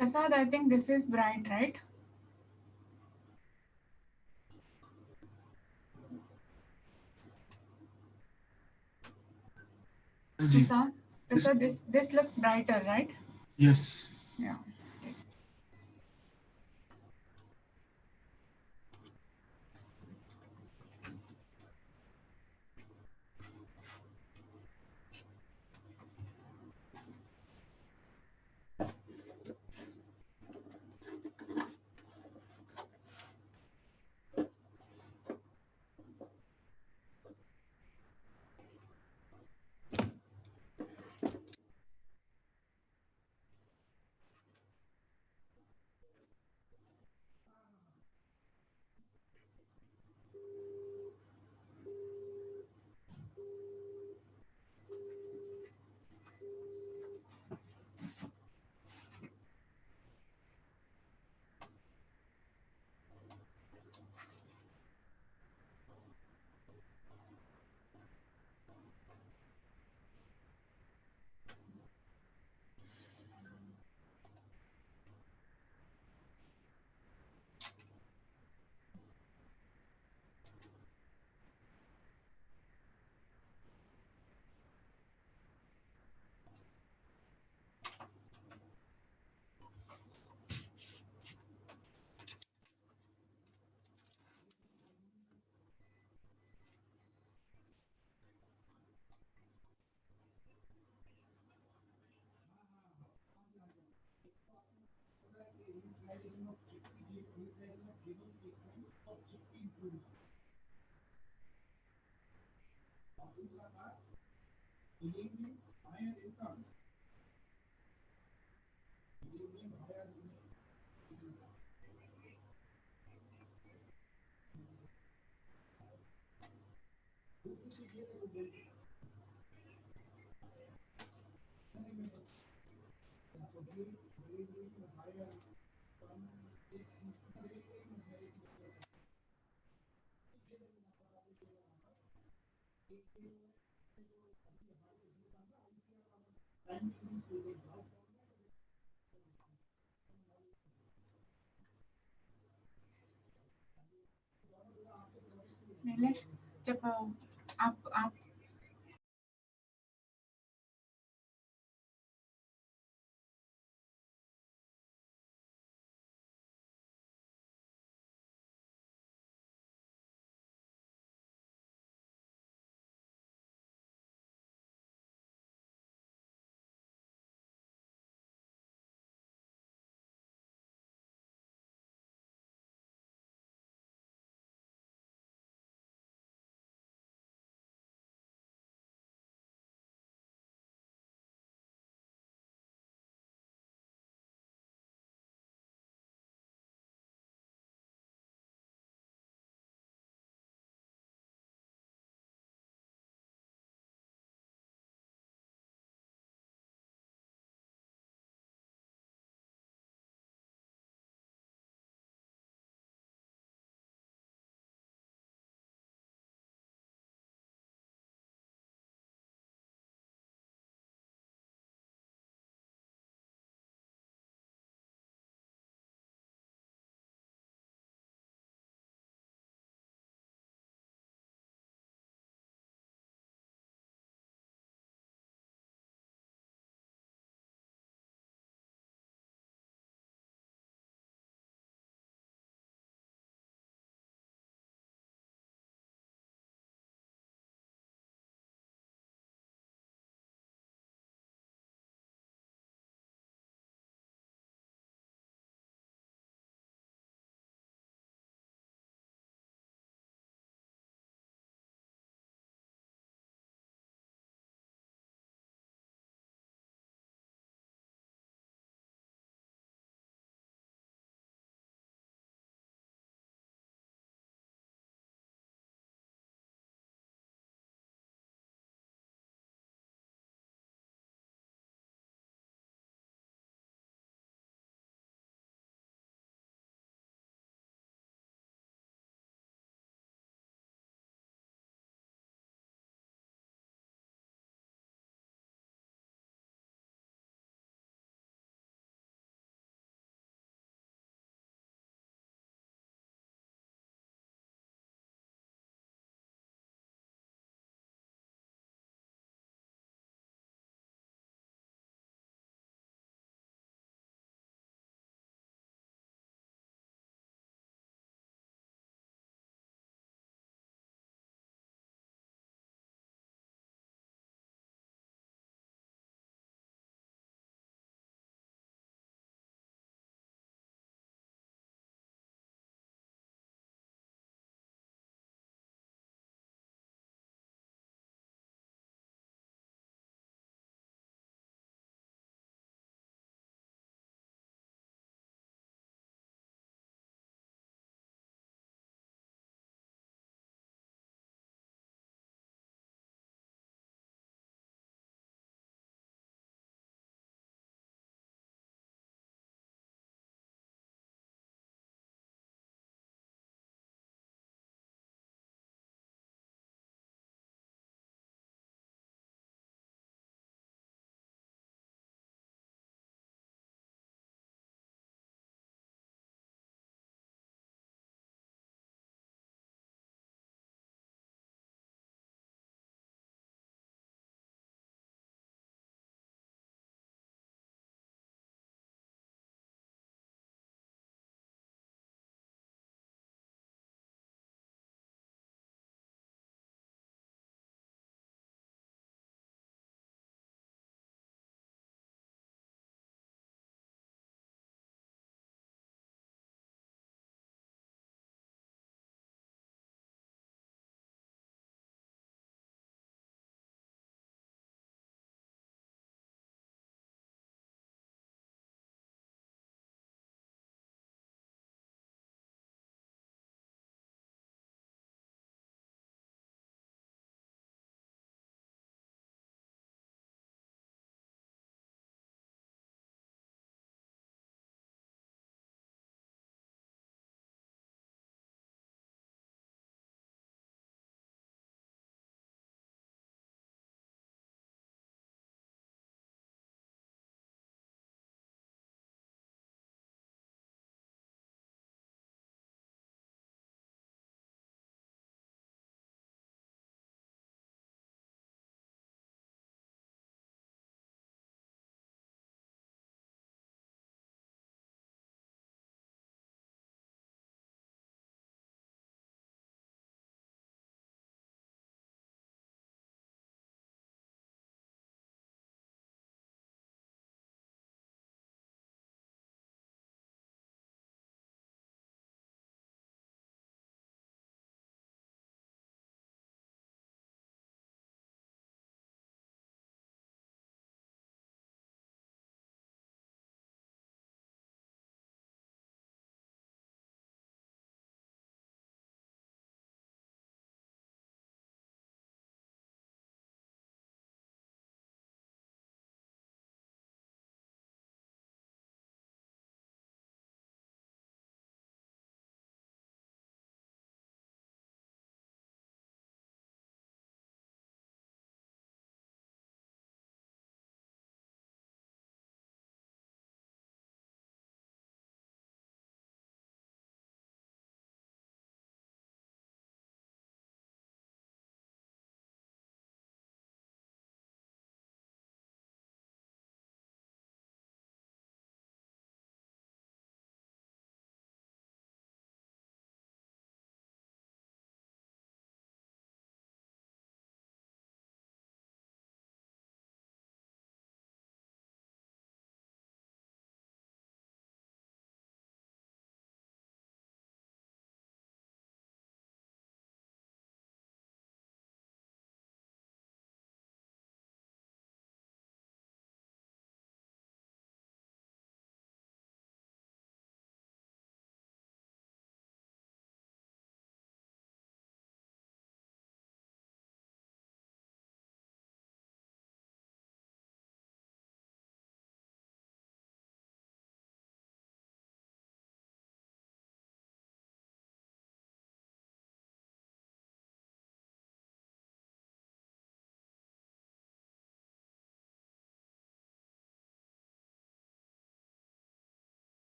Prasad, I think this is bright, right? Ji. This, Prasad, this looks brighter, right? yes. Yeah. Nilesh, जब आप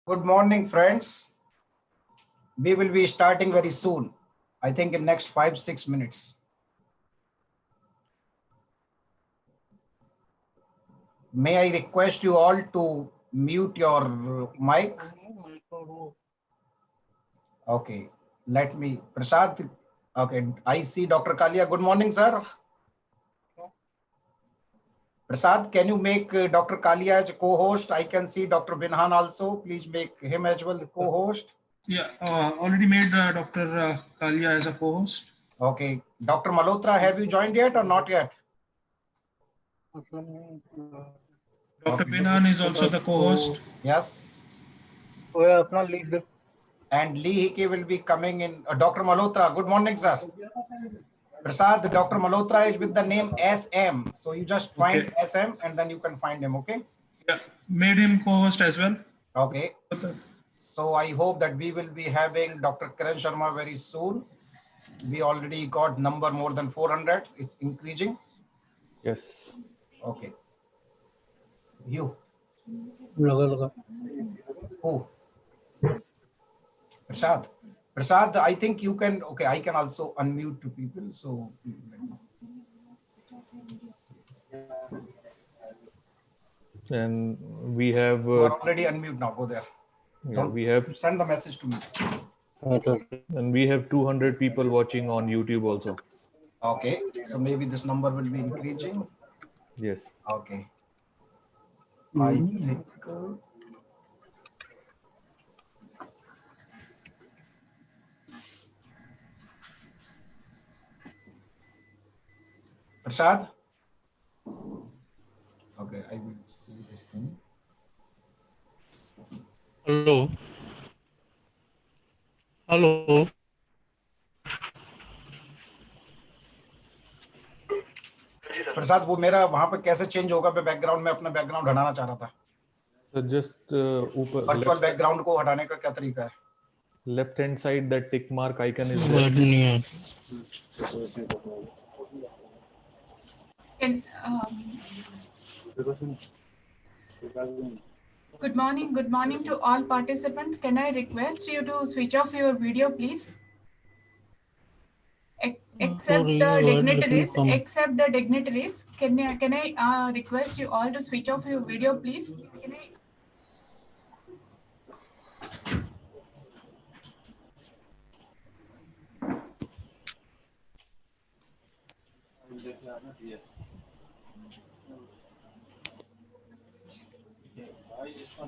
Good morning, friends. We will be starting very soon. I think in next 5-6 minutes. May I request you all to mute your mic? Okay, let me, Prasad. Okay, I see Dr. Kalia. Good morning, sir. Prasad, can you make Dr. Kalia as a co-host? I can see Dr. Binhan also. Please make him as well the co-host. Yeah, already made Dr. Kalia as a co-host. Okay, Dr. Malhotra, have you joined yet or not yet? Dr. Binhan is also the co-host. Yes. And Lee Hike will be coming in. Dr. Malhotra, good morning, sir. Prasad, Dr. Malhotra is with the name SM. So you just find SM and then you can find him, okay? Yeah, made him co-host as well. Okay. So I hope that we will be having Dr. Kiran Sharma very soon. We already got number more than 400. It's increasing. Yes. Okay. You. Logo. Who? Prasad. Prasad, I think you can. Okay, I can also unmute to people. So And we have. You are already unmute now. Go there. Yeah, we have. Send the message to me. And we have 200 people watching on YouTube also. Okay, so maybe this number will be increasing. Yes. Okay. I think. Prasad? Okay, I will see this thing. Hello. Hello. प्रसाद वो मेरा वहां पे कैसे change होगा? मैं background में अपना background हटाना चाह रहा था. So just ऊपर वर्चुअल बैकग्राउंड को हटाने का क्या तरीका है? Left hand side that tick mark icon is there. Can, good morning to all participants. Can I request you to switch off your video, please? Except the dignitaries. Can I request you all to switch off your video, please? Can I?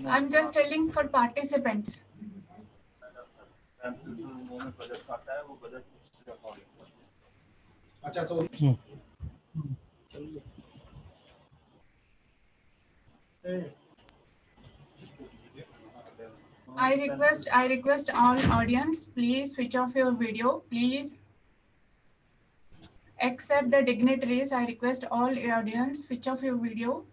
I'm just telling for participants. अच्छा, so I request all audience, please switch off your video, please. Except the dignitaries, I request all audience switch off your video.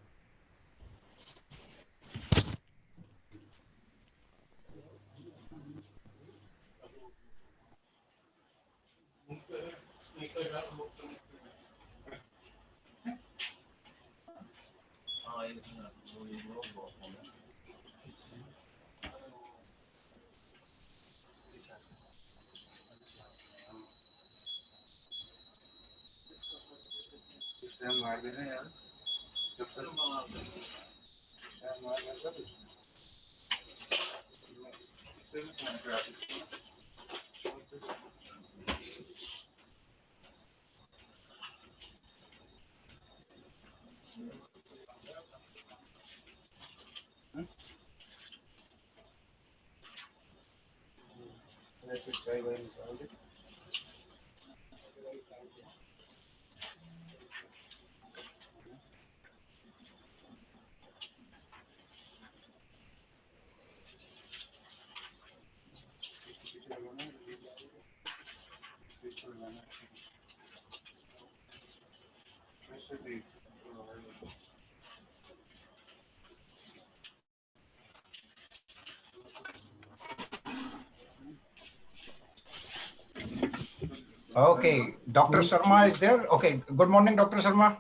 okay, Dr. Sharma is there. Okay, good morning, Dr. Sharma.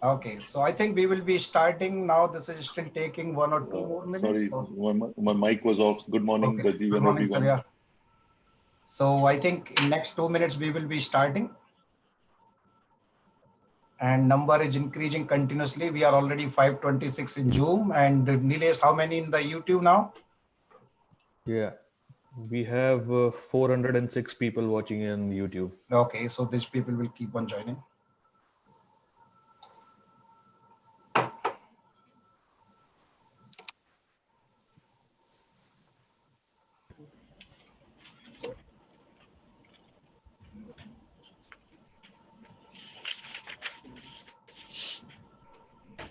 Okay, so I think we will be starting now. This is still taking 1 or 2 more minutes. Sorry, So, my mic was off. Good morning, okay. Rajiv, Good and morning, sir. everyone. Yeah. So I think in next 2 minutes we will be starting. And number is increasing continuously. We are already 526 in Zoom. And Nilesh, how many in the YouTube now? Yeah, we have 406 people watching in YouTube. Okay, so these people will keep on joining.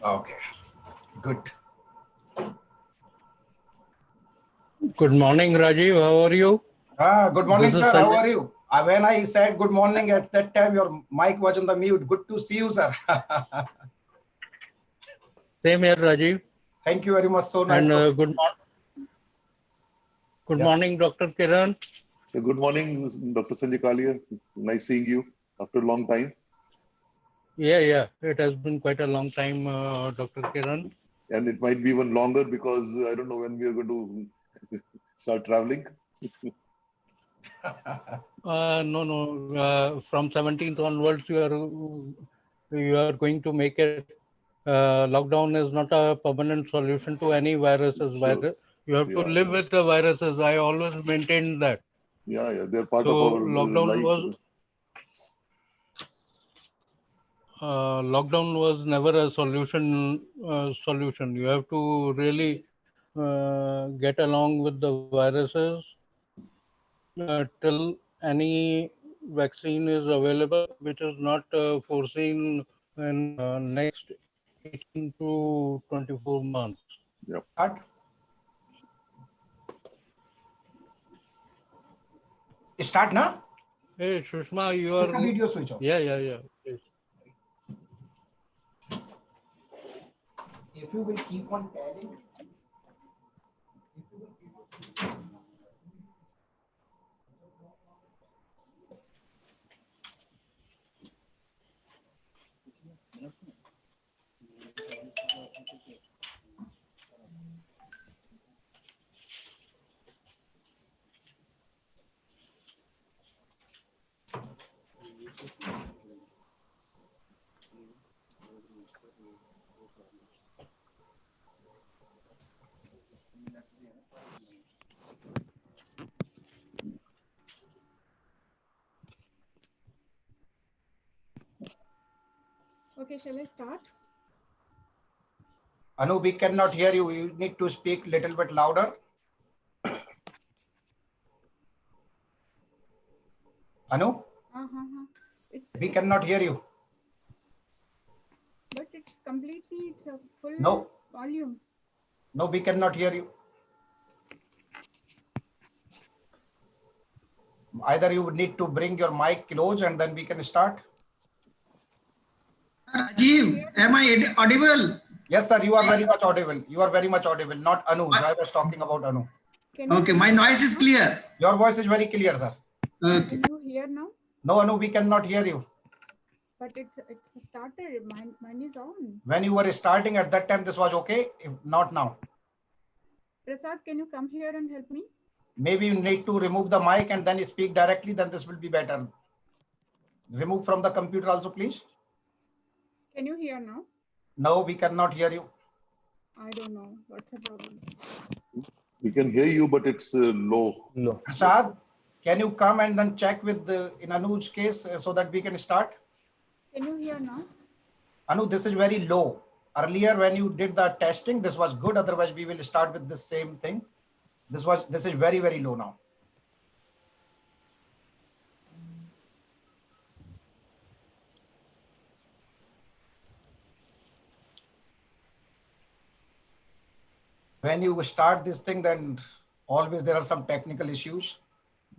Okay, good. Good morning, Rajiv. How are you? Good morning, This is sir. How Sanjay. are you? When I said good morning at that time, your mic was on the mute. Good to see you, sir. Same here, Rajiv. Thank you very much. So nice. And good Yeah. morning, Dr. Kiran. Good morning, Dr. Sanjay Kalia. Nice seeing you after a long time. Yeah. It has been quite a long time, Dr. Kiran. And it might be even longer because I don't know when we are going to start traveling. No. From 17th onwards, you are going to make it. Lockdown is not a permanent solution to any viruses. Sure. You have to live with the viruses. I always maintained that. Yeah, they're part So of our lockdown life. Lockdown was never a solution. You have to really get along with the viruses till any vaccine is available, which is not foreseen in next 18 to 24 months. Yep. Start now. Hey, Shushma, you are... Video switch off. Yeah. Please. If you will keep on telling. Okay, shall I start? Anu, we cannot hear you. You need to speak a little bit louder. Anu, we cannot hear you. But it's completely, it's a full volume. No, we cannot hear you. Either you would need to bring your mic close and then we can start. Rajiv, am I audible? Yes, sir. You are very much audible. You are very much audible. Not Anu. I was talking about Anu. Okay, my noise is clear. Your voice is very clear, sir. Okay. Can you hear now? No, Anu, we cannot hear you. But it's started. Mine is on. When you were starting at that time, this was okay. If not now. Prasad, can you come here and help me? Maybe you need to remove the mic and then speak directly. Then this will be better. Remove from the computer also, please. Can you hear now? No, we cannot hear you. I don't know. What's the problem? We can hear you, but it's low. Prasad, can you come and then check with in Anu's case so that we can start? Can you hear now? Anu, this is very low. Earlier, when you did the testing, this was good. Otherwise, we will start with the same thing. This is very, very low now. When you start this thing, then always there are some technical issues.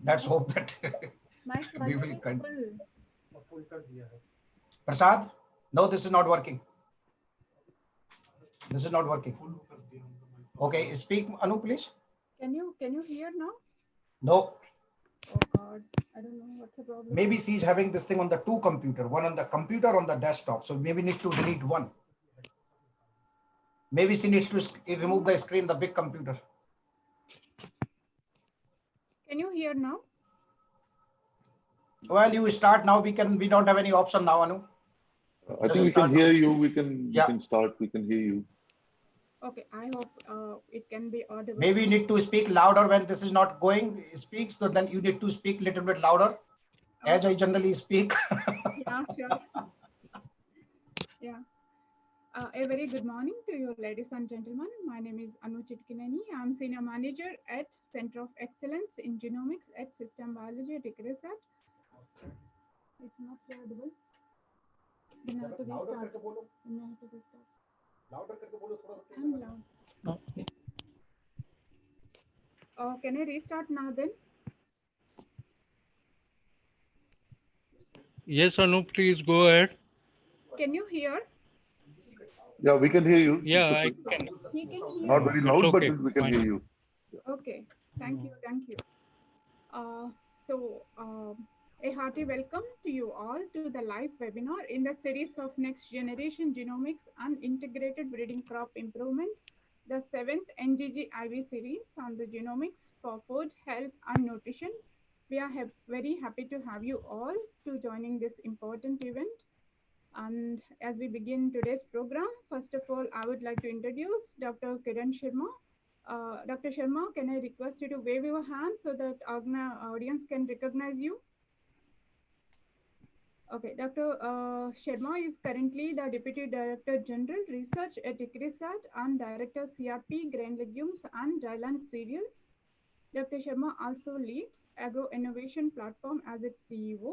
Let's hope that we will continue. Prasad, no, this is not working. This is not working. Okay, speak, Anu, please. Can you hear now? No. Oh God. I don't know what's the problem. Maybe she's having this thing on the two computer, one on the computer, on the desktop. So maybe need to delete one. Maybe she needs to remove the screen, the big computer. Can you hear now? Well, you start now. We don't have any option now, Anu. I think we can hear you. We can start. We can hear you. Okay, I hope it can be audible. Maybe you need to speak louder when this is not going. Speak, so then you need to speak a little bit louder, as I generally speak. Yeah, sure. Yeah. A very good morning to you, ladies and gentlemen. My name is Anu Chitkineni. I'm Senior Manager at Center of Excellence in Genomics at System Biology at ICRISAT. It's not audible. Then I have to restart. I'm loud. Can I restart now then? Yes, Anu, please go ahead. Can you hear? Yeah, we can hear you. Yeah, I can. He can hear. Not very It's loud, okay. but we can Fine. hear you. Okay, thank you, thank you. A hearty welcome to you all to the live webinar in the series of Next Generation Genomics and Integrated Breeding Crop Improvement, the 7th NGGIB series on the genomics for food, health and nutrition. We are very happy to have you all to joining this important event. And as we begin today's program, first of all, I would like to introduce Dr. Kiran Sharma. Dr. Sharma, can I request you to wave your hand so that our audience can recognize you? Okay, Dr. Sharma is currently the Deputy Director General Research at ICRISAT and Director CRP Grain Legumes and Dryland Cereals. Dr. Sharma also leads Agro Innovation Platform as its CEO.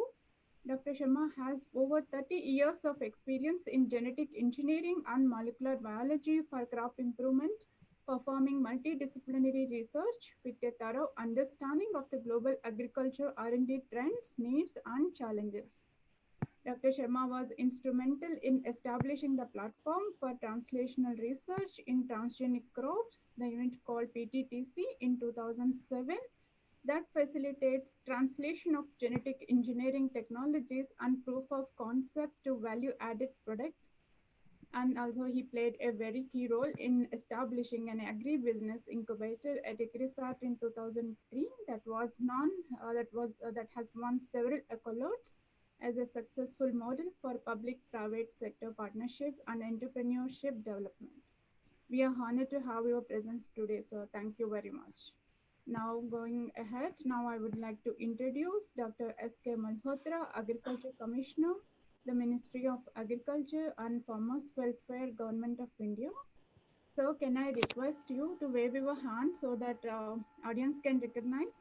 Dr. Sharma has over 30 years of experience in genetic engineering and molecular biology for crop improvement, performing multidisciplinary research with a thorough understanding of the global agriculture R&D trends, needs, and challenges. Dr. Sharma was instrumental in establishing the platform for translational research in transgenic crops, the unit called PTTC, in 2007 that facilitates translation of genetic engineering technologies and proof of concept to value-added products. And also he played a very key role in establishing an agribusiness incubator at ICRISAT in 2003 that has won several accolades as a successful model for public-private sector partnership and entrepreneurship development. We are honored to have your presence today, sir. Thank you very much. Now going ahead, now I would like to introduce Dr. S.K. Malhotra, Agriculture Commissioner, the Ministry of Agriculture and Farmers Welfare, Government of India. So can I request you to wave your hand so that audience can recognize?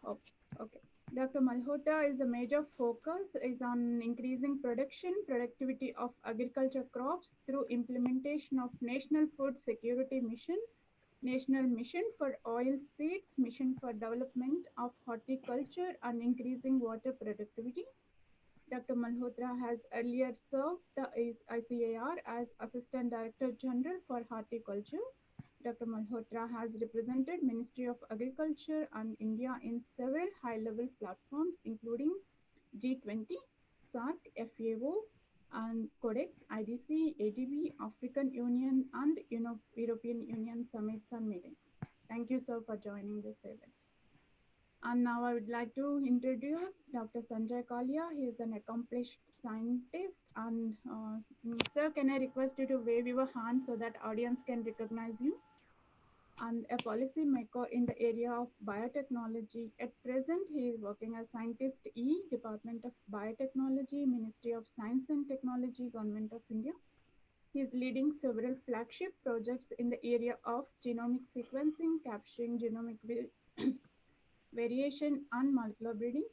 Oh, okay. Dr. Malhotra is a major focus is on increasing productivity of agriculture crops through implementation of National Food Security Mission, National Mission for Oil Seeds, Mission for Development of Horticulture and Increasing Water Productivity. Dr. Malhotra has earlier served the ICAR as Assistant Director General for Horticulture. Dr. Malhotra has represented Ministry of Agriculture and India in several high-level platforms, including G20, SAARC, FAO, and Codex, IDC, ADB, African Union, and European Union summits and meetings. Thank you, sir, for joining this event. And now I would like to introduce Dr. Sanjay Kalia. He is an accomplished scientist. And sir, can I request you to wave your hand so that audience can recognize you? And a policy maker in the area of biotechnology. At present, he is working as Scientist E, Department of Biotechnology, Ministry of Science and Technology, Government of India. He is leading several flagship projects in the area of genomic sequencing, capturing genomic variation and molecular breeding.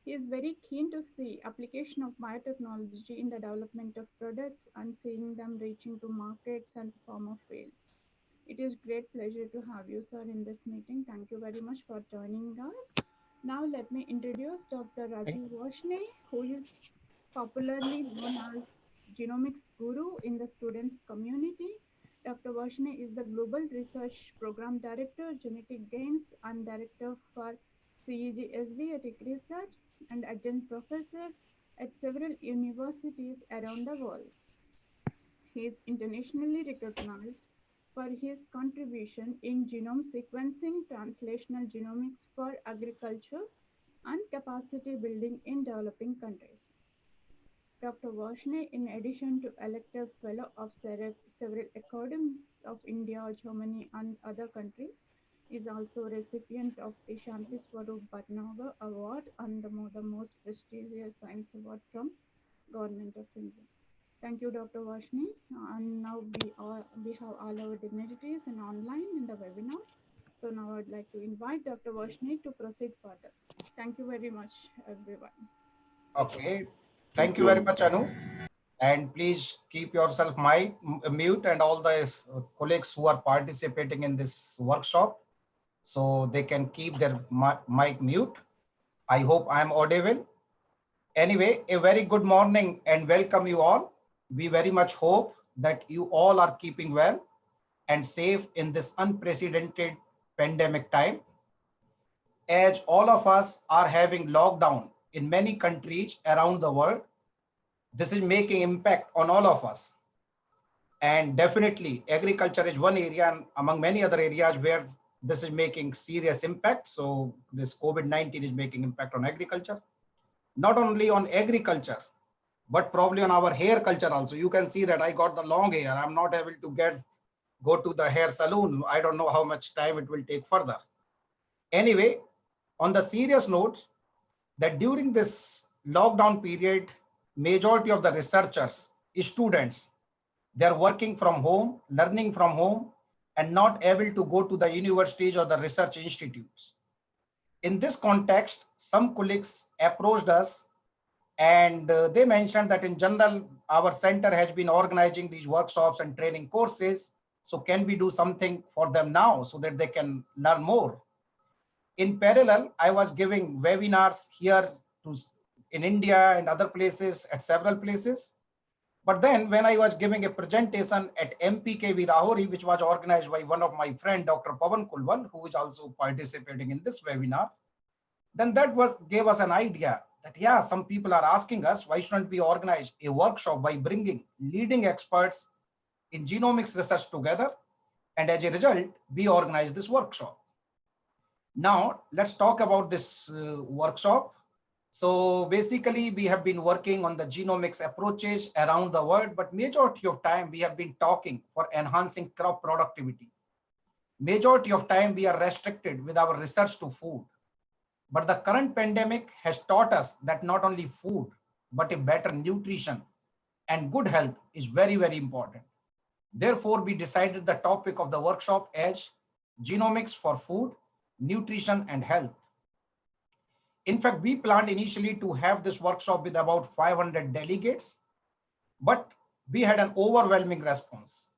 He is very keen to see application of biotechnology in the development of products and seeing them reaching to markets and farmer fields. It is great pleasure to have you, sir, in this meeting. Thank you very much for joining us. Now let me introduce Dr. Rajiv Vashne, who is popularly known as genomics guru in the students community. Dr. Vashne is the Global Research Program Director, Genetic Gains, and Director for CEGSB ethic research, and adjunct professor at several universities around the world. He is internationally recognized for his contribution in genome sequencing, translational genomics for agriculture, and capacity building in developing countries. Dr. Varshney, in addition to elected fellow of several academies of India, Germany, and other countries, is also recipient of the Shanti Swarup Bhatnagar Award and the most prestigious science award from Government of India. Thank you, Dr. Varshney. And now we have all our dignitaries and online in the webinar. So now I'd like to invite Dr. Varshney to proceed further. Thank you very much, everyone. Okay. Thank you very much, Anu. And please keep yourself mute and all the colleagues who are participating in this workshop, so they can keep their mic mute. I hope I am audible. Anyway, a very good morning and welcome you all. We very much hope that you all are keeping well and safe in this unprecedented pandemic time. As all of us are having lockdown in many countries around the world, this is making impact on all of us. And definitely agriculture is one area and among many other areas where this is making serious impact. So this COVID-19 is making impact on agriculture, not only on agriculture, but probably on our hair culture also. You can see that I got the long hair. I'm not able to go to the hair salon. I don't know how much time it will take further. Anyway, on the serious note, that during this lockdown period, majority of the researchers, students, they're working from home, learning from home, and not able to go to the universities or the research institutes. In this context, some colleagues approached us and they mentioned that in general, our center has been organizing these workshops and training courses. So can we do something for them now so that they can learn more? In parallel, I was giving webinars here in India and other places at several places. But then when I was giving a presentation at MPKV Rahuri, which was organized by one of my friend, Dr. Pavan Kulwal, who is also participating in this webinar, then that gave us an idea that, yeah, some people are asking us, why shouldn't we organize a workshop by bringing leading experts in genomics research together? And as a result, we organized this workshop. Now, let's talk about this workshop. So basically, we have been working on the genomics approaches around the world, but majority of time we have been talking for enhancing crop productivity. Majority of time we are restricted with our research to food. But the current pandemic has taught us that not only food, but a better nutrition and good health is very, very important. Therefore, we decided the topic of the workshop as genomics for food, nutrition and health. In fact, we planned initially to have this workshop with about 500 delegates, but we had an overwhelming response.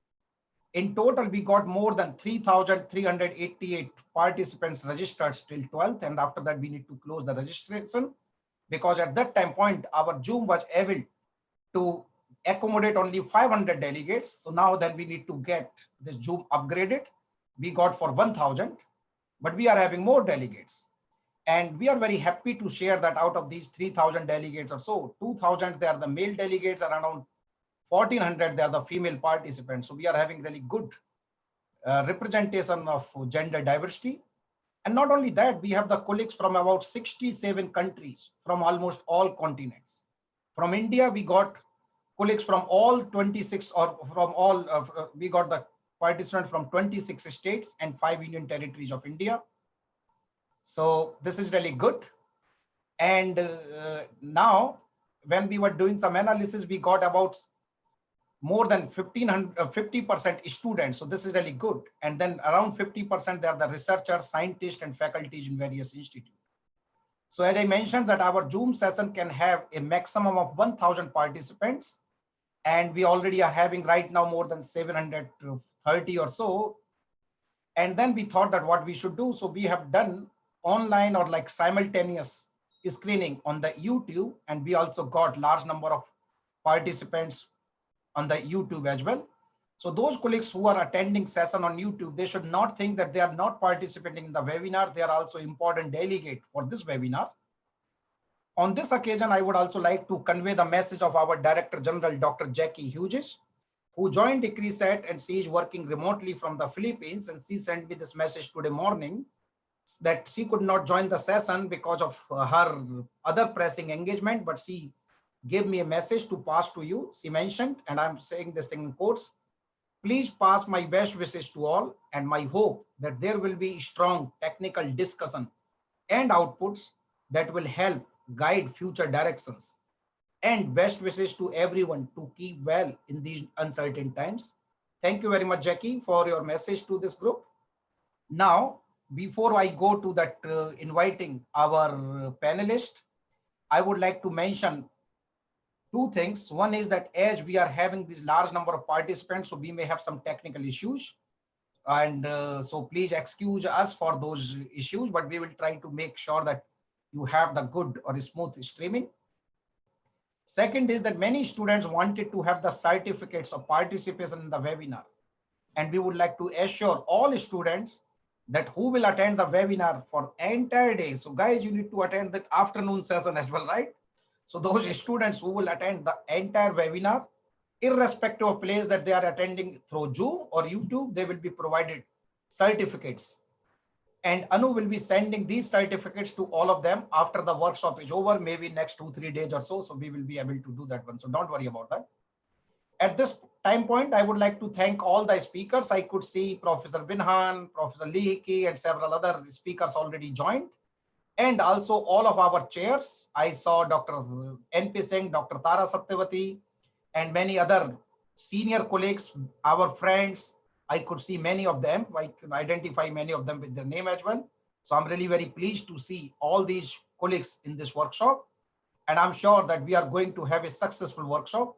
In total, we got more than 3,388 participants registered till 12th, and after that, we need to close the registration because at that time point, our Zoom was able to accommodate only 500 delegates. So now then we need to get this Zoom upgraded. We got for 1,000, but we are having more delegates. And we are very happy to share that out of these 3,000 delegates or so, 2,000, they are the male delegates, and around 1,400, they are the female participants. So we are having really good representation of gender diversity. And not only that, we have the colleagues from about 67 countries from almost all continents. From India, we got colleagues from all 26 or from all, we got the participants from 26 states and 5 union territories of India. So this is really good. And now when we were doing some analysis, we got about more than 50% students. So this is really good. And then around 50%, they are the researchers, scientists, and faculties in various institutes. So as I mentioned that our Zoom session can have a maximum of 1,000 participants. And we already are having right now more than 730 or so. And then we thought that what we should do. So we have done online or like simultaneous screening on the YouTube. And we also got large number of participants on the YouTube as well. So those colleagues who are attending session on YouTube, they should not think that they are not participating in the webinar. They are also important delegate for this webinar. On this occasion, I would also like to convey the message of our Director General, Dr. Jackie Hughes, who joined ICRISAT, and she is working remotely from the Philippines. And she sent me this message today morning that she could not join the session because of her other pressing engagement, but she gave me a message to pass to you. She mentioned, and I'm saying this thing in quotes, please pass my best wishes to all, and my hope that there will be strong technical discussion and outputs that will help guide future directions. And best wishes to everyone to keep well in these uncertain times. Thank you very much, Jackie, for your message to this group. Now, before I go to that inviting our panelist, I would like to mention two things. One is that as we are having this large number of participants, so we may have some technical issues. And so please excuse us for those issues, but we will try to make sure that you have the good or smooth streaming. Second is that many students wanted to have the certificates of participation in the webinar. And we would like to assure all students that who will attend the webinar for entire day. So guys, you need to attend the afternoon session as well, right? So those students who will attend the entire webinar, irrespective of place that they are attending through Zoom or YouTube, they will be provided certificates. And Anu will be sending these certificates to all of them after the workshop is over, maybe next 2-3 days or so. So we will be able to do that one. So don't worry about that. At this time point, I would like to thank all the speakers. I could see Professor Binhan, Professor Lihiki, and several other speakers already joined. And also all of our chairs. I saw Dr. N.P. Singh, Dr. Tara Satyavati, and many other senior colleagues, our friends. I could see many of them. I can identify many of them with their name as well. So I'm really very pleased to see all these colleagues in this workshop. And I'm sure that we are going to have a successful workshop.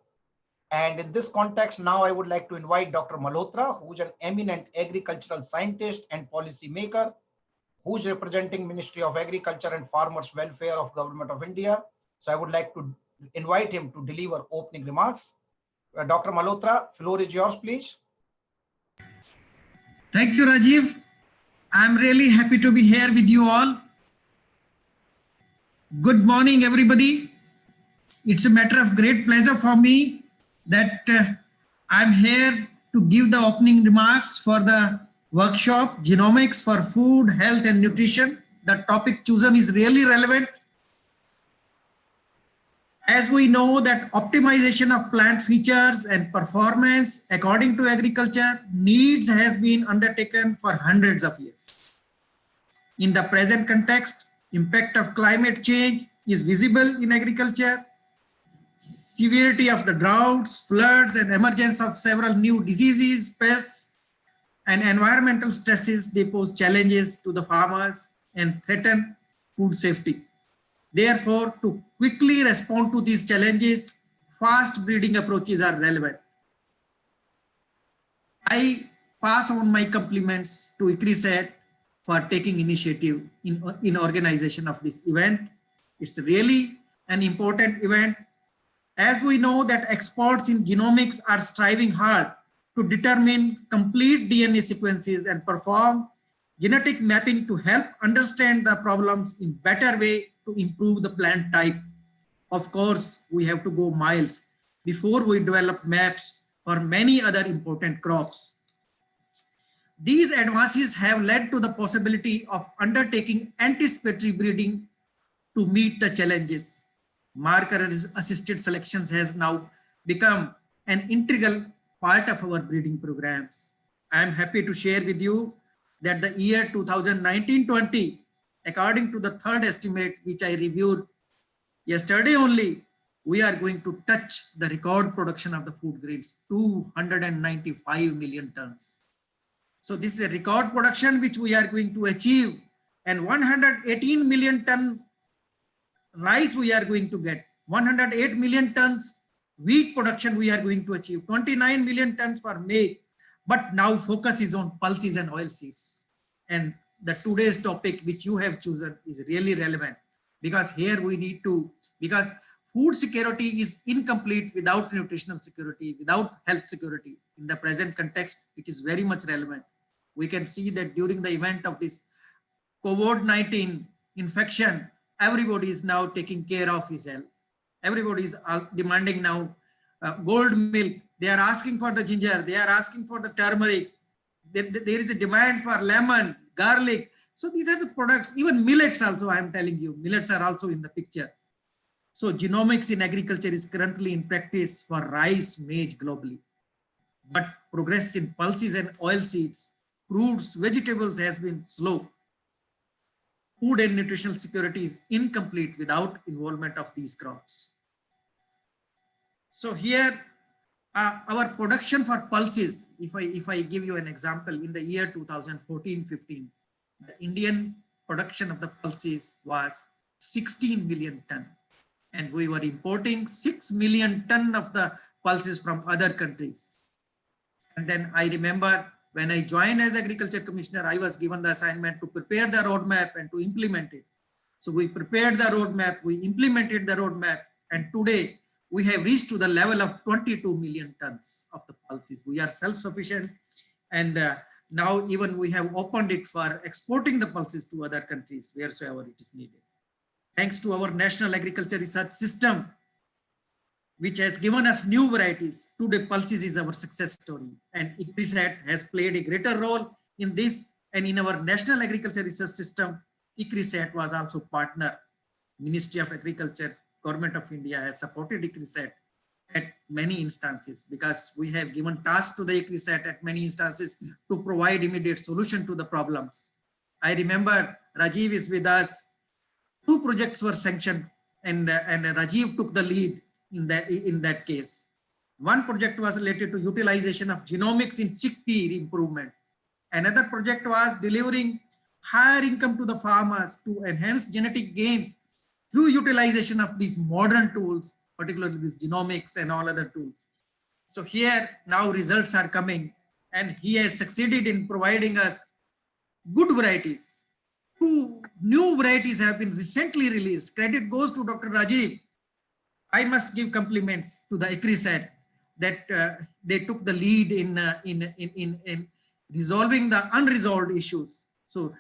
And in this context, now I would like to invite Dr. Malhotra, who is an eminent agricultural scientist and policy maker, who is representing Ministry of Agriculture and Farmers Welfare of Government of India. So I would like to invite him to deliver opening remarks. Dr. Malhotra, floor is yours, please. Thank you, Rajiv. I'm really happy to be here with you all. Good morning, everybody. It's a matter of great pleasure for me that I'm here to give the opening remarks for the workshop, Genomics for Food, Health and Nutrition. The topic chosen is really relevant. As we know that optimization of plant features and performance according to agriculture needs has been undertaken for hundreds of years. In the present context, impact of climate change is visible in agriculture. Severity of the droughts, floods, and emergence of several new diseases, pests, and environmental stresses, they pose challenges to the farmers and threaten food safety. Therefore, to quickly respond to these challenges, fast breeding approaches are relevant. I pass on my compliments to ICRISAT for taking initiative in organization of this event. It's really an important event. As we know that experts in genomics are striving hard to determine complete DNA sequences and perform genetic mapping to help understand the problems in better way to improve the plant type. Of course, we have to go miles before we develop maps for many other important crops. These advances have led to the possibility of undertaking anticipatory breeding to meet the challenges. Marker-assisted selections has now become an integral part of our breeding programs. I am happy to share with you that the year 2019-20, according to the third estimate, which I reviewed yesterday only, we are going to touch the record production of the food grains, 295 million tons. So this is a record production which we are going to achieve, and 118 million ton rice we are going to get, 108 million tons wheat production we are going to achieve, 29 million tons for maize. But now focus is on pulses and oilseeds. And the today's topic which you have chosen is really relevant, because here we need to, because food security is incomplete without nutritional security, without health security. In the present context, it is very much relevant. We can see that during the event of this COVID-19 infection, everybody is now taking care of his health. Everybody is demanding now gold milk. They are asking for the ginger. They are asking for the turmeric. There is a demand for lemon, garlic. So these are the products, even millets also, I am telling you, millets are also in the picture. So genomics in agriculture is currently in practice for rice, maize globally. But progress in pulses and oilseeds, fruits, vegetables has been slow. Food and nutritional security is incomplete without involvement of these crops. So here, our production for pulses, if I give you an example, in the year 2014-15, the Indian production of the pulses was 16 million ton, and we were importing 6 million ton of the pulses from other countries. And then I remember when I joined as Agriculture Commissioner, I was given the assignment to prepare the roadmap and to implement it. So we prepared the roadmap, we implemented the roadmap, and today we have reached to the level of 22 million tons of the pulses. We are self-sufficient, and now even we have opened it for exporting the pulses to other countries wheresoever it is needed. Thanks to our National Agriculture Research System, which has given us new varieties, today pulses is our success story. And ICRISAT has played a greater role in this, and in our National Agriculture Research System, ICRISAT was also partner. Ministry of Agriculture, Government of India has supported ICRISAT at many instances, because we have given tasks to the ICRISAT at many instances to provide immediate solution to the problems. I remember Rajiv is with us. 2 projects were sanctioned, and Rajiv took the lead in that case. One project was related to utilization of genomics in chickpea improvement. Another project was delivering higher income to the farmers to enhance genetic gains through utilization of these modern tools, particularly this genomics and all other tools. So here now results are coming, and he has succeeded in providing us good varieties. 2 new varieties have been recently released. Credit goes to Dr. Rajiv. I must give compliments to the ICRISAT that they took the lead in resolving the unresolved issues. So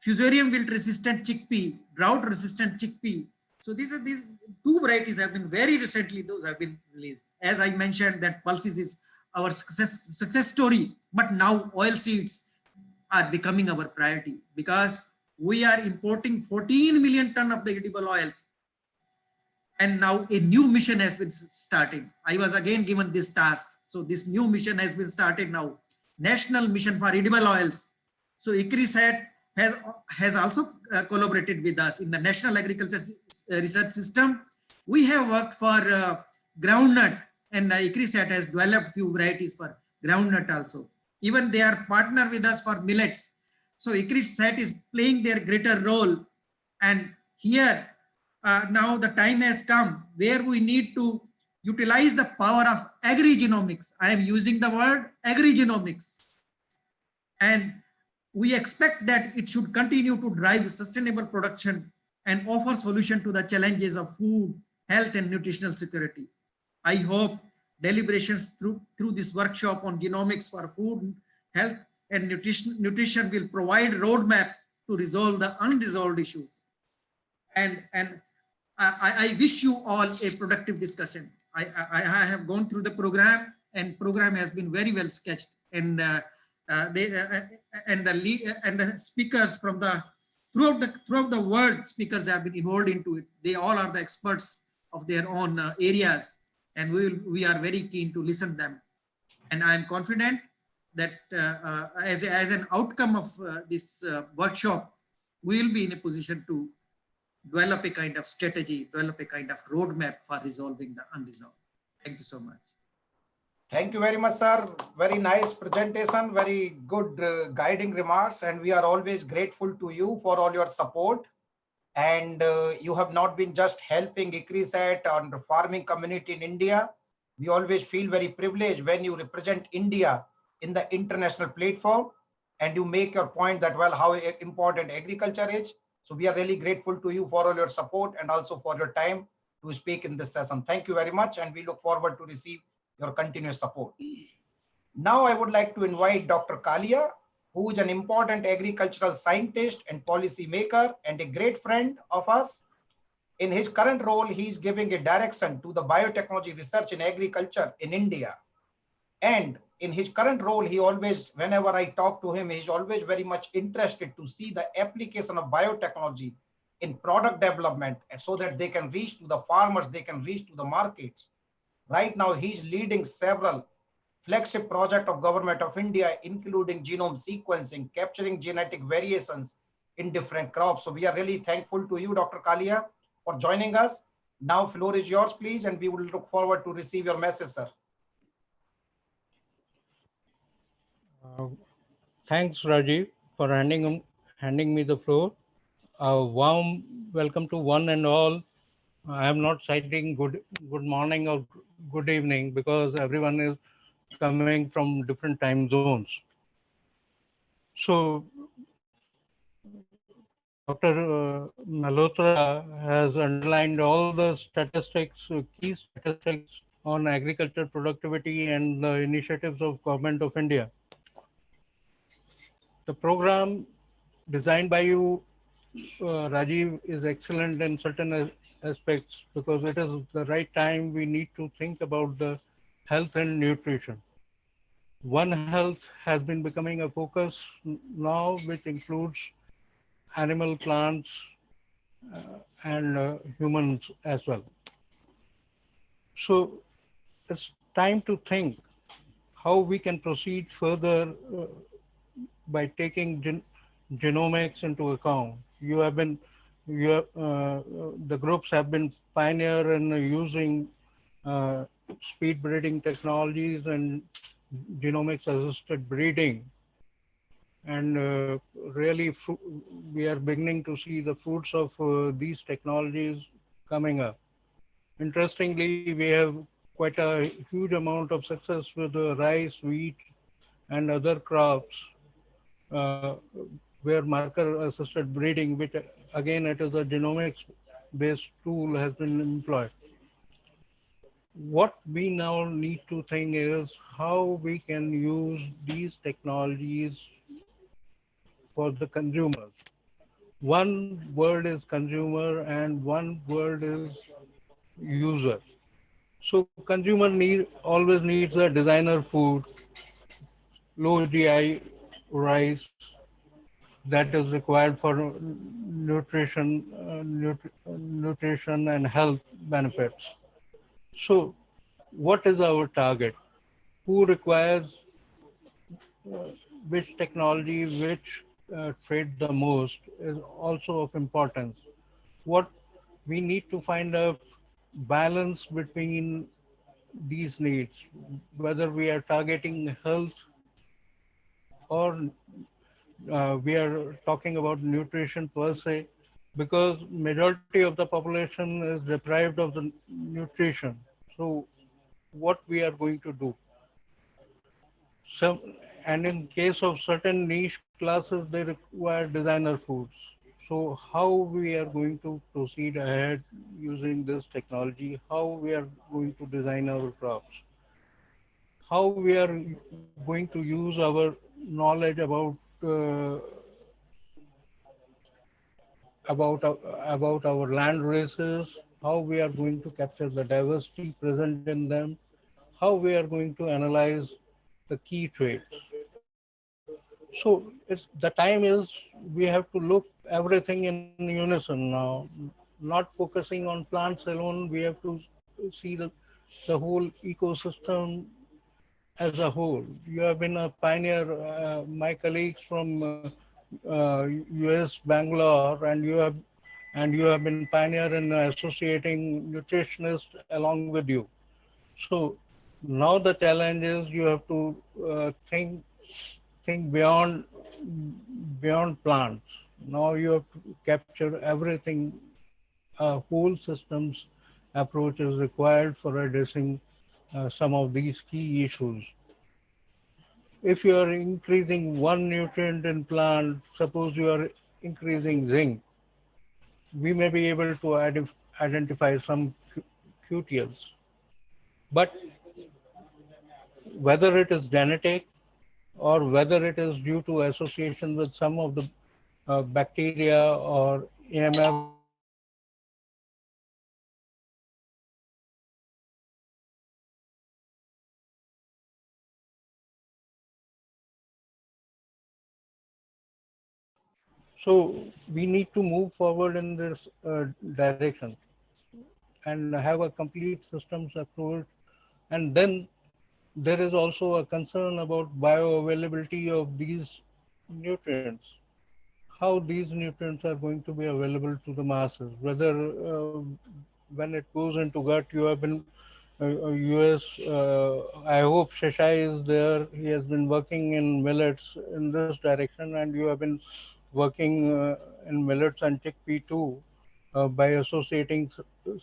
fusarium wilt resistant chickpea, drought resistant chickpea. So these 2 varieties have been very recently, those have been released. As I mentioned, that pulses is our success story, but now oil seeds are becoming our priority, because we are importing 14 million ton of the edible oils. And now a new mission has been started. I was again given this task. So this new mission has been started now, National Mission for Edible Oils. So ICRISAT has also collaborated with us in the National Agriculture Research System. We have worked for groundnut, and ICRISAT has developed few varieties for groundnut also. Even they are partner with us for millets. So ICRISAT is playing their greater role. And here, now the time has come where we need to utilize the power of agri-genomics. I am using the word agri-genomics. And we expect that it should continue to drive sustainable production and offer solution to the challenges of food, health, and nutritional security. I hope deliberations through this workshop on genomics for food, health, and nutrition will provide roadmap to resolve the unresolved issues. And I wish you all a productive discussion. I have gone through the program, and program has been very well sketched, and the speakers from throughout the world, speakers have been involved into it. They all are the experts of their own areas, and we are very keen to listen to them. And I am confident that as an outcome of this workshop, we will be in a position to develop a kind of strategy, develop a kind of roadmap for resolving the unresolved. Thank you so much. Thank you very much, sir. Very nice presentation, very good guiding remarks, and we are always grateful to you for all your support. And you have not been just helping ICRISAT on the farming community in India. We always feel very privileged when you represent India in the international platform, and you make your point that, well, how important agriculture is. So we are really grateful to you for all your support and also for your time. to speak in this session. Thank you very much, and we look forward to receive your continuous support. Now I would like to invite Dr. Kalia, who is an important agricultural scientist and policy maker and a great friend of us. In his current role, he is giving a direction to the biotechnology research in agriculture in India. And in his current role, he always, whenever I talk to him, he's always very much interested to see the application of biotechnology in product development so that they can reach to the farmers, they can reach to the markets. Right now, he's leading several flagship projects of Government of India, including genome sequencing, capturing genetic variations in different crops. So we are really thankful to you, Dr. Kalia, for joining us. Now, floor is yours, please, and we will look forward to receive your message, sir. Thanks, Rajiv, for handing me the floor. A warm welcome to one and all. I am not citing good morning or good evening because everyone is coming from different time zones. So Dr. Malhotra has underlined all the statistics, key statistics on agriculture productivity and the initiatives of Government of India. The program designed by you, Rajiv, is excellent in certain aspects because it is the right time we need to think about the health and nutrition. One Health has been becoming a focus now, which includes animal, plants, and humans as well. So it's time to think how we can proceed further by taking genomics into account. The groups have been pioneer in using speed breeding technologies and genomics assisted breeding. And really, we are beginning to see the fruits of these technologies coming up. Interestingly, we have quite a huge amount of success with rice, wheat, and other crops uh, where marker assisted breeding, which again, it is a genomics based tool, has been employed. What we now need to think is how we can use these technologies for the consumers. One word is consumer and one word is user. So consumer always needs a designer food, low GI rice that is required for nutrition and health benefits. So what is our target? Who requires which technology, which trade the most is also of importance. What we need to find a balance between these needs, whether we are targeting health or we are talking about nutrition per se, because majority of the population is deprived of the nutrition. So what we are going to do? And in case of certain niche classes, they require designer foods. So how we are going to proceed ahead using this technology, how we are going to design our crops, how we are going to use our knowledge uh, about our land races, how we are going to capture the diversity present in them, how we are going to analyze the key traits. So the time is we have to look everything in unison now, not focusing on plants alone. We have to see the whole ecosystem as a whole. You have been a pioneer, my colleagues from US, Bangalore, and you have been pioneer in associating nutritionists along with you. So now the challenge is you have to think beyond plants. Now you have to capture everything. A whole systems approach is required for addressing some of these key issues. If you are increasing one nutrient in plant, suppose you are increasing zinc, we may be able to identify some QTLs. But whether it is genetic or whether it is due to association with some of the bacteria or AMF So we need to move forward in this direction and have a complete systems approach. And then there is also a concern about bioavailability of these nutrients, how these nutrients are going to be available to the masses, whether when it goes into gut, you have been US, I hope Shashai is there. He has been working in millets in this direction, and you have been working in millets and chickpea too, by associating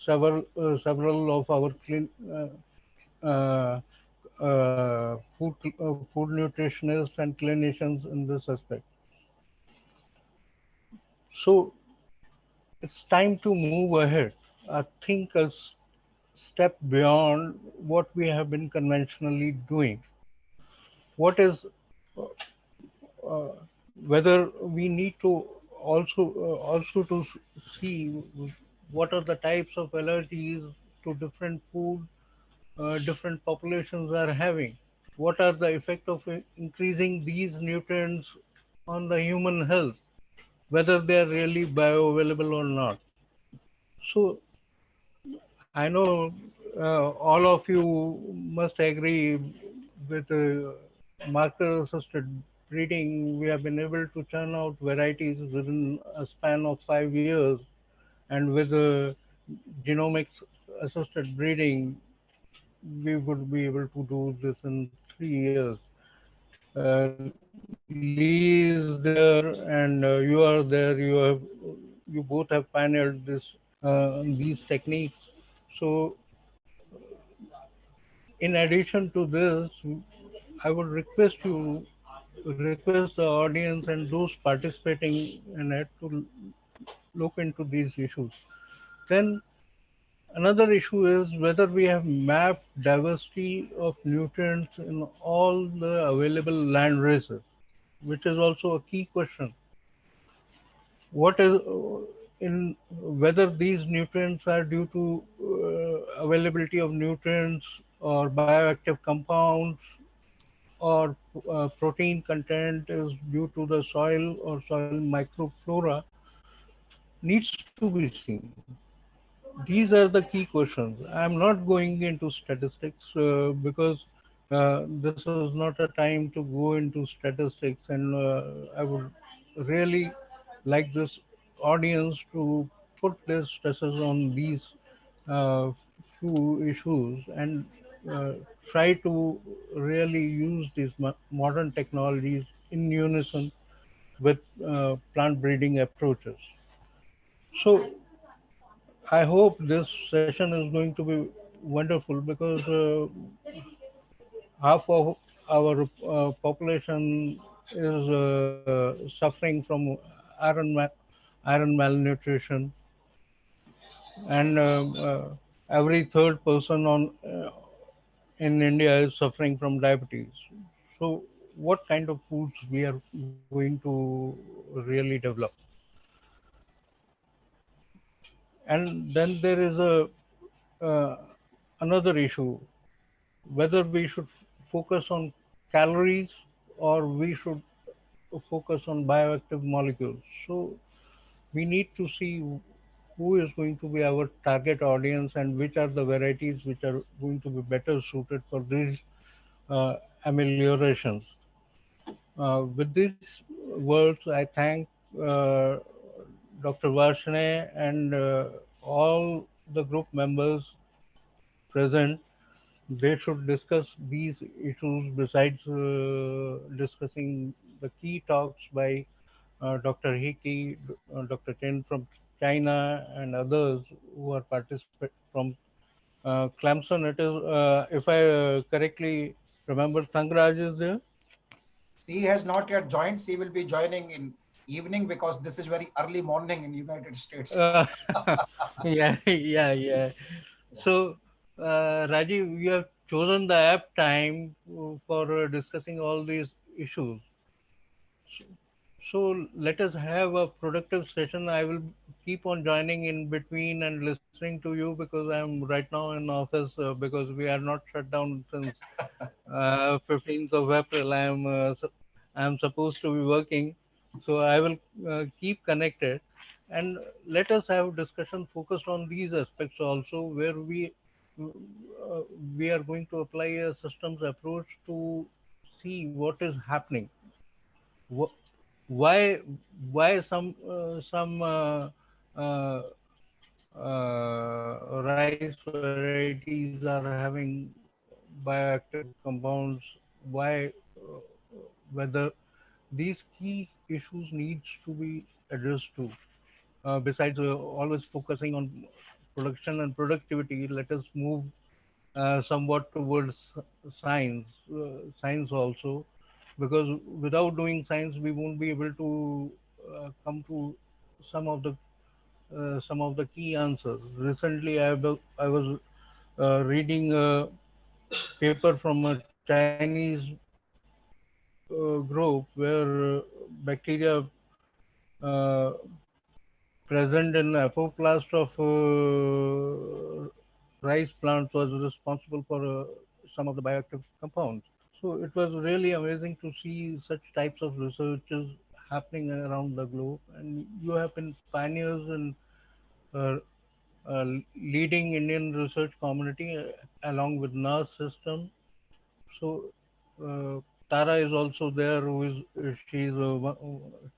several of our uh, food nutritionists and clinicians in this aspect. So it's time to move ahead. I think a step beyond what we have been conventionally doing. What is uh, whether we need to also to see what are the types of allergies to different food different populations are having. What are the effect of increasing these nutrients on the human health, whether they are really bioavailable or not. So I know all of you must agree with marker assisted breeding. We have been able to churn out varieties within a span of 5 years, and with genomics assisted breeding, we would be able to do this in 3 years. Lee is there, and you are there. You both have pioneered these techniques. So, in addition to this, I would request the audience and those participating in it to look into these issues. Then another issue is whether we have mapped diversity of nutrients in all the available land races, which is also a key question. What is in whether these nutrients are due to availability of nutrients or bioactive compounds or protein content is due to the soil or soil microflora needs to be seen. These are the key questions. I'm not going into statistics because this is not a time to go into statistics, and I would really like this audience to put their stresses on these uh, few issues and uh, try to really use these modern technologies in unison with plant breeding approaches. So I hope this session is going to be wonderful because half of our population is suffering from iron malnutrition, and every third person in India is suffering from diabetes. So, what kind of foods we are going to really develop? And then there is a another issue, whether we should focus on calories or we should focus on bioactive molecules. So we need to see who is going to be our target audience and which are the varieties which are going to be better suited for these uh, ameliorations. With these words, I thank uh, Dr. Varshane and all the group members present. They should discuss these issues besides discussing the key talks by Dr. Hickey, Dr. Chen from China, and others who are participant from Clemson. It is, if I correctly remember, Thangraj is there. She has not yet joined. She will be joining in evening because this is very early morning in United States. Uh, yeah, yeah, yeah. Yeah. So, Rajiv, you have chosen the app time for discussing all these issues. So let us have a productive session. I will keep on joining in between and listening to you because I'm right now in office because we are not shut down since 15th of April. I'm supposed to be working, so I will keep connected, and let us have discussion focused on these aspects also, where we are going to apply a systems approach to see what is happening. Wh- why some rice varieties are having bioactive compounds, why whether these key issues needs to be addressed to, besides always focusing on production and productivity, let us move somewhat towards science, science also, because without doing science, we won't be able to come to some of the some of the key answers. Recently, I was reading a paper from a Chinese group where bacteria uh, present in apoplast of rice plants was responsible for some of the bioactive compounds. So it was really amazing to see such types of researches happening around the globe, and you have been pioneers in uh, leading Indian research community along with NAS system. So Tara is also there, who is she is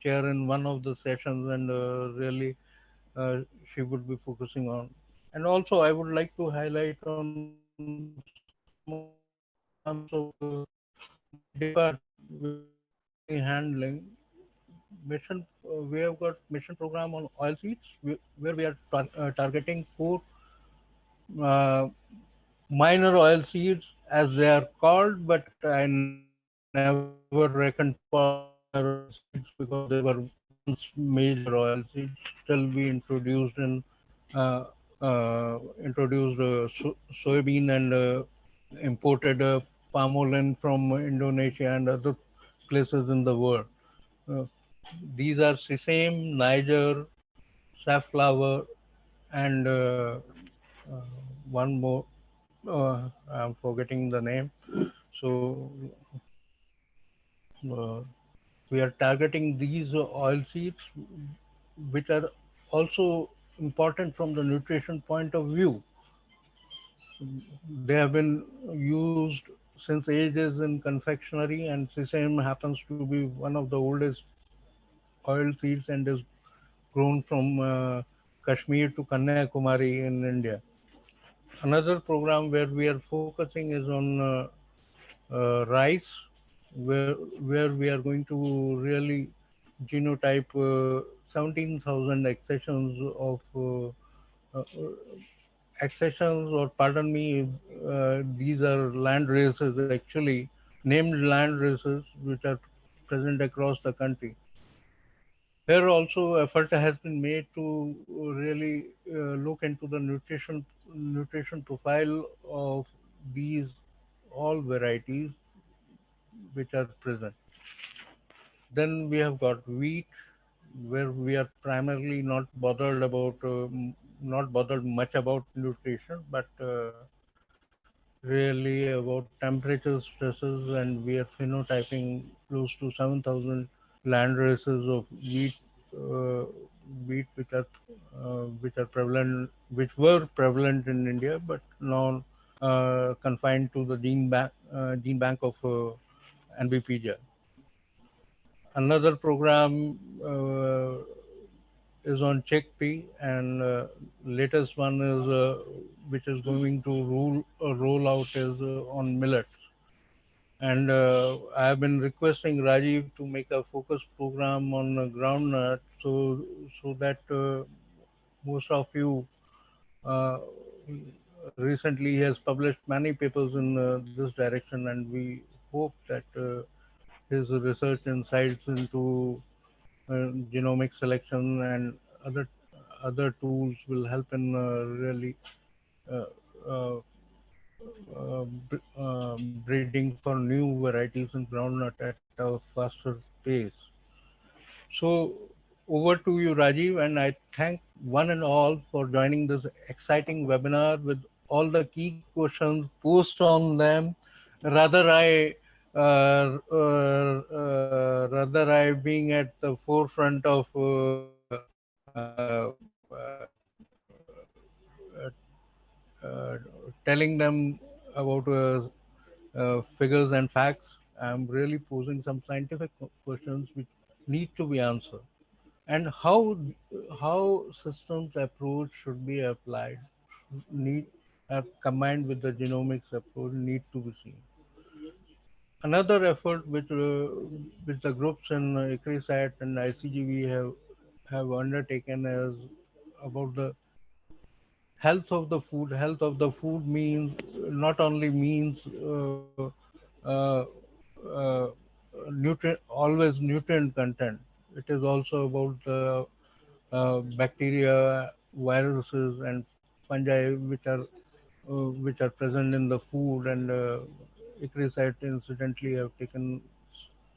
chair in one of the sessions, and really uh, she would be focusing on. And also, I would like to highlight on some of the programs of my department, which is currently handling mission. We have got mission program on oilseeds, where we are targeting four uh, minor oil seeds, as they are called, but I never reckoned for them as minor oil seeds because they were once major oil seeds. Still, we uh, introduced soybean and imported palm oil from Indonesia and other places in the world. Uh, these are sesame, Niger, safflower, and uh, one more. I'm forgetting the name. So uh, we are targeting these oil seeds, which are also important from the nutrition point of view. They have been used since ages in confectionery, and sesame happens to be one of the oldest oil seeds and is grown from Kashmir to Kanyakumari in India. Another program where we are focusing is on rice, where we are going to really genotype 17,000 accessions of accessions, or pardon me, these are land races actually, named land races which are present across the country. Here also effort has been made to really look into the nutrition profile of these all varieties which are present. Then we have got wheat, where we are primarily not bothered much about nutrition, but really about temperature stresses, and we are phenotyping close to 7,000 land races of uh, wheat which were prevalent in India, but now confined to the gene bank of NBPJ. Another program is on chickpea, and latest one is which is going to roll out is on millets. And I have been requesting Rajiv to make a focus program on groundnut, so that most of you uh, recently he has published many papers in this direction, and we hope that his research insights into genomic selection and other tools will help in really uh, uh, breeding for new varieties in groundnut at a faster pace. So over to you, Rajiv, and I thank one and all for joining this exciting webinar with all the key questions posed on them. Rather I, rather I being at the forefront of uh, uh, telling them about figures and facts. I'm really posing some scientific questions which need to be answered, and how systems approach should be applied, need combined with the genomics approach need to be seen. Another effort which the groups in ICRISAT and ICGV have undertaken is about the health of the food. Health of the food means not only means uh, uh, nutrient always nutrient content. It is also about the bacteria, viruses, and fungi which are present in the food. And ICRISAT incidentally have taken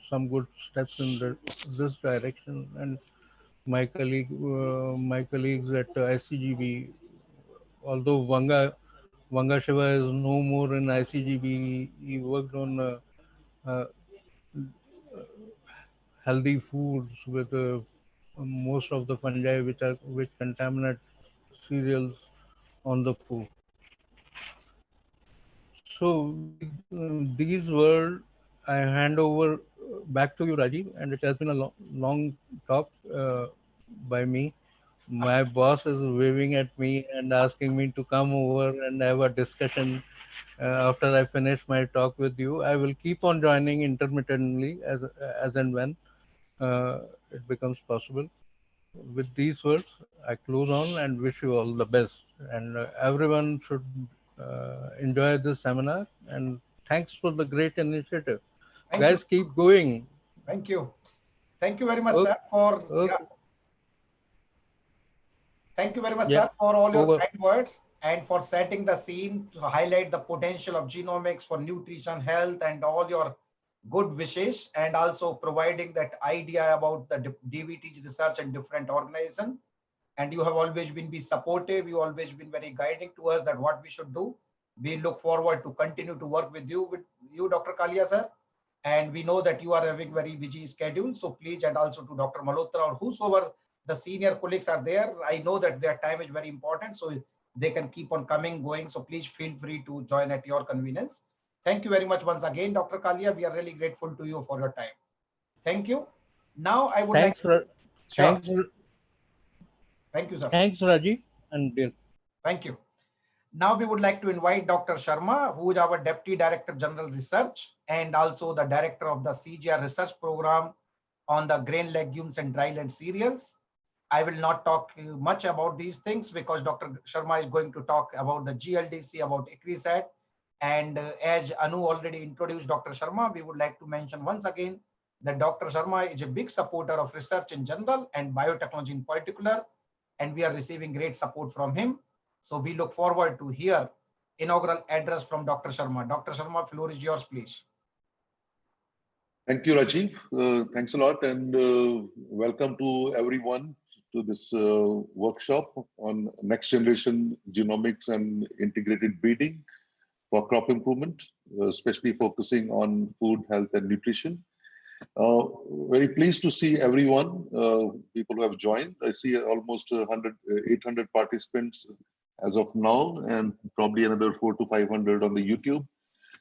some good steps in this direction. And my colleagues at ICGB, although Vanga Shiva is no more in ICGB, he worked on uh, healthy foods with most of the fungi which contaminate cereals on the food. So with these words, I hand over back to you, Rajiv. And it has been a long talk by me. My boss is waving at me and asking me to come over and have a discussion after I finish my talk with you. I will keep on joining intermittently as and when it becomes possible. With these words, I close on and wish you all the best. And everyone should enjoy this seminar. And thanks for the great initiative. Thank you. Guys, keep going. Thank you. Thank you very much, Okay. sir, for Okay. Thank you very much, Yeah. sir, for all your Over. kind words and for setting the scene to highlight the potential of genomics for nutrition, health, and all your good wishes, and also providing that idea about the DVT's research and different organizations. And you have always been supportive. You always been very guiding to us that what we should do. We look forward to continue to work with you, Dr. Kalia, sir. And we know that you are having very busy schedule. So please, and also to Dr. Malhotra or whosoever the senior colleagues are there, I know that their time is very important. So they can keep on coming, going. So please feel free to join at your convenience. Thank you very much once again, Dr. Kalia. We are really grateful to you for your time. Thank you. Now I would Thanks, like to, sure. thanks, Thank you, sir. thanks, Rajiv. And Bill. Thank you. Now we would like to invite Dr. Sharma, who is our Deputy Director General Research and also the Director of the CGR Research Program on the grain, legumes, and dryland cereals. I will not talk much about these things because Dr. Sharma is going to talk about the GLDC, about ICRISAT. And as Anu already introduced Dr. Sharma, we would like to mention once again that Dr. Sharma is a big supporter of research in general and biotechnology in particular, and we are receiving great support from him. So we look forward to hear inaugural address from Dr. Sharma. Dr. Sharma, floor is yours, please. Thank you, Rajiv. Thanks a lot, and welcome to everyone to this workshop on next generation genomics and integrated breeding for crop improvement, especially focusing on food, health, and nutrition. Very pleased to see everyone, people who have joined. I see almost 800 participants as of now, and probably another 400 to 500 on the YouTube.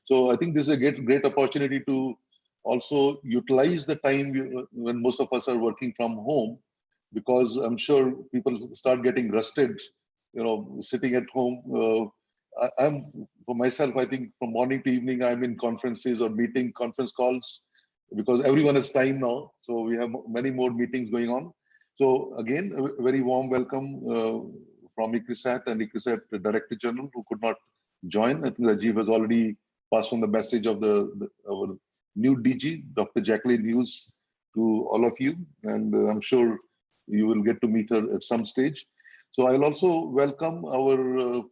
So I think this is a great opportunity to also utilize the time when most of us are working from home, because I'm sure people start getting rusted, sitting at home. I'm for myself, I think from morning to evening, I'm in conferences or conference calls, because everyone has time now. So we have many more meetings going on. So again, a very warm welcome from ICRISAT and ICRISAT Director General, who could not join. I think Rajiv has already passed on the message of our new DG, Dr. Jacqueline Hughes, to all of you, and I'm sure you will get to meet her at some stage. So I'll also welcome our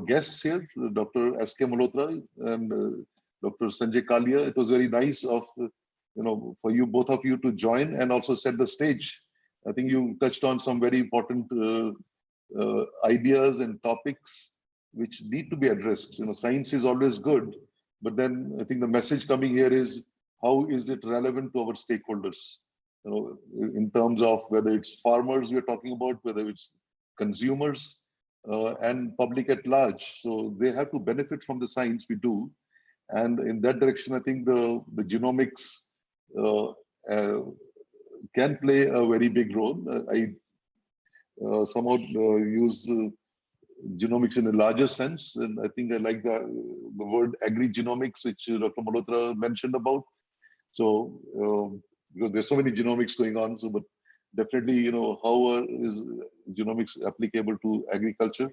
guests here, Dr. S.K. Malhotra and Dr. Sanjay Kalia. It was very nice of for you, both of you, to join and also set the stage. I think you touched on some very important ideas and topics which need to be addressed. Science is always good, but then I think the message coming here is how is it relevant to our stakeholders? In terms of whether it's farmers we're talking about, whether it's consumers and public at large. So they have to benefit from the science we do. And in that direction, I think the genomics can play a very big role. I somehow use genomics in a larger sense, and I think I like the word agri-genomics, which Dr. Malhotra mentioned about. So because there's so many genomics going on, so but definitely, how is genomics applicable to agriculture?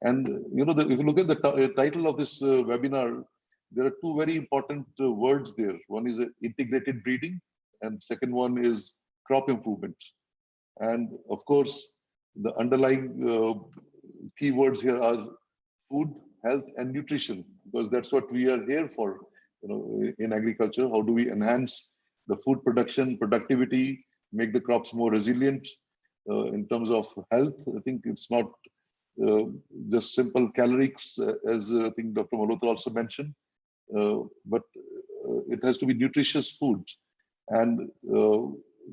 And if you look at the title of this webinar, there are two very important words there. One is integrated breeding, and second one is crop improvement. And of course, the underlying keywords here are food, health, and nutrition, because that's what we are here for. In agriculture, how do we enhance the food production, productivity, make the crops more resilient? In terms of health, I think it's not just simple calorics, as I think Dr. Malhotra also mentioned, but it has to be nutritious food. And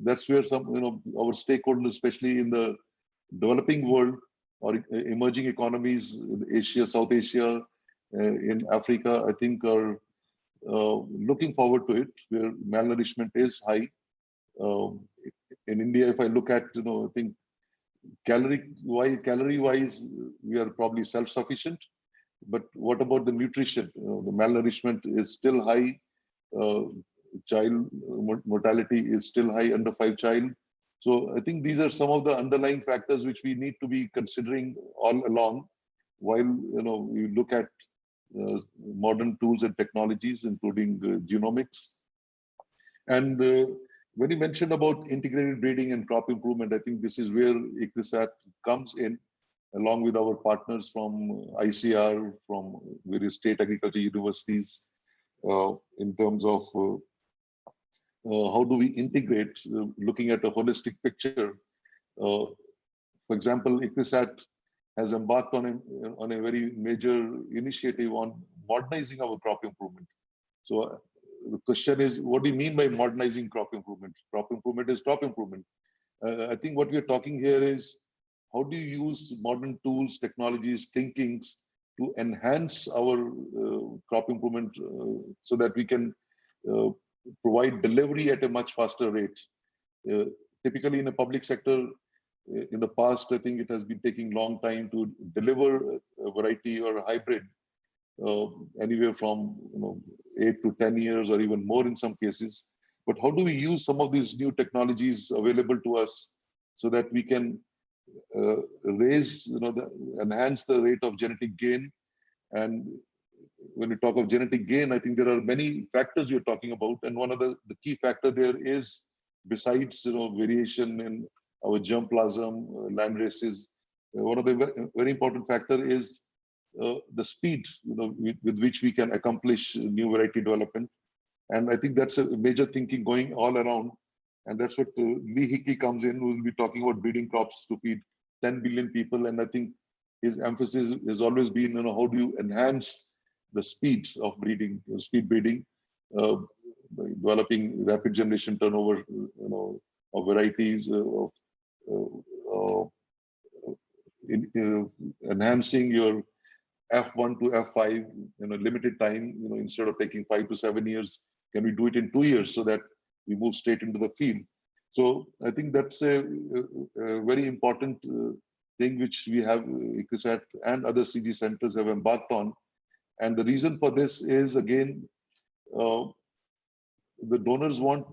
that's where some, our stakeholders, especially in the developing world or emerging economies in Asia, South Asia, in Africa, I think are looking forward to it, where malnourishment is high. In India, if I look at, I think calorie-wise, we are probably self-sufficient. But what about the nutrition? The malnourishment is still high. Child mortality is still high, under 5 child. So I think these are some of the underlying factors which we need to be considering all along while we look at modern tools and technologies, including genomics. And when you mentioned about integrated breeding and crop improvement, I think this is where ICRISAT comes in, along with our partners from ICR, from various state agriculture universities, in terms of how do we integrate, looking at a holistic picture. For example, ICRISAT has embarked on a very major initiative on modernizing our crop improvement. So the question is, what do you mean by modernizing crop improvement? Crop improvement is crop improvement. I think what we're talking here is, how do you use modern tools, technologies, thinkings to enhance our crop improvement so that we can provide delivery at a much faster rate? Typically in a public sector, in the past, I think it has been taking long time to deliver a variety or a hybrid, anywhere from 8 to 10 years or even more in some cases. But how do we use some of these new technologies available to us so that we can enhance the rate of genetic gain? And when we talk of genetic gain, I think there are many factors you're talking about, and one of the key factor there is, besides variation in our germplasm, land races, one of the very important factor is the speed with which we can accomplish new variety development. And I think that's a major thinking going all around, and that's what Lee Hickey comes in, who will be talking about breeding crops to feed 10 billion people. And I think his emphasis has always been, how do you enhance the speed of breeding, speed breeding, by developing rapid generation turnover, of varieties, enhancing your F1 to F5 in a limited time. Instead of taking 5 to 7 years, can we do it in 2 years so that we move straight into the field? So I think that's a very important thing which we have, ICRISAT and other CG centers have embarked on. And the reason for this is, again, the donors want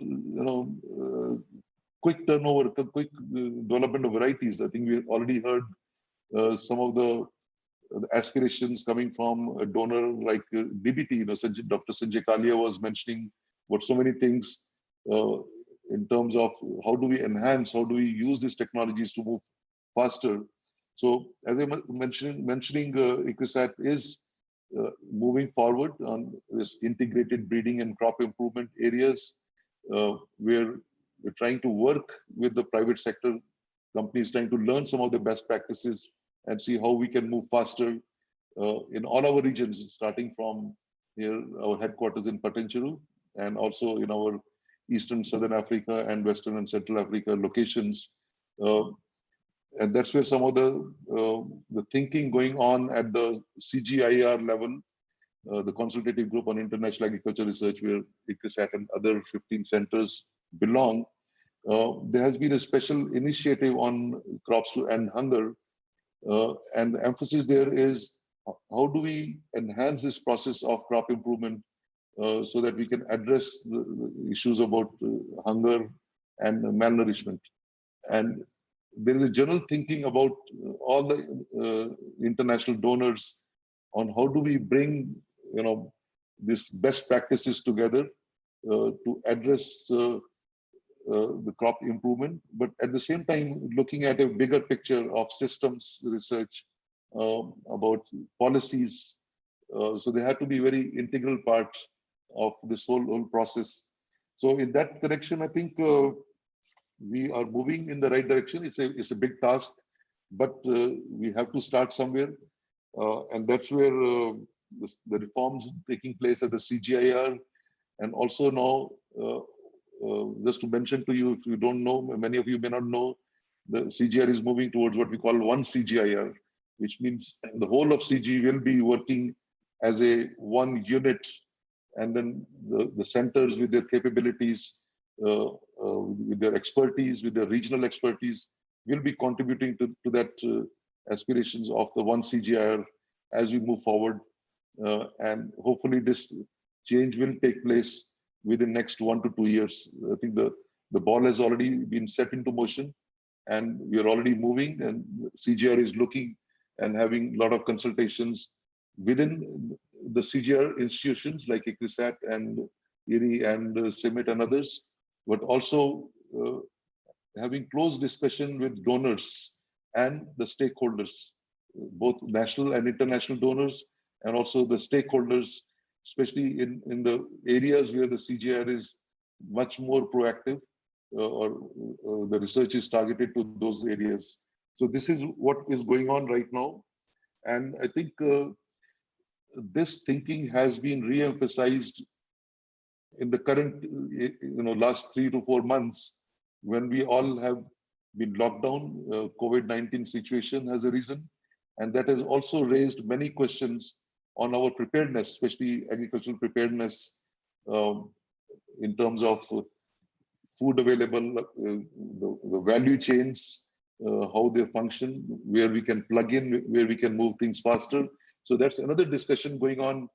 quick turnover, quick development of varieties. I think we already heard some of the aspirations coming from a donor like DBT. Dr. Sanjay Kalia was mentioning what so many things uh, in terms of how do we enhance, how do we use these technologies to move faster. So as I mentioning, ICRISAT is moving forward on this integrated breeding and crop improvement areas, where we're trying to work with the private sector companies, trying to learn some of the best practices and see how we can move faster in all our regions, starting from here, our headquarters in Patancheru, and also in our Eastern Southern Africa and Western and Central Africa locations. And that's where some of the thinking going on at the CGIAR level, the Consultative Group on International Agriculture Research, where ICRISAT and other 15 centers belong. There has been a special initiative on crops to end hunger. And the emphasis there is, how do we enhance this process of crop improvement so that we can address the issues about hunger and malnourishment. And there is a general thinking about all the international donors on how do we bring, these best practices together to address the crop improvement, but at the same time looking at a bigger picture of systems research about policies. So they have to be very integral part of this whole process. So in that direction, I think we are moving in the right direction. It's a big task, but we have to start somewhere, and that's where the reforms taking place at the CGIAR, and also now. Just to mention to you, if you don't know, many of you may not know, the CGIAR is moving towards what we call one CGIAR, which means the whole of CG will be working as a one unit, and then the centers with their capabilities, with their expertise, with their regional expertise, will be contributing to that aspirations of the one CGIAR as we move forward. And hopefully this change will take place within next 1 to 2 years. I think the ball has already been set into motion, and we are already moving, and CGIAR is looking and having a lot of consultations within the CGIAR institutions like ICRISAT and IRI and CIMMIT and others, but also having close discussion with donors and the stakeholders, both national and international donors, and also the stakeholders, especially in the areas where the CGIAR is much more proactive, or the research is targeted to those areas. So this is what is going on right now. And I think this thinking has been re-emphasized in the current, last 3 to 4 months, when we all have been locked down. COVID-19 situation has arisen, and that has also raised many questions on our preparedness, especially agricultural preparedness, in terms of food available, the value chains, how they function, where we can plug in, where we can move things faster. So that's another discussion going on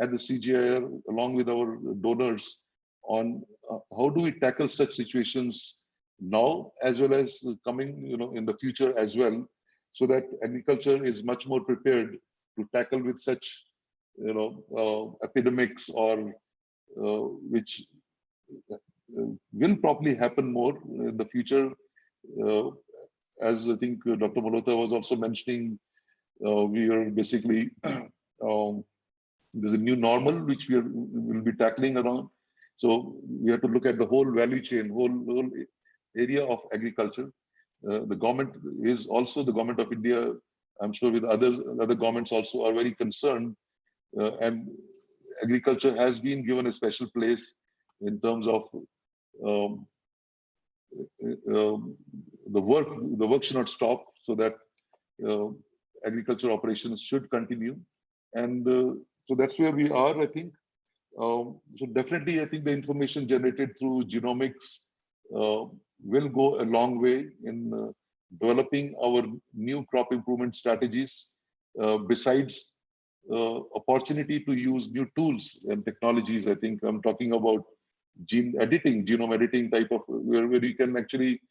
at the CGIAR along with our donors on how do we tackle such situations now as well as coming, in the future as well, so that agriculture is much more prepared to tackle with such, epidemics, or which will probably happen more in the future. As I think Dr. Malhotra was also mentioning, we are basically, there's a new normal which will be tackling around. So we have to look at the whole value chain, whole area of agriculture. The government is also, the government of India, I'm sure with other governments also, are very concerned, and agriculture has been given a special place in terms of the work should not stop, so that agriculture operations should continue. And so that's where we are, I think. So definitely, I think the information generated through genomics will go a long way in developing our new crop improvement strategies, besides opportunity to use new tools and technologies. I think I'm talking about genome editing type of, where you can actually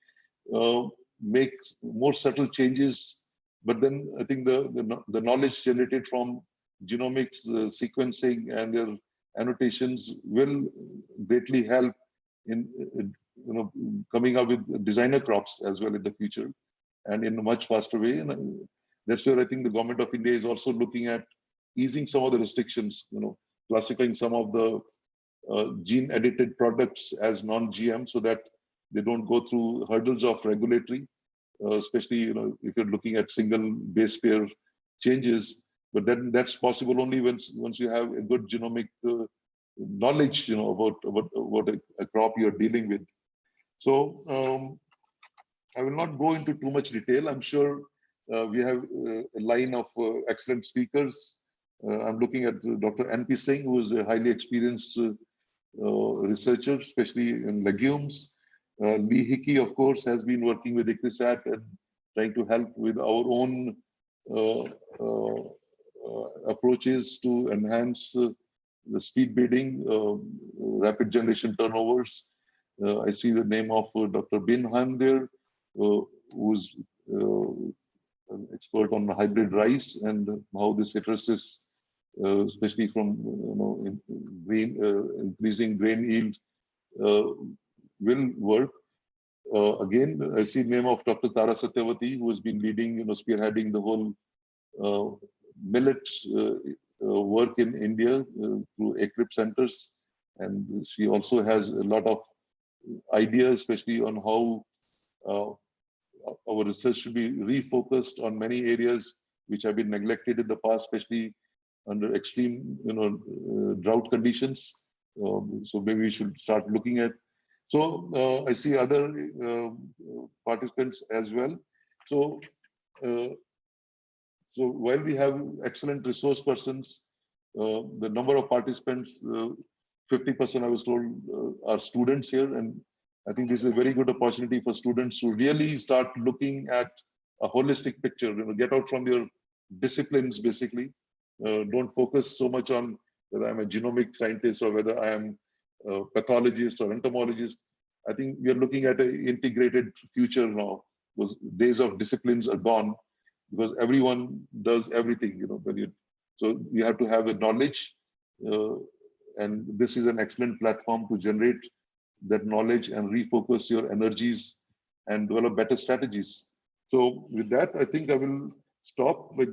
make more subtle changes. But then I think the knowledge generated from genomics sequencing and their annotations will greatly help in coming up with designer crops as well in the future, and in a much faster way. And that's where I think the government of India is also looking at easing some of the restrictions, classifying some of the gene edited products as non-GM so that they don't go through hurdles of regulatory, especially if you're looking at single base pair changes. But then that's possible only once you have a good genomic knowledge, about a crop you're dealing with. So I will not go into too much detail. I'm sure we have a line of excellent speakers. I'm looking at Dr. N.P. Singh, who is a highly experienced researcher, especially in legumes. Lee Hickey, of course, has been working with ICRISAT and trying to help with our own approaches to enhance the speed breeding, rapid generation turnovers. I see the name of Dr. Bin Han there, who's an expert on hybrid rice and how this heterosis, especially from increasing grain yield, will work. Again, I see the name of Dr. Tara Satyavati, who has been leading, spearheading the whole millet work in India through ECRIP centers. And she also has a lot of ideas, especially on how our research should be refocused on many areas which have been neglected in the past, especially under extreme, drought conditions. So maybe we should start looking at. So I see other participants as well. So so while we have excellent resource persons, the number of participants, 50% I was told are students here, and I think this is a very good opportunity for students to really start looking at a holistic picture. Get out from your disciplines basically. Don't focus so much on whether I'm a genomic scientist or whether I am a pathologist or entomologist. I think we are looking at an integrated future now. Those days of disciplines are gone because everyone does everything. So you have to have the knowledge, and this is an excellent platform to generate that knowledge and refocus your energies and develop better strategies. So with that, I think I will stop by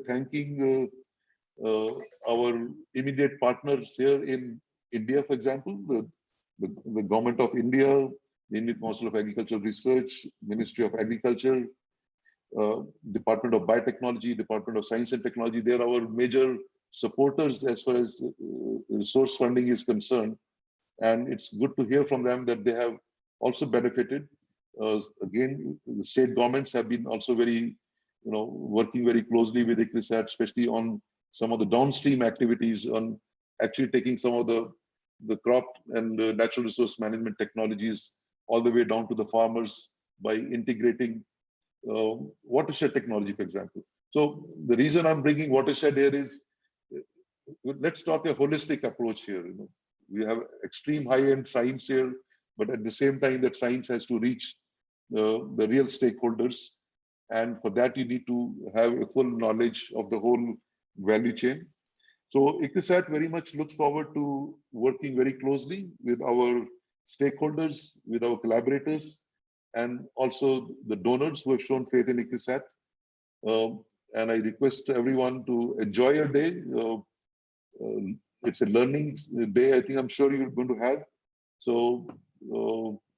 thanking our immediate partners here in India, for example, the Government of India, the Indian Council of Agricultural Research, Ministry of Agriculture, Department of Biotechnology, Department of Science and Technology. They are our major supporters as far as resource funding is concerned. And it's good to hear from them that they have also benefited. Again, the state governments have been also very, working very closely with ICRISAT, especially on some of the downstream activities, on actually taking some of the crop and natural resource management technologies all the way down to the farmers by integrating watershed technology, for example. So the reason I'm bringing watershed here is, let's talk a holistic approach here. We have extreme high-end science here, but at the same time, that science has to reach the real stakeholders. And for that, you need to have a full knowledge of the whole value chain. So ICRISAT very much looks forward to working very closely with our stakeholders, with our collaborators, and also the donors who have shown faith in ICRISAT. And I request everyone to enjoy your day. It's a learning day, I think I'm sure you're going to have. So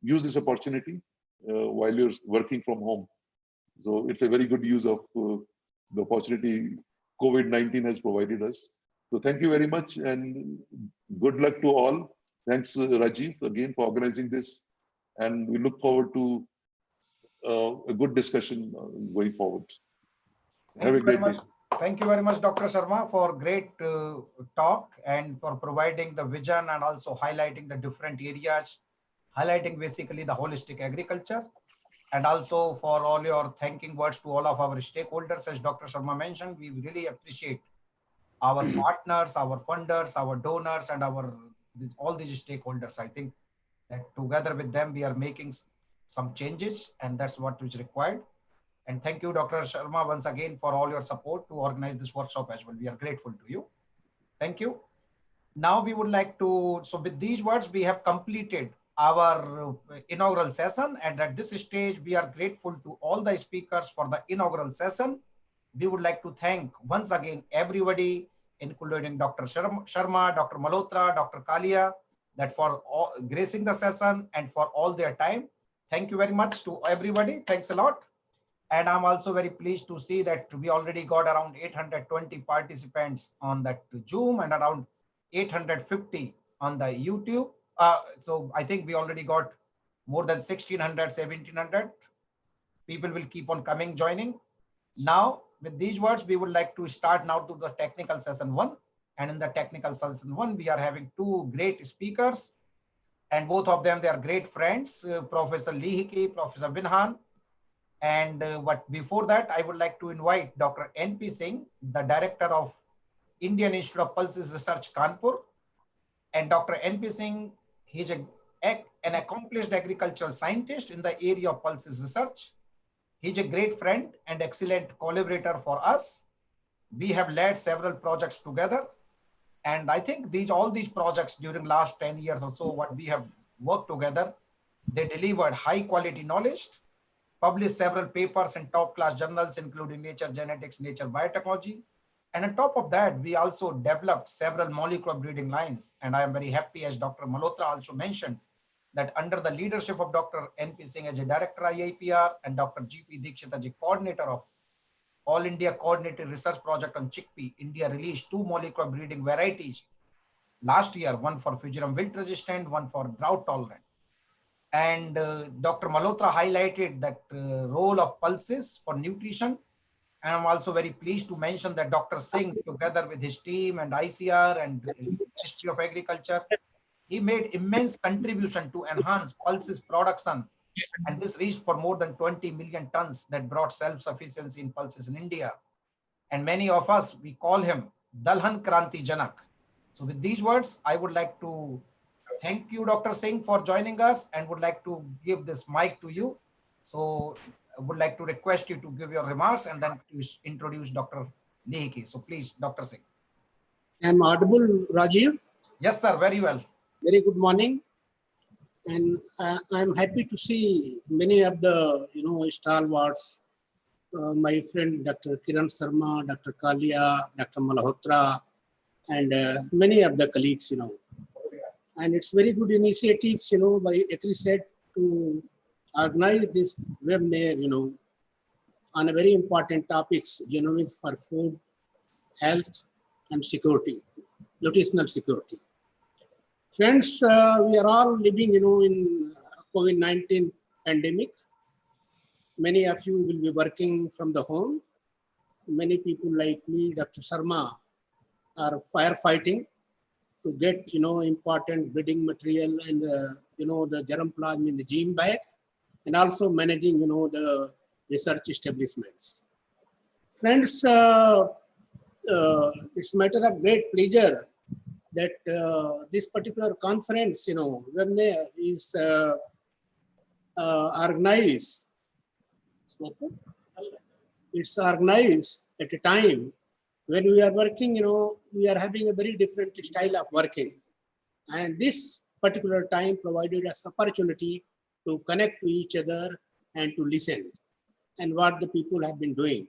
use this opportunity while you're working from home. So it's a very good use of the opportunity COVID-19 has provided us. So thank you very much and good luck to all. Thanks, Rajiv, again for organizing this. And we look forward to a good discussion going forward. Have a great day. Thank you very much, Dr. Sharma, for great talk and for providing the vision and also highlighting the different areas, highlighting basically the holistic agriculture, and also for all your thanking words to all of our stakeholders. As Dr. Sharma mentioned, we really appreciate our partners, our funders, our donors, and all these stakeholders. I think that together with them, we are making some changes, and that's what is required. And thank you, Dr. Sharma, once again for all your support to organize this workshop as well. We are grateful to you. Thank you. Now we would like to, so with these words, we have completed our inaugural session. And at this stage, we are grateful to all the speakers for the inaugural session. We would like to thank once again everybody, including Dr. Sharma, Dr. Malhotra, Dr. Kalia, that for gracing the session and for all their time. Thank you very much to everybody. Thanks a lot. And I'm also very pleased to see that we already got around 820 participants on that Zoom and around 850 on the YouTube. So I think we already got more than 1600, 1700. People will keep on coming, joining. Now, with these words, we would like to start now to the technical session 1. And in the technical session 1, we are having two great speakers. And both of them, they are great friends, Professor Lihiki, Professor Binhan. And but before that, I would like to invite Dr. N.P. Singh, the director of Indian Institute of Pulses Research, Kanpur. And Dr. N.P. Singh, he's an accomplished agricultural scientist in the area of pulses research. He's a great friend and excellent collaborator for us. We have led several projects together. And I think all these projects during last 10 years or so, what we have worked together, they delivered high quality knowledge, published several papers in top class journals, including Nature Genetics, Nature Biotechnology. And on top of that, we also developed several molecular breeding lines. And I am very happy, as Dr. Malhotra also mentioned, that under the leadership of Dr. N.P. Singh as a director IIPR and Dr. G.P. Dikshit as a coordinator of All India Coordinated Research Project on Chickpea, India released 2 molecular breeding varieties last year, one for Fujiram wilt resistant, one for drought tolerant. And Dr. Malhotra highlighted that role of pulses for nutrition. And I'm also very pleased to mention that Dr. Singh, together with his team and ICR and Ministry of Agriculture, he made immense contribution to enhance pulses production. And this reached for more than 20 million tons that brought self-sufficiency in pulses in India. And many of us, we call him Dalhan Kranti Janak. So with these words, I would like to thank you, Dr. Singh, for joining us, and would like to give this mic to you. So I would like to request you to give your remarks and then to introduce Dr. Lihiki. So please, Dr. Singh. I'm audible, Rajiv. Yes, sir. Very well. Very good morning. And I'm happy to see many of the, stalwarts, my friend, Dr. Kiran Sharma, Dr. Kalia, Dr. Malhotra, and many of the colleagues, And it's very good initiatives, by AgriSet to organize this webinar, on a very important topics, genomics for food, health, and security, nutritional security. Friends, we are all living, in COVID-19 pandemic. Many of you will be working from the home. Many people like me, Dr. Sharma, are firefighting to get, important breeding material and, the germplasm in the gene bank, and also managing, the research establishments. Friends, it's a matter of great pleasure that this particular conference, webinar is organized. It's organized at a time when we are working, we are having a very different style of working. And this particular time provided us opportunity to connect to each other and to listen and what the people have been doing.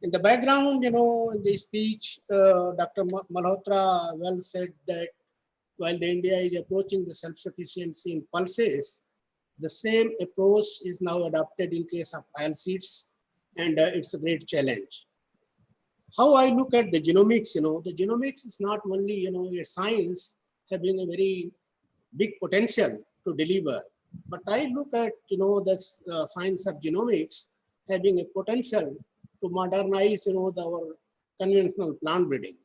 In the background, in the speech, Dr. Malhotra well said that while the India is approaching the self-sufficiency in pulses, the same approach is now adopted in case of oilseeds, and it's a great challenge. How I look at the genomics, the genomics is not only, a science having a very big potential to deliver, but I look at, the science of genomics having a potential to modernize, our conventional plant breeding.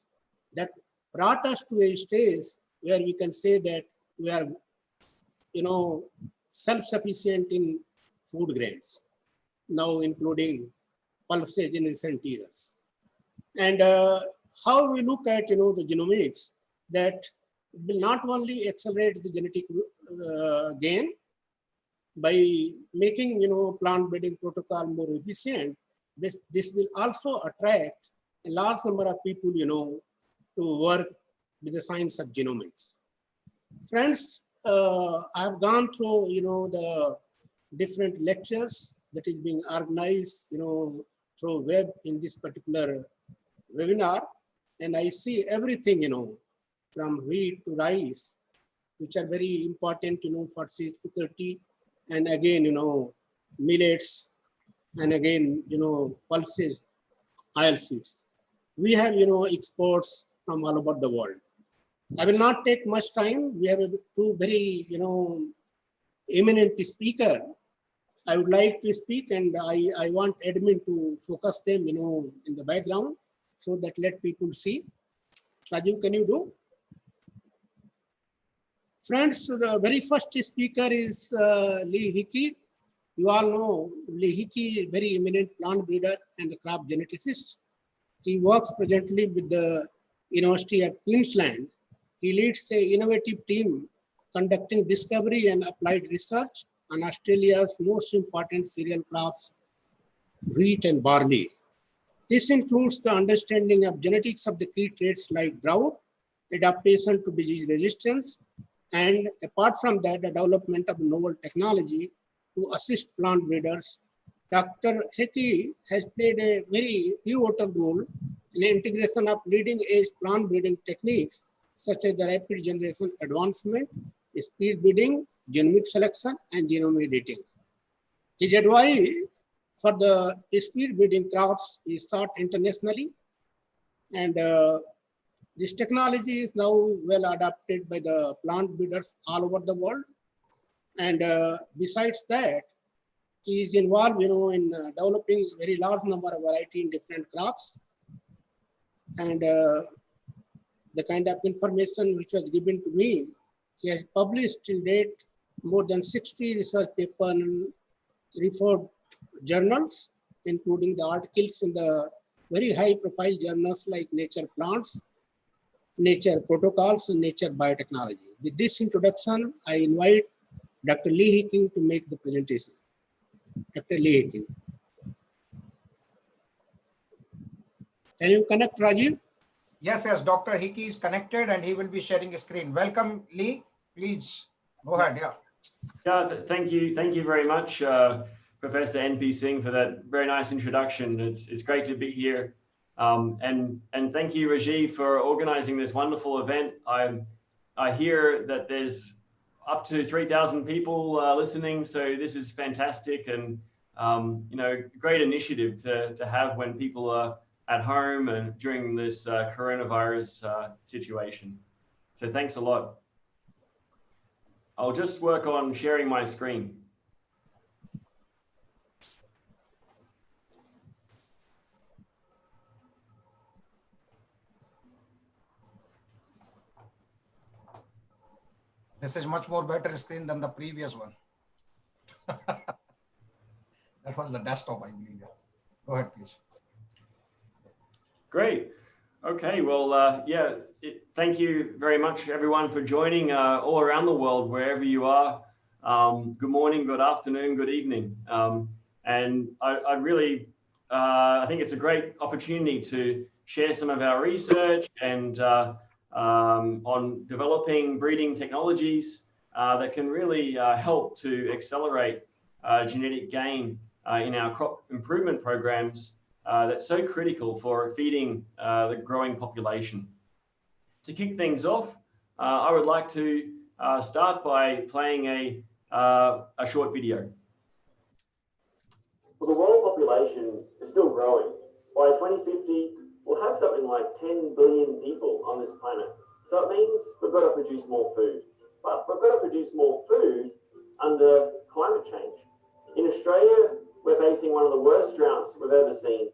That brought us to a stage where we can say that we are, self-sufficient in food grains, now including pulses in recent years. And how we look at, the genomics, that will not only accelerate the genetic gain by making, plant breeding protocol more efficient, this will also attract a large number of people, to work with the science of genomics. Friends, I have gone through, the different lectures that is being organized, through web in this particular webinar, and I see everything, from wheat to rice, which are very important, for seed security, and again, millets, and again, pulses, oilseeds. We have, exports from all over the world. I will not take much time. We have two very, eminent speaker. I would like to speak, and I want admin to focus them, in the background, so that let people see. Rajiv, can you do? Friends, the very first speaker is Lee Hickey. You all know Lee Hickey, very eminent plant breeder and crop geneticist. He works presently with the University of Queensland. He leads an innovative team conducting discovery and applied research on Australia's most important cereal crops, wheat and barley. This includes the understanding of genetics of the key traits like drought, adaptation to disease resistance, and apart from that, the development of novel technology to assist plant breeders. Dr. Hickey has played a very pivotal role in the integration of leading-edge plant breeding techniques such as the rapid generation advancement, speed breeding, genomic selection, and genome editing. His advice for the speed breeding crops is sought internationally, and this technology is now well adopted by the plant breeders all over the world. And besides that, he is involved, in developing very large number of variety in different crops. And the kind of information which was given to me, he has published till date more than 60 research papers in referred journals, including the articles in the very high profile journals like Nature Plants, Nature Protocols, and Nature Biotechnology. With this introduction, I invite Dr. Lee Hickey to make the presentation. Dr. Lee Hickey. Can you connect, Rajiv? Yes, Dr. Hickey is connected and he will be sharing a screen. Welcome, Lee. Please go ahead. Yeah. Yeah, thank you very much, Professor N.P. Singh, for that very nice introduction. It's great to be here, and thank you, Rajiv, for organizing this wonderful event. I hear that there's up to 3,000 people listening, so this is fantastic, and great initiative to have when people are at home and during this coronavirus situation. So thanks a lot. I'll just work on sharing my screen. This is much more better screen than the previous one. That was the desktop, I believe. Go ahead, please. Great. Okay, well, thank you very much, everyone, for joining all around the world, wherever you are. Good morning, good afternoon, good evening. And I really, I think it's a great opportunity to share some of our research and on developing breeding technologies that can really help to accelerate genetic gain in our crop improvement programs that's so critical for feeding the growing population. To kick things off, I would like to start by playing a short video. Well, the world population is still growing. By 2050, we'll have something like 10 billion people on this planet. So it means we've got to produce more food. But we've got to produce more food under climate change. In Australia, we're facing one of the worst droughts we've ever seen.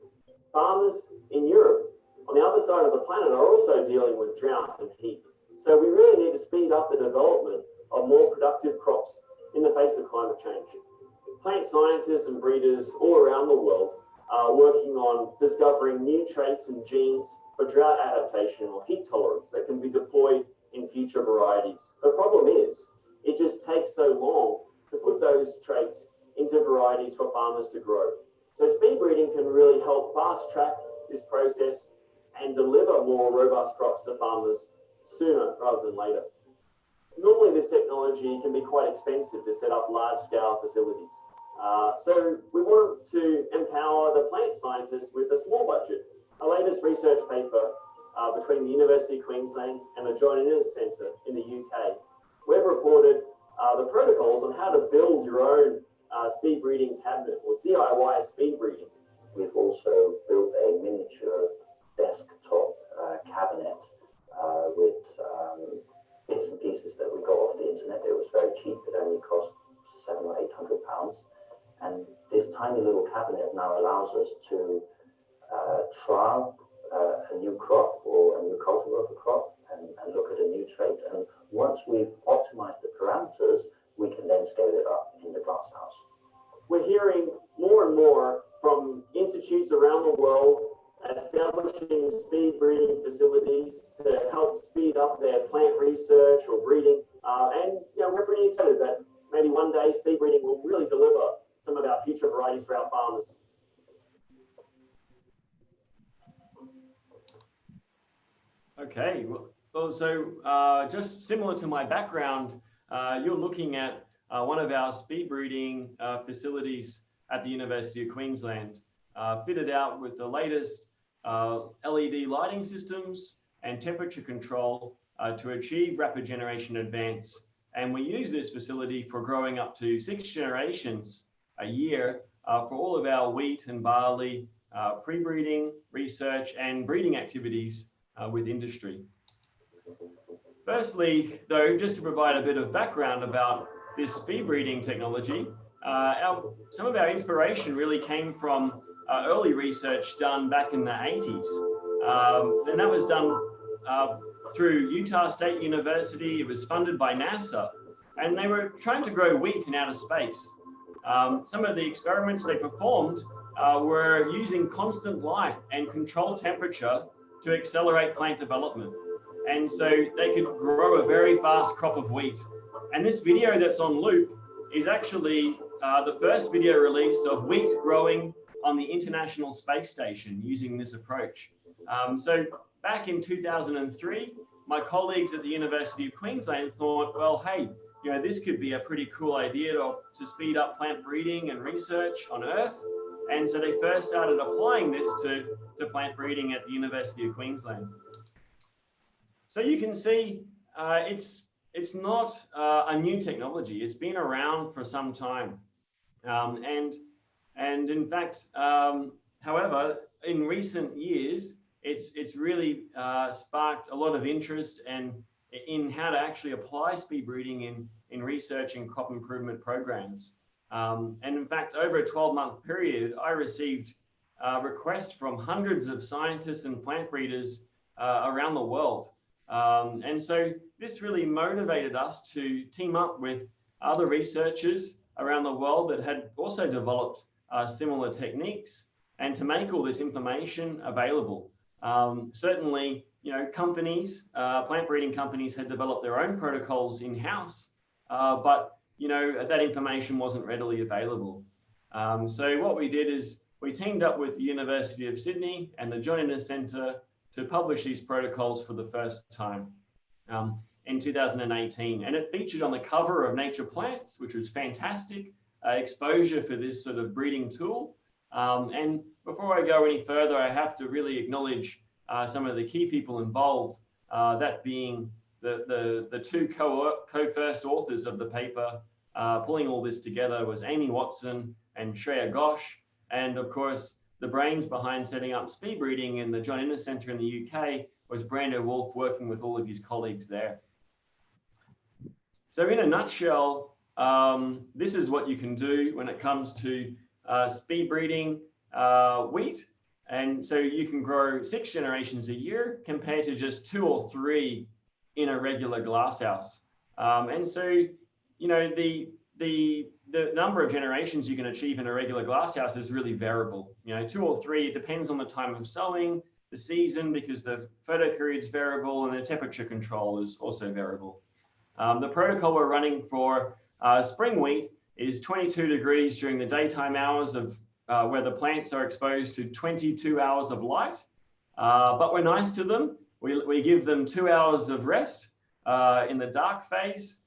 Farmers in Europe, on the other side of the planet, are also dealing with drought and heat. So we really need to speed up the development of more productive crops in the face of climate change. Plant scientists and breeders all around the world are working on discovering new traits and genes for drought adaptation or heat tolerance that can be deployed in future varieties. The problem is, it just takes so long to put those traits into varieties for farmers to grow. So speed breeding can really help fast track this process and deliver more robust crops to farmers sooner rather than later. normally this technology can be quite expensive to set up large-scale facilities. So we wanted to empower the plant scientists with a small budget. Our latest research paper between the University of Queensland and the Genomics Centre in the UK, we've reported the protocols on how to build your own speed breeding cabinet or DIY speed breeding. We've also built a miniature desktop cabinet with bits and pieces that we got off the internet. It was very cheap. It only cost £700 or £800. And this tiny little cabinet now allows us to trial a new crop or a new cultivar of a crop and look at a new trait. And once we've optimized the parameters, we can then scale it up in the glasshouse. We're hearing more and more from institutes around the world establishing speed breeding facilities to help speed up their plant research or breeding. And we're pretty excited that maybe one day speed breeding will really deliver some of our future varieties for our farmers. Okay, well, so just similar to my background, you're looking at one of our speed breeding facilities at the University of Queensland, fitted out with the latest LED lighting systems and temperature control to achieve rapid generation advance. And we use this facility for growing up to 6 generations a year for all of our wheat and barley pre-breeding, research and breeding activities with industry. Firstly, though, just to provide a bit of background about this speed breeding technology, some of our inspiration really came from early research done back in the 80s. And that was done through Utah State University. It was funded by NASA, and they were trying to grow wheat in outer space. Some of the experiments they performed were using constant light and controlled temperature to accelerate plant development. And so they could grow a very fast crop of wheat. And this video that's on loop is actually the first video released of wheat growing on the International Space Station using this approach. So back in 2003, my colleagues at the University of Queensland thought, well, hey, this could be a pretty cool idea to speed up plant breeding and research on Earth. And so they first started applying this to plant breeding at the University of Queensland. So you can see it's not a new technology. It's been around for some time. And in fact, however, in recent years, it's really sparked a lot of interest in how to actually apply speed breeding in research and crop improvement programs. And in fact, over a 12-month period, I received requests from hundreds of scientists and plant breeders around the world. And so this really motivated us to team up with other researchers around the world that had also developed similar techniques and to make all this information available. Certainly, companies, plant breeding companies had developed their own protocols in-house, but that information wasn't readily available. So what we did is we teamed up with the University of Sydney and the Genomics Centre to publish these protocols for the first time in 2018. And it featured on the cover of Nature Plants, which was fantastic exposure for this sort of breeding tool. And before I go any further, I have to really acknowledge some of the key people involved, that being the two co-first authors of the paper. Pulling all this together was Amy Watson and Shreya Ghosh, and of course the brains behind setting up speed breeding in the John Innes Centre in the UK was Brando Wolf, working with all of his colleagues there. So in a nutshell, this is what you can do when it comes to speed breeding wheat. And so you can grow 6 generations a year compared to just 2 or 3 in a regular glasshouse. And so, the number of generations you can achieve in a regular glasshouse is really variable. 2 or 3, it depends on the time of sowing, the season, because the photo period is variable, and the temperature control is also variable. The protocol we're running for spring wheat is 22 degrees during the daytime hours of where the plants are exposed to 22 hours of light, but we're nice to them. We give them 2 hours of rest in the dark phase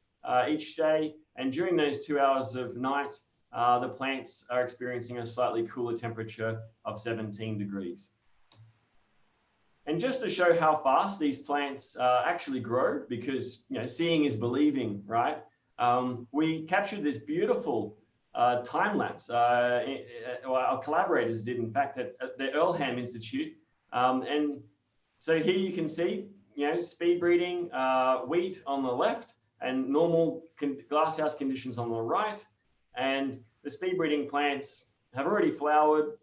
each day. And during those 2 hours of night, the plants are experiencing a slightly cooler temperature of 17 degrees. And just to show how fast these plants actually grow, because seeing is believing, right? We captured this beautiful time lapse. Our collaborators did, in fact, at the Earlham Institute. And so here you can see, speed breeding wheat on the left and normal glasshouse conditions on the right. And the speed breeding plants have already flowered.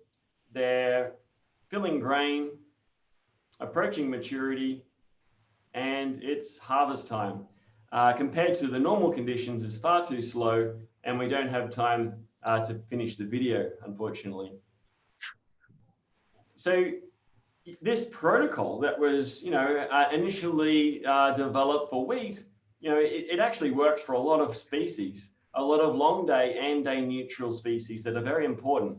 They're filling grain, approaching maturity, and it's harvest time. Compared to the normal conditions, it's far too slow, and we don't have time to finish the video, unfortunately. So this protocol that was, initially developed for wheat, it actually works for a lot of species, a lot of long day and day neutral species that are very important.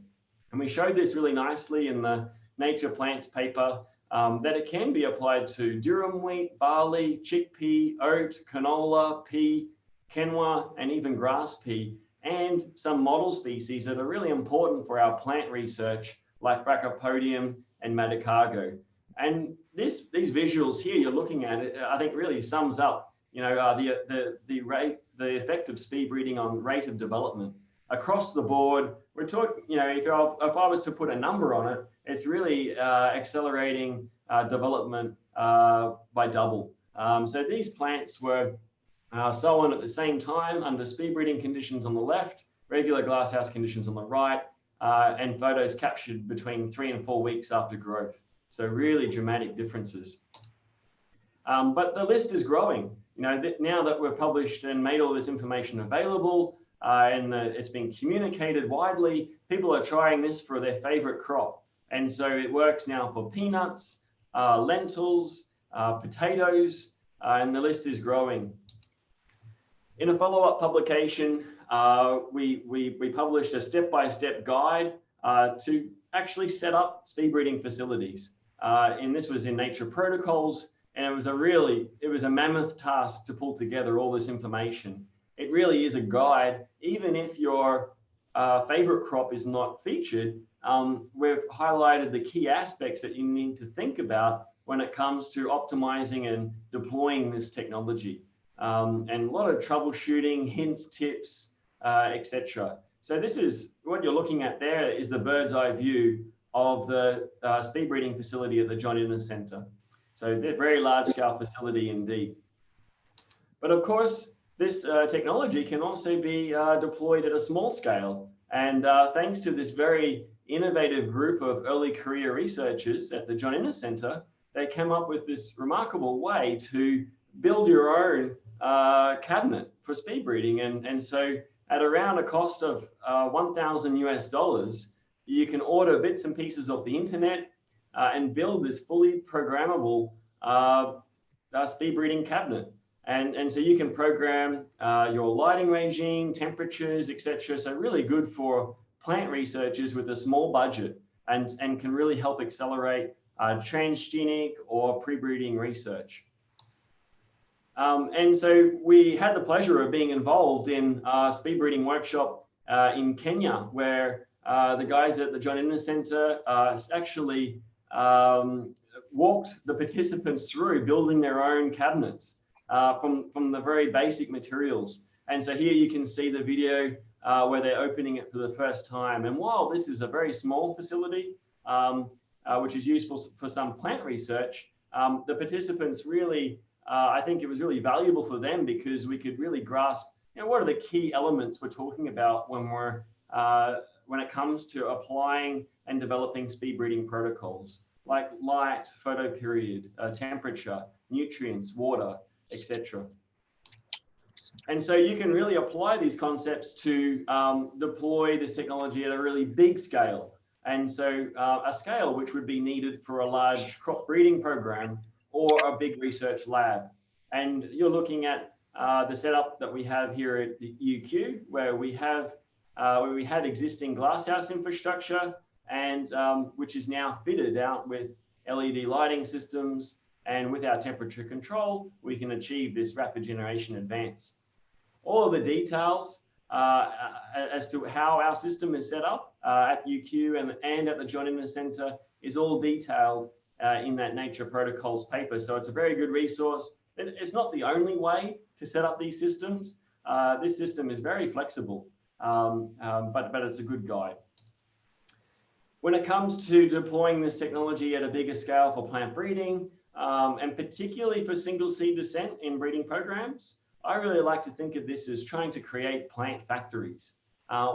And we showed this really nicely in the Nature Plants paper, that it can be applied to durum wheat, barley, chickpea, oat, canola, pea, quinoa, and even grass pea, and some model species that are really important for our plant research, like Brachypodium and Madacargo. And these visuals here you're looking at, it, I think really sums up, the effect of speed breeding on rate of development across the board. We're talking, if I was to put a number on it, it's really accelerating development by double. So these plants were sown at the same time under speed breeding conditions on the left, regular glasshouse conditions on the right, and photos captured between 3 and 4 weeks after growth. So really dramatic differences. But the list is growing. Now that we've published and made all this information available, and it's been communicated widely, people are trying this for their favorite crop. And so it works now for peanuts, lentils, potatoes, and the list is growing. In a follow-up publication, we published a step-by-step guide to actually set up speed breeding facilities. And this was in Nature Protocols, and it was a mammoth task to pull together all this information. It really is a guide. Even if your favorite crop is not featured, we've highlighted the key aspects that you need to think about when it comes to optimizing and deploying this technology. And a lot of troubleshooting, hints, tips, etc. So this is what you're looking at there is the bird's eye view of the speed breeding facility at the John Innes Centre. So they're very large scale facility indeed. But of course, this technology can also be deployed at a small scale. And thanks to this very innovative group of early career researchers at the John Innes Centre, they came up with this remarkable way to build your own cabinet for speed breeding. And so at around a cost of $1,000 US, you can order bits and pieces of the internet and build this fully programmable speed breeding cabinet. And so you can program your lighting regime, temperatures, etc. So really good for plant researchers with a small budget and can really help accelerate transgenic or pre-breeding research. And so we had the pleasure of being involved in a speed breeding workshop in Kenya, where the guys at the John Innes Centre actually walked the participants through building their own cabinets from the very basic materials. And so here you can see the video where they're opening it for the first time. And while this is a very small facility, which is useful for some plant research, the participants really, I think it was really valuable for them because we could really grasp, what are the key elements we're talking about when it comes to applying and developing speed breeding protocols, like light, photoperiod, temperature, nutrients, water, etc. And so you can really apply these concepts to deploy this technology at a really big scale. And so a scale which would be needed for a large crop breeding program or a big research lab. And you're looking at the setup that we have here at the UQ, where we had existing glasshouse infrastructure and which is now fitted out with LED lighting systems And with our temperature control, we can achieve this rapid generation advance. All of the details as to how our system is set up at UQ and at the John Innes Centre is all detailed in that Nature Protocols paper. So it's a very good resource. It's not the only way to set up these systems. This system is very flexible, but it's a good guide. When it comes to deploying this technology at a bigger scale for plant breeding, and particularly for single seed descent in breeding programs, I really like to think of this as trying to create plant factories.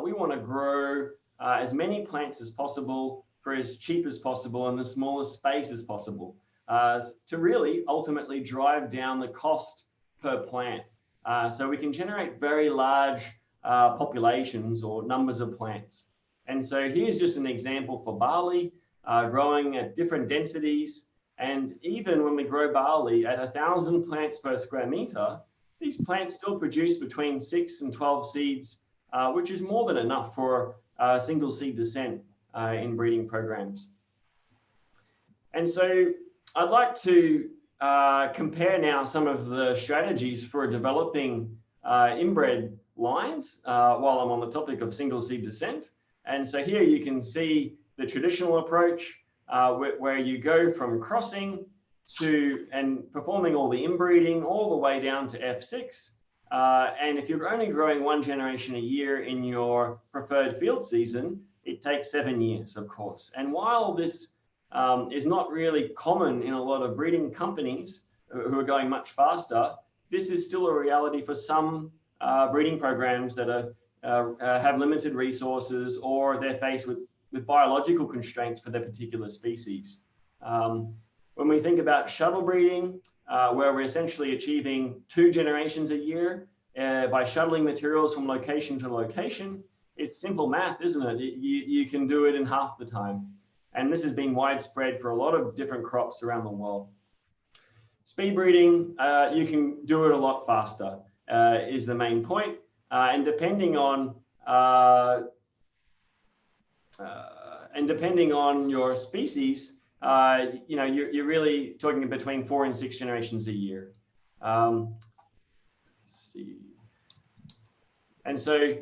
We want to grow as many plants as possible for as cheap as possible in the smallest space as possible to really ultimately drive down the cost per plant. So we can generate very large populations or numbers of plants. And so here's just an example for barley growing at different densities. And even when we grow barley at 1,000 plants per square meter, these plants still produce between 6 and 12 seeds, which is more than enough for single seed descent in breeding programs. And so I'd like to compare now some of the strategies for developing inbred lines while I'm on the topic of single seed descent. And so here you can see the traditional approach where you go from crossing to and performing all the inbreeding all the way down to F6. And if you're only growing one generation a year in your preferred field season, it takes 7 years, of course. And while this is not really common in a lot of breeding companies who are going much faster, this is still a reality for some breeding programs that have limited resources, or they're faced with biological constraints for their particular species. When we think about shuttle breeding, where we're essentially achieving 2 generations a year by shuttling materials from location to location, it's simple math, isn't it? You can do it in half the time. And this has been widespread for a lot of different crops around the world. Speed breeding, you can do it a lot faster, is the main point. And depending on your species, you know, you're really talking between 4 and 6 generations a year. Let's see. And so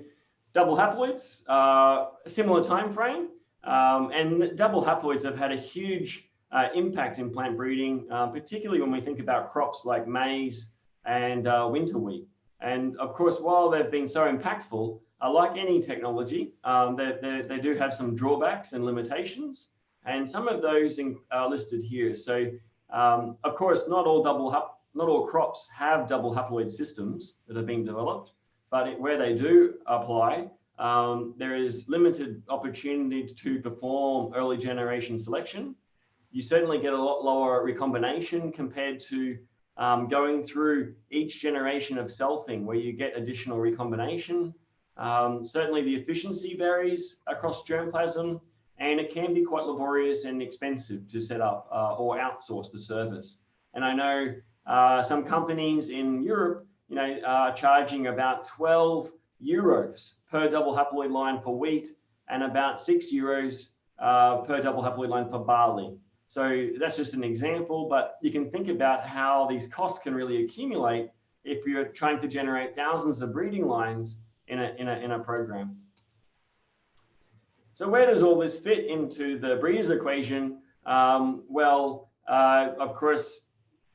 double haploids, a similar time frame, and double haploids have had a huge impact in plant breeding, particularly when we think about crops like maize and winter wheat. And of course, while they've been so impactful, like any technology, they do have some drawbacks and limitations, and some of those are listed here. So, of course, not all crops have double haploid systems that have been developed, but where they do apply, there is limited opportunity to perform early generation selection. You certainly get a lot lower recombination compared to going through each generation of selfing, where you get additional recombination. Certainly the efficiency varies across germplasm, and it can be quite laborious and expensive to set up or outsource the service. And I know some companies in Europe, you know, are charging about 12 euros per double haploid line for wheat and about 6 euros per double haploid line for barley. So that's just an example, but you can think about how these costs can really accumulate if you're trying to generate thousands of breeding lines in a program. So where does all this fit into the breeder's equation? Of course,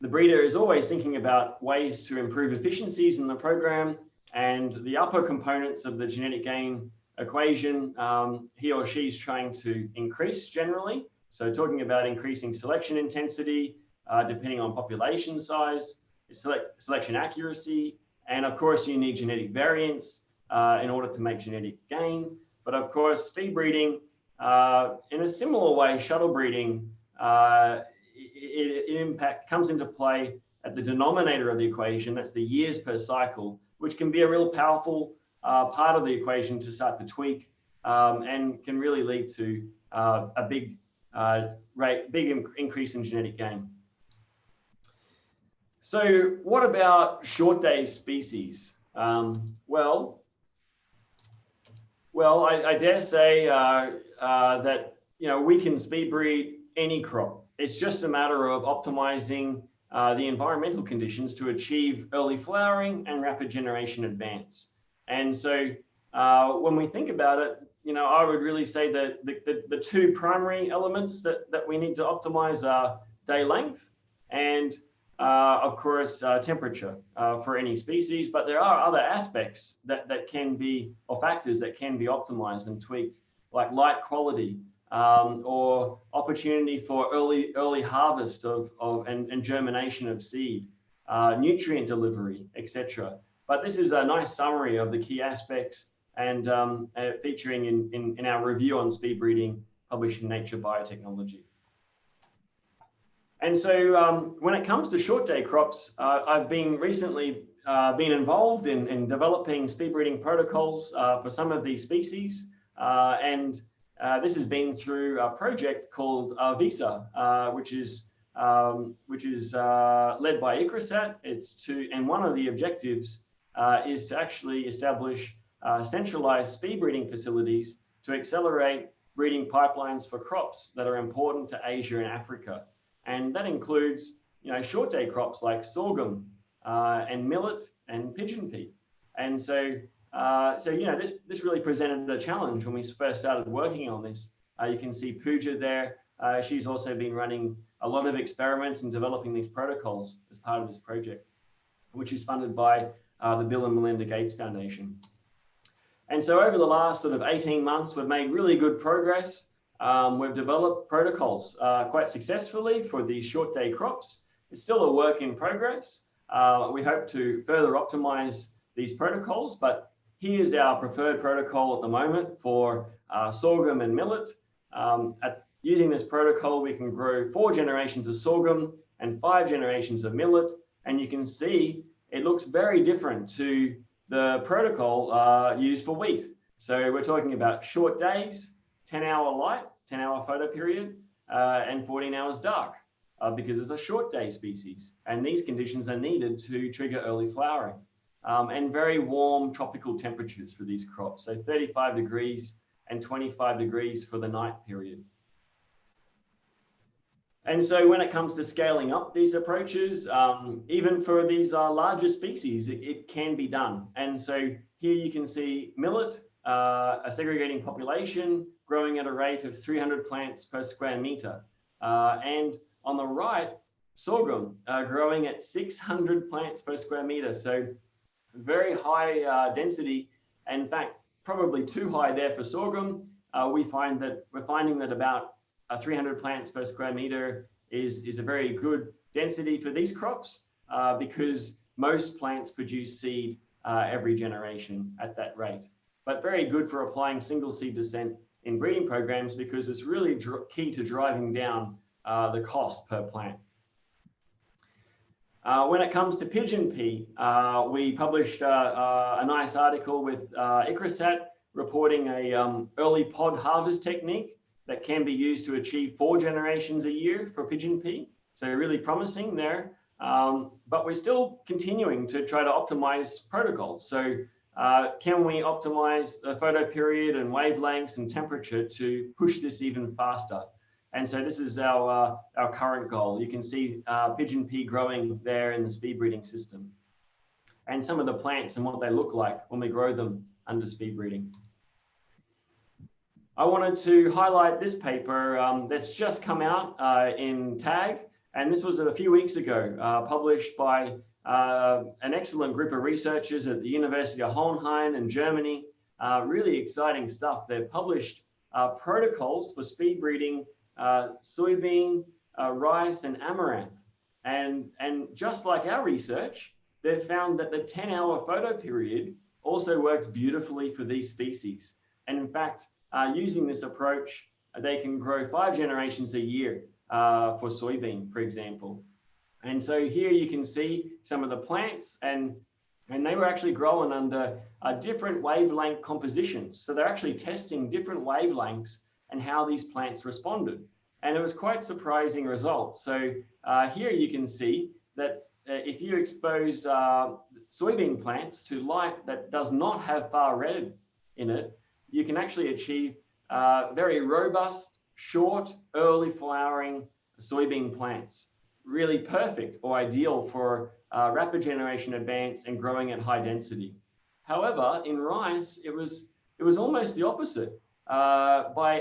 the breeder is always thinking about ways to improve efficiencies in the program, and the upper components of the genetic gain equation, he or she's trying to increase generally. So talking about increasing selection intensity, depending on population size, selection accuracy, and of course you need genetic variance in order to make genetic gain. But of course, speed breeding, in a similar way, shuttle breeding, it comes into play at the denominator of the equation. That's the years per cycle, which can be a real powerful part of the equation to start to tweak and can really lead to a big increase in genetic gain. So what about short day species? I dare say that, you know, we can speed breed any crop. it's just a matter of optimizing the environmental conditions to achieve early flowering and rapid generation advance. And so when we think about it, I would really say that the two primary elements that we need to optimize are day length and of course, temperature for any species, but there are other aspects that can be, or factors that can be optimized and tweaked, like light quality or opportunity for early harvest and germination of seed, nutrient delivery, etc. But this is a nice summary of the key aspects and featuring in our review on speed breeding published in Nature Biotechnology. And so when it comes to short day crops, I've been recently been involved in developing speed breeding protocols for some of these species. And this has been through a project called VISA, which is led by ICRISAT. And one of the objectives is to actually establish centralized speed breeding facilities to accelerate breeding pipelines for crops that are important to Asia and Africa. And that includes, short day crops like sorghum and millet and pigeon pea. And so, this really presented a challenge when we first started working on this. You can see Pooja there. She's also been running a lot of experiments and developing these protocols as part of this project, which is funded by the Bill and Melinda Gates Foundation. And so over the last sort of 18 months, we've made really good progress. We've developed protocols quite successfully for these short day crops. It's still a work in progress. We hope to further optimize these protocols, but here's our preferred protocol at the moment for sorghum and millet. Using this protocol, we can grow 4 generations of sorghum and 5 generations of millet. And you can see it looks very different to the protocol used for wheat. So we're talking about short days, 10-hour light, 10-hour photo period, and 14 hours dark, because it's a short day species. And these conditions are needed to trigger early flowering. And very warm tropical temperatures for these crops. So 35 degrees and 25 degrees for the night period. And so when it comes to scaling up these approaches, even for these larger species, it can be done. And so here you can see millet, a segregating population growing at a rate of 300 plants per square meter. And on the right, sorghum growing at 600 plants per square meter. So very high density. In fact, probably too high there for sorghum. We're finding that about 300 plants per square meter is a very good density for these crops because most plants produce seed every generation at that rate. But very good for applying single seed descent in breeding programs because it's really key to driving down the cost per plant. When it comes to pigeon pea, we published a nice article with ICRISAT reporting a early pod harvest technique that can be used to achieve 4 generations a year for pigeon pea. So really promising there, but we're still continuing to try to optimize protocols. So can we optimize the photo period and wavelengths and temperature to push this even faster? And so this is our current goal. You can see pigeon pea growing there in the speed breeding system and some of the plants and what they look like when we grow them under speed breeding. I wanted to highlight this paper that's just come out in TAG, and this was a few weeks ago, published by an excellent group of researchers at the University of Hohenheim in Germany. Really exciting stuff. They've published protocols for speed breeding soybean, rice, and amaranth. And just like our research, they've found that the 10-hour photo period also works beautifully for these species. And in fact, using this approach, they can grow 5 generations a year for soybean, for example. And so here you can see some of the plants, and they were actually growing under different wavelength compositions. So they're actually testing different wavelengths and how these plants responded. And it was quite surprising results. So here you can see that if you expose soybean plants to light that does not have far red in it, you can actually achieve very robust, short, early flowering soybean plants. Really perfect or ideal for rapid generation advance and growing at high density. However, in rice, it was almost the opposite. By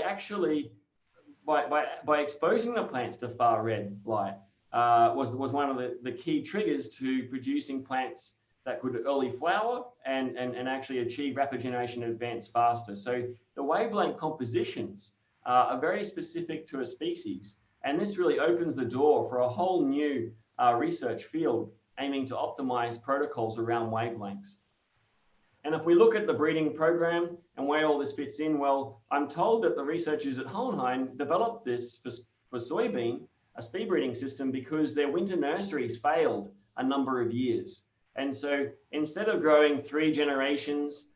exposing the plants to far red light was one of the key triggers to producing plants that could early flower and actually achieve rapid generation advance faster. So the wavelength compositions are very specific to a species, and this really opens the door for a whole new research field aiming to optimize protocols around wavelengths. And if we look at the breeding program and where all this fits in, well, I'm told that the researchers at Hohenheim developed this for soybean, a speed breeding system, because their winter nurseries failed a number of years. And so instead of growing 3 generations,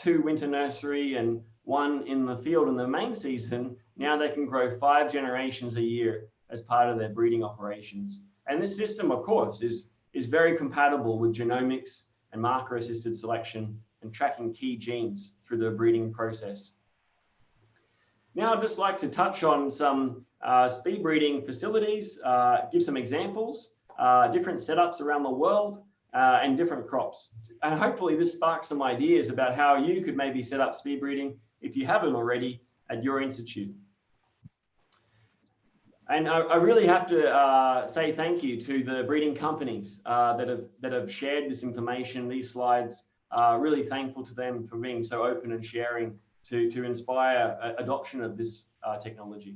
2 winter nursery and 1 in the field in the main season, now they can grow 5 generations a year as part of their breeding operations. And this system, of course, is very compatible with genomics and marker-assisted selection and tracking key genes through the breeding process. Now, I'd just like to touch on some speed breeding facilities, give some examples, different setups around the world, and different crops. And hopefully this sparks some ideas about how you could maybe set up speed breeding, if you haven't already, at your institute. And I really have to say thank you to the breeding companies that have shared this information, these slides. Really thankful to them for being so open and sharing to inspire adoption of this technology.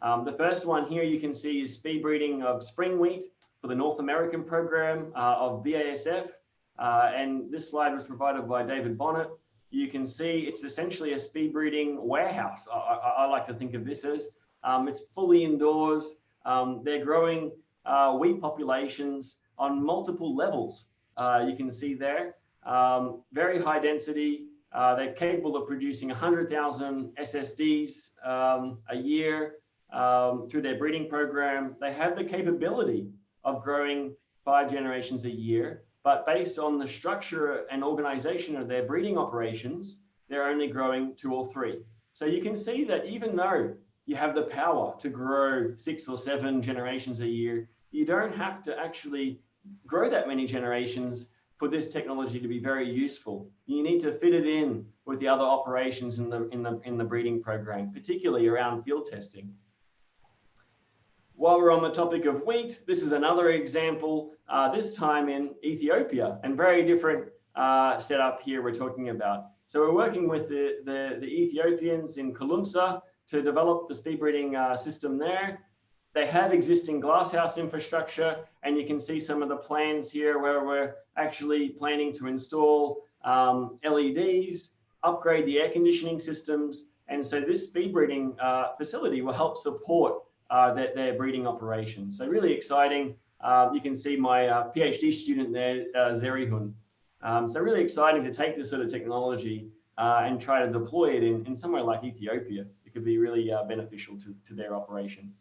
The first one here you can see is speed breeding of spring wheat for the North American program of BASF. And this slide was provided by David Bonnet. You can see it's essentially a speed breeding warehouse. I like to think of this as. It's fully indoors. They're growing wheat populations on multiple levels. You can see there, very high density. They're capable of producing 100,000 SSDs a year through their breeding program. They have the capability of growing 5 generations a year, but based on the structure and organization of their breeding operations, they're only growing 2 or 3. So you can see that even though you have the power to grow 6 or 7 generations a year, you don't have to actually grow that many generations for this technology to be very useful. You need to fit it in with the other operations in the breeding program, particularly around field testing. While we're on the topic of wheat, this is another example, this time in Ethiopia, and very different setup here we're talking about. So we're working with the Ethiopians in Kalumsa to develop the speed breeding system there. They have existing glasshouse infrastructure, and you can see some of the plans here where we're actually planning to install LEDs, upgrade the air conditioning systems. And so this speed breeding facility will help support their breeding operations. So really exciting. You can see my PhD student there, Zerihun. So really exciting to take this sort of technology and try to deploy it in somewhere like Ethiopia. It could be really beneficial to their operation.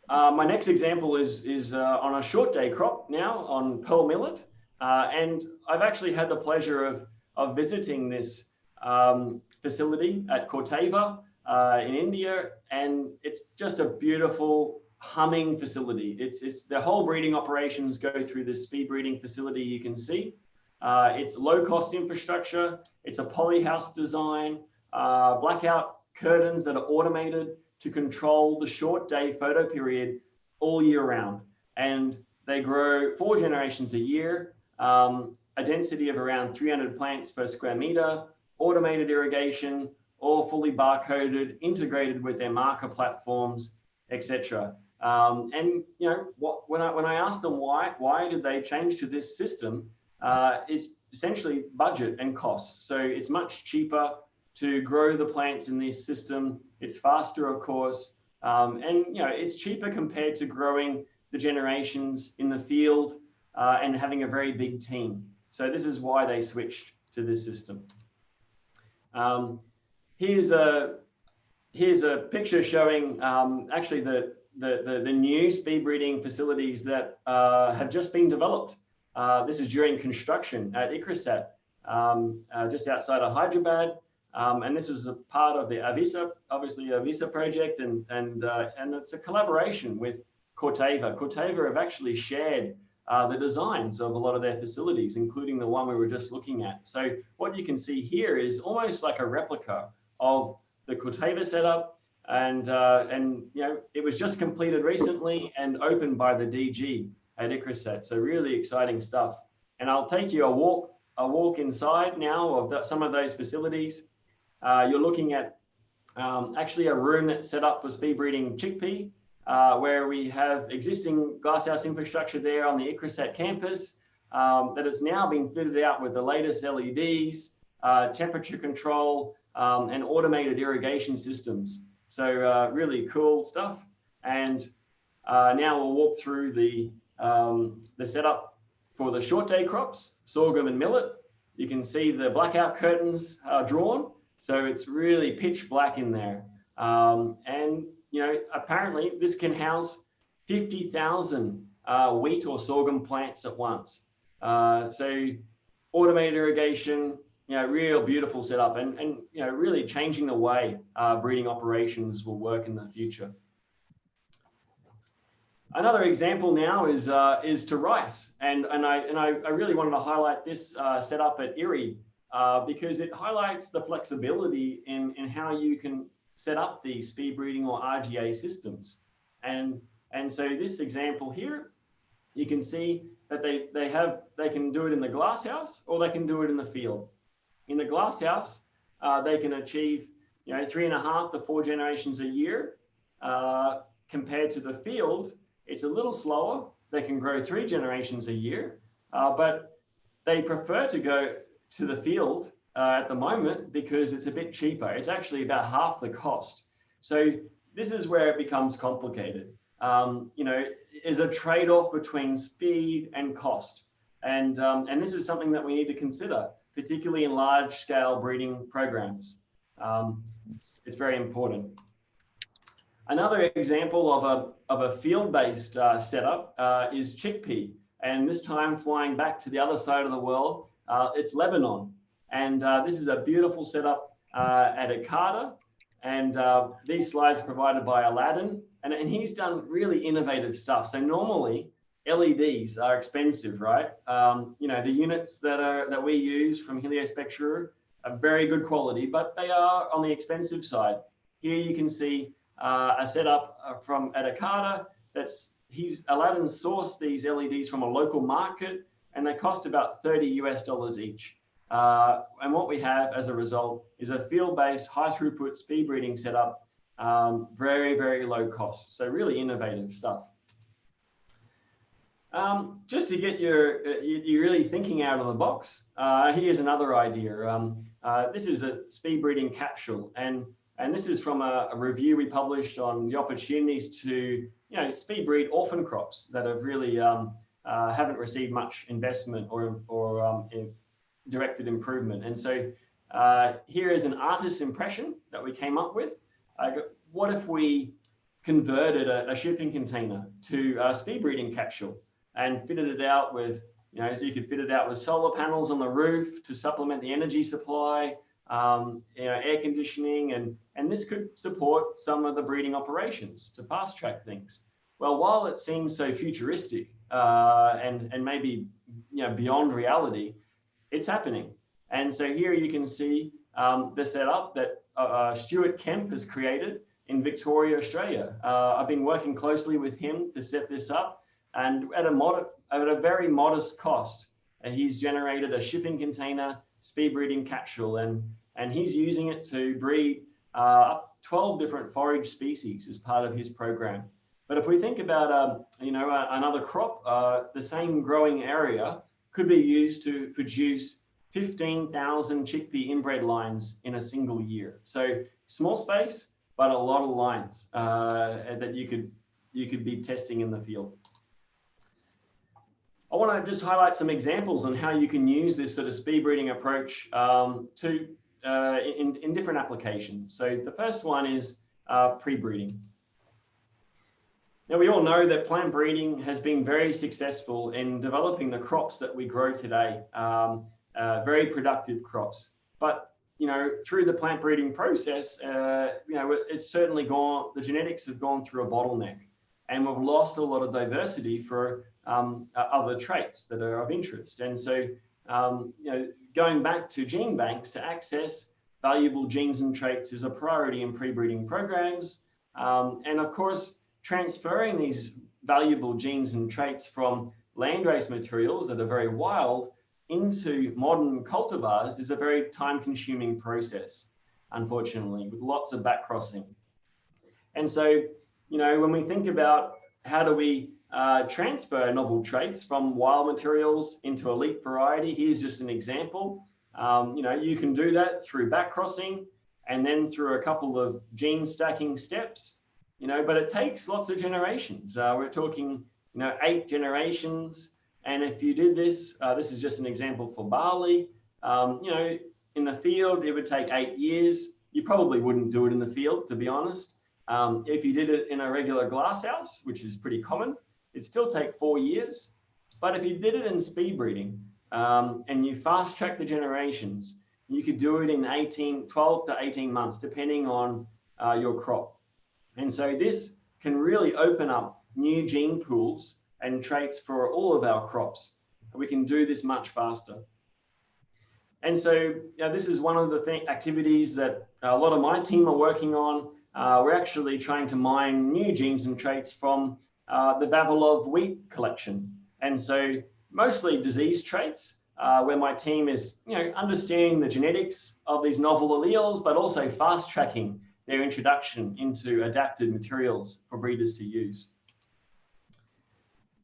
My next example is on a short day crop now on pearl millet. And I've actually had the pleasure of visiting this facility at Corteva in India. And it's just a beautiful humming facility. It's the whole breeding operations go through this speed breeding facility you can see. It's low cost infrastructure. It's a polyhouse design, blackout curtains that are automated to control the short day photo period all year round. And they grow 4 generations a year, a density of around 300 plants per square meter, automated irrigation, all fully barcoded, integrated with their marker platforms, etc. And you know, when I asked them why did they change to this system, it's essentially budget and costs. So it's much cheaper to grow the plants in this system. It's faster, of course, and you know, it's cheaper compared to growing the generations in the field and having a very big team. So this is why they switched to this system. Here's a picture showing actually the new speed breeding facilities that have just been developed. This is during construction at ICRISAT, just outside of Hyderabad. And this was a part of the VISA project, and it's a collaboration with Corteva. Corteva have actually shared the designs of a lot of their facilities, including the one we were just looking at. So what you can see here is almost like a replica of the Corteva setup, and you know, it was just completed recently and opened by the DG at ICRISAT. So really exciting stuff. And I'll take you a walk inside now of some of those facilities. You're looking at actually a room that's set up for speed breeding chickpea, where we have existing glasshouse infrastructure there on the ICRISAT campus that has now been fitted out with the latest LEDs, temperature control, and automated irrigation systems. So really cool stuff. And now we'll walk through the setup for the short day crops, sorghum and millet. You can see the blackout curtains drawn. So it's really pitch black in there. And you know, apparently this can house 50,000 wheat or sorghum plants at once. So automated irrigation, you know, real beautiful setup, and you know, really changing the way breeding operations will work in the future. Another example now is to rice, and I really wanted to highlight this setup at IRRI because it highlights the flexibility in how you can set up these speed breeding or RGA systems. And so this example here, you can see that they can do it in the glasshouse or they can do it in the field. In the glasshouse, they can achieve, you know, 3.5 to 4 generations a year. Compared to the field, it's a little slower. They can grow 3 generations a year, but they prefer to go to the field at the moment because it's a bit cheaper. It's actually about half the cost. So this is where it becomes complicated. You know, is a trade-off between speed and cost. And this is something that we need to consider, particularly in large-scale breeding programs. It's very important. Another example of a field-based setup is chickpea. And this time flying back to the other side of the world, it's Lebanon. And this is a beautiful setup at Ekada. And these slides provided by Aladdin. And he's done really innovative stuff. So normally LEDs are expensive, right? You know, the units that we use from Heliospectra are very good quality, but they are on the expensive side. Here you can see a setup from at Ekada Aladdin sourced these LEDs from a local market, and they cost about $30 US each. And what we have as a result is a field-based high throughput speed breeding setup, very, very low cost. So really innovative stuff. Just to get you really thinking out of the box, here's another idea. This is a speed breeding capsule, and this is from a review we published on the opportunities to, you know, speed breed orphan crops that have really haven't received much investment or directed improvement. And so here is an artist's impression that we came up with. What if we converted a shipping container to a speed breeding capsule and fitted it out with, you know, so you could fit it out with solar panels on the roof to supplement the energy supply, you know, air conditioning, and this could support some of the breeding operations to fast track things. Well, while it seems so futuristic and maybe, you know, beyond reality, it's happening. And so here you can see the setup that Stuart Kemp has created in Victoria, Australia. I've been working closely with him to set this up, and at a very modest cost, he's generated a shipping container speed breeding capsule, and he's using it to breed up 12 different forage species as part of his program. But if we think about you know, another crop, the same growing area could be used to produce 15,000 chickpea inbred lines in a single year. So small space, but a lot of lines that you could be testing in the field. I want to just highlight some examples on how you can use this sort of speed breeding approach in different applications. So the first one is pre-breeding. Now, we all know that plant breeding has been very successful in developing the crops that we grow today, very productive crops. But you know, through the plant breeding process, you know, it's certainly gone, the genetics have gone through a bottleneck, and we've lost a lot of diversity for other traits that are of interest. And so, you know, going back to gene banks to access valuable genes and traits is a priority in pre-breeding programs. And of course, transferring these valuable genes and traits from landrace materials that are very wild into modern cultivars is a very time-consuming process, unfortunately, with lots of backcrossing. And so, you know, when we think about how do we transfer novel traits from wild materials into elite variety, here's just an example. You know, you can do that through backcrossing and then through a couple of gene stacking steps, you know, but it takes lots of generations. We're talking, you know, 8 generations. And if you did this, this is just an example for barley, you know, in the field, it would take 8 years. You probably wouldn't do it in the field, to be honest. If you did it in a regular glass house, which is pretty common, it'd still take 4 years. But if you did it in speed breeding and you fast track the generations, you could do it in 12 to 18 months, depending on your crop. And so this can really open up new gene pools and traits for all of our crops. We can do this much faster. And so this is one of the activities that a lot of my team are working on. We're actually trying to mine new genes and traits from the Vavilov wheat collection. And so mostly disease traits, where my team is, you know, understanding the genetics of these novel alleles, but also fast tracking their introduction into adapted materials for breeders to use.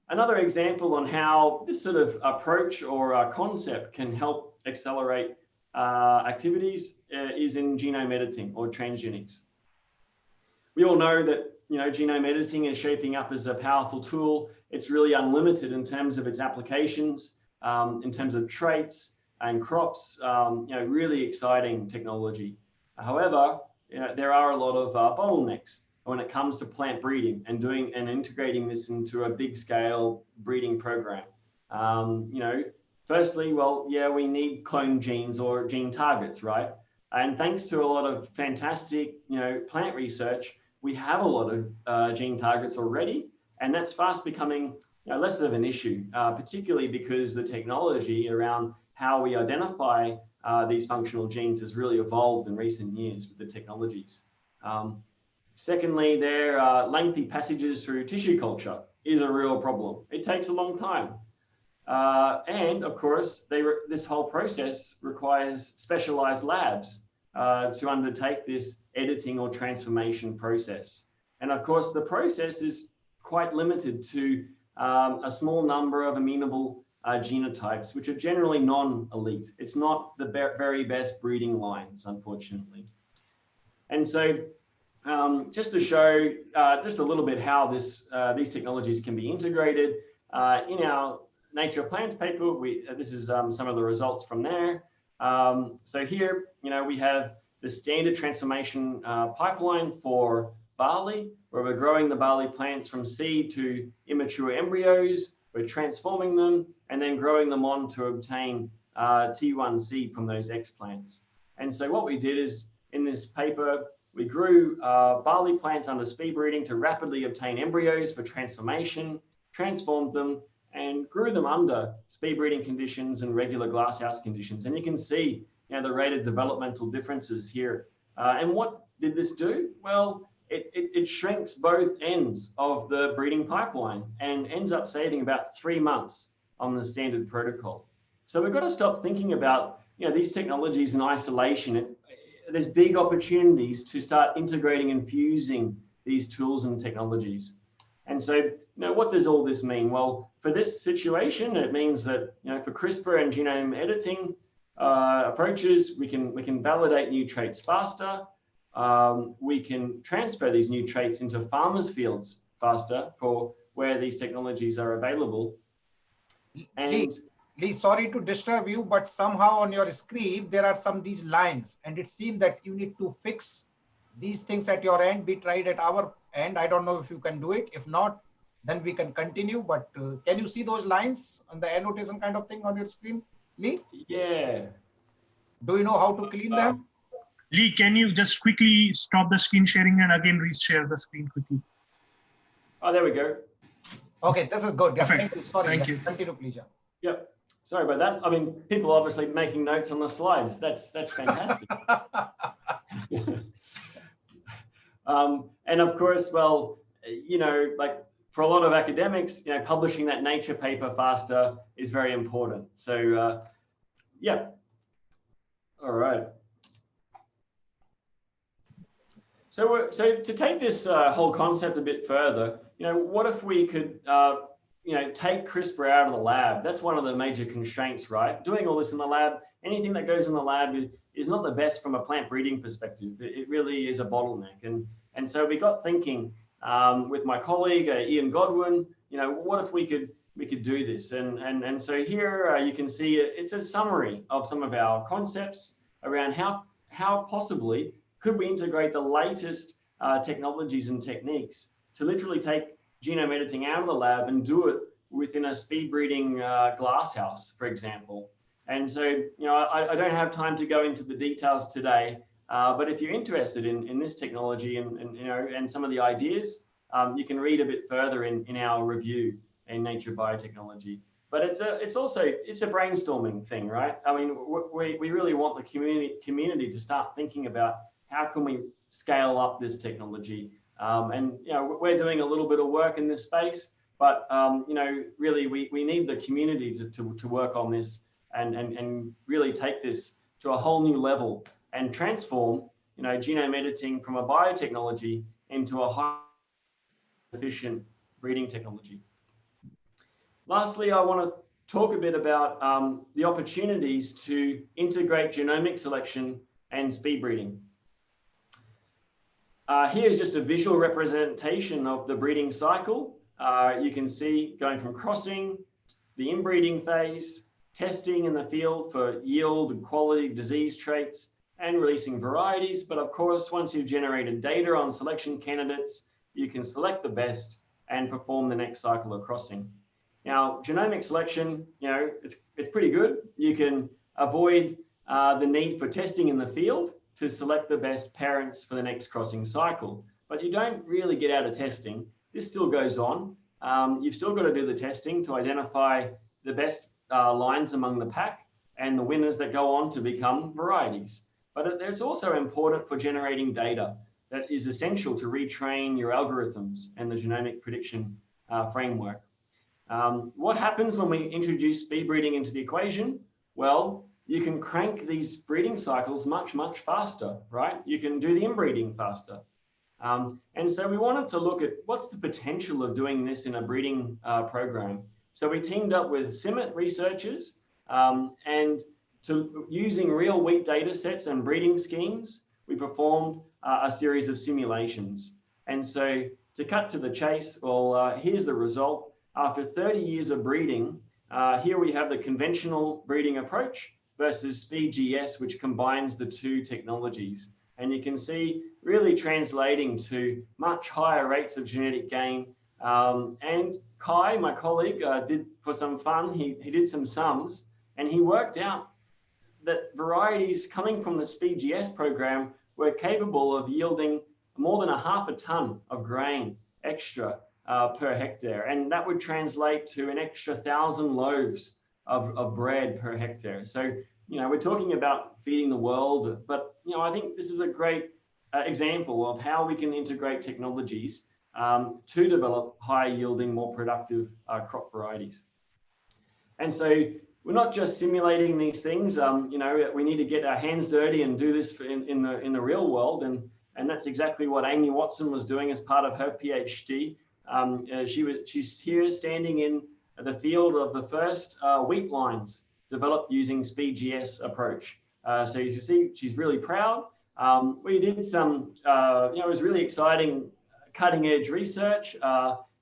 Another example on how this sort of approach or concept can help accelerate activities is in genome editing or transgenics. We all know that, you know, genome editing is shaping up as a powerful tool. It's really unlimited in terms of its applications, in terms of traits and crops, you know, really exciting technology. However, you know, there are a lot of bottlenecks when it comes to plant breeding and doing and integrating this into a big scale breeding program. You know, firstly, well, yeah, we need clone genes or gene targets, right? And thanks to a lot of fantastic, you know, plant research, we have a lot of gene targets already, and that's fast becoming, you know, less of an issue, particularly because the technology around how we identify these functional genes has really evolved in recent years with the technologies. Secondly, there are lengthy passages through tissue culture is a real problem. It takes a long time. And of course, this whole process requires specialized labs to undertake this editing or transformation process. And of course, the process is quite limited to a small number of amenable genotypes, which are generally non-elite. It's not the very best breeding lines, unfortunately. And so just to show just a little bit how these technologies can be integrated, in our Nature of Plants paper, this is some of the results from there. So here, you know, we have the standard transformation pipeline for barley, where we're growing the barley plants from seed to immature embryos. We're transforming them and then growing them on to obtain T1 seed from those X plants. And so what we did is, in this paper, we grew barley plants under speed breeding to rapidly obtain embryos for transformation, transformed them, and grew them under speed breeding conditions and regular glasshouse conditions. And you can see, you know, the rate of developmental differences here. And what did this do? Well, it shrinks both ends of the breeding pipeline and ends up saving about 3 months on the standard protocol. So we've got to stop thinking about, you know, these technologies in isolation. There's big opportunities to start integrating and fusing these tools and technologies. And so, you know, what does all this mean? Well, for this situation, it means that, you know, for CRISPR and genome editing approaches, we can validate new traits faster. We can transfer these new traits into farmers' fields faster for where these technologies are available. And Lee, sorry to disturb you, but somehow on your screen, there are these lines, and it seems that you need to fix these things at your end. We tried at our end. I don't know if you can do it. If not, then we can continue. But can you see those lines on the annotation kind of thing on your screen, Lee? Yeah. Do you know how to clean them? Lee, can you just quickly stop the screen sharing and again reshare the screen quickly? Oh, there we go. Okay, this is good. Yeah, Perfect. thank you. Sorry. Thank Yeah, you. continue, please. Yeah. Yep. Sorry about that. I mean, people are obviously making notes on the slides. That's fantastic. And of course, well, you know, like for a lot of academics, you know, publishing that Nature paper faster is very important. So, yeah. All right. So to take this whole concept a bit further, you know, what if we could, you know, take CRISPR out of the lab? That's one of the major constraints, right? Doing all this in the lab, anything that goes in the lab is not the best from a plant breeding perspective. It really is a bottleneck. And so we got thinking with my colleague Ian Godwin, you know, what if we could do this? And so here you can see it's a summary of some of our concepts around how possibly could we integrate the latest technologies and techniques to literally take genome editing out of the lab and do it within a speed breeding glasshouse, for example. And so, you know, I don't have time to go into the details today, but if you're interested in this technology and you know, and some of the ideas, you can read a bit further in our review in Nature Biotechnology. But it's also a brainstorming thing, right? I mean, we really want the community to start thinking about how can we scale up this technology. And you know, we're doing a little bit of work in this space, but you know, really we need the community to work on this and really take this to a whole new level and transform, you know, genome editing from a biotechnology into a high efficient breeding technology. Lastly, I want to talk a bit about the opportunities to integrate genomic selection and speed breeding. Here's just a visual representation of the breeding cycle. You can see going from crossing, the inbreeding phase, testing in the field for yield and quality, disease traits, and releasing varieties. But of course, once you've generated data on selection candidates, you can select the best and perform the next cycle of crossing. Now, genomic selection, you know, it's pretty good. You can avoid the need for testing in the field to select the best parents for the next crossing cycle. But you don't really get out of testing. This still goes on. You've still got to do the testing to identify the best lines among the pack and the winners that go on to become varieties. But it's also important for generating data that is essential to retrain your algorithms and the genomic prediction framework. What happens when we introduce speed breeding into the equation? Well, you can crank these breeding cycles much, much faster, right? You can do the inbreeding faster. And so we wanted to look at what's the potential of doing this in a breeding program. So we teamed up with CIMMIT researchers and using real wheat data sets and breeding schemes, we performed a series of simulations. And so to cut to the chase, well, here's the result. After 30 years of breeding, here we have the conventional breeding approach versus SpeedGS, which combines the two technologies. And you can see really translating to much higher rates of genetic gain. And Kai, my colleague, did for some fun, he did some sums, and he worked out that varieties coming from the SpeedGS program were capable of yielding more than 1/2 ton of grain extra per hectare. And that would translate to an extra 1,000 loaves of bread per hectare. So, you know, we're talking about feeding the world, but, you know, I think this is a great example of how we can integrate technologies to develop high yielding, more productive crop varieties. And so we're not just simulating these things, you know, we need to get our hands dirty and do this in the real world. And that's exactly what Amy Watson was doing as part of her PhD. She's here standing in the field of the first wheat lines developed using SpeedGS approach. So you can see she's really proud. We did some, you know, it was really exciting cutting edge research.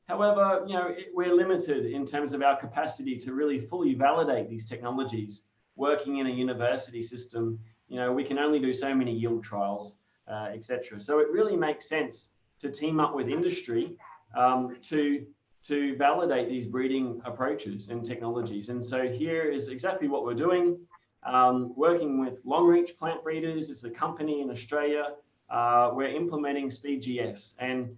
However, you know, we're limited in terms of our capacity to really fully validate these technologies working in a university system. You know, we can only do so many yield trials, etc. So it really makes sense to team up with industry to validate these breeding approaches and technologies. And so here is exactly what we're doing. working with Longreach Plant Breeders. It's a company in Australia. We're implementing SpeedGS. And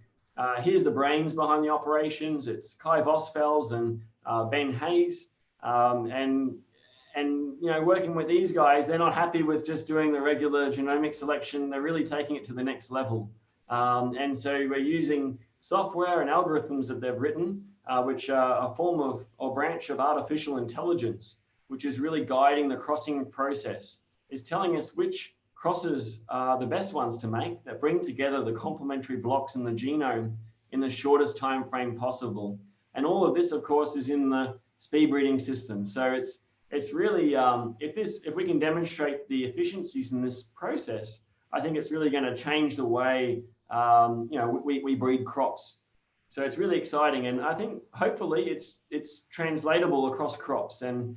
here's the brains behind the operations. It's Kai Vosfels and Ben Hayes. And you know, working with these guys, they're not happy with just doing the regular genomic selection. They're really taking it to the next level. And so we're using software and algorithms that they've written, which are a form of or branch of artificial intelligence, which is really guiding the crossing process. It's telling us which crosses are the best ones to make that bring together the complementary blocks in the genome in the shortest time frame possible. And all of this, of course, is in the speed breeding system. So it's really, if we can demonstrate the efficiencies in this process, I think it's really going to change the way you know, we breed crops. So it's really exciting, and I think hopefully it's translatable across crops. And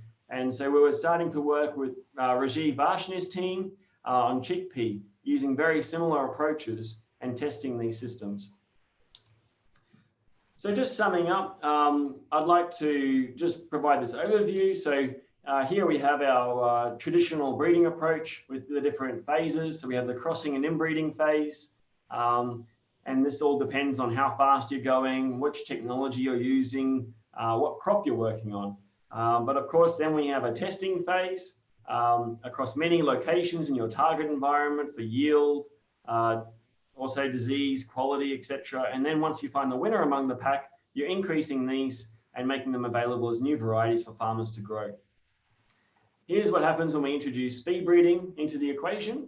so we were starting to work with Rajiv Varshney's team on chickpea, using very similar approaches and testing these systems. So just summing up, I'd like to just provide this overview. So here we have our traditional breeding approach with the different phases. So we have the crossing and inbreeding phase. And this all depends on how fast you're going, which technology you're using, what crop you're working on. But of course, then we have a testing phase across many locations in your target environment for yield, also disease, quality, etc. And then once you find the winner among the pack, you're increasing these and making them available as new varieties for farmers to grow. Here's what happens when we introduce speed breeding into the equation.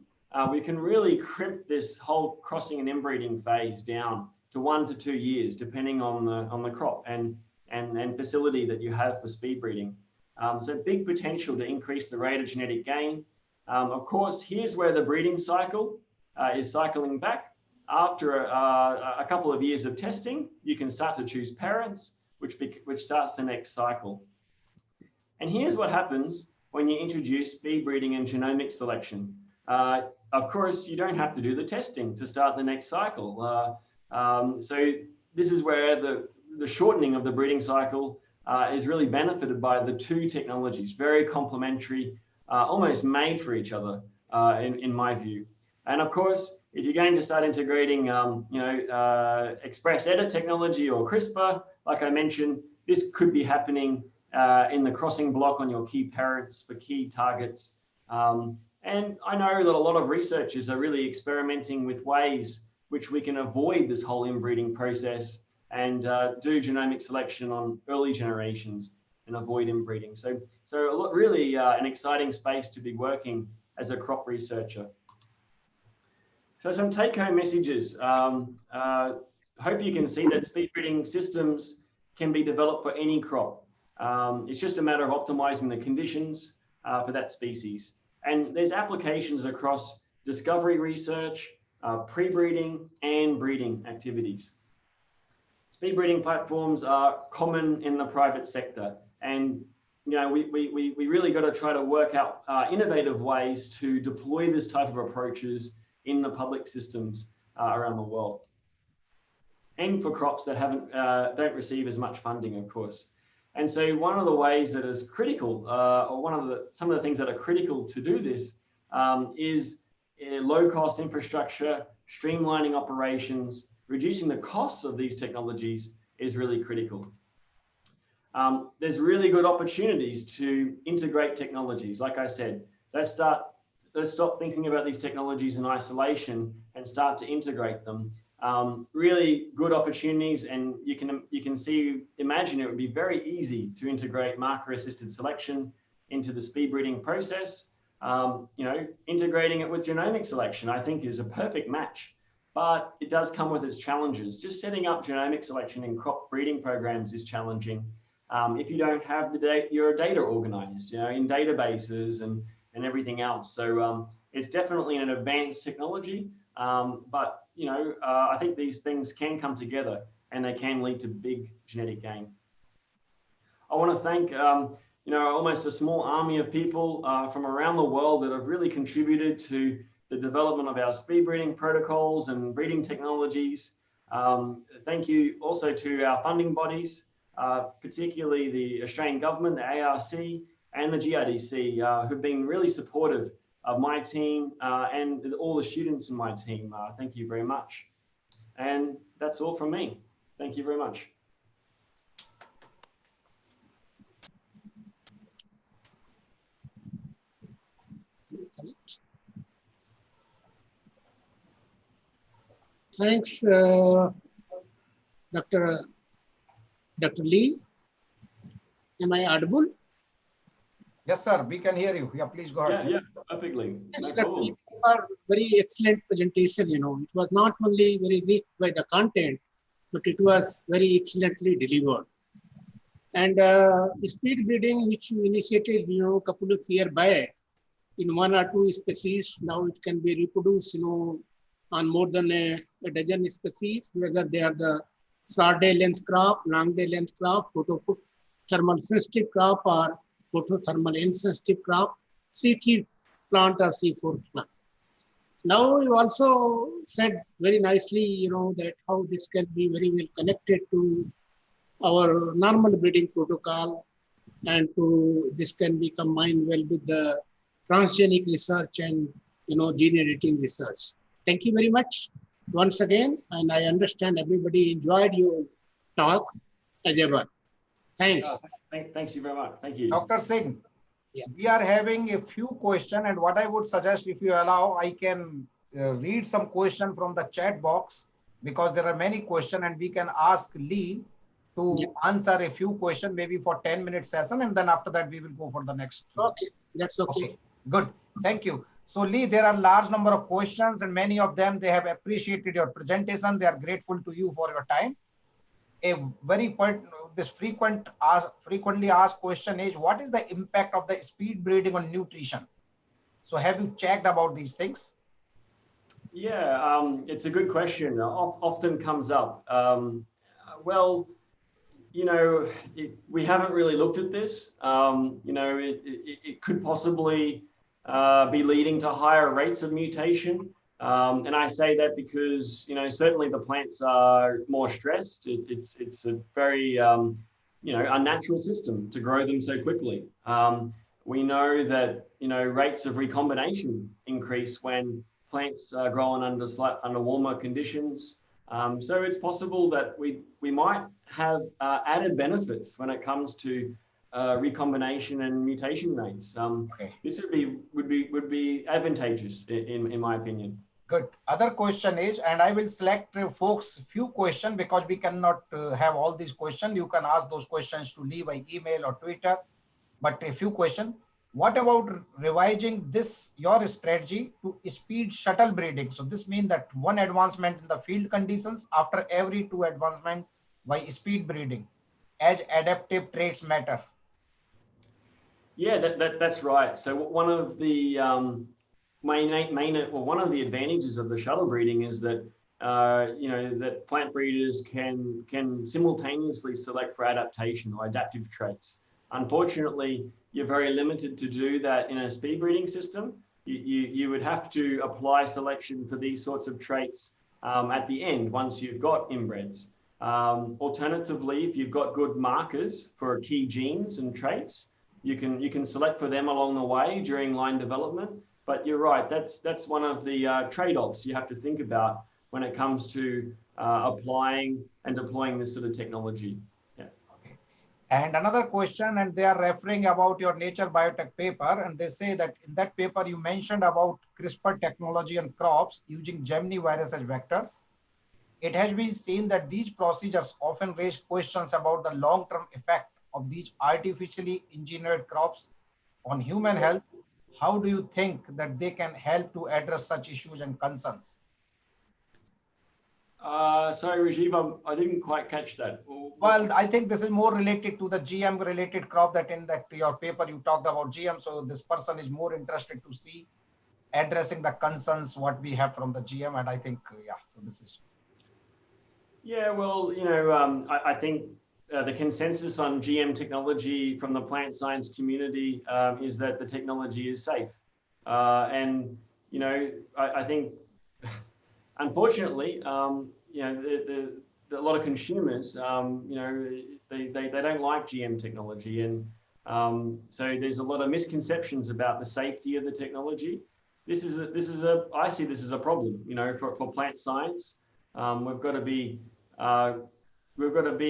We can really crimp this whole crossing and inbreeding phase down to 1 to 2 years, depending on the crop and facility that you have for speed breeding. So big potential to increase the rate of genetic gain. Of course, here's where the breeding cycle is cycling back. After a couple of years of testing, you can start to choose parents, which starts the next cycle. And here's what happens when you introduce speed breeding and genomic selection. Of course, you don't have to do the testing to start the next cycle. So this is where the shortening of the breeding cycle is really benefited by the two technologies, very complementary, almost made for each other, in my view. And of course, if you're going to start integrating, express edit technology or CRISPR, like I mentioned, this could be happening in the crossing block on your key parents for key targets. And I know that a lot of researchers are really experimenting with ways which we can avoid this whole inbreeding process and do genomic selection on early generations and avoid inbreeding. So really an exciting space to be working as a crop researcher. So some take-home messages. Hope you can see that speed breeding systems can be developed for any crop. It's just a matter of optimizing the conditions for that species. And there's applications across discovery research, pre-breeding and breeding activities. Speed breeding platforms are common in the private sector. And you know, we really got to try to work out innovative ways to deploy this type of approaches in the public systems around the world. And for crops that don't receive as much funding, of course. And so one of the ways that is critical, or some of the things that are critical to do this is low-cost infrastructure, streamlining operations, reducing the costs of these technologies is really critical. There's really good opportunities to integrate technologies. Like I said, let's stop thinking about these technologies in isolation and start to integrate them. Really good opportunities, and you can imagine it would be very easy to integrate marker-assisted selection into the speed breeding process. Integrating it with genomic selection, I think, is a perfect match, but it does come with its challenges. Just setting up genomic selection in crop breeding programs is challenging if you don't have your data organized, in databases and everything else. So it's definitely an advanced technology, but I think these things can come together and they can lead to big genetic gain. I want to thank almost a small army of people from around the world that have really contributed to the development of our speed breeding protocols and breeding technologies. Thank you also to our funding bodies, particularly the Australian government, the ARC, and the GIDC, who've been really supportive of my team and all the students in my team. Thank you very much. And that's all from me. Thank you very much. Thanks, Dr. Lee. Am I audible? Yes, sir. We can hear you. Yeah, please go ahead. Yeah, perfectly. Yes, No Dr. Lee, problem. for very excellent presentation. It was not only very rich by the content, but it was very excellently delivered. And speed breeding, which you initiated, a couple of years back, in 1 or 2 species, now it can be reproduced, on more than a dozen species, whether they are the short day length crop, long day length crop, photothermal sensitive crop, or photothermal insensitive crop, C3 plant or C4 plant. Now you also said very nicely, that how this can be very well connected to our normal breeding protocol, and this can be combined well with the transgenic research and gene editing research. Thank you very much once again, and I understand everybody enjoyed your talk as ever. Thanks. Thanks you very much. Thank you. Dr. Singh, we are having a few questions, and what I would suggest, if you allow, I can read some question from the chat box, because there are many questions, and we can ask Lee to answer a few questions, maybe for 10-minute session, and then after that we will go for the next. Okay, that's okay. Good, thank you. So Lee, there are large number of questions, and many of them, they have appreciated your presentation. They are grateful to you for your time. A very frequently asked question is, what is the impact of the speed breeding on nutrition? So have you checked about these things? Yeah, it's a good question. Often comes up. Well, we haven't really looked at this. It could possibly be leading to higher rates of mutation. And I say that because, certainly the plants are more stressed. It's a very, unnatural system to grow them so quickly. We know that, rates of recombination increase when plants are grown under warmer conditions. So it's possible that we might have added benefits when it comes to recombination and mutation rates. This would be advantageous in my opinion. Good. Other question is, and I will select folks few questions, because we cannot have all these questions. You can ask those questions to Lee by email or Twitter, but a few questions. What about revising your strategy to speed shuttle breeding? So this means that one advancement in the field conditions after every 2 advancement by speed breeding, as adaptive traits matter. Yeah, that's right. So one of the one of the advantages of the shuttle breeding is that that plant breeders can simultaneously select for adaptation or adaptive traits. Unfortunately, you're very limited to do that in a speed breeding system. You would have to apply selection for these sorts of traits at the end once you've got inbreds. Alternatively, if you've got good markers for key genes and traits, you can select for them along the way during line development. But you're right, that's one of the trade-offs you have to think about when it comes to applying and deploying this sort of technology. Yeah. Okay. And another question, and they are referring about your Nature Biotech paper, and they say that in that paper you mentioned about CRISPR technology on crops using Gemini virus as vectors. It has been seen that these procedures often raise questions about the long-term effect of these artificially engineered crops on human health. How do you think that they can help to address such issues and concerns? Sorry, Rajiv, I didn't quite catch that. Well, I think this is more related to the GM related crop, that in that your paper you talked about GM. So this person is more interested to see addressing the concerns what we have from the GM. And I think, yeah, so this is. Yeah, well, I think the consensus on GM technology from the plant science community is that the technology is safe. And, I think, unfortunately, a lot of consumers, they don't like GM technology. And So there's a lot of misconceptions about the safety of the technology. I see this as a problem, for plant science. We've got to be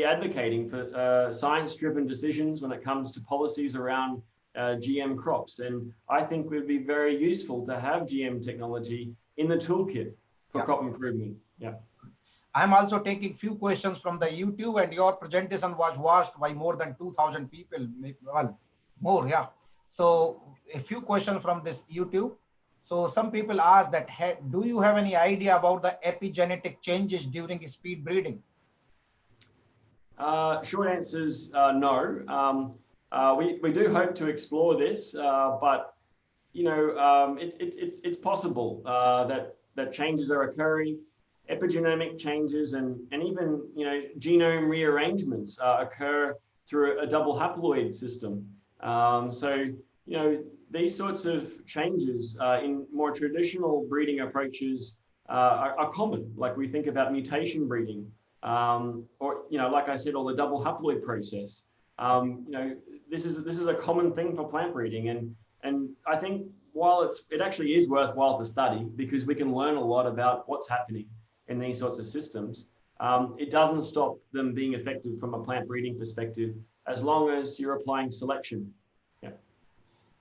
advocating for science-driven decisions when it comes to policies around GM crops. And I think it would be very useful to have GM technology in the toolkit for crop improvement. Yeah. I'm also taking few questions from the YouTube, and your presentation was watched by more than 2,000 people. Well, more, yeah. So a few questions from this YouTube. So some people ask that, do you have any idea about the epigenetic changes during speed breeding? Short answer is no. We do hope to explore this, but it's possible that changes are occurring. Epigenomic changes and even genome rearrangements occur through a double haploid system. So these sorts of changes in more traditional breeding approaches are common. Like we think about mutation breeding, or like I said, or the double haploid process. This is a common thing for plant breeding, and I think while it actually is worthwhile to study because we can learn a lot about what's happening in these sorts of systems, it doesn't stop them being effective from a plant breeding perspective as long as you're applying selection. Yeah.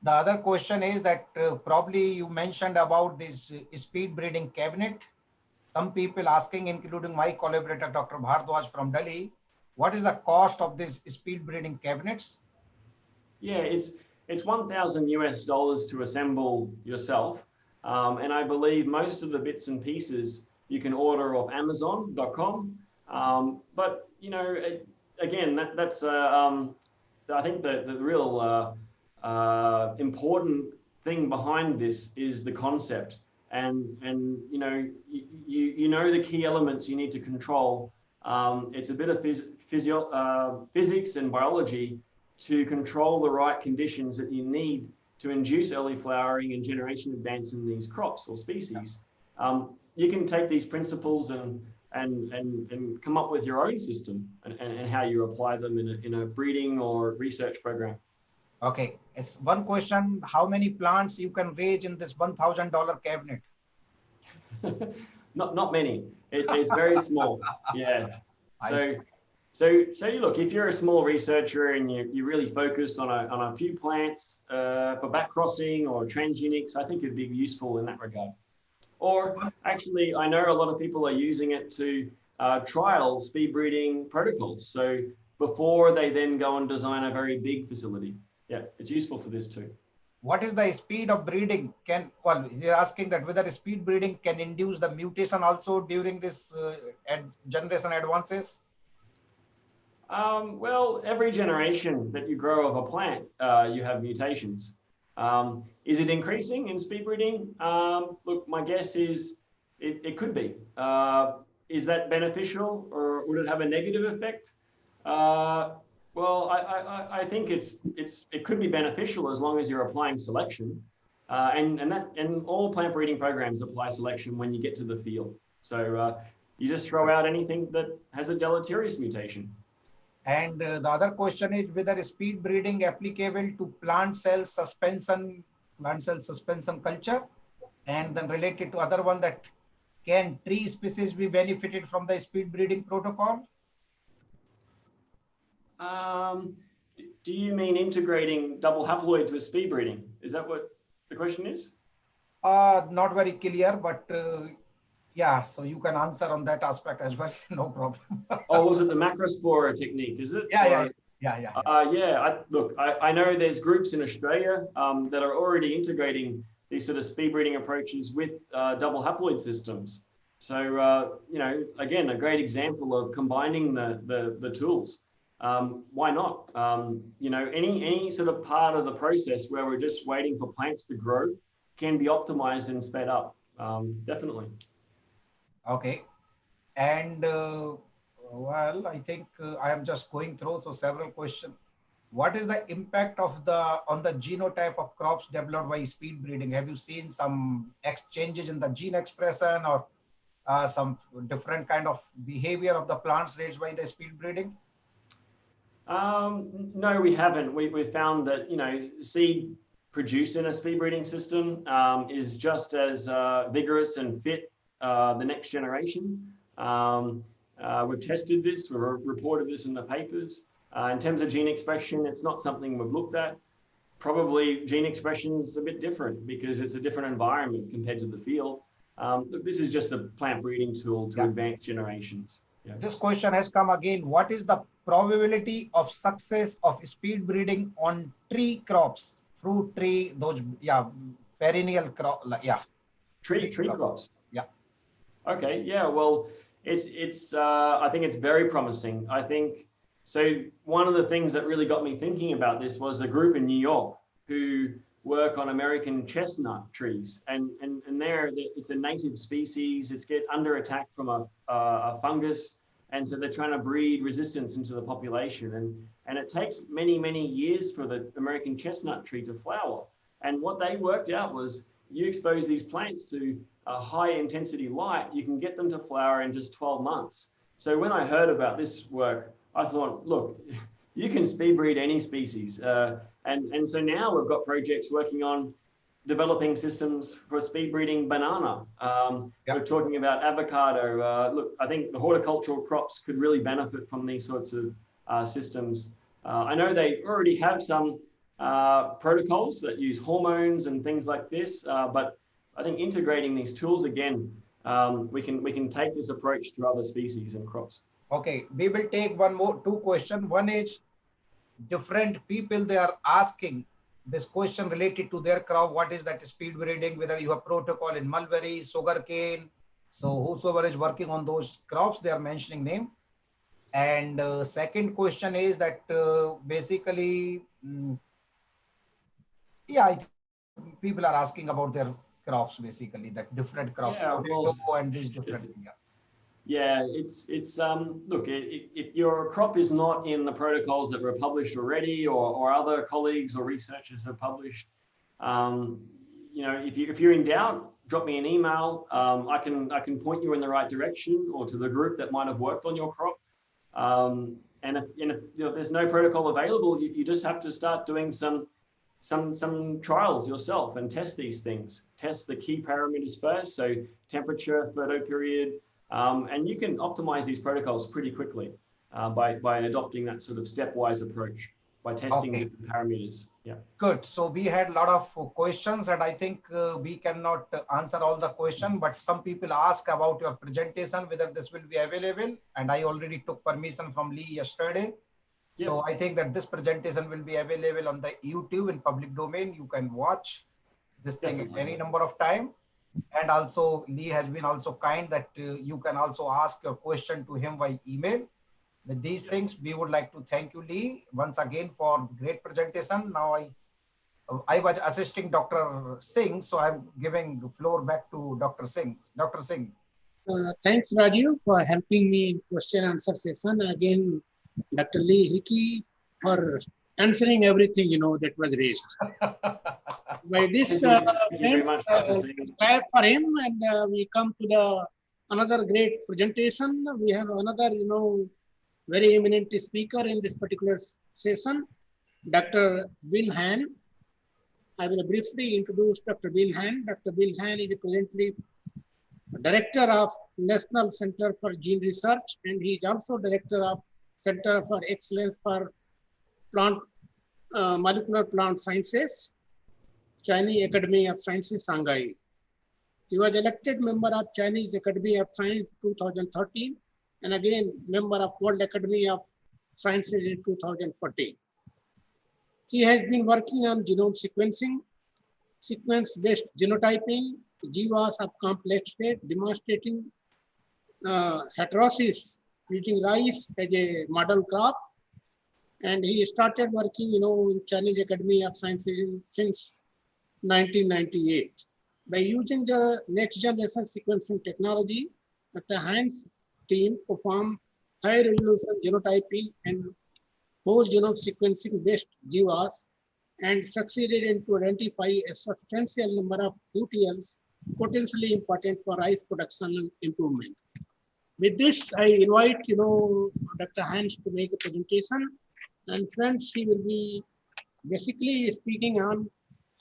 The other question is that probably you mentioned about this speed breeding cabinet. Some people asking, including my collaborator, Dr. Bhardwaj from Delhi, what is the cost of this speed breeding cabinets? Yeah, it's $1,000 to assemble yourself. And I believe most of the bits and pieces you can order off Amazon.com. But again, that's I think the real important thing behind this is the concept, and you know the key elements you need to control. It's a bit of physics and biology to control the right conditions that you need to induce early flowering and generation advance in these crops or species. You can take these principles and come up with your own system and how you apply them in a breeding or research program. Okay, it's one question. How many plants you can raise in this $1,000 cabinet? Not many. It's very small. Yeah. So look, if you're a small researcher and you're really focused on a few plants for back crossing or transgenics, I think it'd be useful in that regard. Or actually, I know a lot of people are using it to trial speed breeding protocols. So before they then go and design a very big facility. Yeah, it's useful for this too. What is the speed of breeding? Well, they're asking that whether speed breeding can induce the mutation also during this generation advances? Well, every generation that you grow of a plant, you have mutations. Is it increasing in speed breeding? Look, my guess is it could be. Is that beneficial, or would it have a negative effect? Well, I think it could be beneficial as long as you're applying selection, and all plant breeding programs apply selection when you get to the field. So you just throw out anything that has a deleterious mutation. And the other question is whether speed breeding applicable to plant cell suspension culture, and then related to other one, that can tree species be benefited from the speed breeding protocol? Do you mean integrating double haploids with speed breeding? Is that what the question is? Not very clear, but yeah, so you can answer on that aspect as well. No problem. Oh, was it the macrospora technique? Is it? Yeah. Look, I know there's groups in Australia that are already integrating these sort of speed breeding approaches with double haploid systems. So again, a great example of combining the tools. Why not? Any sort of part of the process where we're just waiting for plants to grow can be optimized and sped up. Definitely. Okay. And well, I think I am just going through so several questions. What is the impact of on the genotype of crops developed by speed breeding? Have you seen some changes in the gene expression or some different kind of behavior of the plants raised by the speed breeding? No, we haven't. We found that, you know, seed produced in a speed breeding system is just as vigorous and fit the next generation. We've tested this, we've reported this in the papers. In terms of gene expression, it's not something we've looked at. Probably gene expression is a bit different because it's a different environment compared to the field. This is just a plant breeding tool to advance generations. Yeah. This question has come again. What is the probability of success of speed breeding on tree crops, fruit tree, those, perennial crop, Tree crops. Yeah. Okay. Yeah. Well, it's I think it's very promising. I think so. One of the things that really got me thinking about this was a group in New York who work on American chestnut trees, and there it's a native species. It's get under attack from a fungus, and so they're trying to breed resistance into the population, and it takes many years for the American chestnut tree to flower. And what they worked out was you expose these plants to a high intensity light, you can get them to flower in just 12 months. So when I heard about this work, I thought, look, you can speed breed any species. And so now we've got projects working on developing systems for speed breeding banana. We're talking about avocado. Look, I think the horticultural crops could really benefit from these sorts of systems. I know they already have some protocols that use hormones and things like this, but I think integrating these tools again, we can take this approach to other species and crops. Okay, we will take two questions. One is different people, they are asking this question related to their crop. What is that speed breeding? Whether you have protocol in mulberry, sugarcane. So whosoever is working on those crops, they are mentioning name. And second question is that basically, I think people are asking about their crops, basically, that different crops, potato and these different. Yeah, it's look, if your crop is not in the protocols that were published already, or other colleagues or researchers have published, you know, if you're in doubt, drop me an email. I can point you in the right direction or to the group that might have worked on your crop. And if you know, there's no protocol available, you just have to start doing some trials yourself and test these things. Test the key parameters first, so temperature, photoperiod. And you can optimize these protocols pretty quickly by adopting that sort of stepwise approach, by testing different parameters. Yeah. Good. So we had a lot of questions, and I think we cannot answer all the questions, but some people ask about your presentation, whether this will be available. And I already took permission from Lee yesterday. Yeah. So I think that this presentation will be available on the YouTube in public domain. You can watch this thing at any number of time. And also Lee has been also kind that you can also ask your question to him by email. With these things, we would like to thank you, Lee, once again for the great presentation. Now I was assisting Dr. Singh, so I'm giving the floor back to Dr. Singh. Dr. Singh. Thanks, Rajiv, for helping me in question answer session. Again, Dr. Lee Hickey for answering everything, you know, that was raised. By this, friends, clap for him, and we come to the another great presentation. We have another, you know, very eminent speaker in this particular session, Dr. Bill Han. I will briefly introduce Dr. Bill Han. Dr. Bill Han is presently Director of National Center for Gene Research, and he is also Director of Center for Excellence for Plant Molecular Plant Sciences, Chinese Academy of Sciences, Shanghai. He was elected member of Chinese Academy of Science 2013, and again member of World Academy of Sciences in 2014. He has been working on genome sequencing, sequence-based genotyping, GWAS of complex state, demonstrating heterosis using rice as a model crop. And he started working, you know, in Chinese Academy of Sciences since 1998. By using the next generation sequencing technology, Dr. Han's team performed high resolution genotyping and whole genome sequencing based GWAS and succeeded in to identify a substantial number of UTLs potentially important for rice production and improvement. With this, I invite, you know, Dr. Hans to make a presentation. And friends, she will be basically speaking on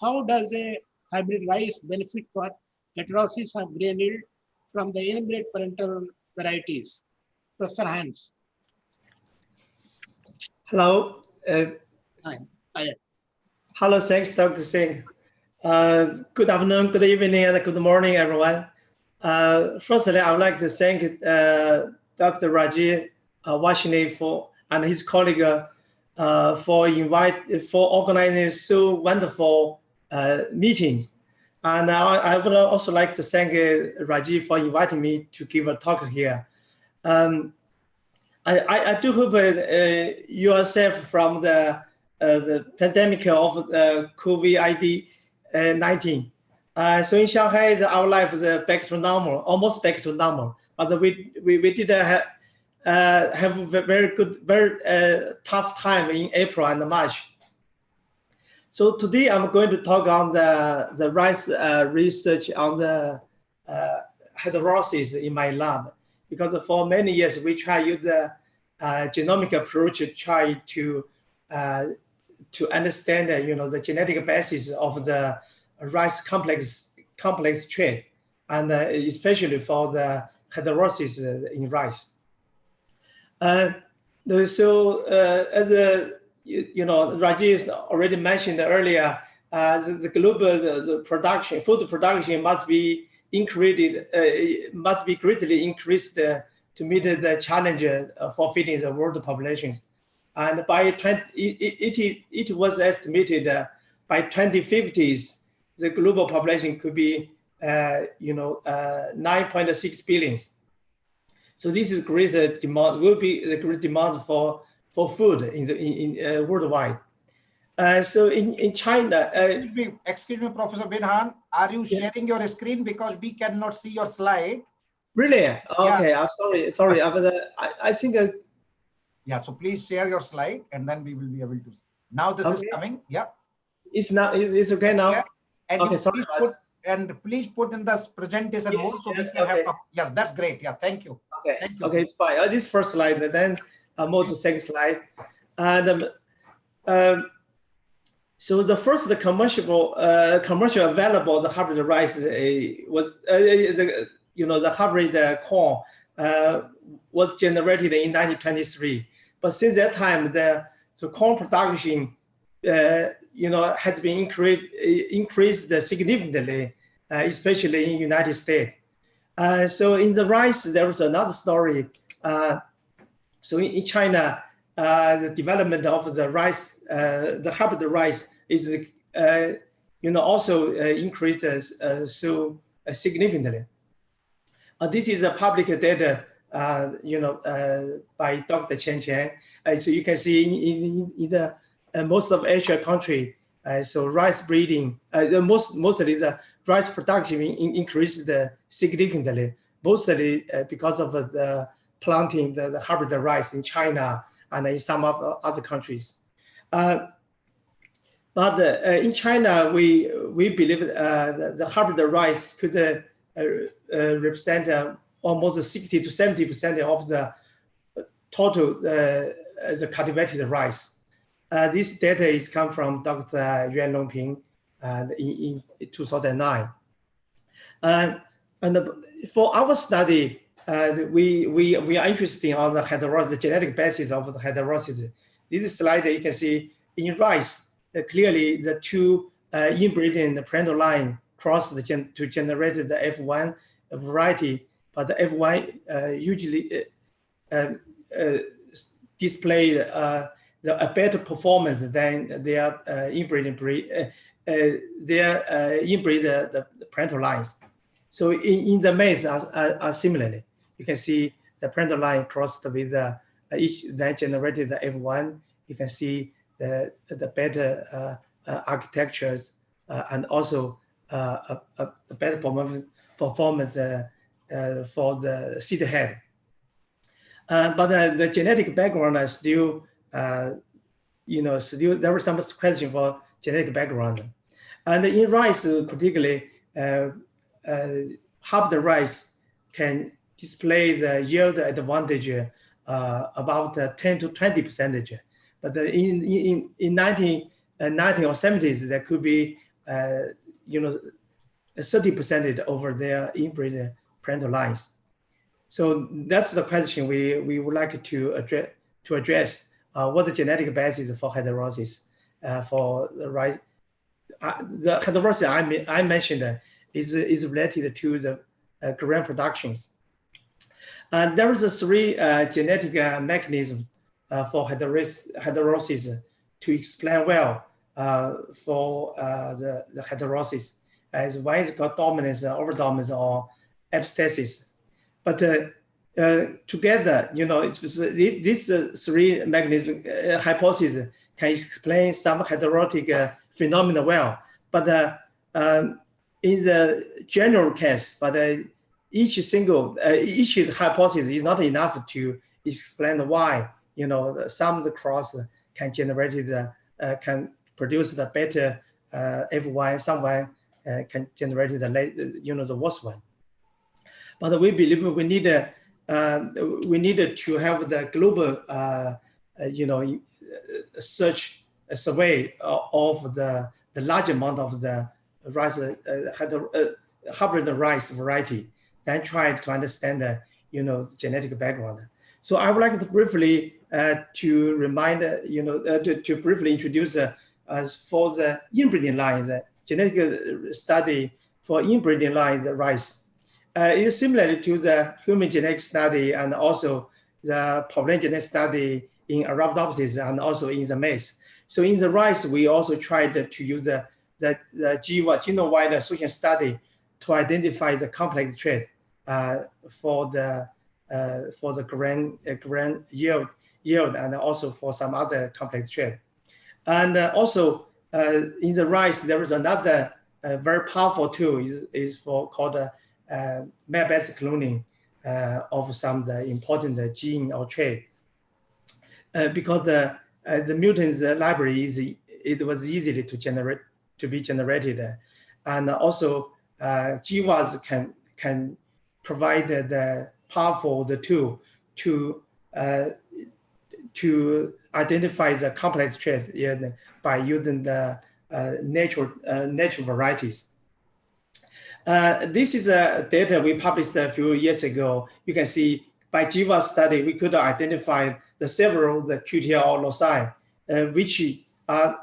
how does a hybrid rice benefit for heterosis of grain yield from the inbred parental varieties. Professor Hans. Hello. Hi. Hi. Hello, thanks, Dr. Singh. Good afternoon, good evening, and good morning, everyone. Firstly, I would like to thank Dr. Rajiv Vashini and his colleague for organizing so wonderful meetings. And I would also like to thank Rajiv for inviting me to give a talk here. I do hope you are safe from the pandemic of COVID-19. So in Shanghai, our life is back to normal, almost back to normal. But we did have a very tough time in April and March. So today I'm going to talk on the rice research on the heterosis in my lab, because for many years we try use the genomic approach to try to understand the genetic basis of the rice complex trait, and especially for the heterosis in rice. So as Rajiv already mentioned earlier, the global food production must be greatly increased to meet the challenge for feeding the world populations. And by it was estimated by 2050s, the global population could be 9.6 billion. So this is great demand, will be the great demand for food in worldwide. So in China, excuse me, Professor Binhan, are you sharing your screen, because we cannot see your slide? Really? Okay, yeah. I'm sorry. I think. Yeah, so please share your slide, and then we will be able to see. Now this is coming. Yeah. It's okay now. Yeah. And okay, sorry. Please put in the presentation mode, so we can have. Yes, that's great. Yeah, thank you. Okay. Thank you. Okay, it's fine. This first slide, and then I'll move to second slide. And so the first commercial available the hybrid rice was the hybrid corn was generated in 1923. But since that time, the corn production has been increased significantly, especially in United States. So in the rice, there was another story. So in China, the development of the rice, the hybrid rice is also increased so significantly. This is a public data, by Dr. Chen Chen. So you can see in the most of Asia country, so rice breeding, mostly the rice production increased significantly, mostly because of the planting the hybrid rice in China and in some of other countries. But in China, we believe the hybrid rice could represent almost 60 to 70% of the total the cultivated rice. This data is come from Dr. Yuan Longping in 2009. And for our study, we are interested on the heterosis, the genetic basis of the heterosis. This slide you can see in rice, clearly the two inbreeding parental line cross to generate the F1 variety, but the F1 usually display a better performance than their inbreeding the parental lines. So in the maize are similarly, you can see the parental line crossed with each then generated the F1. You can see the better architectures and also a better performance for the seed head. But the genetic background is still, still there was some question for genetic background. And in rice, particularly, hybrid rice can display the yield advantage about 10 to 20%. But in 1990 or 70s, there could be 30% over their inbred parental lines. So that's the question we would like to address. What the genetic basis for heterosis for the right. The heterosis I mentioned is related to the grain productions. There is a three genetic mechanism for heterosis to explain well for the heterosis. As one is called dominance, overdominance, or epistasis. But together, these three mechanism hypotheses can explain some heterotic phenomena well. But in the general case, each hypothesis is not enough to explain why some of the cross can can produce the better F1, someone can generate the worst one. But we believe we need to have the global survey of the large amount of the rice hybrid rice variety, then try to understand the genetic background. So I would like to briefly to remind to briefly introduce for the inbreeding line, the genetic study for inbreeding line the rice. Is similar to the human genetic study and also the population genetic study in Arabidopsis and also in the maize. So in the rice, we also tried to use the genome-wide association study to identify the complex traits for the grain yield and also for some other complex trait. And also in the rice, there is another very powerful tool is called map-based cloning of some the important gene or trait. Because the mutants library it was easily to be generated, and also GWAS can provide the powerful tool to identify the complex traits by using the natural varieties. This is data we published a few years ago. You can see by GWAS study, we could identify the several QTL loci, which are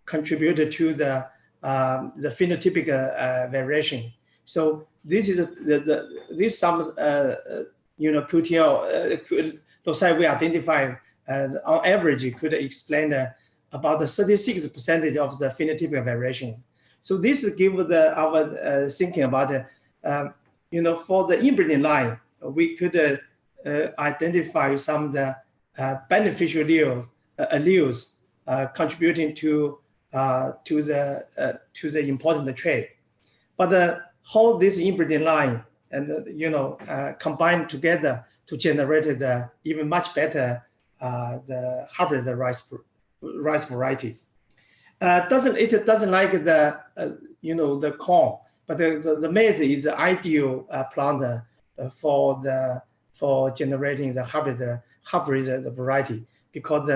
contributed to the phenotypic variation. So this is this some QTL loci we identify on average could explain about the 36% of the phenotypic variation. So this gives our thinking about for the inbreeding line, we could identify some of the beneficial alleles contributing to the important trait. But how this inbreeding line and combine together to generate the even much better the hybrid rice varieties. It doesn't like the the corn, but the maize is the ideal plant for generating the hybrid variety, because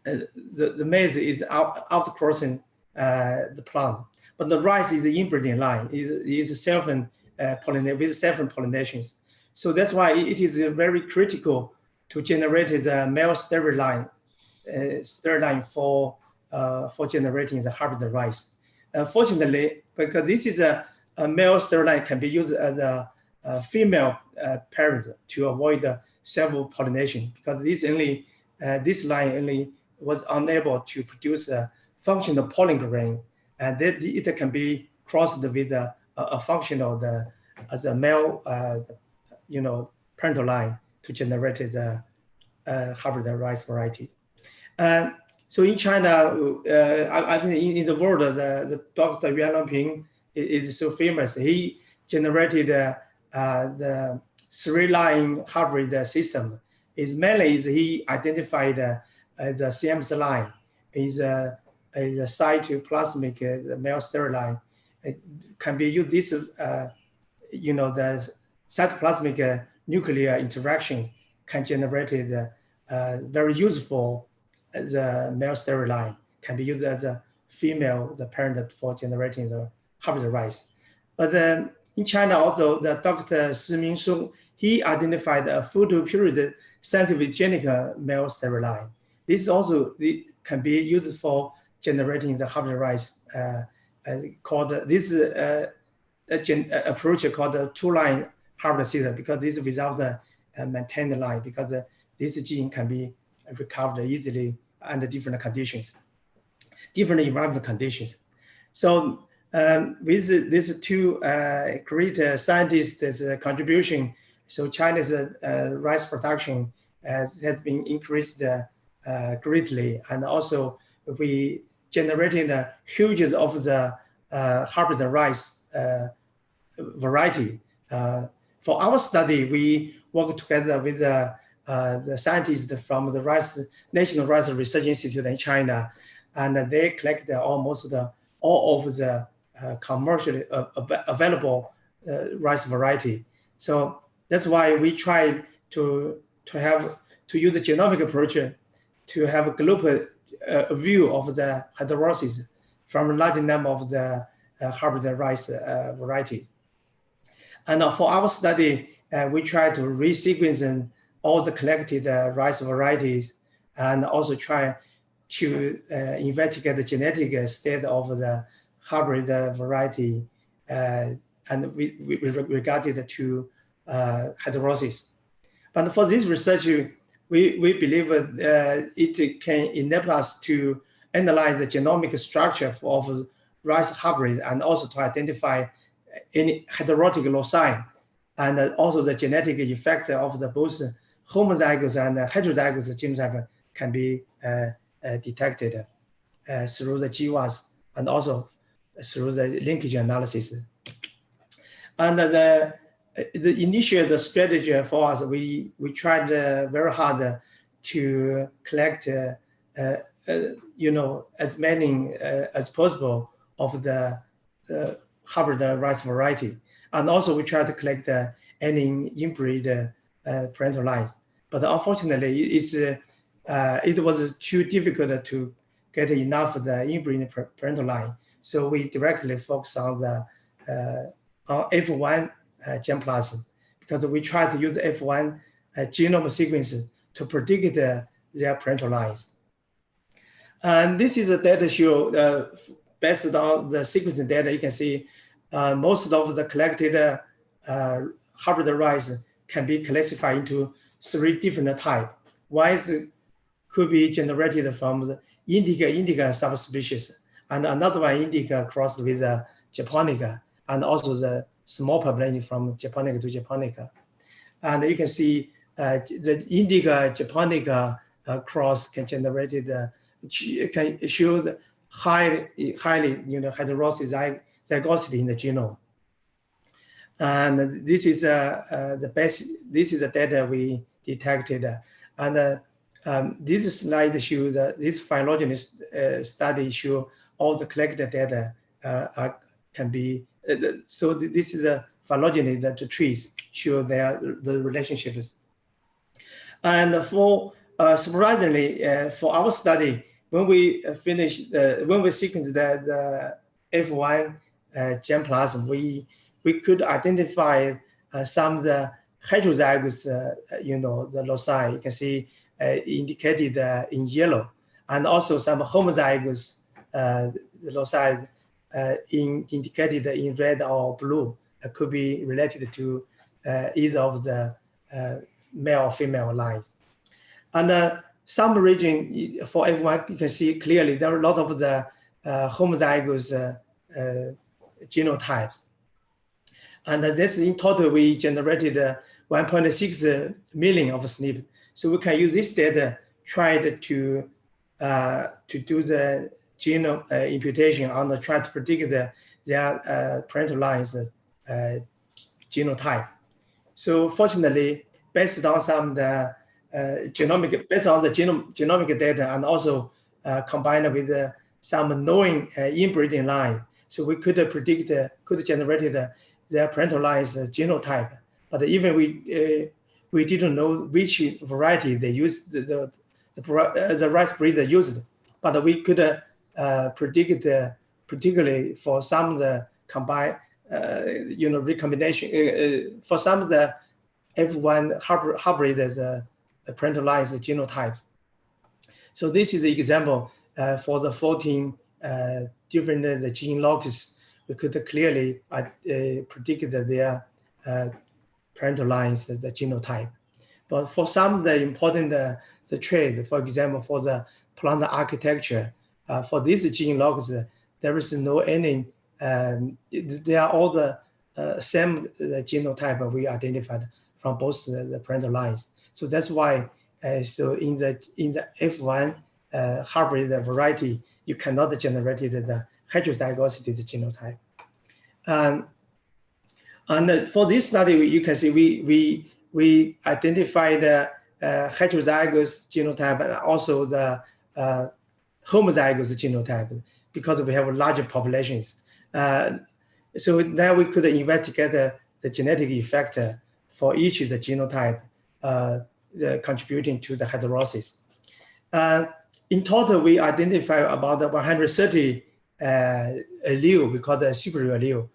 the maize is outcrossing the plant, but the rice is the inbreeding line, is self pollinate with seven pollinations. So that's why it is very critical to generate the male sterile line for generating the hybrid rice. Fortunately, because this is a male sterile line can be used as a female parent to avoid self-pollination, because this line only was unable to produce a functional pollen grain, and that it can be crossed with a functional as a male parental line to generate the hybrid rice variety. So in China, I think in the world, the Dr. Yuan Longping is so famous. He generated the three-line hybrid system. Is mainly he identified the CMS line is a cytoplasmic male sterile line. It can be used this the cytoplasmic nuclear interaction can generate very useful the male sterile line can be used as a female, the parent for generating the hybrid rice. But then in China, also the Dr. Siming Song, he identified a photoperiod centrogenic male sterile line. This also can be used for generating the hybrid rice. Called this approach called the two-line hybrid system, because this is without the maintained line, because this gene can be recovered easily under different conditions, different environmental conditions. So with these two great scientists' contribution, so China's rice production has been increased greatly, and also we generated huge of the hybrid rice variety. For our study, we work together with the scientists from the National Rice Research Institute in China, and they collect almost all of the commercially available rice variety. So that's why we try to use the genomic approach to have a global view of the heterosis from a large number of the hybrid rice varieties. And for our study, we try to resequence all the collected rice varieties, and also try to investigate the genetic state of the hybrid variety, and we regarded to heterosis. But for this research, we believe it can enable us to analyze the genomic structure of rice hybrid, and also to identify any heterotic loci, and also the genetic effect of the both homozygous and heterozygous genotype can be detected through the GWAS and also through the linkage analysis. And the initial strategy for us, we tried very hard to collect as many as possible of the hybrid rice variety, and also we tried to collect any inbreed parental lines. But unfortunately, it was too difficult to get enough of the inbreed parental line. So we directly focus on the on F1 germplasm, because we try to use F1 genome sequence to predict their parental lines. And this is a data show based on the sequencing data. You can see most of the collected hybrid rice can be classified into 3 different types. One could be generated from the indica subspecies, and another one indica crossed with japonica, and also the small population from japonica to japonica. And you can see the indica japonica cross can generate can show the highly heterosis zygosity in the genome. And this is the best. This is the data we detected, and this slide shows that this phylogenist study show all the collected data can be. So this is a phylogeny that the trees show the relationships. And for surprisingly, for our study, when we when we sequenced the F1 germplasm, we could identify some of the heterozygous, the loci. You can see indicated in yellow, and also some homozygous loci indicated in red or blue. Could be related to either of the male or female lines. And some region for F1, you can see clearly there are a lot of the homozygous genotypes. And this in total, we generated 1.6 million of SNP. So we can use this data, try to do the genome imputation and try to predict their parental lines genotype. So fortunately, based on some the genomic data, and also combined with some knowing inbreeding line, so we could predict, could generate their parental lines genotype. But even we didn't know which variety they used the the rice breeder used, but we could predict particularly for some of the combine, recombination for some of the F1 hybrid parentalized genotypes. So this is the example for the 14 different gene locus. We could clearly predict their parentalized the genotype. But for some the important the trait, for example, for the plant architecture, for this gene locus, there is no any. They are all the same genotype we identified from both the parental lines. So that's why. So in the F1 hybrid variety, you cannot generate the heterozygosity genotype. And for this study, you can see we identified the heterozygous genotype and also the homozygous genotype because we have larger populations. So now we could investigate the genetic effect for each of the genotype contributing to the heterosis. In total, we identify about 130 allele, we call the superior allele,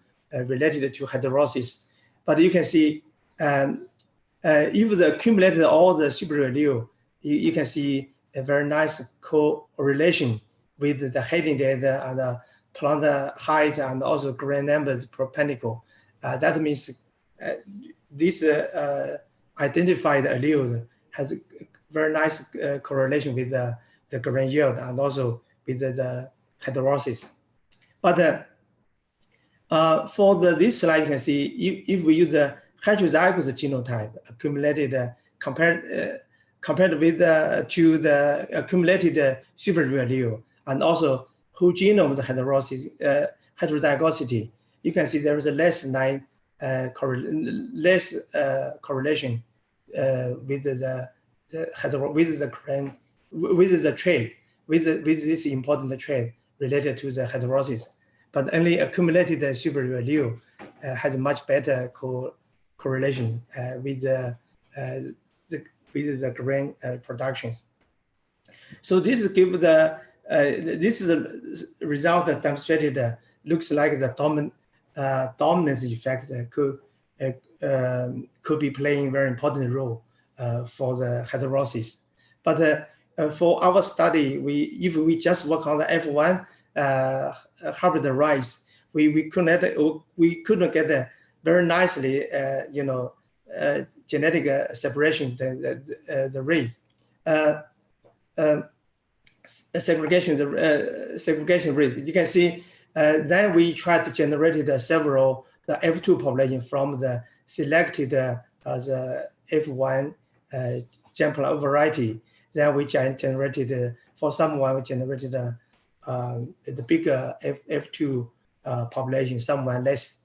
related to heterosis. But you can see if they accumulated all the superior allele, you can see a very nice correlation with the heading data and the plant height and also grain numbers per panicle. That means this identified allele has a very nice correlation with the grain yield and also with the heterosis. But for this slide, you can see if we use the heterozygous genotype accumulated compared with to the accumulated superior allele and also whole genome heterozygosity, you can see there is a less correlation with this important trait related to the heterosis, but only accumulated superior allele has much better correlation with the grain productions. So this give this is a result that demonstrated looks like the dominance effect could be playing a very important role for the heterosis. But for our study, if we just work on the F1 hybrid rice, we couldn't get a very nicely genetic separation the rate. Segregation rate. You can see then we tried to generate several the F2 population from the selected the F1 germplasm variety. Then we generated for someone we generated the bigger F2 population, someone less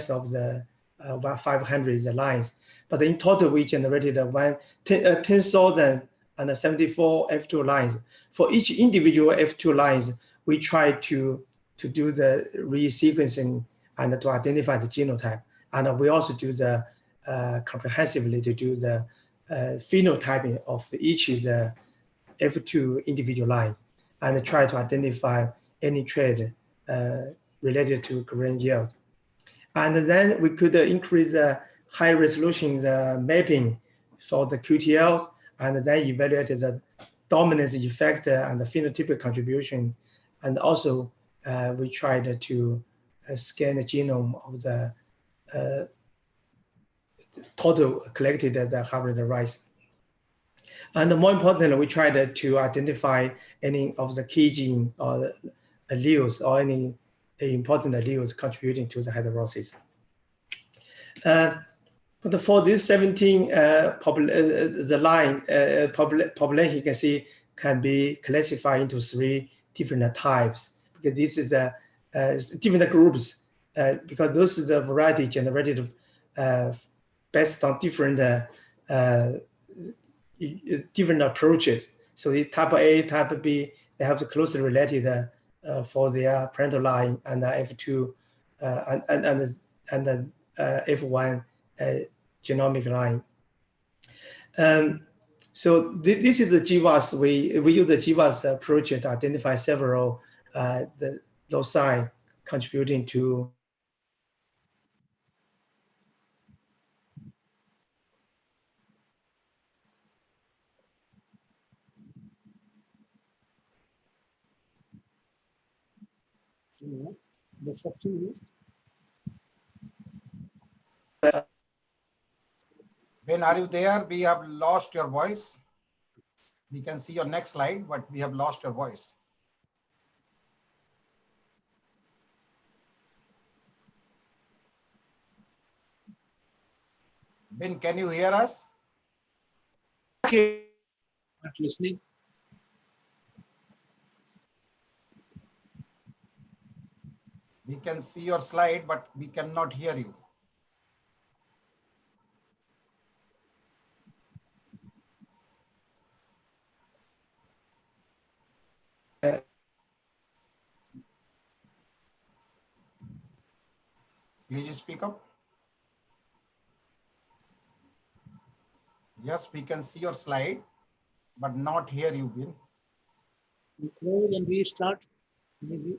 of the 500 lines. But in total, we generated 10,074 F2 lines. For each individual F2 lines, we tried to do the resequencing and to identify the genotype. And we also do the comprehensively to do the phenotyping of each of the F2 individual lines and try to identify any trait related to grain yield. And then we could increase the high resolution mapping for the QTLs and then evaluate the dominance effect and the phenotypic contribution. And also we tried to scan the genome of the total collected the hybrid rice. And more importantly, we tried to identify any of the key gene or the alleles or any important alleles contributing to the heterosis. But for this 17 population, you can see can be classified into 3 different types because this is different groups because those is the variety generated based on different approaches. So this type A, type B, they have the closely related for their parental line and F2 and F1 genomic line. So this is the GWAS. We use the GWAS approach to identify several the loci contributing to the section. Ben, are you there? We have lost your voice. We can see your next slide, but we have lost your voice. Ben, can you hear us? Not listening. We can see your slide, but we cannot hear you. Please speak up. Yes, we can see your slide, but not hear you, Ben. Close and restart. Maybe.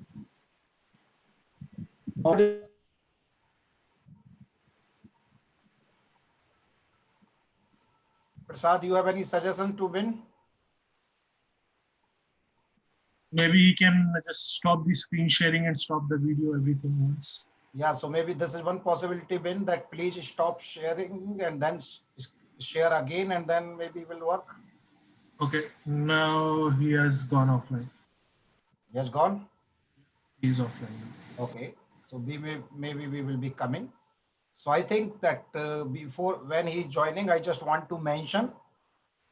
Prasad, you have any suggestion to Ben? Maybe you can just stop the screen sharing and stop the video, everything once. Yeah, so maybe this is one possibility, Ben, that please stop sharing and then share again, and then maybe it will work. Okay, now he has gone offline. He has gone? He's offline. Okay, so maybe we will be coming. So I think that before when he's joining, I just want to mention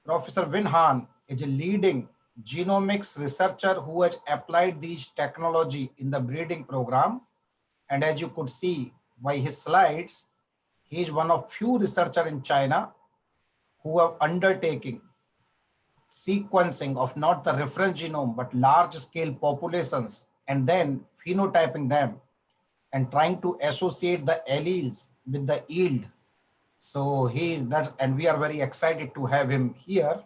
Professor Win Han is a leading genomics researcher who has applied these technology in the breeding program. And as you could see by his slides, he is one of few researchers in China who have undertaken sequencing of not the reference genome, but large scale populations, and then phenotyping them and trying to associate the alleles with the yield. So and we are very excited to have him here.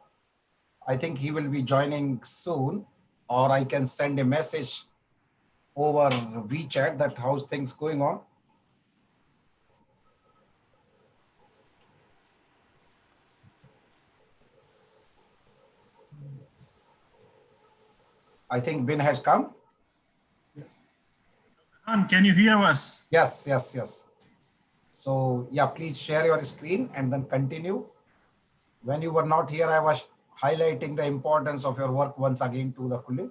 I think he will be joining soon, or I can send a message over WeChat that how's things going on. I think Ben has come. Can you hear us? Yes, yes, yes. So yeah, please share your screen and then continue. When you were not here, I was highlighting the importance of your work once again to the colleague.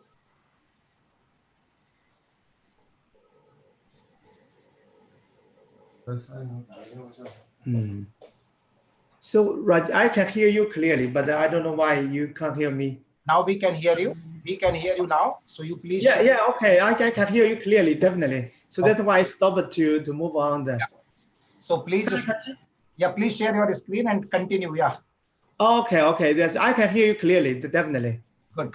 So Raj, I can hear you clearly, but I don't know why you can't hear me. Now we can hear you. We can hear you now. So you please. Yeah, okay. I can hear you clearly, definitely. So that's why I stopped to move on. Yeah. So please, please share your screen and continue. Yeah. Okay. Yes, I can hear you clearly, definitely. Good.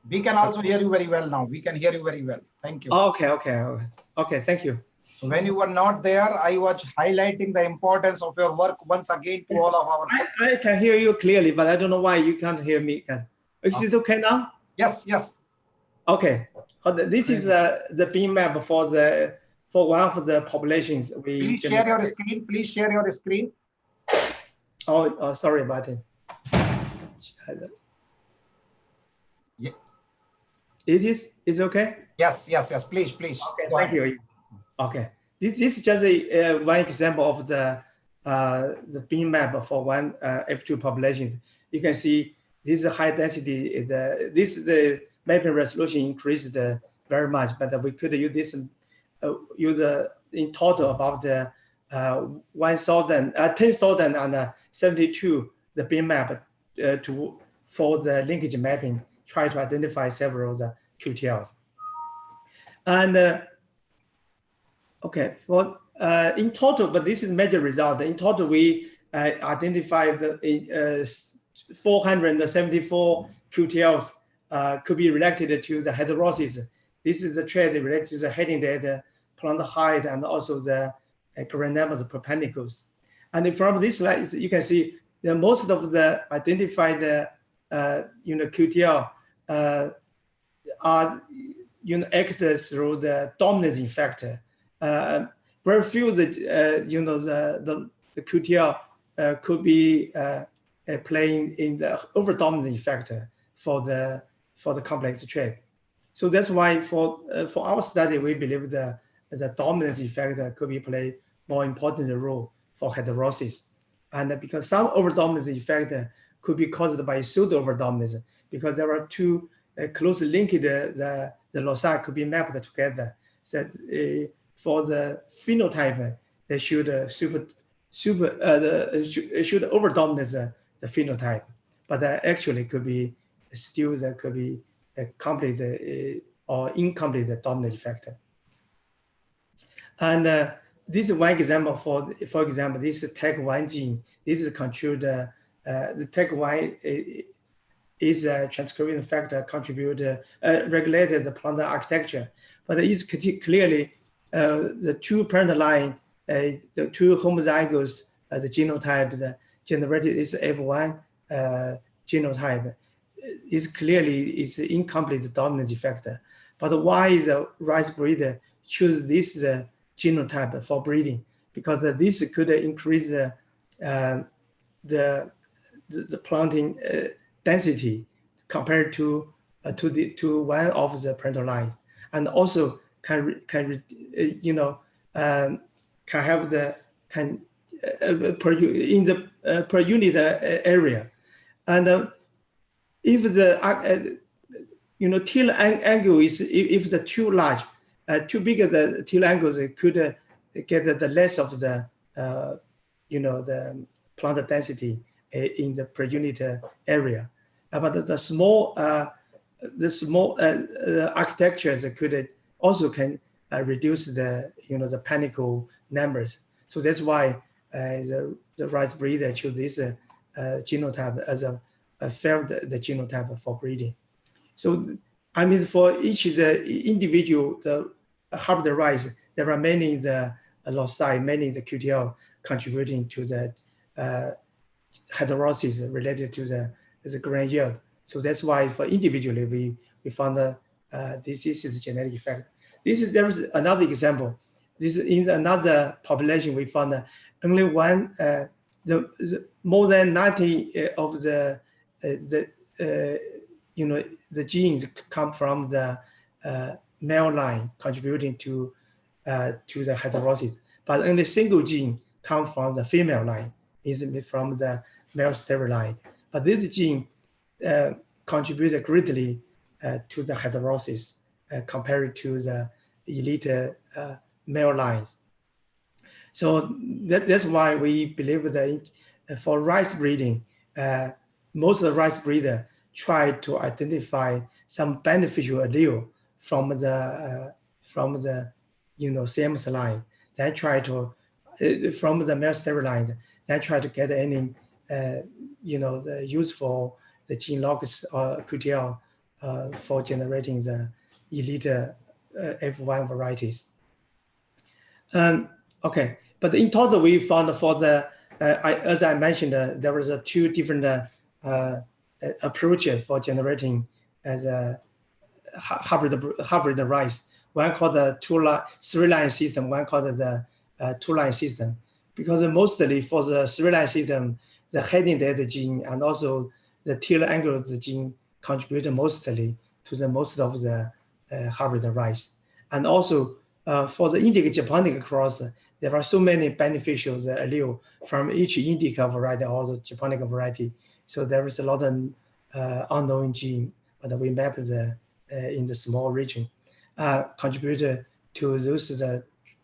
We can also hear you very well now. We can hear you very well. Thank you. Okay. Thank you. So when you were not there, I was highlighting the importance of your work once again to all of our. I can hear you clearly, but I don't know why you can't hear me. Is it okay now? Yes. Okay. This is the beam map for one of the populations. Please share your screen. Please share your screen. Oh, sorry about it. Yeah. Is okay? Yes. Please. Okay, thank you. Okay. This is just one example of the beam map for one F2 population. You can see this high density. The mapping resolution increased very much, but we could use this in total about 10,072 the beam map for the linkage mapping, try to identify several of the QTLs. And okay, for in total, but this is major result. In total, we identified 474 QTLs could be related to the heterosis. This is the trait related to the heading data, plant height, and also the granulomas perpendiculars. And from this slide, you can see most of the identified QTL are acted through the dominance factor. Very few that the QTL could be playing in the over dominant factor for the complex trait. So that's why for our study we believe the dominance factor could be play more important role for heterosis, and because some over dominance effect could be caused by pseudo over dominance, because there are two closely linked the loci could be mapped together. So for the phenotype, they should should over dominance the phenotype, but actually could be still there could be a complete or incomplete dominant factor. And this is one example for example, this TEC1 gene. This is controlled. The TEC1 is a transcription factor regulated the plant architecture, but it is clearly the two parent line, the two homozygous, the genotype that generated is F1 genotype is clearly incomplete dominance factor. But why the rice breeder choose this genotype for breeding? Because this could increase the planting density compared to one of the parental lines, and also can have the per unit area, and if the till angle is if the too large, too big the till angles, it could get the less of the the plant density in the per unit area. But the small architectures could also can reduce the the panicle numbers. So that's why the rice breeder choose this genotype as a fair the genotype for breeding. So I mean, for each the individual the hybrid rice, there are many the loci, many the QTL contributing to the heterosis related to the grain yield. So that's why for individually we found this is a genetic effect. There is another example. This is in another population we found only one the more than 90 of the genes come from the male line contributing to the heterosis, but only single gene come from the female line, is from the male stereo line. But this gene contributed greatly to the heterosis compared to the elite male lines. So that's why we believe that for rice breeding, most of the rice breeder try to identify some beneficial allele from the CMS line. They try to from the male stereo line. They try to get any the useful the gene logs or QTL for generating the elite F1 varieties. Okay, but in total we found for the as I mentioned, there was two different approaches for generating as a hybrid rice. One called the three-line system, one called the two-line system. Because mostly for the three-line system, the heading data gene and also the tail angle gene contribute mostly to the most of the hybrid rice. And also for the indica japonica cross, there are so many beneficial allele from each indica variety or the japonica variety. So there is a lot of unknown gene, but we mapped in the small region, contributed to those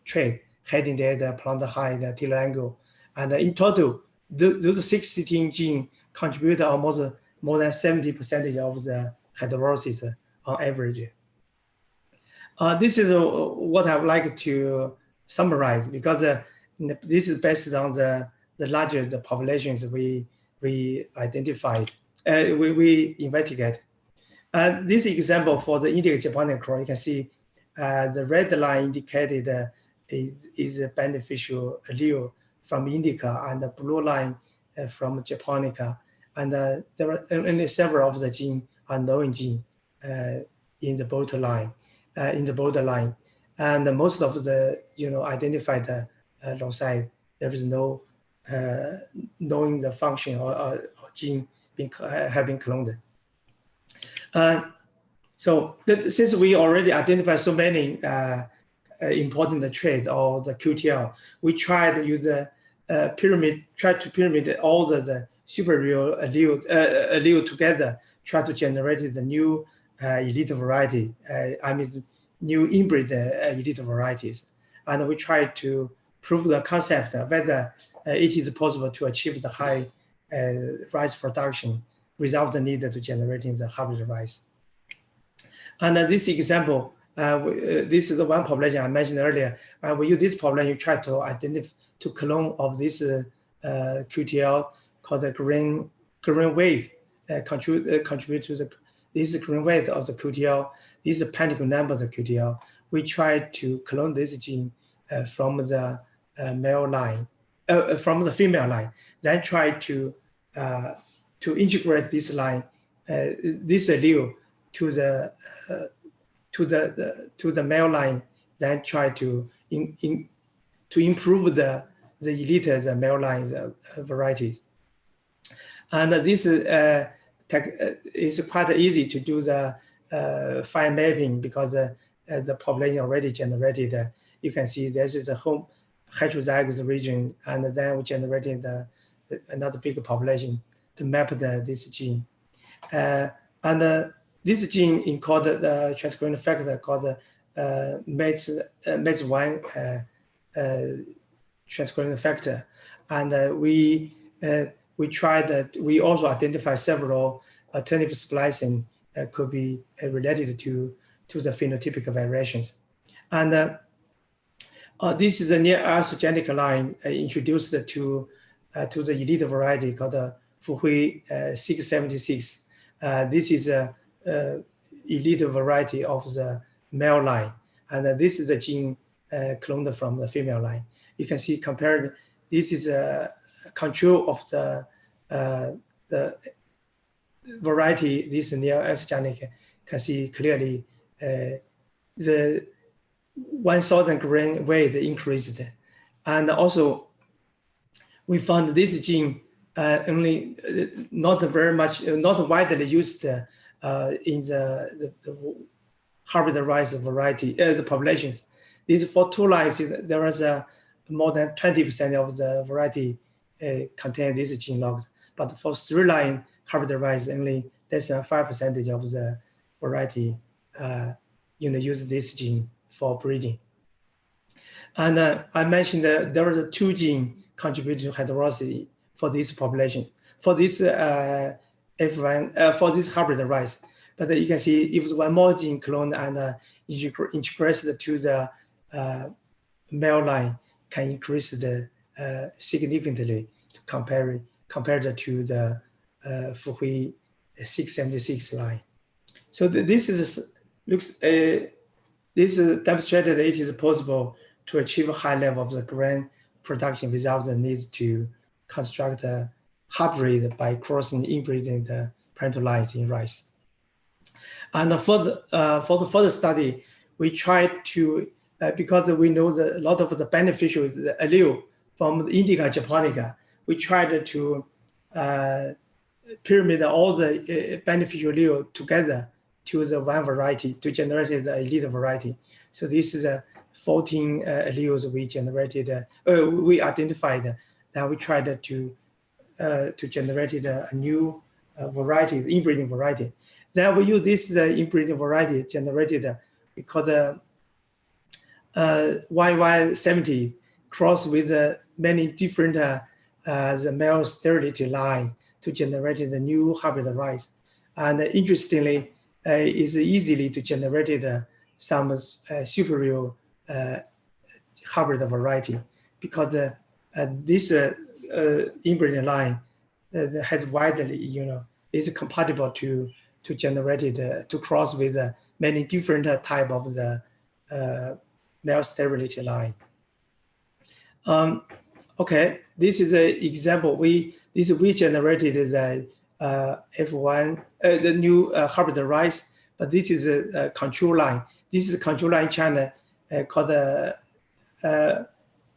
trait, heading data, plant height, tail angle. And in total, those 16 genes contribute almost more than 70% of the heterosis on average. This is what I would like to summarize, because this is based on the largest populations we identified, we investigate. This example for the indica japonica cross, you can see the red line indicated is a beneficial allele from indica, and the blue line from Japonica, and there are only several of the gene unknown gene in the borderline, and most of the identified loci, there is no knowing the function or gene have been cloned. So since we already identified so many important traits or the QTL, we tried to use the pyramid all the superior allele together, try to generate the new elite variety. I mean, new inbred elite varieties, and we try to prove the concept whether it is possible to achieve the high rice production without the need to generating the hybrid rice. And this example, this is the one population I mentioned earlier. We use this population, you try to identify to clone of this QTL called the green wave, contribute to this green wave of the QTL. This is the panic number of the QTL. We try to clone this gene from the male line, from the female line, then try to integrate this line, this allele to the male line, then try to improve the elite the male line varieties. And this is quite easy to do the fine mapping because the population already generated. You can see this is a home heterozygous region, and then we generated another big population to map this gene. And this gene encoded the transcription factor called MES1 transcription factor, and we tried that. We also identified several alternative splicing could be related to the phenotypic variations, and this is a near isogenic line introduced to the elite variety called the Fuhui 676. This is a elite variety of the male line, and this is a gene cloned from the female line. You can see compared. This is a control of the variety. This near isogenic can see clearly the 1,000 grain weight increased, and also we found this gene only not very much, not widely used in the hybrid rice variety, the populations. These for two lines, there was more than 20% of the variety contain these gene logs, but for three line hybrid rice, only less than 5% of the variety use this gene for breeding. And I mentioned that there are two genes contributing to heterosity for this population, for this F1, for this hybrid rice. But you can see if one more gene clone and integrated to the male line can increase the significantly compared to the Fuhui 676 line. So this is this demonstrated that it is possible to achieve a high level of the grain production without the need to construct a hybrid by crossing inbreeding the parental lines in rice. And for the further study, we tried to, because we know that a lot of the beneficial the allele from the Indica japonica, we tried to pyramid all the beneficial allele together to the one variety to generate the elite variety. So this is 14 alleles we generated, we identified. Now we tried to generate a new variety, inbreeding variety. Then we use this inbreeding variety generated because YY70 cross with many different the male sterility line to generate the new hybrid rice. And interestingly, is easily to generate some superior hybrid variety because this inbreeding line has widely, is compatible to generate it, to cross with many different type of the male sterility line. Okay, this is an example. We this we generated the F1, the new hybrid rice, but this is a control line. This is a control line China called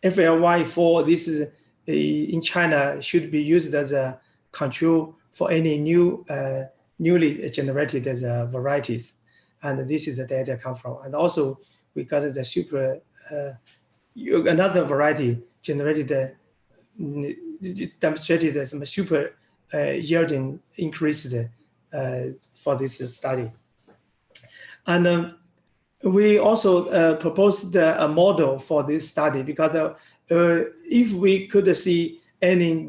FLY4. This is in China should be used as a control for any new newly generated varieties. And this is the data come from. And also we got the super another variety generated demonstrated some super yielding increased for this study. And we also proposed a model for this study because if we could see any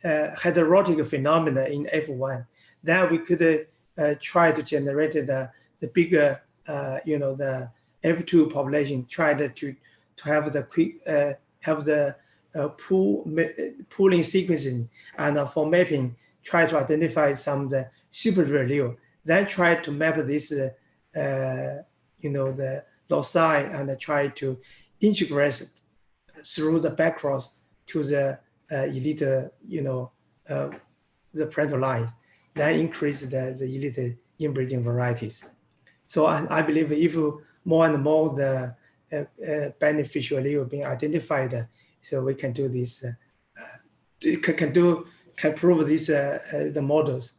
heterotic phenomena in F1, then we could try to generate the bigger, the F2 population, try to have the quick pooling sequencing, and for mapping, try to identify some of the super allele, then try to map this, the loci, and try to integrate through the backcross to the elite, the parental line, then increase the elite inbreeding varieties. So I believe if more and more the beneficial allele being identified, so we can do this, can prove these the models.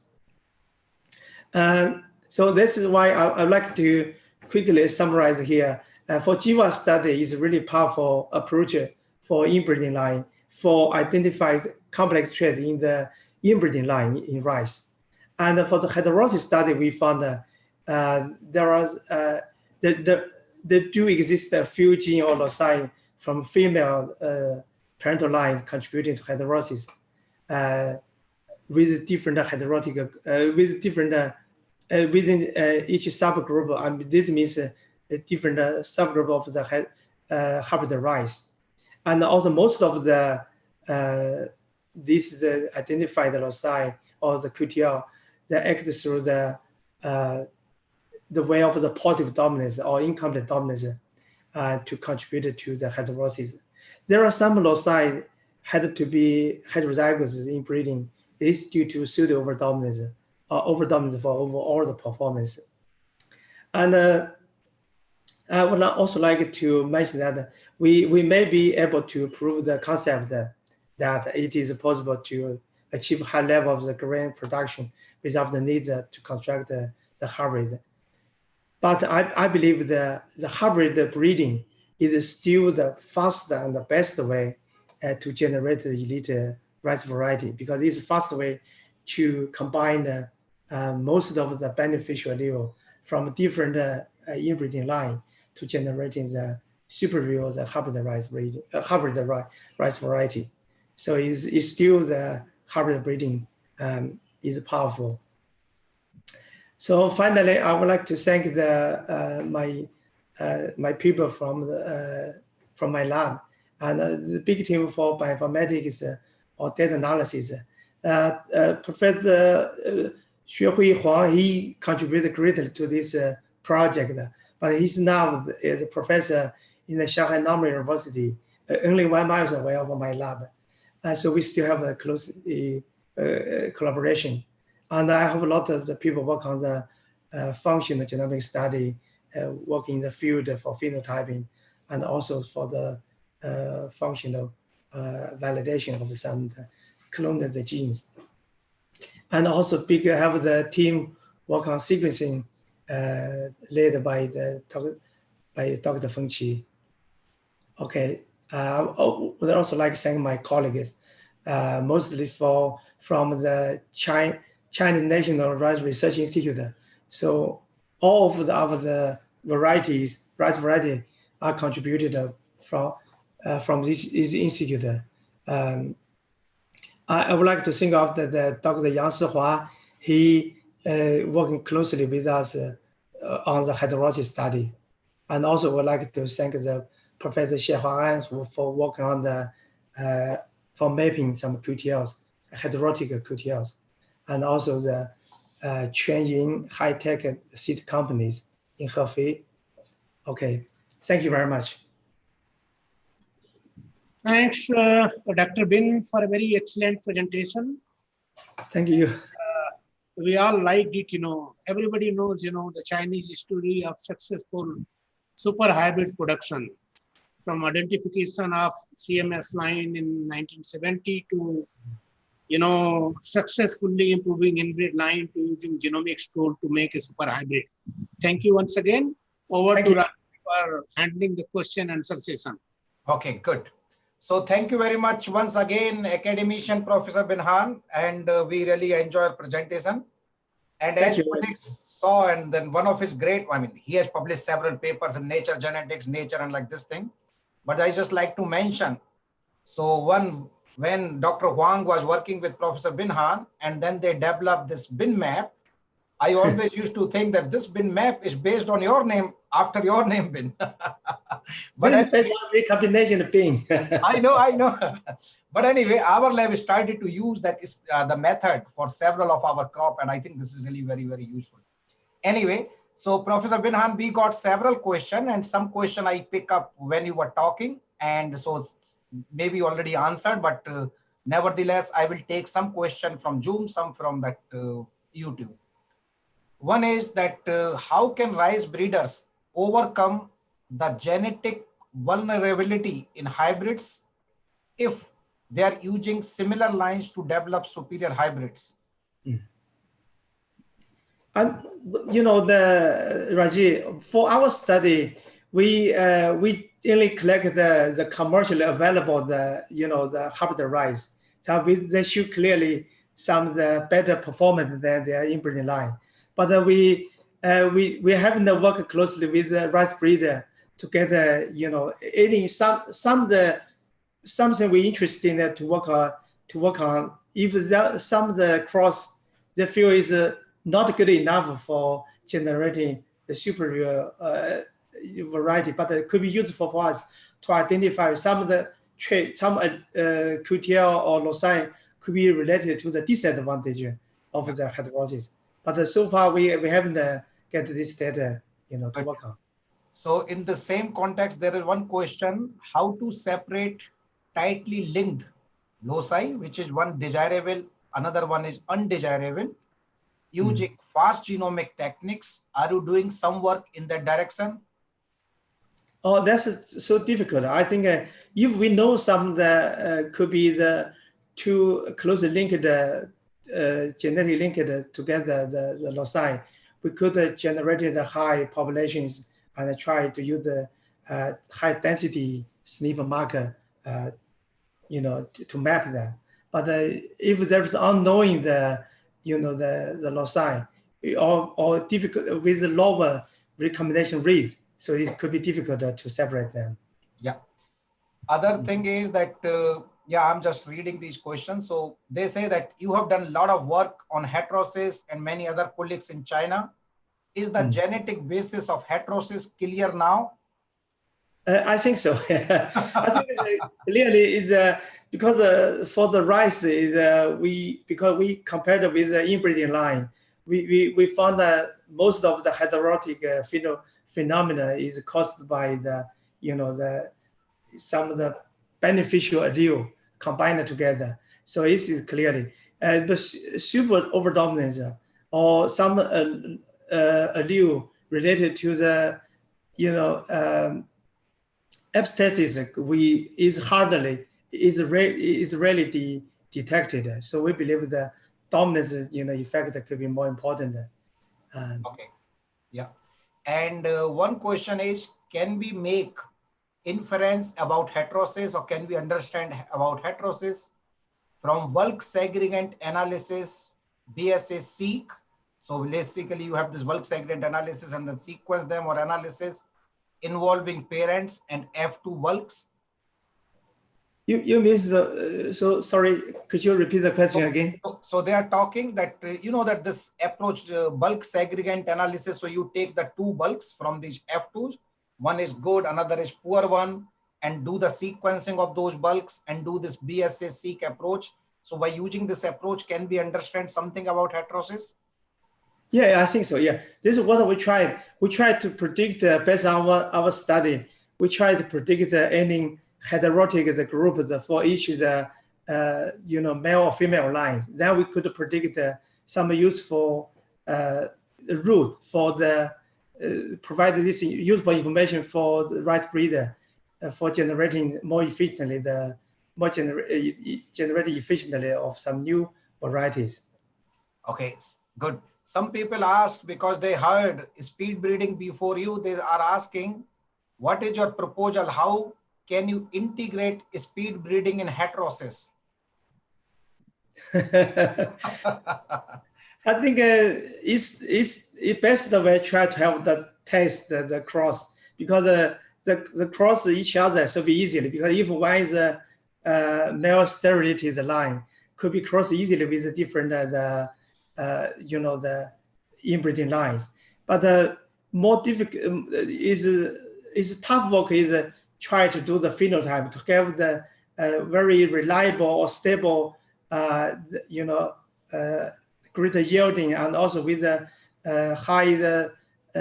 So this is why I'd like to quickly summarize here. For GWAS study is a really powerful approach for inbreeding line for identify complex traits in the inbreeding line in rice. And for the heterosis study, we found there do exist a few gene or loci from female parental line contributing to heterosis with different heterotic, with different within each subgroup. This means a different subgroup of the hybrid rice. And also most of the this is the identified loci or the QTL that act through the way of the positive dominance or incomplete dominance to contribute to the heterosis. There are some loci had to be heterozygous in breeding. This due to pseudo overdominance or overdominance for overall the performance. And I would also like to mention that we may be able to prove the concept that it is possible to achieve high level of the grain production without the need to construct the hybrid. But I believe the hybrid breeding is still the fastest and the best way to generate the elite rice variety, because it's the fast way to combine most of the beneficial allele from different inbreeding line to generating the superior the hybrid rice breeding, rice variety. So it's still the hybrid breeding is powerful. So finally, I would like to thank my people from my lab and the big team for bioinformatics or data analysis. Professor Xuehui Huang, he contributed greatly to this project, but he's now is a professor in the Shanghai Normal University, only 1 mile away from my lab. So we still have a close collaboration. And I have a lot of the people work on the functional genomic study, work in the field for phenotyping, and also for the functional validation of some cloned the genes. And also have the team work on sequencing led by Dr. Feng Qi. Okay, I would also like to thank my colleagues, mostly from the Chinese National Rice Research Institute. So all of the rice variety are contributed from this institute. I would like to think of the Dr. Yang Sihua. He working closely with us on the heterosis study. And also would like to thank the Professor Xie Huang for working on the for mapping some QTLs, heterotic QTLs, and also the changing high-tech seed companies in Hefei. Okay, thank you very much. Thanks, Dr. Bin, for a very excellent presentation. Thank you. We all liked it, everybody knows, the Chinese story of successful super hybrid production, from identification of CMS line in 1970 to, successfully improving inbred line to using genomics tool to make a super hybrid. Thank you once again. Over to Raj for handling the question and answer session. Okay, good. So thank you very much once again, academician Professor Binhan, and we really enjoy your presentation. And as colleagues saw, and then one of his great, he has published several papers in Nature, Genetics, Nature, and like this thing. But I just like to mention, so when Dr. Huang was working with Professor Binhan, and then they developed this bin map, I always used to think that this bin map is based on your name, after your name, Bin. But this is recombination of bin. I know. But anyway, our lab started to use that the method for several of our crop, and I think this is really very, very useful. Anyway, so Professor Binhan, we got several questions, and some question I pick up when you were talking, and so maybe already answered, but nevertheless, I will take some question from Zoom, some from that YouTube. One is that how can rice breeders overcome the genetic vulnerability in hybrids if they are using similar lines to develop superior hybrids? And Raji, for our study, we only collect the commercially available the hybrid rice. So they show clearly some of the better performance than their inbreeding line. But we haven't worked closely with the rice breeder to get something we're interested in to work on. If some of the cross they feel is not good enough for generating the superior variety, but it could be useful for us to identify some of the traits, some QTL or loci could be related to the disadvantage of the heterosis. But so far we haven't get this data to work on. So in the same context, there is one question: how to separate tightly linked loci, which is one desirable, another one is undesirable, using fast genomic techniques? Are you doing some work in that direction? Oh, that's so difficult. I think if we know some that could be the two closely linked, genetically linked together, the loci, we could generate the high populations and try to use the high density SNP marker, to map them. But if there's unknowing the loci or difficult with lower recombination rate, so it could be difficult to separate them. Yeah. Other thing is that, I'm just reading these questions. So they say that you have done a lot of work on heterosis and many other colleagues in China. Is the genetic basis of heterosis clear now? I think so. I think clearly is because for the rice, because we compared with the inbreeding line, we found that most of the heterotic phenomena is caused by some of the beneficial allele combined together. So this is clearly the super overdominance or some allele related to the abscesses is rarely detected. So we believe the dominance effect could be more important. Okay. Yeah. And one question is, can we make inference about heterosis, or can we understand about heterosis from bulk segregant analysis, BSA-seq? So basically you have this bulk segregant analysis and then sequence them or analysis involving parents and F2 bulks. You mean, so sorry, could you repeat the question again? So they are talking that, that this approach bulk segregant analysis, so you take the two bulks from these F2s, one is good, another is poor one, and do the sequencing of those bulks and do this BSA-seq approach. So by using this approach, can we understand something about heterosis? Yeah, I think so. Yeah, this is what we tried. We tried to predict based on our study. We tried to predict any heterotic the group for each male or female line. Then we could predict some useful route for the provide this useful information for the rice breeder for generating more efficiently generating efficiently of some new varieties. Okay, good. Some people ask, because they heard speed breeding before you, they are asking, what is your proposal? How can you integrate speed breeding in heterosis? I think it's best that we try to have the test the cross, because the cross each other should be easily, because if one is a male sterility line could be crossed easily with the different the inbreeding lines. But the more difficult is tough work is try to do the phenotype to have the very reliable or stable greater yielding, and also with the high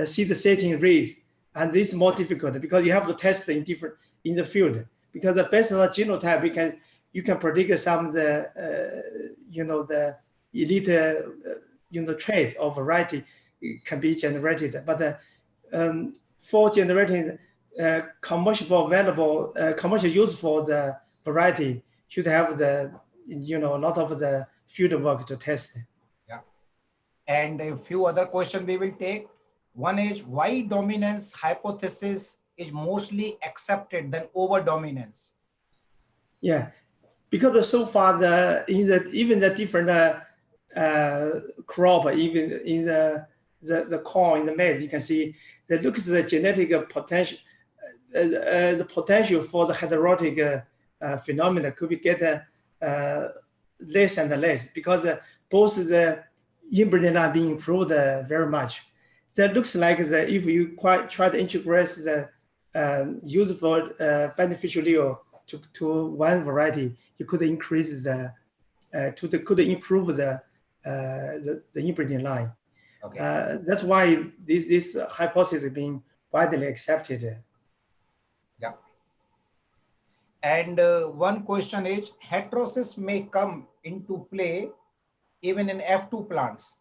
seed setting rate. And this is more difficult because you have to test in the field, because based on the genotype you can predict some of the the elite trait or variety can be generated. But for generating commercial valuable commercial use for the variety should have the a lot of the field work to test. Yeah, and a few other questions we will take. One is, why dominance hypothesis is mostly accepted than over dominance? Yeah, because so far even the different crop, even in the corn, in the maize, you can see that looks at the genetic potential, the potential for the heterotic phenomena could be get less and less, because both the inbreeding are being improved very much. So it looks like that if you try to integrate the useful beneficial yield to one variety, you could increase could improve the inbreeding line. Okay. That's why this hypothesis is being widely accepted. Yeah. And one question is, heterosis may come into play even in F2 plants.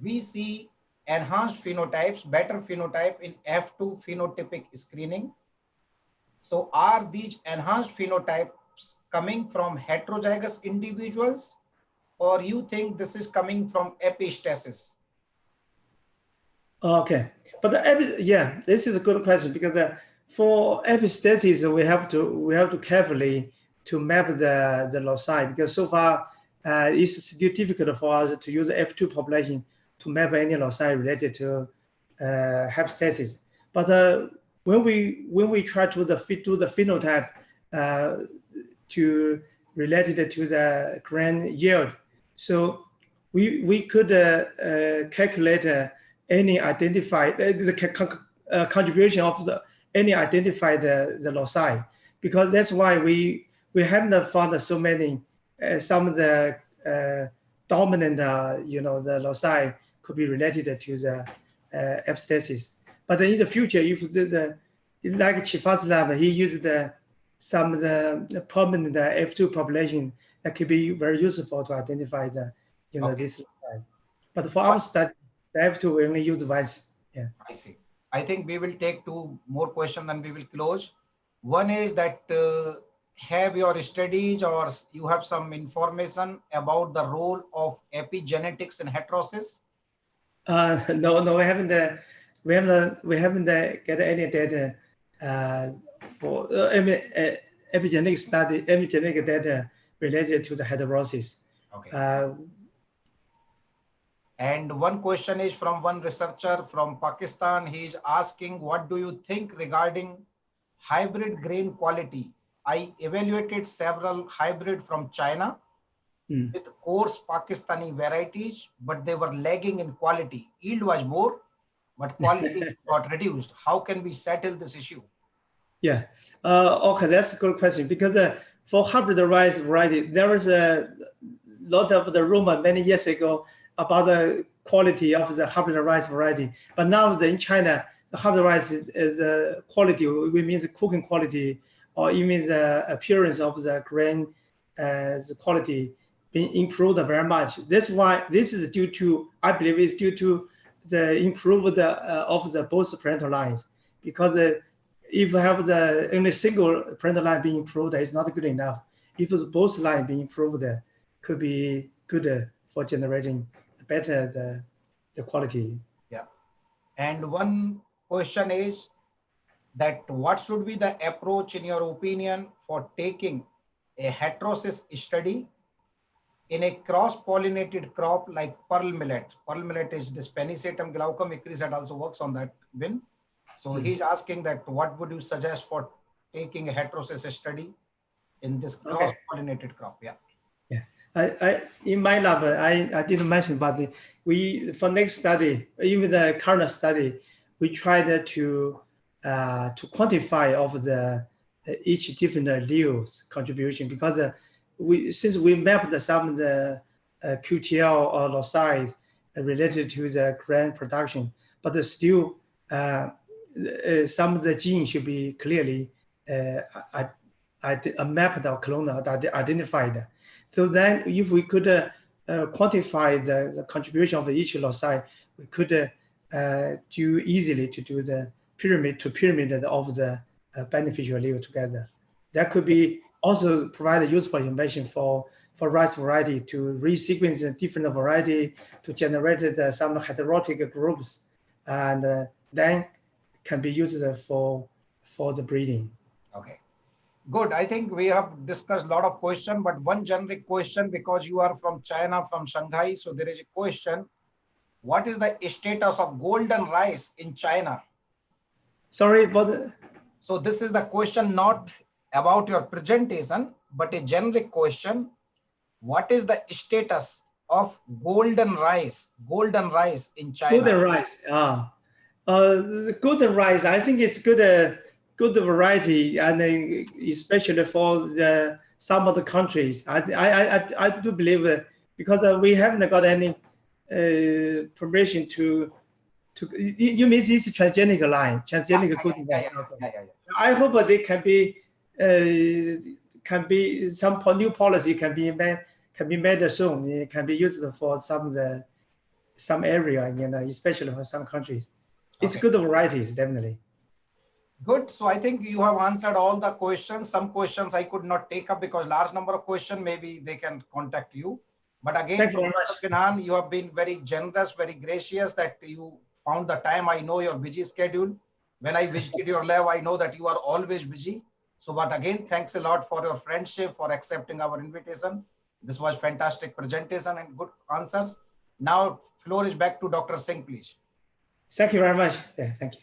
We see enhanced phenotypes, better phenotype in F2 phenotypic screening. So are these enhanced phenotypes coming from heterozygous individuals, or you think this is coming from epistasis? Okay, but this is a good question, because for epistasis we have to carefully to map the loci, because so far it's still difficult for us to use F2 population to map any loci related to epistasis. But when we try to do the phenotype to related to the grain yield, so we could calculate any identified the contribution of any identified the loci, because that's why we haven't found so many some of the dominant the loci could be related to the epistasis. But in the future, if like Chifa's lab, he used some of the permanent F2 population that could be very useful to identify the this loci. But for our study, the F2 we only use once. Yeah, I see. I think we will take two more questions and we will close. One is that have your studies or you have some information about the role of epigenetics in heterosis? No, we haven't get any data for epigenetic study, epigenetic data related to the heterosis. Okay. And one question is from one researcher from Pakistan. He is asking, what do you think regarding hybrid grain quality? I evaluated several hybrid from China with coarse Pakistani varieties, but they were lagging in quality. Yield was more, but quality got reduced. How can we settle this issue? Yeah, okay, that's a good question, because for hybrid rice variety, there was a lot of the rumor many years ago about the quality of the hybrid rice variety. But now in China, the hybrid rice is quality, we mean the cooking quality or even the appearance of the grain, the quality being improved very much. That's why this is due to, I believe it's due to the improved of the both parental lines, because if you have the only single parental line being improved, it's not good enough. If it's both lines being improved, could be good for generating better the quality. Yeah. And one question is that what should be the approach in your opinion for taking a heterosis study in a cross-pollinated crop like pearl millet? Pearl millet is this Penicetum glaucum. ICRISAT also works on that bin. So he's asking that what would you suggest for taking a heterosis study in this cross-pollinated crop? Yeah. Yeah, I in my lab I didn't mention, but we for next study, even the current study, we tried to quantify of the each different alleles contribution, because since we mapped some of the QTL or loci related to the grain production, but still some of the genes should be clearly mapped or clonal identified. So then if we could quantify the contribution of each loci, we could do easily to do the pyramid to pyramid of the beneficial allele together. That could be also provide useful information for rice variety to resequence a different variety to generate some heterotic groups, and then can be used for the breeding. Okay. Good. I think we have discussed a lot of questions, but one generic question, because you are from China, from Shanghai. So there is a question. What is the status of golden rice in China? Sorry, but so this is the question not about your presentation, but a generic question. What is the status of golden rice in China? Golden rice. Golden rice, I think it's good. Good variety, and especially for some of the countries. I do believe because we haven't got any permission to. You mean this transgenic line, transgenic golden rice? I hope they can be some new policy can be made soon. It can be used for some area, especially for some countries. It's good varieties, definitely. Good. So I think you have answered all the questions. Some questions I could not take up because large number of questions, maybe they can contact you. But again, Finan, you have been very generous, very gracious that you found the time. I know your busy schedule. When I visited your lab, I know that you are always busy. So, but again, thanks a lot for your friendship, for accepting our invitation. This was fantastic presentation and good answers. Now, floor is back to Dr. Singh, please. Thank you very much. Yeah, thank you.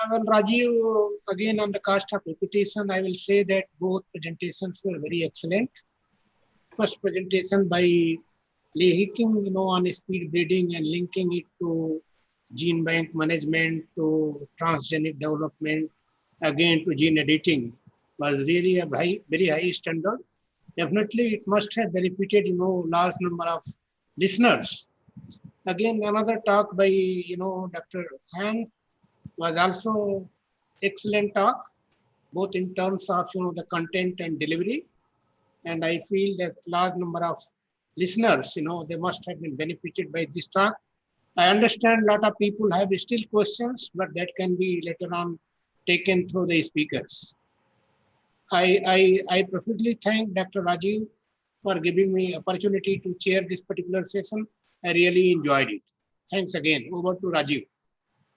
Well, Rajiv, again on the cost of repetition, I will say that both presentations were very excellent. First presentation by Lee Hicking, on speed breeding and linking it to gene bank management, to transgenic development, again to gene editing, was really a very high standard. Definitely, it must have benefited, large number of listeners. Again, another talk by, Dr. Han was also excellent talk, both in terms of the content and delivery. And I feel that large number of listeners, they must have been benefited by this talk. I understand a lot of people have still questions, but that can be later on taken through the speakers. I perfectly thank Dr. Rajiv for giving me opportunity to chair this particular session. I really enjoyed it. Thanks again. Over to Rajiv.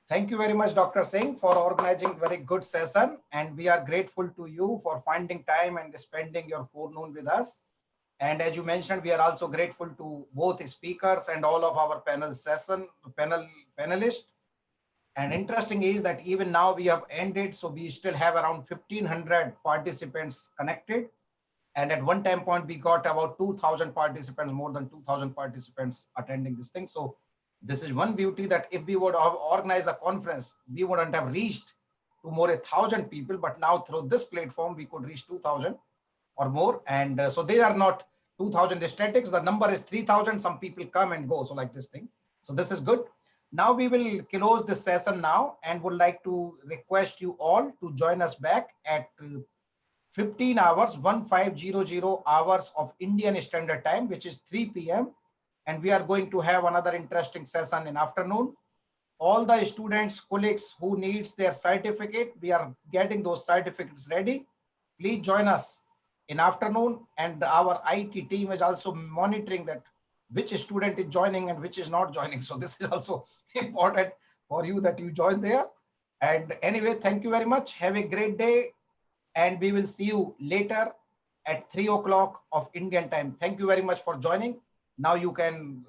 Thank you very much, Dr. Singh, for organizing very good session. And we are grateful to you for finding time and spending your forenoon with us. And as you mentioned, we are also grateful to both speakers and all of our panelists. And interesting is that even now we have ended, so we still have around 1,500 participants connected. And at one time point, we got about 2,000 participants, more than 2,000 participants attending this thing. So this is one beauty, that if we would have organized a conference, we wouldn't have reached to more 1,000 people, but now through this platform, we could reach 2,000 or more. And so they are not 2,000 statics. The number is 3,000. Some people come and go. So like this thing. So this is good. Now we will close this session now and would like to request you all to join us back at 15 hours, 1500 hours of Indian Standard Time, which is 3 p.m. And we are going to have another interesting session in afternoon. All the students, colleagues who needs their certificate, we are getting those certificates ready. Please join us in afternoon, and our IT team is also monitoring that which student is joining and which is not joining. So this is also important for you that you join there. And anyway, thank you very much. Have a great day, and we will see you later at 3 o'clock of Indian time. Thank you very much for joining. Now you can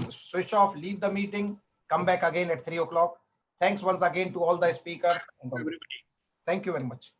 switch off, leave the meeting, come back again at 3 o'clock. Thanks once again to all the speakers. Thank you very much.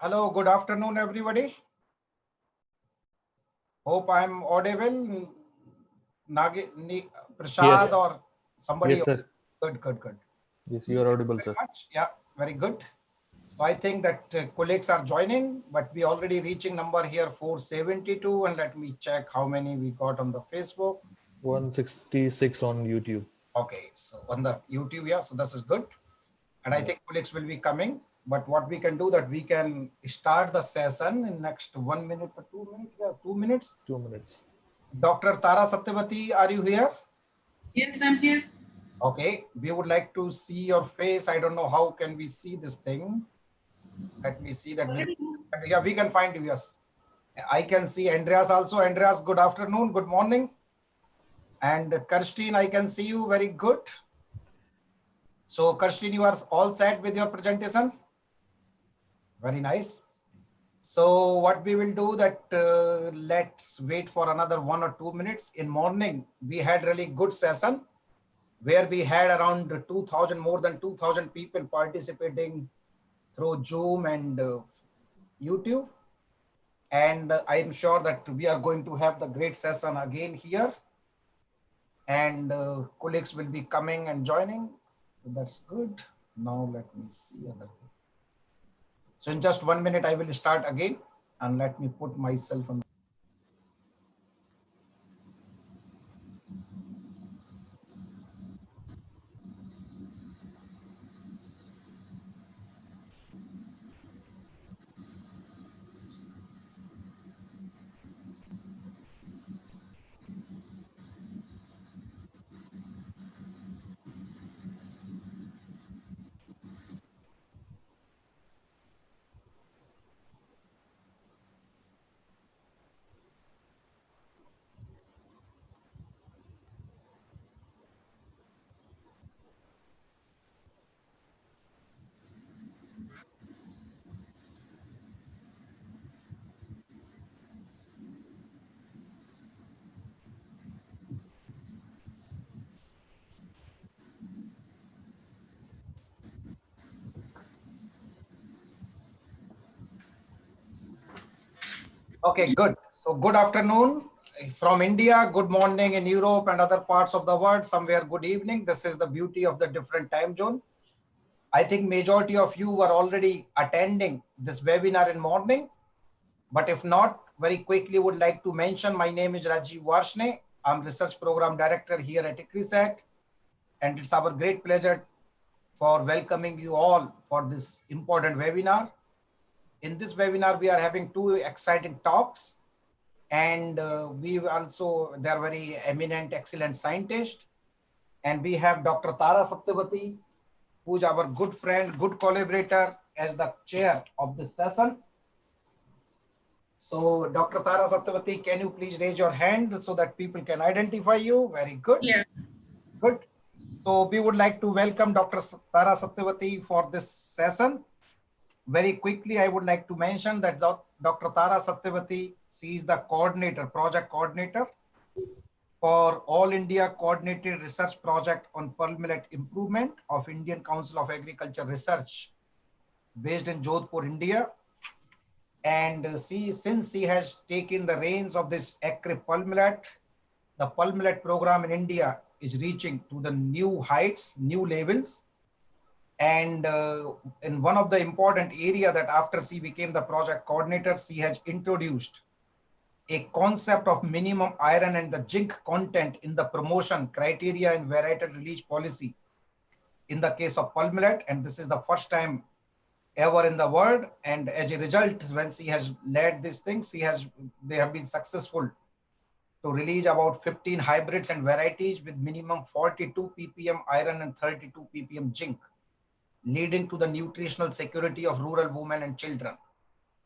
Hello, good afternoon, everybody. Hope I'm audible. Prashad Yes. or somebody. Yes, sir. Good, good, good. Yes, you are audible, Very sir. much. Yeah, very good. So I think that colleagues are joining, but we already reaching number here 472. And let me check how many we got on the Facebook. 166 on YouTube. Okay, so on the YouTube, yeah, so this is good. And I think colleagues will be coming. But what we can do that we can start the session in next 1 minute or 2 minutes. Yeah, 2 minutes. 2 minutes. Dr. Tara Satyavati, are you here? Yes, I'm here. Okay, we would like to see your face. I don't know how can we see this thing. Let me see that. Yeah, we can find you. Yes, I can see Andreas also. Andreas, good afternoon, good morning. And Kirstine, I can see you. Very good. So Kirstine, you are all set with your presentation. Very nice. So what we will do that let's wait for another 1 or 2 minutes. In morning, we had really good session where we had around 2,000, more than 2,000 people participating through Zoom and YouTube. And I'm sure that we are going to have the great session again here. And colleagues will be coming and joining. That's good. Now let me see other thing. So in just 1 minute, I will start again and let me put myself on. Okay, good. So good afternoon from India. Good morning in Europe and other parts of the world. Somewhere good evening. This is the beauty of the different time zone. I think majority of you were already attending this webinar in morning. But if not, very quickly would like to mention my name is Rajiv Varshne. I'm Research Program Director here at ICRISAT. And it's our great pleasure for welcoming you all for this important webinar. In this webinar, we are having two exciting talks. And we also, they're very eminent, excellent scientists. And we have Dr. Tara Satyavati, who's our good friend, good collaborator as the chair of this session. So Dr. Tara Satyavati, can you please raise your hand so that people can identify you? Very good. Yeah. Good. So we would like to welcome Dr. Tara Satyavati for this session. Very quickly, I would like to mention that Dr. Tara Satyavati, she is the coordinator, project coordinator for All India Coordinated Research Project on Pearl Millet Improvement of Indian Council of Agriculture Research based in Jodhpur, India. And since she has taken the reins of this acre pearl millet, the pearl millet program in India is reaching to the new heights, new levels. And in one of the important area that after she became the project coordinator, she has introduced a concept of minimum iron and the zinc content in the promotion criteria and varietal release policy in the case of pearl millet. And this is the first time ever in the world. And as a result, when she has led these things, they have been successful to release about 15 hybrids and varieties with minimum 42 ppm iron and 32 ppm zinc, leading to the nutritional security of rural women and children.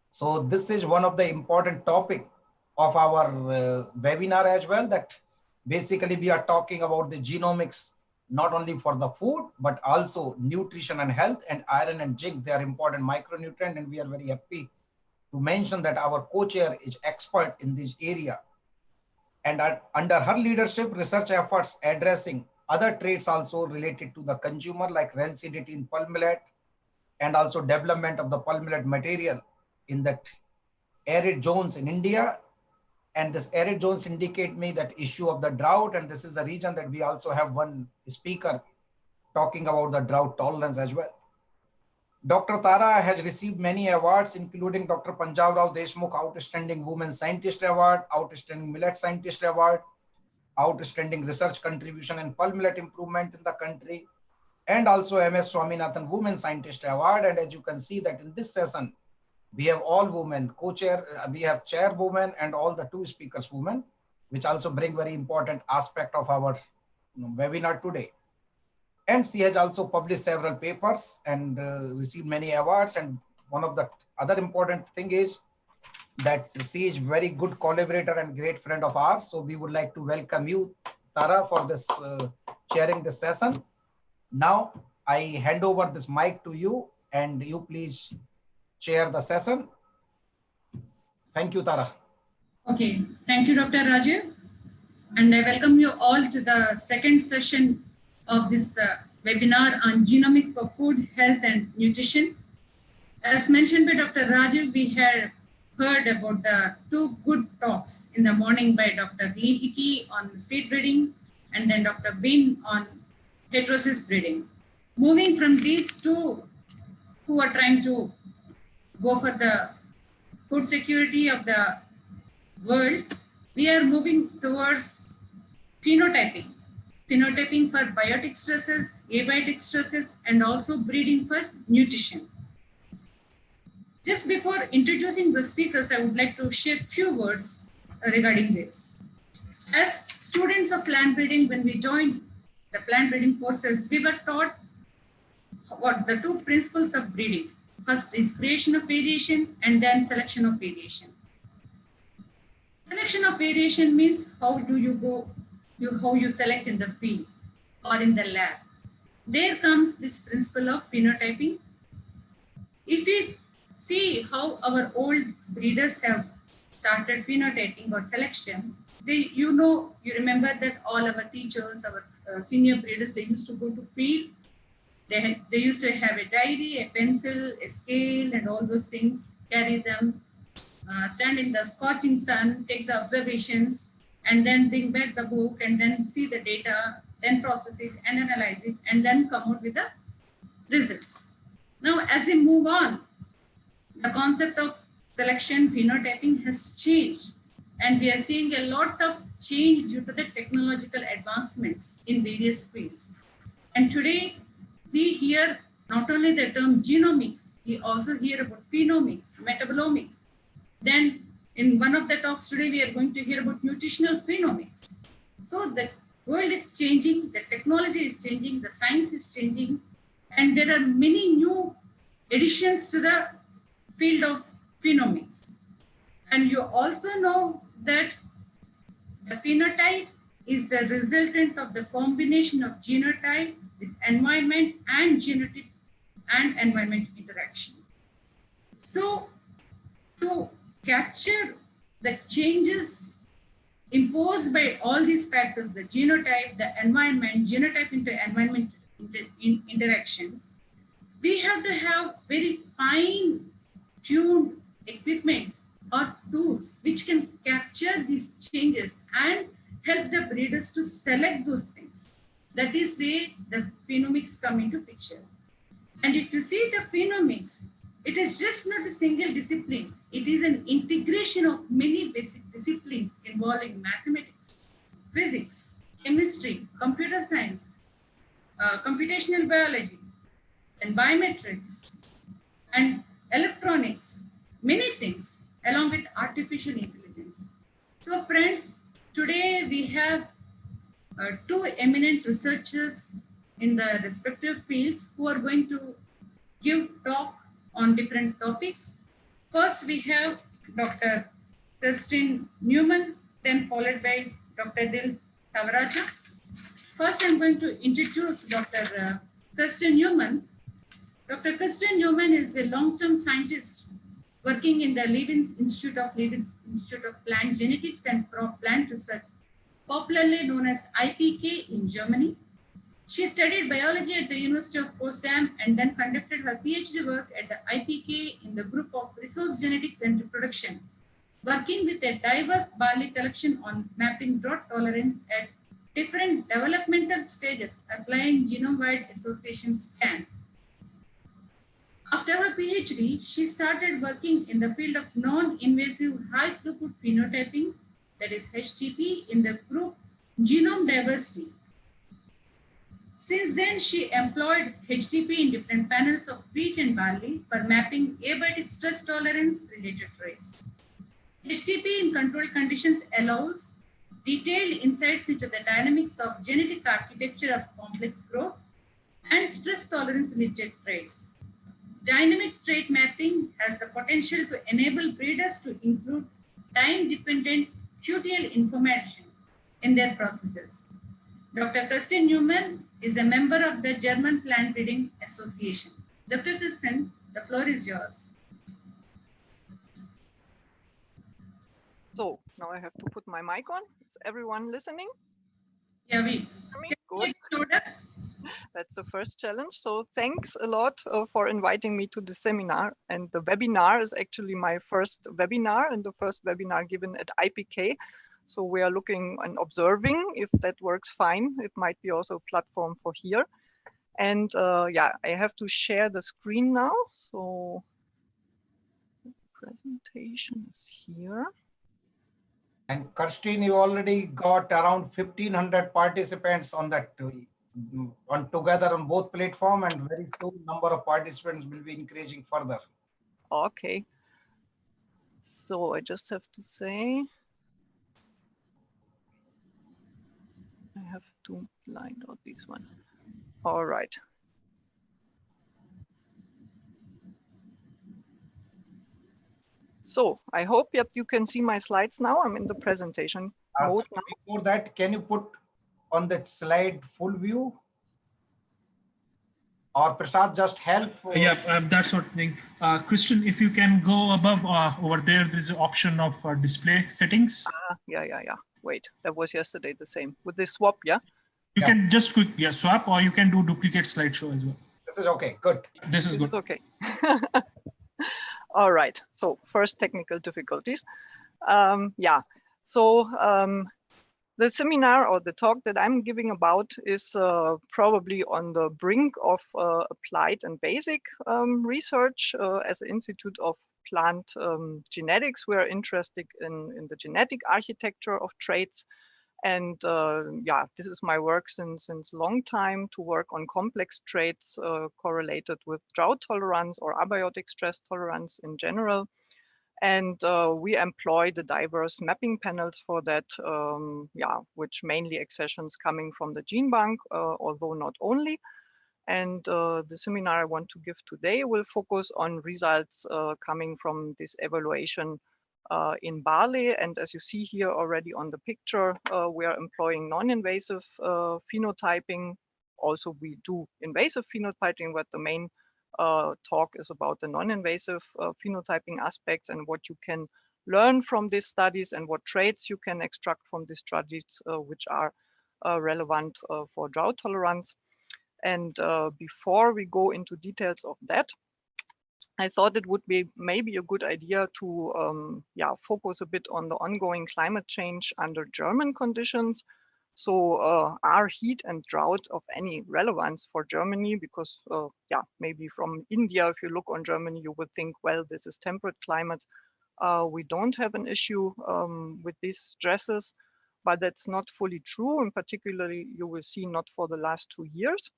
So this is one of the important topic of our webinar as well, that basically we are talking about the genomics, not only for the food, but also nutrition and health, and iron and zinc. They are important micronutrient, and we are very happy to mention that our co-chair is expert in this area. And under her leadership, research efforts addressing other traits also related to the consumer, like rancidity in pearl millet, and also development of the pearl millet material in that arid zones in India. And this arid zones indicate me that issue of the drought. And this is the region that we also have one speaker talking about the drought tolerance as well. Dr. Tara has received many awards, including Dr. Punjab Rao Deshmukh Outstanding Women Scientist Award, Outstanding Millet Scientist Award, Outstanding Research Contribution in Pulse Millet Improvement in the country, and also MS Swaminathan Women Scientist Award. And as you can see that in this session, we have all women, co-chair, we have chairwoman and all the two speakers women, which also bring very important aspect of our webinar today. And she has also published several papers and received many awards. And one of the other important thing is that she is very good collaborator and great friend of ours. So we would like to welcome you, Tara, for this chairing this session. Now I hand over this mic to you, and you please chair the session. Thank you, Tara. Okay, thank you, Dr. Rajiv. And I welcome you all to the second session of this webinar on genomics for food, health, and nutrition. As mentioned by Dr. Rajiv, we had heard about the two good talks in the morning by Dr. Lee Hickey on speed breeding and then Dr. Bin on heterosis breeding. Moving from these two who are trying to go for the food security of the world, we are moving towards phenotyping. Phenotyping for biotic stresses, abiotic stresses, and also breeding for nutrition. Just before introducing the speakers, I would like to share a few words regarding this. As students of plant breeding, when we joined the plant breeding courses, we were taught what the two principles of breeding. First is creation of variation and then selection of variation. Selection of variation means how do you go, how you select in the field or in the lab. There comes this principle of phenotyping. If we see how our old breeders have started phenotyping or selection, you remember that all our teachers, our senior breeders, they used to go to field. They used to have a diary, a pencil, a scale, and all those things, carry them, stand in the scorching sun, take the observations, and then bring back the book and then see the data, then process it and analyze it, and then come out with the results. Now, as we move on, the concept of selection phenotyping has changed, and we are seeing a lot of change due to the technological advancements in various fields. And today, we hear not only the term genomics, we also hear about phenomics, metabolomics. Then in one of the talks today, we are going to hear about nutritional phenomics. So the world is changing, the technology is changing, the science is changing, and there are many new additions to the field of phenomics. And you also know that the phenotype is the resultant of the combination of genotype with environment and genetic and environment interaction. So to capture the changes imposed by all these factors, the genotype, the environment, genotype into environment interactions, we have to have very fine-tuned equipment or tools which can capture these changes and help the breeders to select those things. That is where the phenomics come into picture. And if you see the phenomics, it is just not a single discipline. It is an integration of many basic disciplines involving mathematics, physics, chemistry, computer science, computational biology, and biometrics, and electronics, many things, along with artificial intelligence. So friends, today we have two eminent researchers in the respective fields who are going to give talk on different topics. First, we have Dr. Christine Newman, then followed by Dr. Dil Tavaraja. First, I'm going to introduce Dr. Christine Newman. Dr. Christine Newman is a long-term scientist working in the Leibniz Institute of Plant Genetics and Plant Research, popularly known as IPK in Germany. She studied biology at the University of Potsdam and then conducted her PhD work at the IPK in the group of resource genetics and reproduction, working with a diverse barley collection on mapping drought tolerance at different developmental stages, applying genome-wide association scans. After her PhD, she started working in the field of non-invasive high-throughput phenotyping, that is HTP, in the group Genome Diversity. Since then, she employed HTP in different panels of wheat and barley for mapping abiotic stress tolerance related traits. HTP in controlled conditions allows detailed insights into the dynamics of genetic architecture of complex growth and stress tolerance related traits. Dynamic trait mapping has the potential to enable breeders to include time-dependent QTL information in their processes. Dr. Kirsten Newman is a member of the German Plant Breeding Association. Dr. Kirsten, the floor is yours. So now I have to put my mic on. Is everyone listening? Yeah, we. Good. That's the first challenge. So thanks a lot for inviting me to the seminar. And the webinar is actually my first webinar and the first webinar given at IPK. So we are looking and observing if that works fine. It might be also a platform for here. And yeah, I have to share the screen now. So the presentation is here. And Kirsten, you already got around 1,500 participants on that together on both platform, and very soon number of participants will be increasing further. Okay. So I just have to say, I have to line out this one. All right. So I hope that you can see my slides now. I'm in the presentation mode now. Before that, can you put on that slide full view? Or Prasad, just help? Yeah, that's what thing. Kristen, if you can go above over there, there's an option of display settings. Yeah. Wait, that was yesterday the same. With this swap, yeah? You can just quick swap, or you can do duplicate slideshow as well. This is okay, good. This is good. Okay. All right, so first technical difficulties. Yeah, so the seminar or the talk that I'm giving about is probably on the brink of applied and basic research. As an Institute of Plant Genetics, we are interested in the genetic architecture of traits. And yeah, this is my work since a long time, to work on complex traits correlated with drought tolerance or abiotic stress tolerance in general. And we employ the diverse mapping panels for that, yeah, which mainly accessions coming from the gene bank, although not only. And the seminar I want to give today will focus on results coming from this evaluation in barley. And as you see here already on the picture, we are employing non-invasive phenotyping. Also, we do invasive phenotyping, but the main talk is about the non-invasive phenotyping aspects and what you can learn from these studies and what traits you can extract from these studies, which are relevant for drought tolerance. And before we go into details of that, I thought it would be maybe a good idea to yeah, focus a bit on the ongoing climate change under German conditions. So are heat and drought of any relevance for Germany? Because yeah, maybe from India, if you look on Germany, you would think, well, this is temperate climate. We don't have an issue with these stresses, but that's not fully true. And particularly, you will see not for the last 2 years.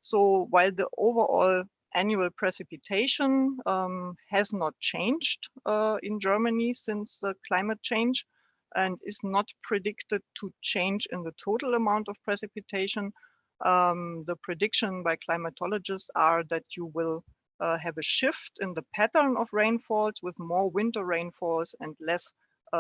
So while the overall annual precipitation has not changed in Germany since the climate change, and is not predicted to change in the total amount of precipitation, the prediction by climatologists are that you will have a shift in the pattern of rainfalls with more winter rainfalls and less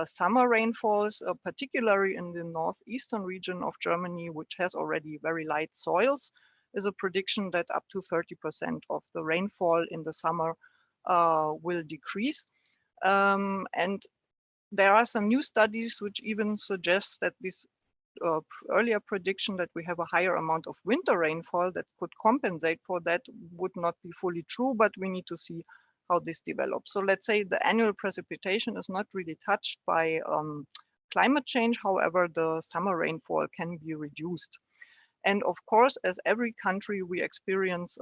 summer rainfalls, particularly in the northeastern region of Germany, which has already very light soils. Is a prediction that up to 30% of the rainfall in the summer will decrease. And there are some new studies which even suggest that this earlier prediction that we have a higher amount of winter rainfall that could compensate for that would not be fully true, but we need to see how this develops. So let's say the annual precipitation is not really touched by climate change. However, the summer rainfall can be reduced. And of course, as every country, we experience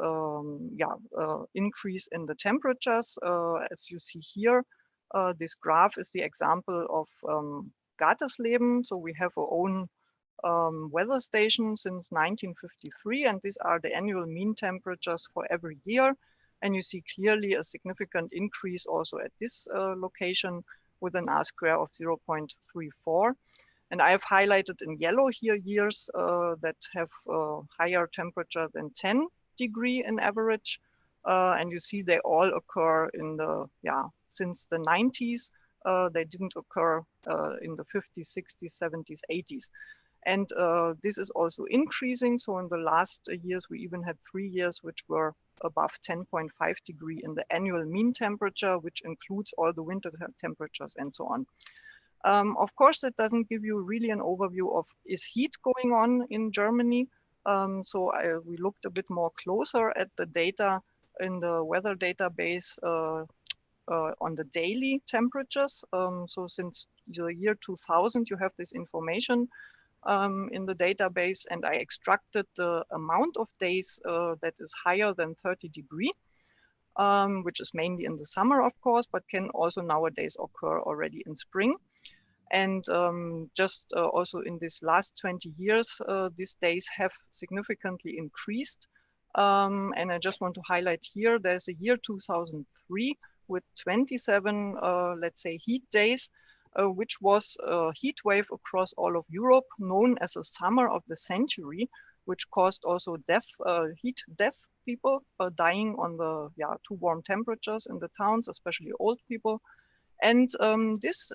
increase in the temperatures. As you see here, this graph is the example of Gatersleben. So we have our own weather station since 1953, and these are the annual mean temperatures for every year. And you see clearly a significant increase also at this location with an R-square of 0.34. And I have highlighted in yellow here years that have higher temperature than 10 degree in average. And you see they all occur in the, since the 90s. They didn't occur in the 50s, 60s, 70s, 80s. And this is also increasing. So in the last years, we even had 3 years which were above 10.5 degree in the annual mean temperature, which includes all the winter temperatures and so on. Of course, that doesn't give you really an overview of is heat going on in Germany. So we looked a bit more closer at the data in the weather database on the daily temperatures. So since the year 2000, you have this information in the database, and I extracted the amount of days that is higher than 30 degree, which is mainly in the summer, of course, but can also nowadays occur already in spring. And just also in this last 20 years, these days have significantly increased. And I just want to highlight here, there's a year 2003 with 27, let's say, heat days, which was a heat wave across all of Europe, known as a summer of the century, which caused also death, heat death, people dying on the too warm temperatures in the towns, especially old people. And this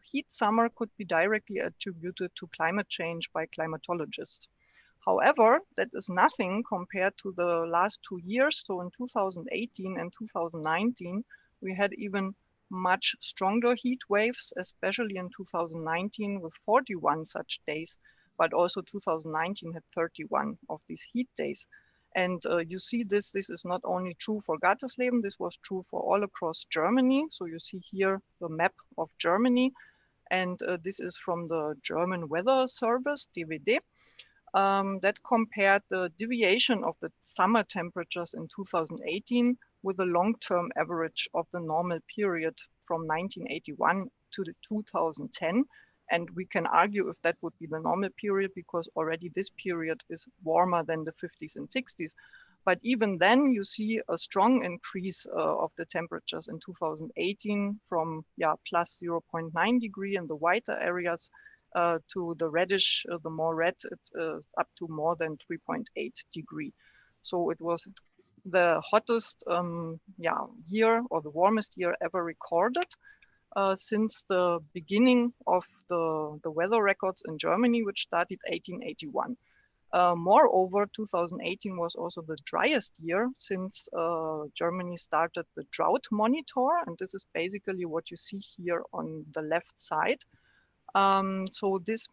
heat summer could be directly attributed to climate change by climatologists. However, that is nothing compared to the last 2 years. So in 2018 and 2019, we had even much stronger heat waves, especially in 2019 with 41 such days, but also 2019 had 31 of these heat days. And you see this is not only true for Gatersleben, this was true for all across Germany. So you see here the map of Germany, and this is from the German Weather Service, DWD, that compared the deviation of the summer temperatures in 2018 with the long-term average of the normal period from 1981 to 2010. And we can argue if that would be the normal period, because already this period is warmer than the 50s and 60s. But even then, you see a strong increase of the temperatures in 2018 from plus 0.9 degree in the whiter areas to the reddish, the more red, up to more than 3.8 degree. So it was the hottest year, or the warmest year ever recorded. Since the beginning of the weather records in Germany, which started 1881. Moreover, 2018 was also the driest year since Germany started the drought monitor. And this is basically what you see here on the left side. So this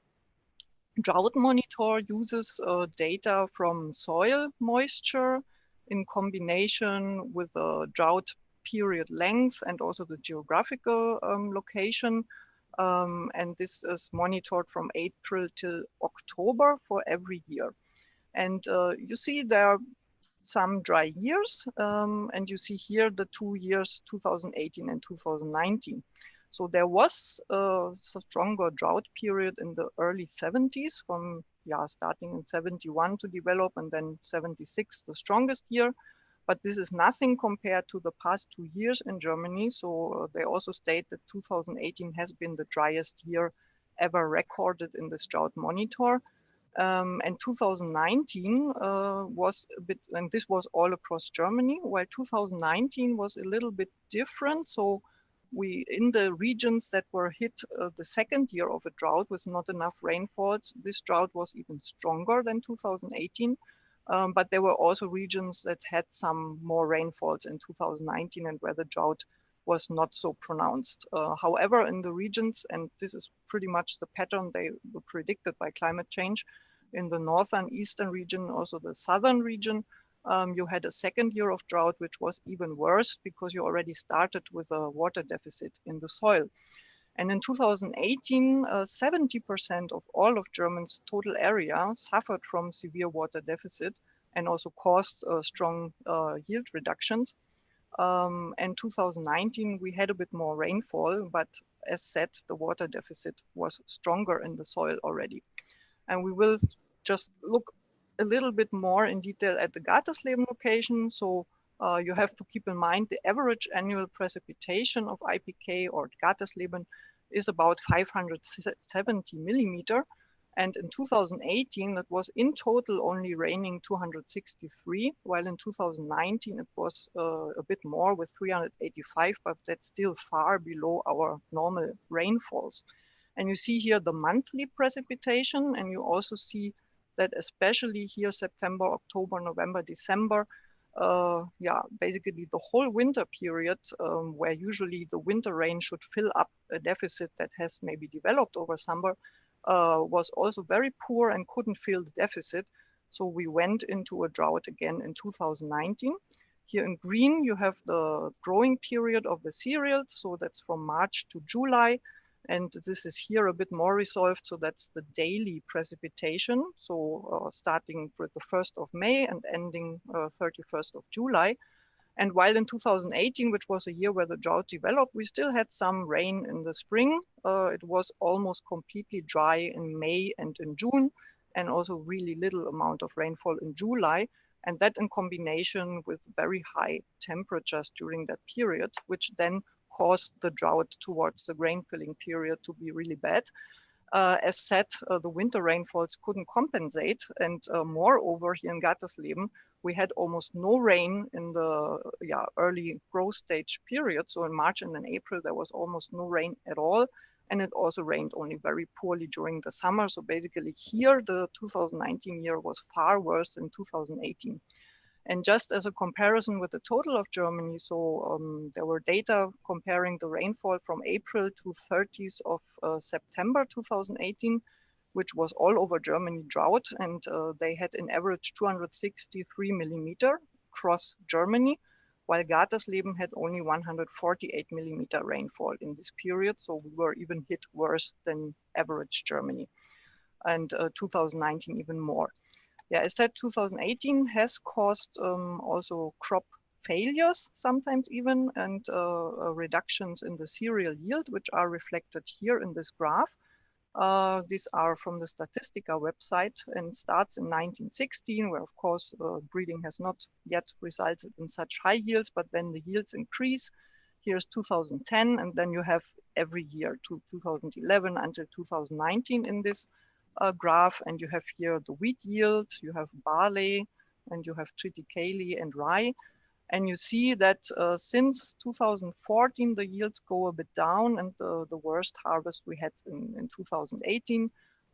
drought monitor uses data from soil moisture in combination with the drought period length and also the geographical location. And this is monitored from April till October for every year. And you see there are some dry years, and you see here the 2 years, 2018 and 2019. So there was a stronger drought period in the early 70s from starting in 71 to develop, and then 76, the strongest year. But this is nothing compared to the past 2 years in Germany. So they also state that 2018 has been the driest year ever recorded in this drought monitor. And 2019 was a bit, and this was all across Germany, while 2019 was a little bit different. So we, in the regions that were hit the second year of a drought with not enough rainfalls, this drought was even stronger than 2018. But there were also regions that had some more rainfalls in 2019 and where the drought was not so pronounced. However, in the regions, and this is pretty much the pattern they were predicted by climate change, in the northern eastern region, also the southern region, you had a second year of drought, which was even worse because you already started with a water deficit in the soil. And in 2018, 70% of all of Germany's total area suffered from severe water deficit and also caused strong yield reductions. And 2019, we had a bit more rainfall, but as said, the water deficit was stronger in the soil already. And we will just look a little bit more in detail at the Gatersleben location. So you have to keep in mind the average annual precipitation of IPK or Gatersleben is about 570 millimeter. And in 2018, it was in total only raining 263, while in 2019, it was a bit more with 385, but that's still far below our normal rainfalls. And you see here the monthly precipitation, and you also see that especially here, September, October, November, December, basically the whole winter period, where usually the winter rain should fill up a deficit that has maybe developed over summer, was also very poor and couldn't fill the deficit. So we went into a drought again in 2019. Here in green, you have the growing period of the cereals. So that's from March to July. And this is here a bit more resolved. So that's the daily precipitation. So starting with the 1st of May and ending 31st of July. And while in 2018, which was a year where the drought developed, we still had some rain in the spring. It was almost completely dry in May and in June, and also really little amount of rainfall in July. And that in combination with very high temperatures during that period, which then caused the drought towards the grain filling period to be really bad. As said, the winter rainfalls couldn't compensate. And moreover, here in Gatersleben, we had almost no rain in the early growth stage period. So in March and in April, there was almost no rain at all. And it also rained only very poorly during the summer. So basically here, the 2019 year was far worse than 2018. And just as a comparison with the total of Germany, so there were data comparing the rainfall from April to 30th of September 2018, which was all over Germany drought. And they had an average 263 millimeter across Germany, while Gatersleben had only 148 millimeter rainfall in this period. So we were even hit worse than average Germany, and 2019 even more. Yeah, as said, 2018 has caused also crop failures, sometimes even, and reductions in the cereal yield, which are reflected here in this graph. These are from the Statistica website and starts in 1916, where of course breeding has not yet resulted in such high yields, but then the yields increase. Here's 2010, and then you have every year to 2011 until 2019 in this graph, and you have here the wheat yield, you have barley, and you have triticale and rye. And you see that since 2014, the yields go a bit down, and the worst harvest we had in 2018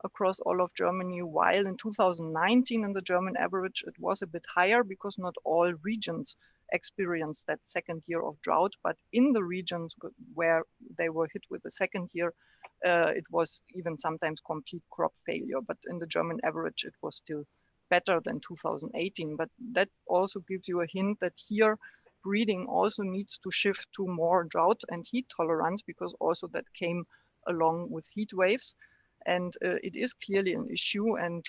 across all of Germany, while in 2019 in the German average, it was a bit higher because not all regions experienced that second year of drought, but in the regions where they were hit with the second year, it was even sometimes complete crop failure. But in the German average, it was still better than 2018. But that also gives you a hint that here breeding also needs to shift to more drought and heat tolerance, because also that came along with heat waves. And it is clearly an issue. And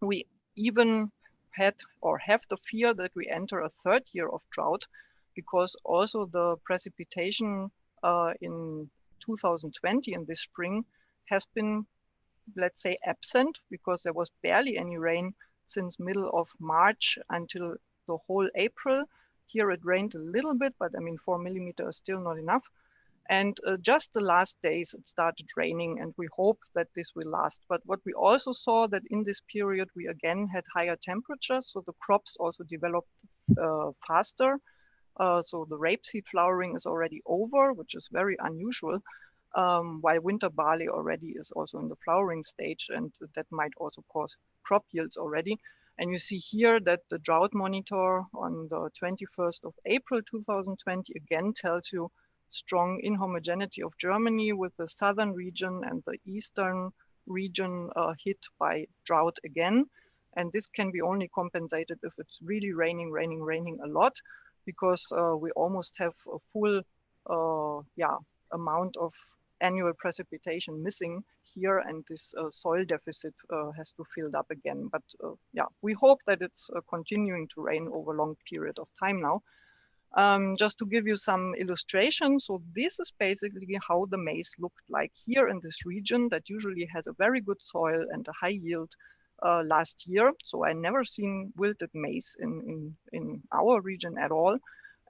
we even had or have the fear that we enter a third year of drought, because also the precipitation in 2020 in this spring has been, let's say, absent, because there was barely any rain since middle of March until the whole April. Here it rained a little bit, but I mean 4 millimeters is still not enough. And just the last days it started raining, and we hope that this will last. But what we also saw that in this period we again had higher temperatures, so the crops also developed faster. So the rapeseed flowering is already over, which is very unusual, while winter barley already is also in the flowering stage, and that might also cause crop yields already. And you see here that the drought monitor on the 21st of April 2020 again tells you strong inhomogeneity of Germany, with the southern region and the eastern region hit by drought again. And this can be only compensated if it's really raining a lot, because we almost have a full amount of annual precipitation missing here, and this soil deficit has to fill up again. But we hope that it's continuing to rain over a long period of time now. Just to give you some illustration, so this is basically how the maize looked like here in this region that usually has a very good soil and a high yield last year. So I never seen wilted maize in our region at all.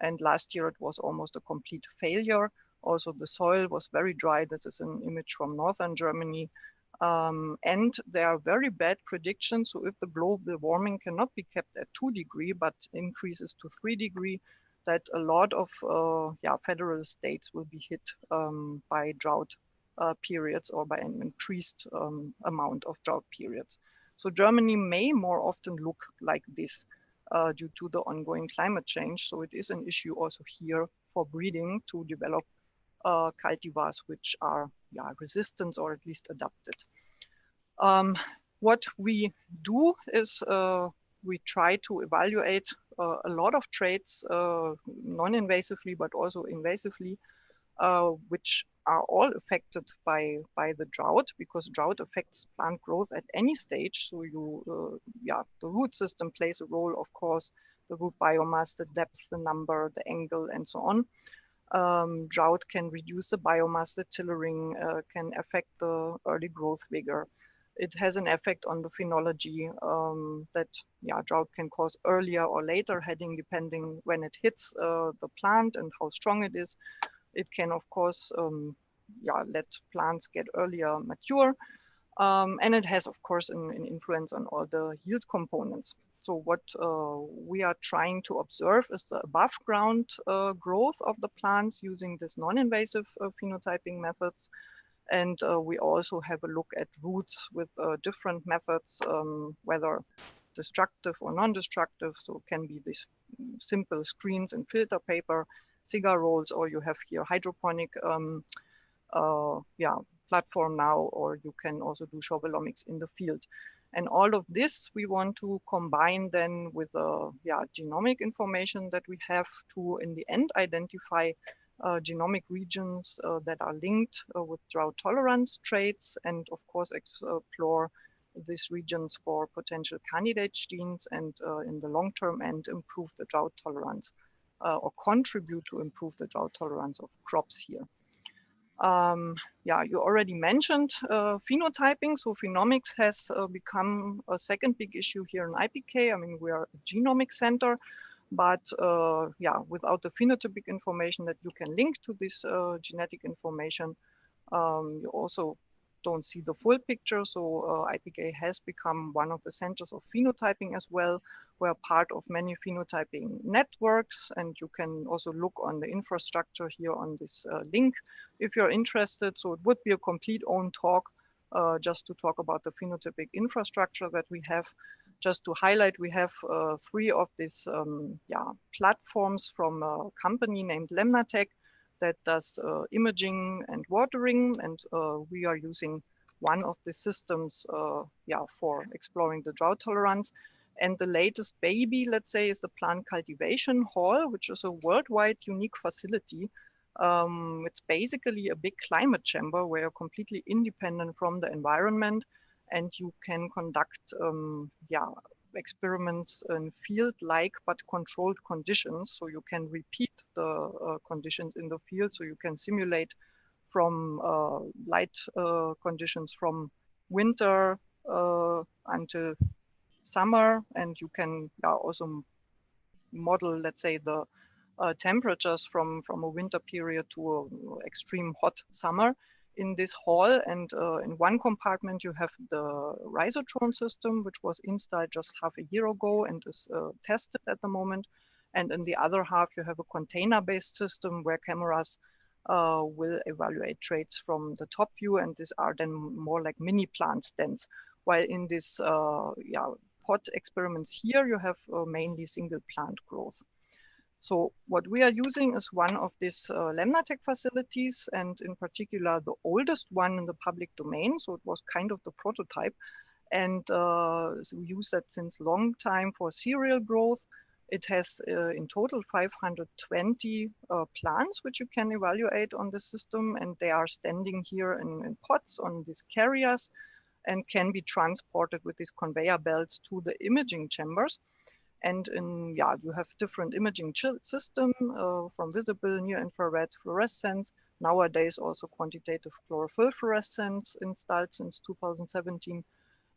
And last year it was almost a complete failure. Also the soil was very dry. This is an image from northern Germany. And there are very bad predictions. So if the global warming cannot be kept at 2 degrees, but increases to 3 degrees, that a lot of federal states will be hit by drought periods, or by an increased amount of drought periods. So Germany may more often look like this due to the ongoing climate change. So it is an issue also here for breeding to develop cultivars which are resistant or at least adapted. What we do is we try to evaluate a lot of traits non-invasively, but also invasively, which are all affected by the drought, because drought affects plant growth at any stage. So the root system plays a role, of course, the root biomass, the depth, the number, the angle, and so on. Drought can reduce the biomass, the tillering can affect the early growth vigor. It has an effect on the phenology that drought can cause earlier or later heading, depending when it hits the plant and how strong it is. It can, of course, let plants get earlier mature. And it has, of course, an influence on all the yield components. So what we are trying to observe is the above ground growth of the plants using this non-invasive phenotyping methods. And we also have a look at roots with different methods, whether destructive or non-destructive. So it can be these simple screens and filter paper, cigar rolls, or you have here hydroponic platform now, or you can also do Chauvelomics in the field. And all of this we want to combine then with genomic information that we have to, in the end, identify genomic regions that are linked with drought tolerance traits, and of course explore these regions for potential candidate genes, and in the long term and improve the drought tolerance or contribute to improve the drought tolerance of crops here. You already mentioned phenotyping. So phenomics has become a second big issue here in IPK. I mean, we are a genomic center, but without the phenotypic information that you can link to this genetic information, you also don't see the full picture. So IPK has become one of the centers of phenotyping as well. We're part of many phenotyping networks, and you can also look on the infrastructure here on this link if you're interested. So it would be a complete own talk just to talk about the phenotypic infrastructure that we have. Just to highlight, we have 3 of these platforms from a company named Lemnatech that does imaging and watering, and we are using one of the systems for exploring the drought tolerance. And the latest baby, let's say, is the plant cultivation hall, which is a worldwide unique facility. It's basically a big climate chamber where you're completely independent from the environment, and you can conduct experiments in field-like but controlled conditions. So you can repeat the conditions in the field. So you can simulate from light conditions from winter until summer, and you can also model, let's say, the temperatures from a winter period to an extreme hot summer in this hall. And in one compartment you have the rhizotron system, which was installed just half a year ago and is tested at the moment. And in the other half you have a container-based system where cameras will evaluate traits from the top view, and these are then more like mini plant stands. While in this pot experiments here, you have mainly single plant growth. So what we are using is one of these LamnaTech facilities, and in particular the oldest one in the public domain. So it was kind of the prototype. And so we use that since long time for serial growth. It has in total 520 plants which you can evaluate on the system, and they are standing here in pots on these carriers and can be transported with these conveyor belts to the imaging chambers. And you have different imaging system from visible, near infrared, fluorescence. Nowadays also quantitative chlorophyll fluorescence installed since 2017.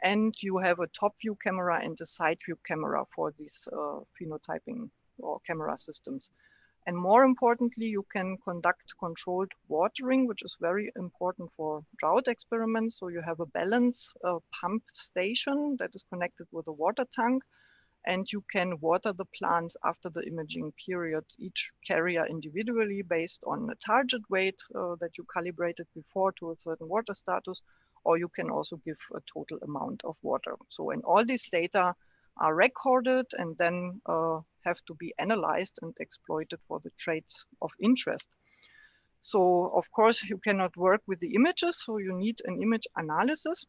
And you have a top view camera and a side view camera for these phenotyping or camera systems. And more importantly, you can conduct controlled watering, which is very important for drought experiments. So you have a balance pump station that is connected with a water tank, and you can water the plants after the imaging period, each carrier individually based on a target weight that you calibrated before to a certain water status, or you can also give a total amount of water. So, and all these data are recorded and then have to be analyzed and exploited for the traits of interest. So, of course, you cannot work with the images, so you need an image analysis.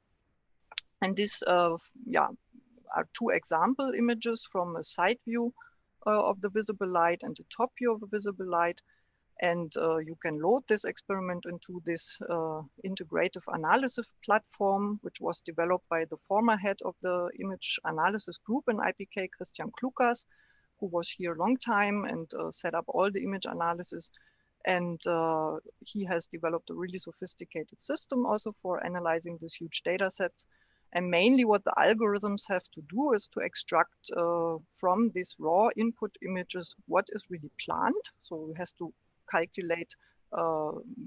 And this, are two example images from a side view of the visible light and the top view of the visible light. And you can load this experiment into this integrative analysis platform, which was developed by the former head of the image analysis group in IPK, Christian Klukas, who was here a long time and set up all the image analysis. And he has developed a really sophisticated system also for analyzing these huge data sets. And mainly what the algorithms have to do is to extract from these raw input images what is really planned. So it has to calculate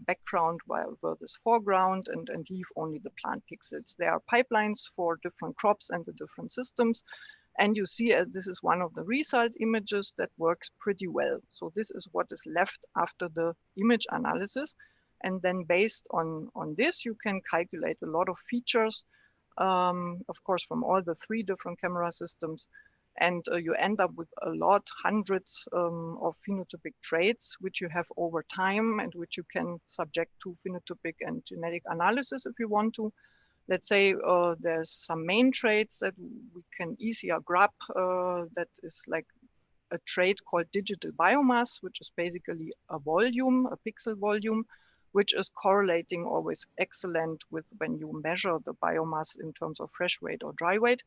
background versus foreground and leave only the plant pixels. There are pipelines for different crops and the different systems. And you see this is one of the result images that works pretty well. So this is what is left after the image analysis. And then based on this, you can calculate a lot of features, of course, from all the three different camera systems. And you end up with a lot, hundreds of phenotypic traits, which you have over time and which you can subject to phenotypic and genetic analysis if you want to. Let's say there's some main traits that we can easier grab that is like a trait called digital biomass, which is basically a volume, a pixel volume, which is correlating always excellent with when you measure the biomass in terms of fresh weight or dry weight.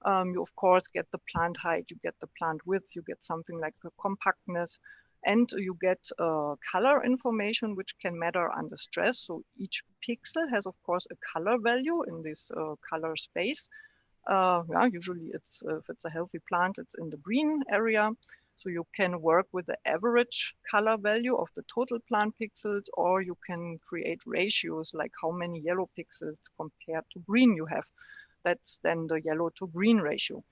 You of course get the plant height, you get the plant width, you get something like the compactness, and you get color information which can matter under stress. So each pixel has of course a color value in this color space. Usually it's if it's a healthy plant, it's in the green area. So you can work with the average color value of the total plant pixels, or you can create ratios like how many yellow pixels compared to green you have. That's then the yellow to green ratio.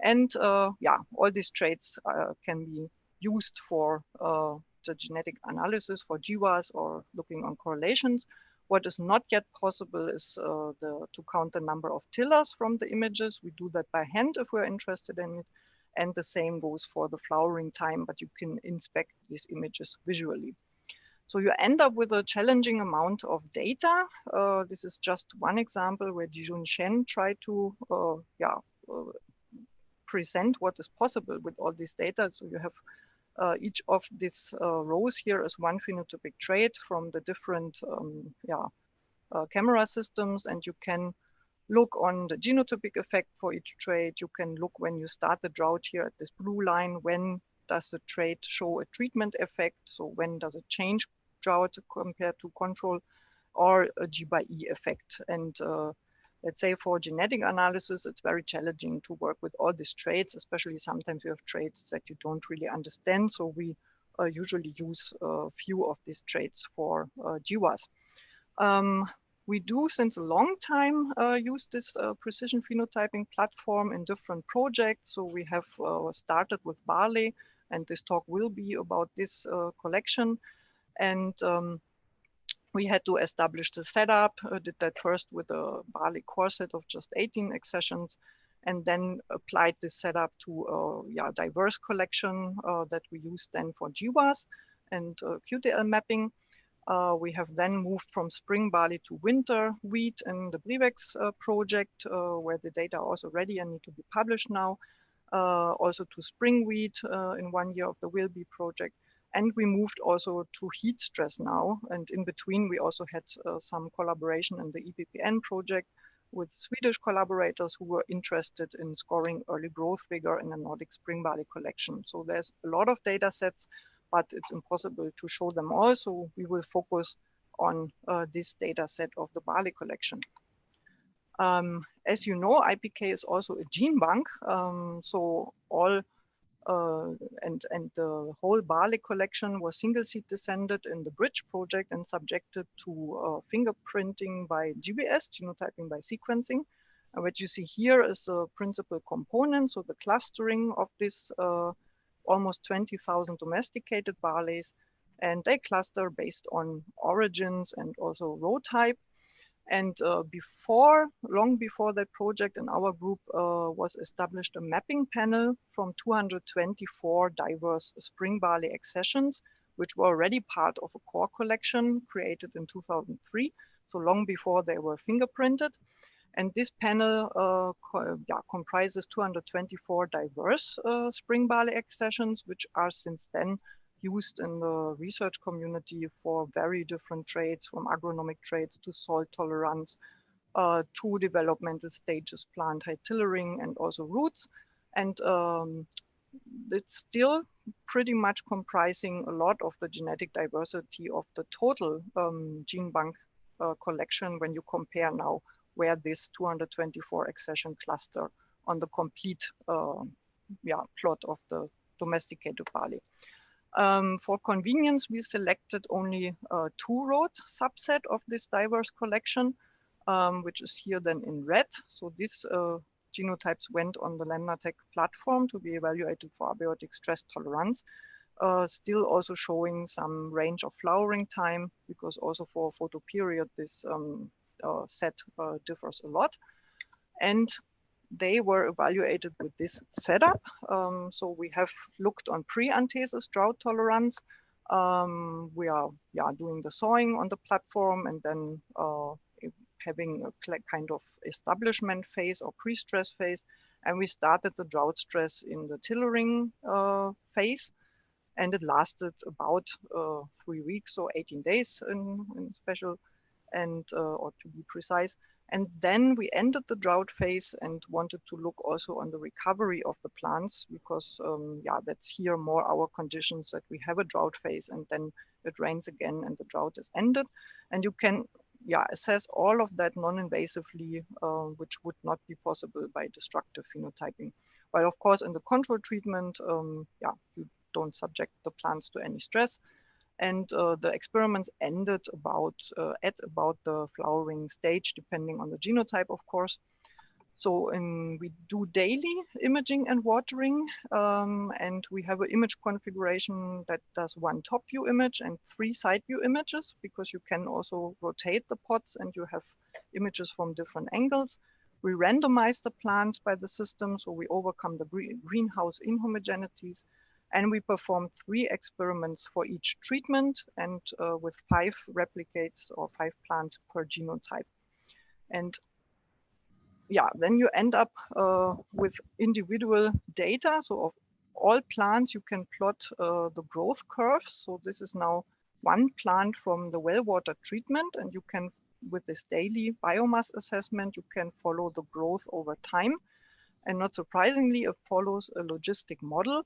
And all these traits can be used for the genetic analysis for GWAS or looking on correlations. What is not yet possible is to count the number of tillers from the images. We do that by hand if we're interested in it. And the same goes for the flowering time, but you can inspect these images visually. So you end up with a challenging amount of data. This is just one example where Dijun Shen tried to present what is possible with all this data. So you have each of these rows here is one phenotypic trait from the different camera systems, and you can look on the genotypic effect for each trait. You can look when you start the drought here at this blue line, when does the trait show a treatment effect? So when does it change drought compared to control, or a G/E effect? And let's say for genetic analysis, it's very challenging to work with all these traits, especially sometimes you have traits that you don't really understand. So we usually use a few of these traits for GWAS. We do since a long time use this precision phenotyping platform in different projects. So we have started with barley, and this talk will be about this collection. And we had to establish the setup, did that first with a barley core set of just 18 accessions. and then applied this setup to diverse collection that we use then for GWAS and QTL mapping. We have then moved from spring barley to winter wheat in the Brivex project, where the data are also ready and need to be published now. Also to spring wheat in 1 year of the Wilby project. And we moved also to heat stress now. And in between, we also had some collaboration in the EPPN project with Swedish collaborators who were interested in scoring early growth vigor in the Nordic spring barley collection. So there's a lot of data sets, but it's impossible to show them all. So we will focus on this data set of the barley collection. As you know, IPK is also a gene bank. So all and the whole barley collection was single seed descended in the Bridge project and subjected to fingerprinting by GBS, genotyping by sequencing. And what you see here is a principal component, so the clustering of this almost 20,000 domesticated barleys, and they cluster based on origins and also row type. And long before that project in our group was established a mapping panel from 224 diverse spring barley accessions, which were already part of a core collection created in 2003, so long before they were fingerprinted. And this panel comprises 224 diverse spring barley accessions, which are since then used in the research community for very different traits, from agronomic traits to salt tolerance, to developmental stages, plant height tillering, and also roots. And it's still pretty much comprising a lot of the genetic diversity of the total gene bank collection when you compare now where this 224 accession cluster on the complete plot of the domesticated barley. For convenience, we selected only a two-row subset of this diverse collection, which is here then in red. So these genotypes went on the LamnaTech platform to be evaluated for abiotic stress tolerance, still also showing some range of flowering time, because also for photoperiod, this set differs a lot. And they were evaluated with this setup. So we have looked on pre-anthesis drought tolerance. We are doing the sowing on the platform and then having a kind of establishment phase or pre-stress phase. And we started the drought stress in the tillering phase. And it lasted about 3 weeks, so 18 days in special, and or to be precise. And then we ended the drought phase and wanted to look also on the recovery of the plants, because that's here more our conditions, that we have a drought phase and then it rains again and the drought is ended. And you can assess all of that non-invasively, which would not be possible by destructive phenotyping. While of course in the control treatment, you don't subject the plants to any stress. And the experiments ended at about the flowering stage, depending on the genotype, of course. So we do daily imaging and watering, and we have an image configuration that does 1 top view image and 3 side view images, because you can also rotate the pots and you have images from different angles. We randomize the plants by the system, so we overcome the greenhouse inhomogeneities. And we performed 3 experiments for each treatment, and with 5 replicates or 5 plants per genotype. And then you end up with individual data. So of all plants, you can plot the growth curves. So this is now 1 plant from the well water treatment, and you can, with this daily biomass assessment, you can follow the growth over time. And not surprisingly, it follows a logistic model.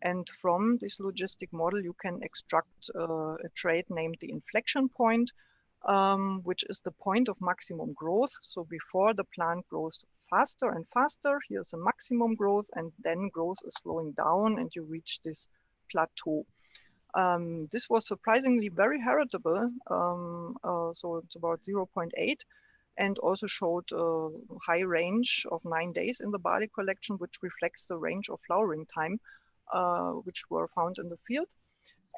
And from this logistic model, you can extract a trait named the inflection point, which is the point of maximum growth. So before the plant grows faster and faster, here's a maximum growth, and then growth is slowing down and you reach this plateau. This was surprisingly very heritable. So it's about 0.8, and also showed a high range of 9 days in the barley collection, which reflects the range of flowering time, which were found in the field.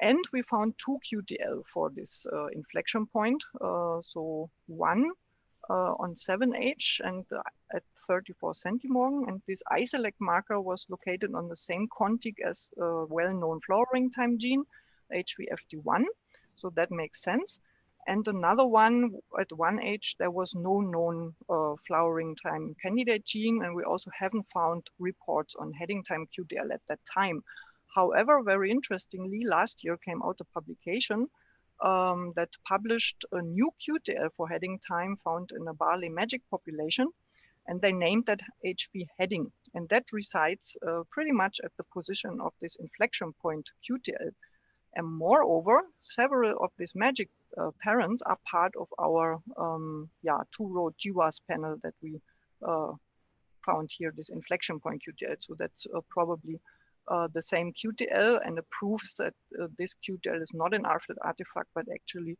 And we found 2 QTL for this inflection point. So 1 on 7H and at 34 centimorgen, and this I-select marker was located on the same contig as a well-known flowering time gene, HVFD1, so that makes sense. And another one, at 1H, there was no known flowering time candidate gene, and we also haven't found reports on heading time QTL at that time. However, very interestingly, last year came out a publication that published a new QTL for heading time found in a barley magic population, and they named that HV heading, and that resides pretty much at the position of this inflection point QTL. And moreover, several of these magic parents are part of our two-row GWAS panel that we found here, this inflection point QTL. So that's probably the same QTL, and it proves that this QTL is not an RFLET artifact, but actually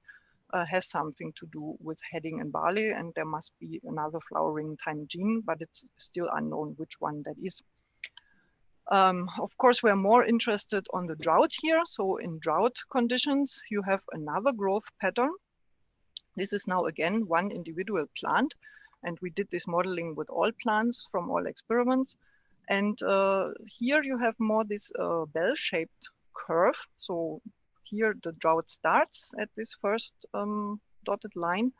has something to do with heading in barley, and there must be another flowering time gene, but it's still unknown which one that is. Of course, we're more interested on the drought here. So in drought conditions, you have another growth pattern. This is now again one individual plant, and we did this modeling with all plants from all experiments. And here you have more this bell-shaped curve. So here the drought starts at this first dotted line.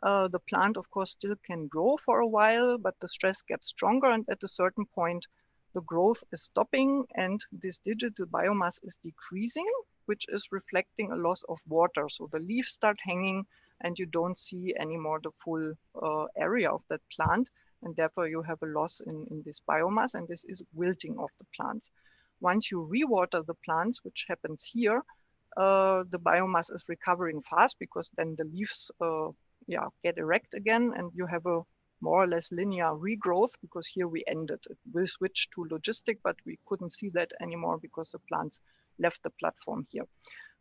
The plant, of course, still can grow for a while, but the stress gets stronger, and at a certain point, the growth is stopping and this digital biomass is decreasing, which is reflecting a loss of water. So the leaves start hanging and you don't see anymore the full area of that plant. And therefore you have a loss in this biomass, and this is wilting of the plants. Once you rewater the plants, which happens here, the biomass is recovering fast, because then the leaves get erect again, and you have a more or less linear regrowth, because here we ended. It will switch to logistic, but we couldn't see that anymore because the plants left the platform here.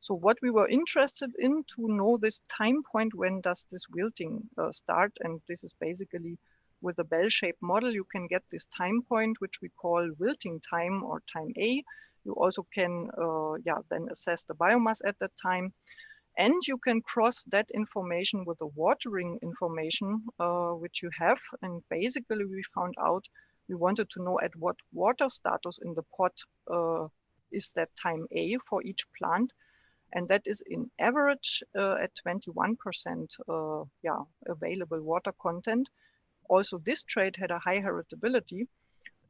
So what we were interested in to know this time point, when does this wilting start? And this is basically with a bell-shaped model, you can get this time point, which we call wilting time or time A. You also can then assess the biomass at that time. And you can cross that information with the watering information, which you have. And basically we found out we wanted to know at what water status in the pot is that time A for each plant. And that is in average at 21% available water content. Also, this trait had a high heritability.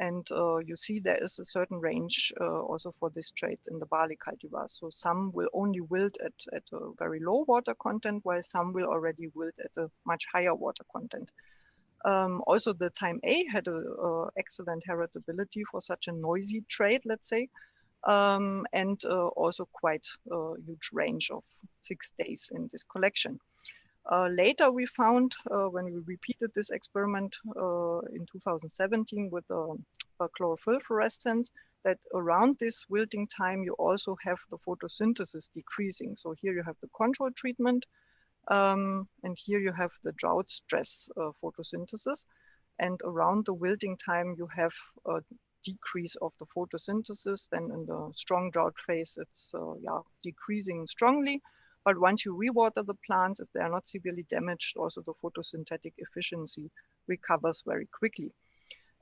And you see there is a certain range also for this trait in the barley cultivars. So some will only wilt at a very low water content, while some will already wilt at a much higher water content. Also, the time A had an excellent heritability for such a noisy trait, let's say, and also quite a huge range of 6 days in this collection. Later we found, when we repeated this experiment in 2017 with chlorophyll fluorescence, that around this wilting time you also have the photosynthesis decreasing. So here you have the control treatment, and here you have the drought stress photosynthesis. And around the wilting time you have a decrease of the photosynthesis. Then in the strong drought phase it's decreasing strongly. But once you rewater the plants, if they are not severely damaged, also the photosynthetic efficiency recovers very quickly.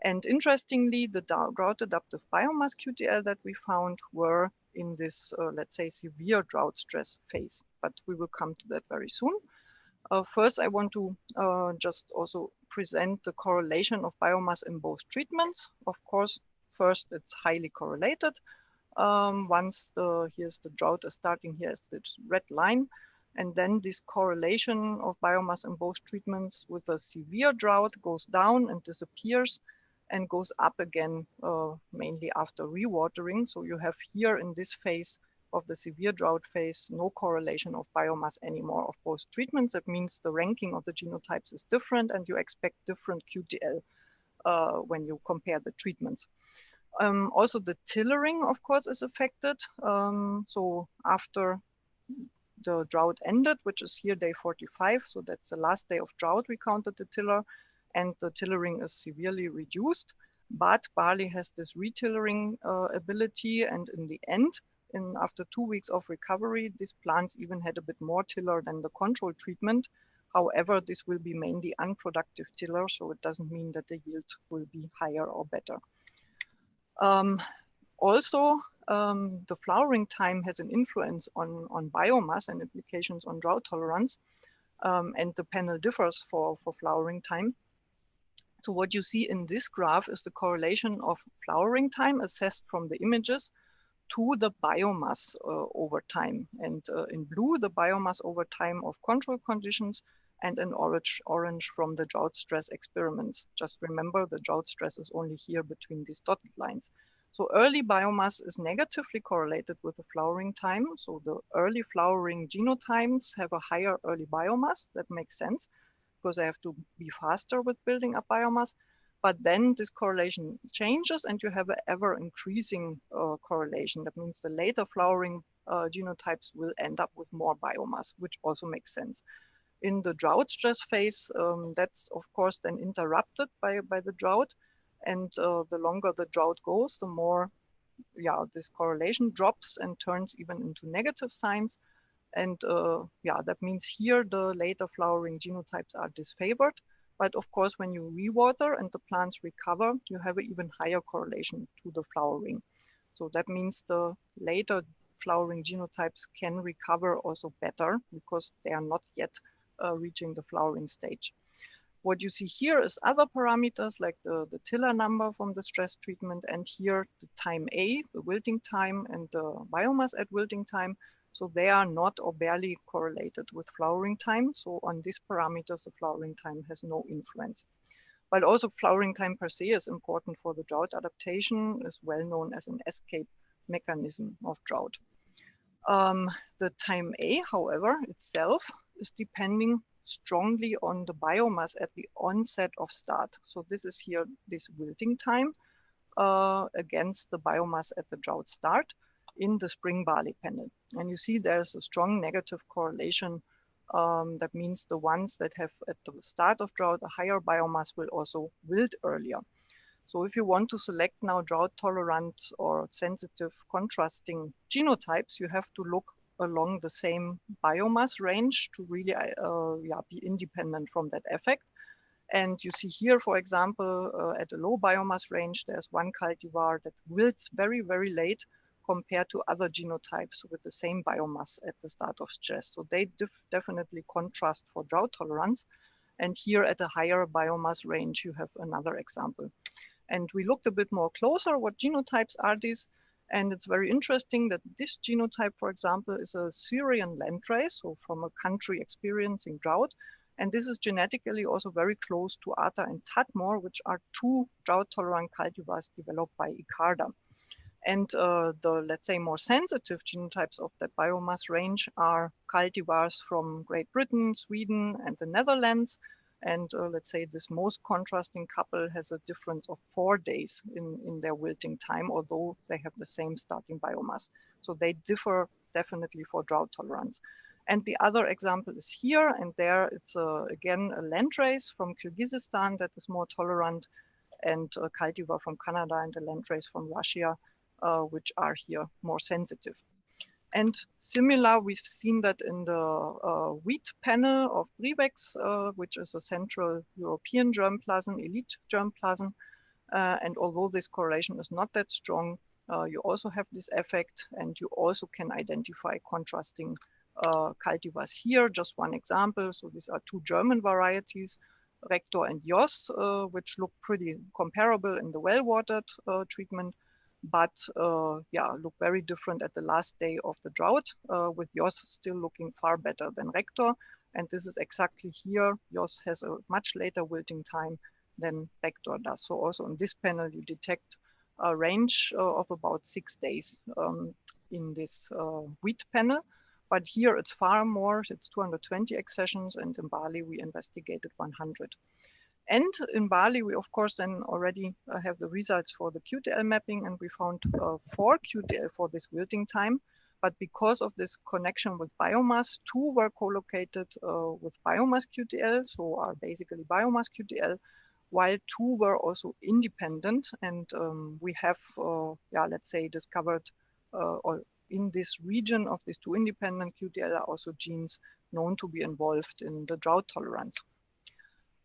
And interestingly, the drought adaptive biomass QTL that we found were in this, let's say, severe drought stress phase. But we will come to that very soon. First, I want to just also present the correlation of biomass in both treatments. Of course, first, it's highly correlated. Once here's the drought is starting, here's this red line, and then this correlation of biomass in both treatments with a severe drought goes down and disappears and goes up again, mainly after rewatering. So you have here in this phase of the severe drought phase, no correlation of biomass anymore of both treatments. That means the ranking of the genotypes is different, and you expect different QTL when you compare the treatments. Also, the tillering, of course, is affected. So after the drought ended, which is here day 45, so that's the last day of drought, we counted the tiller, and the tillering is severely reduced. But barley has this retillering ability, and in the end, after 2 weeks of recovery, these plants even had a bit more tiller than the control treatment, However, this will be mainly unproductive tiller, so it doesn't mean that the yield will be higher or better. Also, the flowering time has an influence on biomass and implications on drought tolerance, and the panel differs for flowering time. So what you see in this graph is the correlation of flowering time assessed from the images to the biomass over time. And in blue, the biomass over time of control conditions, and in orange from the drought stress experiments. Just remember, the drought stress is only here between these dotted lines. So early biomass is negatively correlated with the flowering time. So the early flowering genotypes have a higher early biomass. That makes sense because they have to be faster with building up biomass. But then this correlation changes and you have an ever increasing correlation. That means the later flowering genotypes will end up with more biomass, which also makes sense. In the drought stress phase, that's of course then interrupted by the drought. And the longer the drought goes, the more this correlation drops and turns even into negative signs. And that means here the later flowering genotypes are disfavored. But of course, when you rewater and the plants recover, you have an even higher correlation to the flowering. So that means the later flowering genotypes can recover also better because they are not yet reaching the flowering stage. What you see here is other parameters like the tiller number from the stress treatment, and here the time A, the wilting time, and the biomass at wilting time. So they are not or barely correlated with flowering time. So on these parameters, the flowering time has no influence. But also flowering time per se is important for the drought adaptation, is well known as an escape mechanism of drought. The time A, however, itself is depending strongly on the biomass at the onset of start. So this is here, this wilting time against the biomass at the drought start in the spring barley panel. And you see there's a strong negative correlation. That means the ones that have at the start of drought a higher biomass will also wilt earlier. So if you want to select now drought tolerant or sensitive contrasting genotypes, you have to look along the same biomass range to really be independent from that effect. And you see here, for example, at a low biomass range, there's one cultivar that wilts very, very late compared to other genotypes with the same biomass at the start of stress. So they definitely contrast for drought tolerance. And here at a higher biomass range, you have another example. And we looked a bit more closer, what genotypes are these? And it's very interesting that this genotype, for example, is a Syrian landrace, so from a country experiencing drought. And this is genetically also very close to Ata and Tadmor, which are two drought-tolerant cultivars developed by Icarda. And the, let's say, more sensitive genotypes of that biomass range are cultivars from Great Britain, Sweden, and the Netherlands. And let's say this most contrasting couple has a difference of 4 days in their wilting time, although they have the same starting biomass. So they differ definitely for drought tolerance. And the other example is here, and there it's again a landrace from Kyrgyzstan that is more tolerant, and a cultivar from Canada and a landrace from Russia, which are here more sensitive. And similar, we've seen that in the wheat panel of Brivex, which is a Central European germplasm, elite germplasm. And although this correlation is not that strong, you also have this effect, and you also can identify contrasting cultivars here. Just one example. So these are two German varieties, Rector and Jos, which look pretty comparable in the well-watered treatment, but look very different at the last day of the drought, with Jos still looking far better than Rector. And this is exactly here. Jos has a much later wilting time than Rector does. So also in this panel, you detect a range of about 6 days in this wheat panel. But here it's far more, it's 220 accessions, and in barley we investigated 100. And in barley, we of course then already have the results for the QTL mapping, and we found 4 QTL for this wilting time. But because of this connection with biomass, 2 were co-located with biomass QTL, so are basically biomass QTL, while 2 were also independent. And we have, let's say, discovered or in this region of these two independent QTL are also genes known to be involved in the drought tolerance.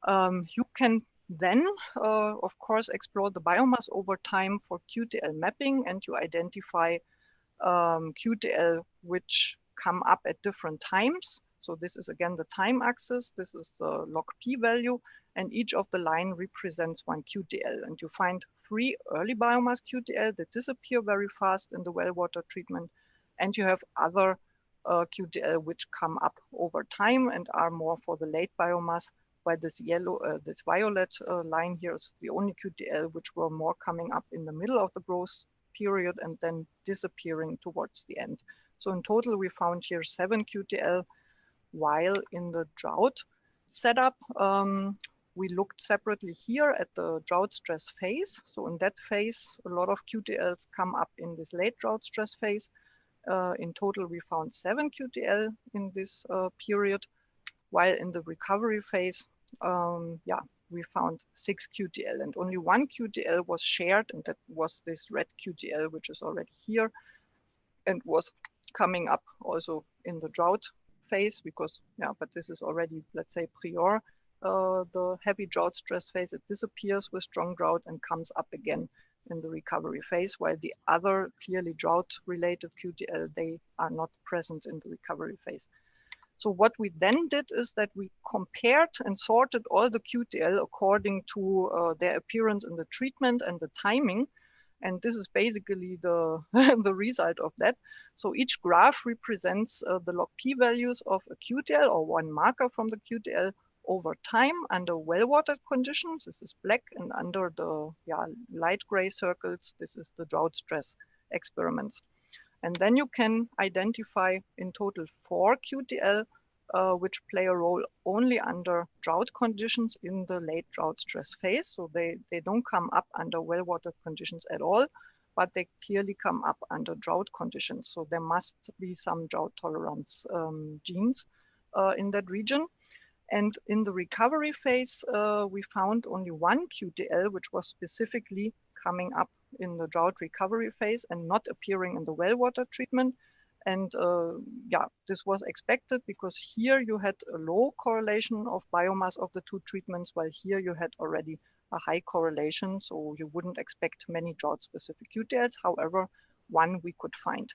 You can then, of course, explore the biomass over time for QTL mapping, and you identify QTL which come up at different times. So this is again the time axis, this is the log P value, and each of the line represents one QTL. And you find 3 early biomass QTL that disappear very fast in the well water treatment. And you have other QTL which come up over time and are more for the late biomass, while this yellow, this violet line here is the only QTL which were more coming up in the middle of the growth period and then disappearing towards the end. So in total, we found here 7 QTL, while in the drought setup, we looked separately here at the drought stress phase. So in that phase, a lot of QTLs come up in this late drought stress phase. In total, we found 7 QTL in this period, while in the recovery phase, we found 6 QTL, and only 1 QTL was shared, and that was this red QTL, which is already here and was coming up also in the drought phase, because, but this is already, let's say, prior the heavy drought stress phase. It disappears with strong drought and comes up again in the recovery phase, while the other clearly drought-related QTL, they are not present in the recovery phase. So what we then did is that we compared and sorted all the QTL according to their appearance in the treatment and the timing. And this is basically the, the result of that. So each graph represents the log P values of a QTL or one marker from the QTL over time under well-watered conditions. This is black, and under the light gray circles, this is the drought stress experiments. And then you can identify in total 4 QTL, which play a role only under drought conditions in the late drought stress phase. So they don't come up under well-watered conditions at all, but they clearly come up under drought conditions. So there must be some drought tolerance genes in that region. And in the recovery phase, we found only 1 QTL, which was specifically coming up in the drought recovery phase and not appearing in the well water treatment. And this was expected because here you had a low correlation of biomass of the 2 treatments, while here you had already a high correlation. So you wouldn't expect many drought specific QTLs. However, 1 we could find.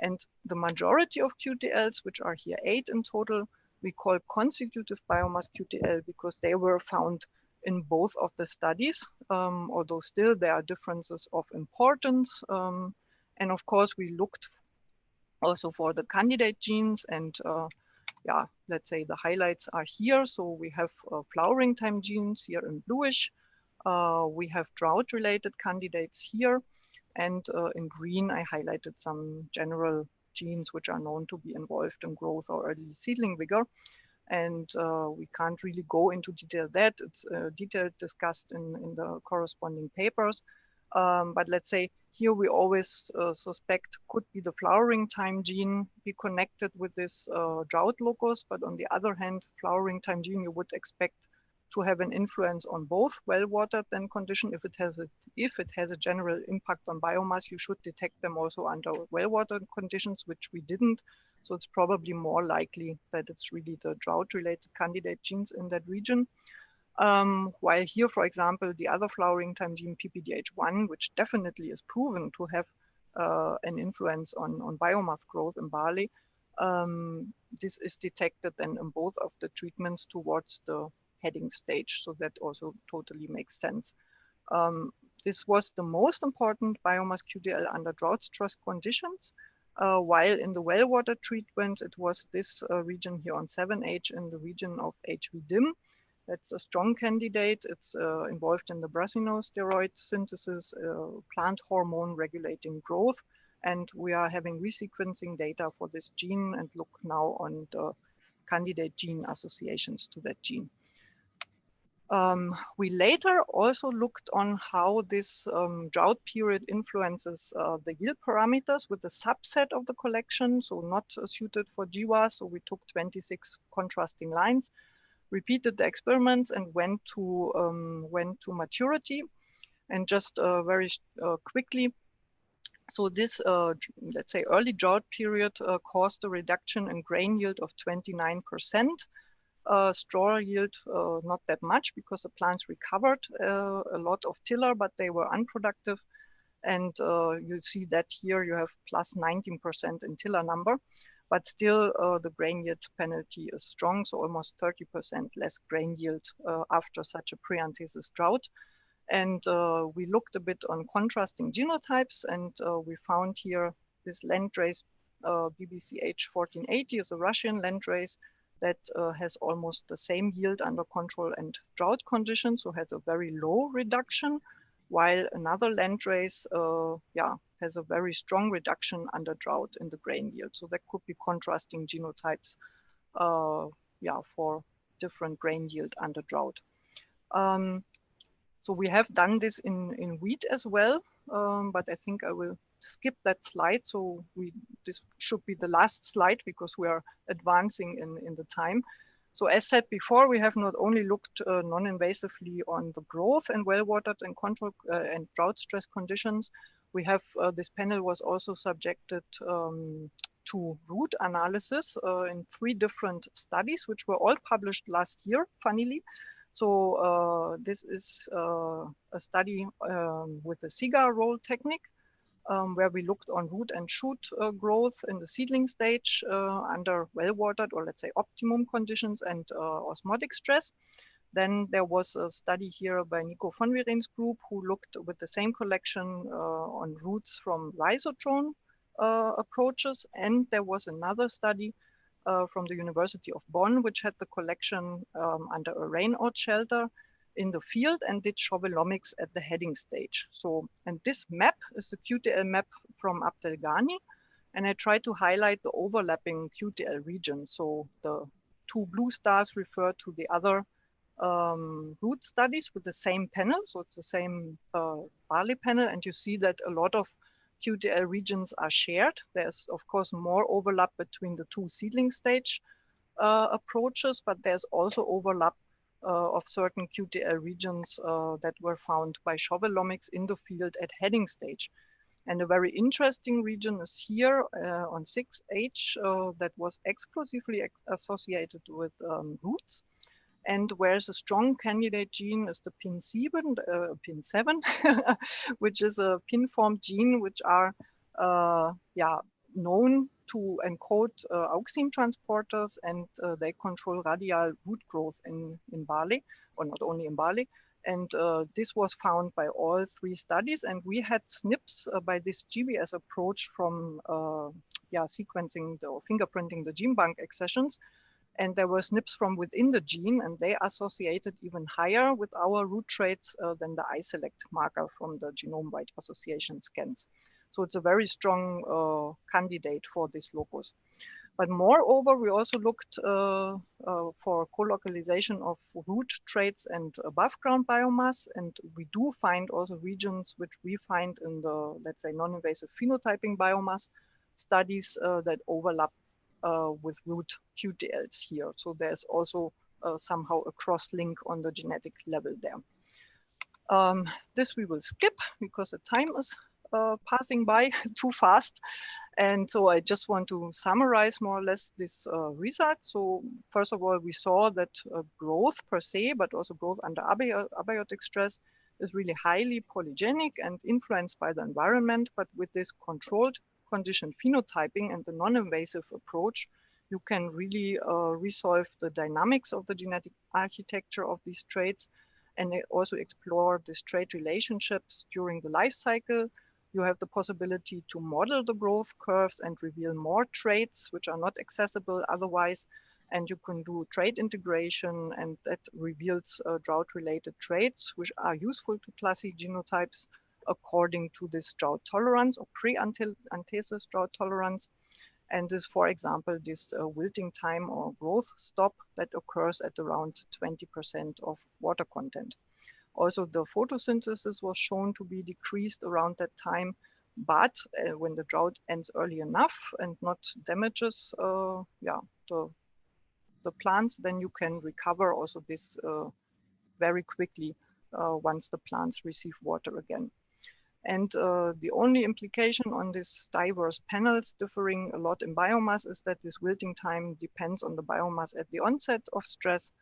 And the majority of QTLs, which are here 8 in total, we call constitutive biomass QTL because they were found in both of the studies, although still there are differences of importance. And of course, we looked also for the candidate genes, and let's say the highlights are here. So we have flowering time genes here in bluish. We have drought-related candidates here. And in green, I highlighted some general genes which are known to be involved in growth or early seedling vigor. And we can't really go into detail that. It's detailed discussed in the corresponding papers. But let's say here we always suspect could be the flowering time gene be connected with this drought locus. But on the other hand, flowering time gene you would expect to have an influence on both well-watered then condition. If it has a general impact on biomass, you should detect them also under well-watered conditions, which we didn't. So it's probably more likely that it's really the drought-related candidate genes in that region. While here, for example, the other flowering time gene PPDH1, which definitely is proven to have an influence on biomass growth in barley, this is detected then in both of the treatments towards the heading stage. So that also totally makes sense. This was the most important biomass QTL under drought stress conditions, while in the well-water treatment, it was this region here on 7H in the region of HV-DIM. That's a strong candidate. It's involved in the brasinosteroid synthesis, plant hormone regulating growth. And we are having resequencing data for this gene and look now on the candidate gene associations to that gene. We later also looked on how this drought period influences the yield parameters with a subset of the collection, so not suited for GWAS. So we took 26 contrasting lines, repeated the experiments, and went to maturity. And just very quickly, So this, let's say, early drought period caused a reduction in grain yield of 29%. Straw yield, not that much because the plants recovered a lot of tiller, but they were unproductive. And you see that here you have plus 19% in tiller number, but still the grain yield penalty is strong, so almost 30% less grain yield after such a pre-anthesis drought. And we looked a bit on contrasting genotypes, and we found here this landrace BBCH 1480 is a Russian landrace that has almost the same yield under control and drought conditions, so has a very low reduction, while another landrace has a very strong reduction under drought in the grain yield. So there could be contrasting genotypes for different grain yield under drought. So we have done this in wheat as well, but I think I will skip that slide. So this should be the last slide because we are advancing in the time. So as said before, we have not only looked non-invasively on the growth and well-watered and control and drought stress conditions. We have this panel was also subjected to root analysis in 3 different studies, which were all published last year, funnily. So this is a study with the cigar roll technique, where we looked on root and shoot growth in the seedling stage under well-watered, or let's say optimum conditions and osmotic stress. Then there was a study here by Nico von Weren's group who looked with the same collection on roots from rhizotron approaches. And there was another study from the University of Bonn, which had the collection under a rainout shelter in the field and did shovelomics at the heading stage. So, and this map is the QTL map from Abdelghani, and I try to highlight the overlapping QTL regions. So the 2 blue stars refer to the other root studies with the same panel. So it's the same barley panel, and you see that a lot of QTL regions are shared. There's of course more overlap between the 2 seedling stage approaches, but there's also overlap of certain QTL regions that were found by shovelomics in the field at heading stage. And a very interesting region is here on 6H that was exclusively associated with roots. And whereas a strong candidate gene is the PIN7, which is a pin-formed gene, which are known to encode auxine transporters, and they control radial root growth in barley, or not only in barley. And this was found by all 3 studies. And we had SNPs by this GBS approach from sequencing or fingerprinting the gene bank accessions. And there were SNPs from within the gene, and they associated even higher with our root traits than the iSelect marker from the genome-wide association scans. So it's a very strong candidate for this locus. But moreover, we also looked for co-localization of root traits and above ground biomass. And we do find also regions which we find in the, let's say, non-invasive phenotyping biomass studies that overlap with root QTLs here. So there's also somehow a cross-link on the genetic level there. This we will skip because the time is passing by too fast. And so I just want to summarize more or less this result. So first of all, we saw that growth per se, but also growth under abiotic stress is really highly polygenic and influenced by the environment. But with this controlled condition phenotyping and the non-invasive approach, you can really resolve the dynamics of the genetic architecture of these traits, and also explore these trait relationships during the life cycle. You have the possibility to model the growth curves and reveal more traits which are not accessible otherwise. And you can do trait integration, and that reveals drought-related traits which are useful to classify genotypes according to this drought tolerance or pre-anthesis drought tolerance. And this, for example, this wilting time or growth stop that occurs at around 20% of water content. Also, the photosynthesis was shown to be decreased around that time, but when the drought ends early enough and not damages the plants, then you can recover also this very quickly once the plants receive water again. And the only implication on these diverse panels differing a lot in biomass is that this wilting time depends on the biomass at the onset of stress.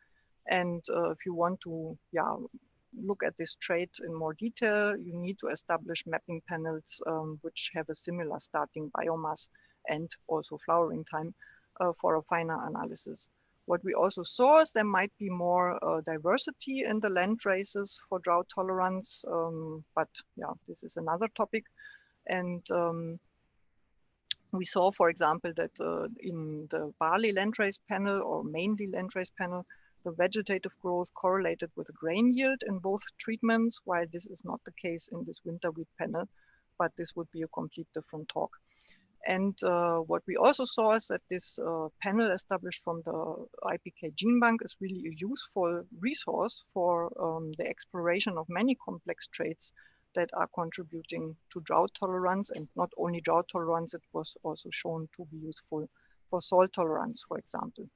And if you want to look at this trait in more detail, you need to establish mapping panels which have a similar starting biomass and also flowering time for a finer analysis. What we also saw is there might be more diversity in the land races for drought tolerance, but yeah, this is another topic. And we saw, for example, that in the barley landrace panel or mainly landrace panel, the vegetative growth correlated with grain yield in both treatments, while this is not the case in this winter wheat panel, but this would be a complete different talk. And what we also saw is that this panel established from the IPK gene bank is really a useful resource for the exploration of many complex traits that are contributing to drought tolerance, and not only drought tolerance, it was also shown to be useful for salt tolerance, for example.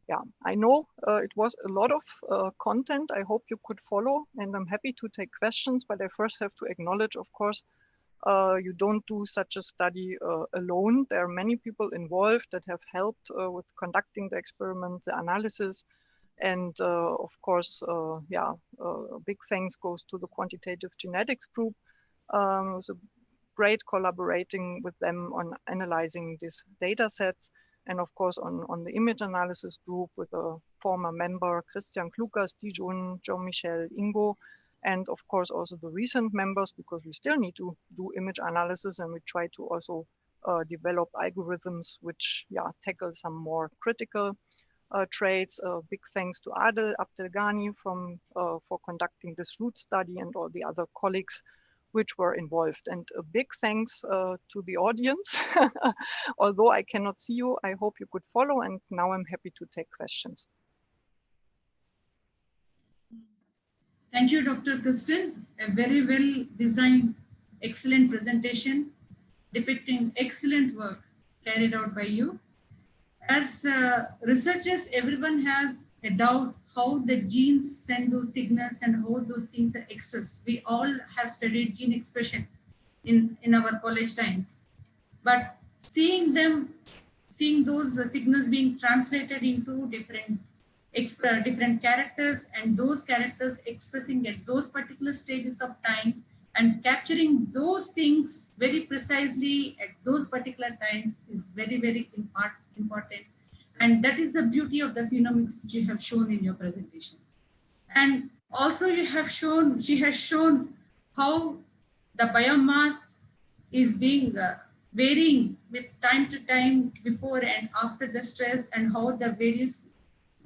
Yeah, I know it was a lot of content. I hope you could follow, and I'm happy to take questions, but I first have to acknowledge, of course, you don't do such a study alone. There are many people involved that have helped with conducting the experiment, the analysis, and of course, big thanks goes to the quantitative genetics group. It was a great collaborating with them on analyzing these data sets. And of course, on the image analysis group with a former member, Christian Klukas, Dijon, Jean-Michel, Ingo, and of course also the recent members, because we still need to do image analysis, and we try to also develop algorithms which tackle some more critical traits. Big thanks to Adel Abdelghani for conducting this root study, and all the other colleagues which were involved. And a big thanks to the audience. Although I cannot see you, I hope you could follow, and now I'm happy to take questions. Thank you, Dr. Kristen. A very well designed, excellent presentation depicting excellent work carried out by you. As researchers, everyone has a doubt how the genes send those signals and how those things are expressed. We all have studied gene expression in our college times. But seeing those signals being translated into different characters, and those characters expressing at those particular stages of time and capturing those things very precisely at those particular times is very, very important. And that is the beauty of the phenomics which you have shown in your presentation. And also she has shown how the biomass is being varying with time to time before and after the stress, and how the various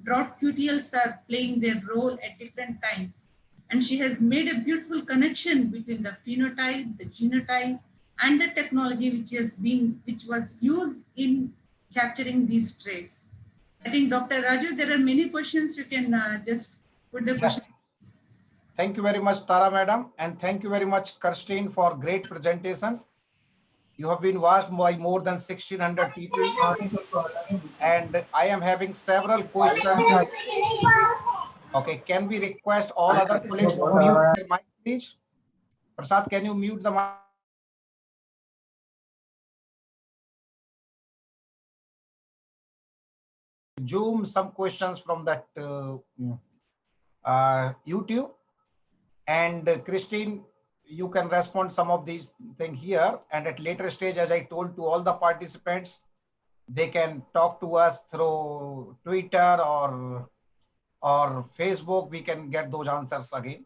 drought QTLs are playing their role at different times. And she has made a beautiful connection between the phenotype, the genotype, and the technology which was used in capturing these traits. I think, Dr. Raju, there are many questions. You can just put the questions. Yes. Thank you very much, Tara Madam. And thank you very much, Kirstine, for great presentation. You have been watched by more than 1,600 people. And I am having several questions. Okay, can we request all other colleagues to mute their mic, please? Prasad, can you mute the mic? Zoom some questions from that YouTube. And Christine, you can respond some of these things here. And at later stage, as I told to all the participants, they can talk to us through Twitter or Facebook. We can get those answers again.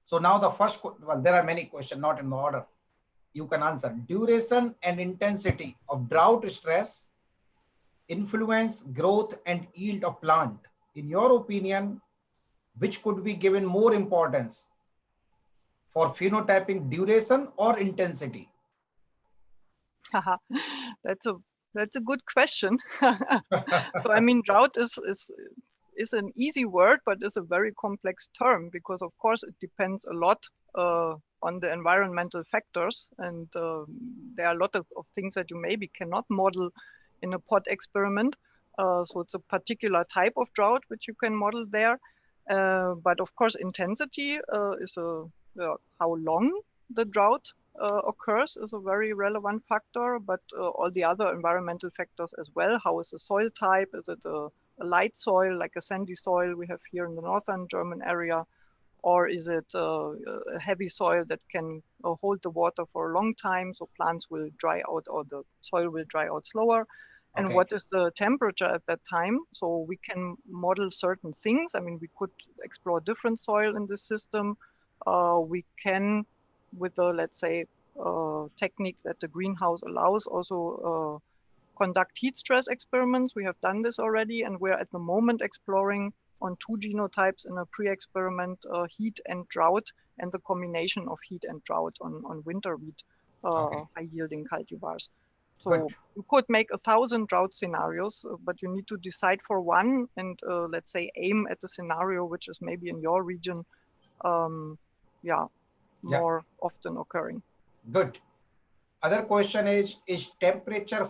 So now the first, well, there are many questions, not in order. You can answer. Duration and intensity of drought stress influence growth and yield of plant. In your opinion, which could be given more importance for phenotyping, duration or intensity? That's a good question. So I mean, drought is an easy word, but it's a very complex term, because of course it depends a lot on the environmental factors, and there are a lot of things that you maybe cannot model in a pot experiment. So it's a particular type of drought which you can model there. But of course, intensity is how long the drought occurs is a very relevant factor, but all the other environmental factors as well. How is the soil type? Is it a light soil, like a sandy soil we have here in the northern German area? Or is it a heavy soil that can hold the water for a long time, so plants will dry out or the soil will dry out slower? And Okay. what is the temperature at that time? So we can model certain things. I mean, we could explore different soil in this system. We can, with the, let's say, technique that the greenhouse allows, also conduct heat stress experiments. We have done this already, and we're at the moment exploring on 2 genotypes in a pre-experiment, heat and drought, and the combination of heat and drought on winter wheat, high-yielding cultivars. So Good. you could make 1,000 drought scenarios, but you need to decide for one and let's say aim at the scenario which is maybe in your region, more often occurring. Good. Other question is temperature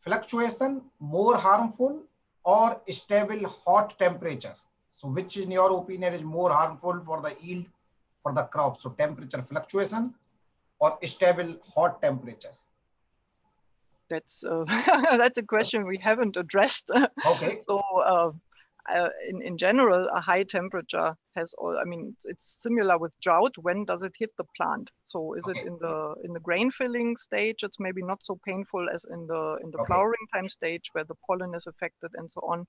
fluctuation more harmful or stable hot temperature? So which in your opinion is more harmful for the yield for the crop? So temperature fluctuation or stable hot temperatures? That's that's a question we haven't addressed. Okay. So in general, a high temperature has all. I mean, it's similar with drought. When does it hit the plant? So is it in the grain filling stage? It's maybe not so painful as in the flowering time stage where the pollen is affected and so on.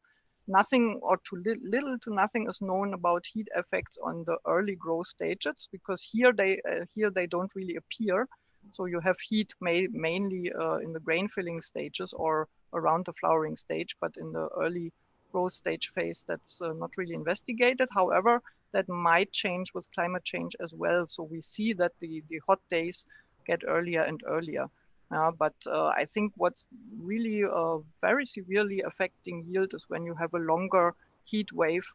Nothing or little to nothing is known about heat effects on the early growth stages, because here they don't really appear. So you have heat mainly in the grain filling stages or around the flowering stage, but in the early growth stage phase, that's not really investigated. However, that might change with climate change as well. So we see that the hot days get earlier and earlier. But I think what's really very severely affecting yield is when you have a longer heat wave.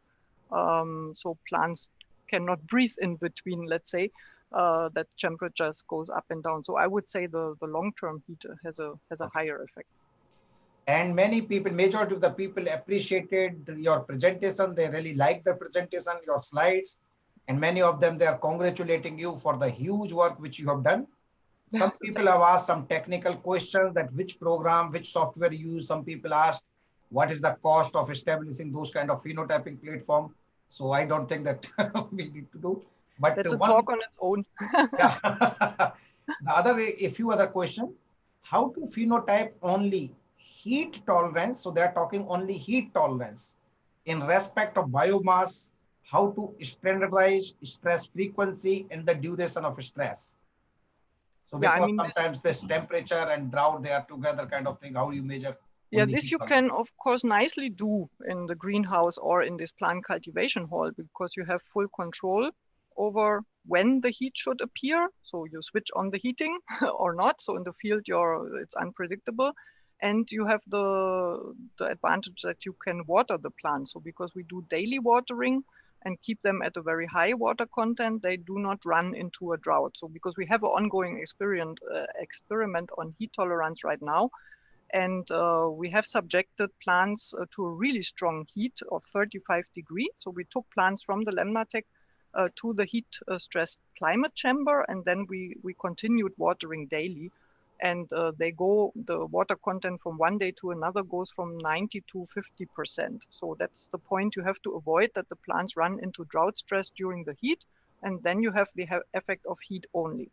So plants cannot breathe in between, let's say, that temperatures goes up and down. So I would say the long-term heat has a higher effect. And many people, majority of the people appreciated your presentation. They really liked the presentation, your slides, and many of them, they are congratulating you for the huge work which you have done. Some people have asked some technical questions, that which program, which software you use. Some people asked, what is the cost of establishing those kind of phenotyping platform? So I don't think that we need to do. But that's a talk on its own. Yeah. The other, a few other questions. How to phenotype only heat tolerance? So they're talking only heat tolerance in respect of biomass. How to standardize stress frequency and the duration of stress? So because I mean, sometimes this temperature and drought, they are together kind of thing. How do you measure? Yeah, this you can, of course, nicely do in the greenhouse or in this plant cultivation hall, because you have full control over when the heat should appear. So you switch on the heating or not. So in the field, it's unpredictable. And you have the advantage that you can water the plants. So because we do daily watering and keep them at a very high water content, they do not run into a drought. So because we have an ongoing experiment on heat tolerance right now, and we have subjected plants to a really strong heat of 35 degrees. So we took plants from the LemnaTech to the heat stressed climate chamber, and then we continued watering daily. And the water content from one day to another goes from 90 to 50%. So that's the point. You have to avoid that the plants run into drought stress during the heat, and then you have the effect of heat only.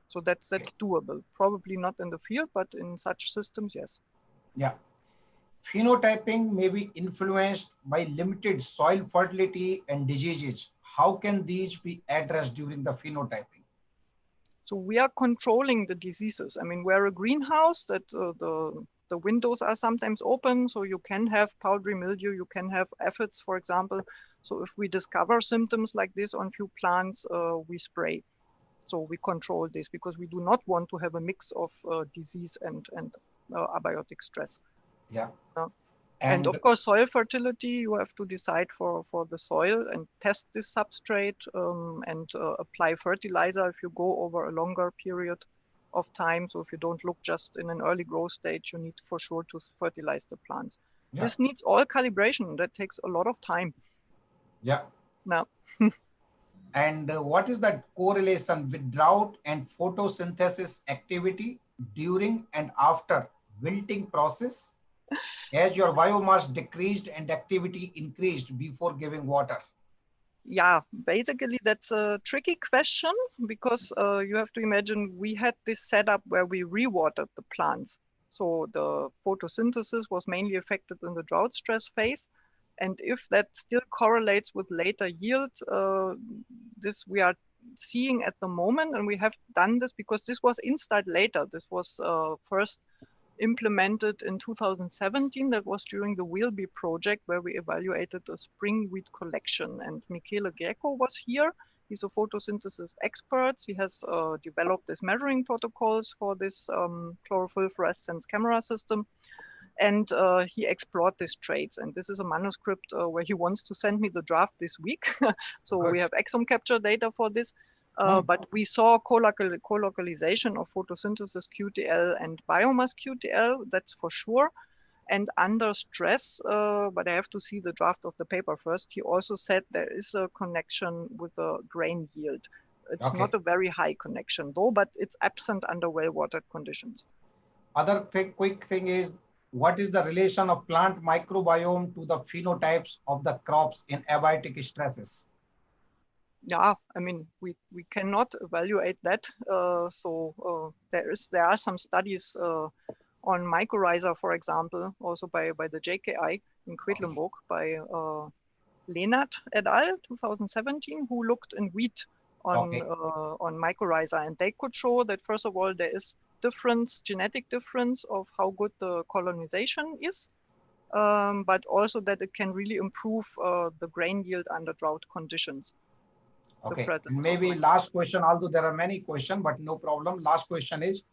So that's doable. Probably not in the field, but in such systems, yes. Yeah. Phenotyping may be influenced by limited soil fertility and diseases. How can these be addressed during the phenotyping? So we are controlling the diseases. I mean, we're a greenhouse that the windows are sometimes open, so you can have powdery mildew, you can have aphids, for example. So if we discover symptoms like this on few plants, we spray. So we control this because we do not want to have a mix of disease and abiotic stress. Yeah. And of course, soil fertility, you have to decide for the soil and test this substrate and apply fertilizer if you go over a longer period of time. So if you don't look just in an early growth stage, you need for sure to fertilize the plants. Yeah. This needs all calibration. That takes a lot of time. Yeah. No. And what is the correlation with drought and photosynthesis activity during and after wilting process, as your biomass decreased and activity increased before giving water? Yeah, basically that's a tricky question because you have to imagine we had this setup where we rewatered the plants. So the photosynthesis was mainly affected in the drought stress phase. And if that still correlates with later yield, this we are seeing at the moment, and we have done this because this was installed later. This was first implemented in 2017. That was during the Wilby project where we evaluated the spring wheat collection, and Michele Greco was here. He's a photosynthesis expert. He has developed these measuring protocols for this chlorophyll fluorescence camera system. And he explored these traits. And this is a manuscript where he wants to send me the draft this week. So we have exome capture data for this. But we saw co-localization of photosynthesis QTL and biomass QTL, that's for sure. And under stress, but I have to see the draft of the paper first, he also said there is a connection with the grain yield. It's not a very high connection though, but it's absent under well-watered conditions. Other quick thing is, what is the relation of plant microbiome to the phenotypes of the crops in abiotic stresses? Yeah, I mean, we cannot evaluate that. There are some studies on mycorrhiza, for example, also by the JKI in Quedlinburg by Lehnert et al. 2017, who looked in wheat on mycorrhiza, and they could show that first of all there is genetic difference of how good the colonization is, but also that it can really improve the grain yield under drought conditions. Okay, maybe last question, although there are many questions, but no problem. Last question is,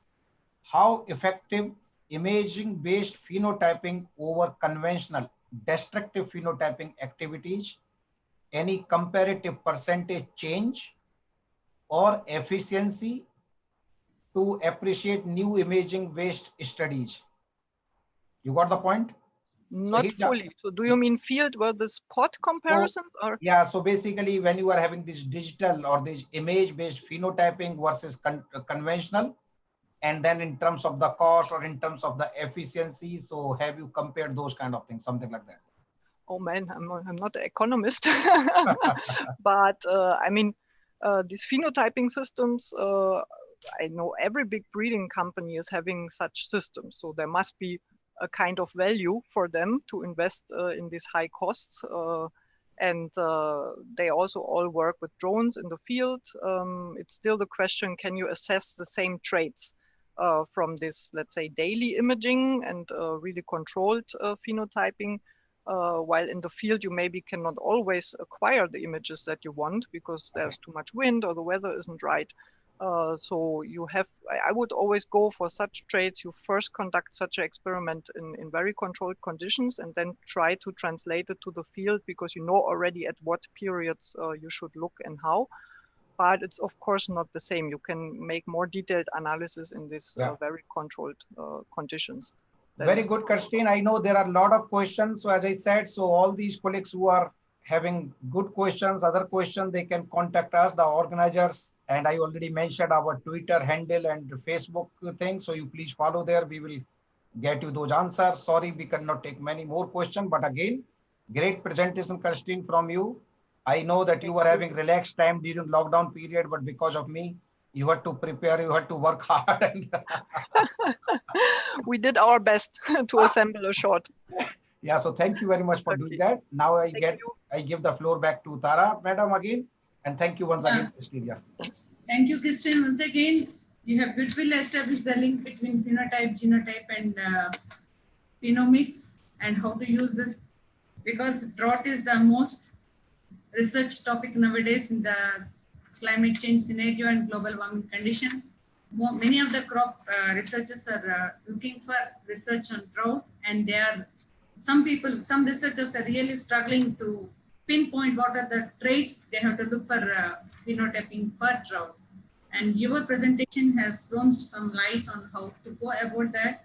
how effective imaging-based phenotyping over conventional destructive phenotyping activities? Any comparative percentage change or efficiency to appreciate new imaging-based studies? You got the point? Not fully. So do you mean field versus spot comparison? Or? Yeah, so basically when you are having this digital or this image-based phenotyping versus conventional, and then in terms of the cost or in terms of the efficiency, so have you compared those kind of things, something like that? Oh man, I'm not an economist, but I mean, these phenotyping systems, I know every big breeding company is having such systems, so there must be a kind of value for them to invest in these high costs. And they also all work with drones in the field. It's still the question, can you assess the same traits from this, let's say, daily imaging and really controlled phenotyping, while in the field you maybe cannot always acquire the images that you want because there's too much wind or the weather isn't right. So you have, I would always go for such traits. You first conduct such an experiment in very controlled conditions and then try to translate it to the field because you know already at what periods you should look and how. But it's of course not the same. You can make more detailed analysis in these very controlled conditions. Very good, Christine. I know there are a lot of questions. So as I said, so all these colleagues who are having good questions, other questions, they can contact us, the organizers. And I already mentioned our Twitter handle and Facebook thing. So you please follow there. We will get you those answers. Sorry, we cannot take many more questions. But again, great presentation, Christine, from you. I know that you were having relaxed time during lockdown period, but because of me, you had to prepare, you had to work hard. And we did our best to assemble a short. Yeah, so thank you very much for doing that. Now I give the floor back to Tara, madam, again. And thank you once again, Christine. Thank you, Christian. Once again, you have beautifully established the link between phenotype, genotype, and phenomics and how to use this, because drought is the most research topic nowadays in the climate change scenario and global warming conditions. Many of the crop researchers are looking for research on drought, and some researchers are really struggling to pinpoint what are the traits they have to look for phenotyping for drought. And your presentation has thrown some light on how to go about that.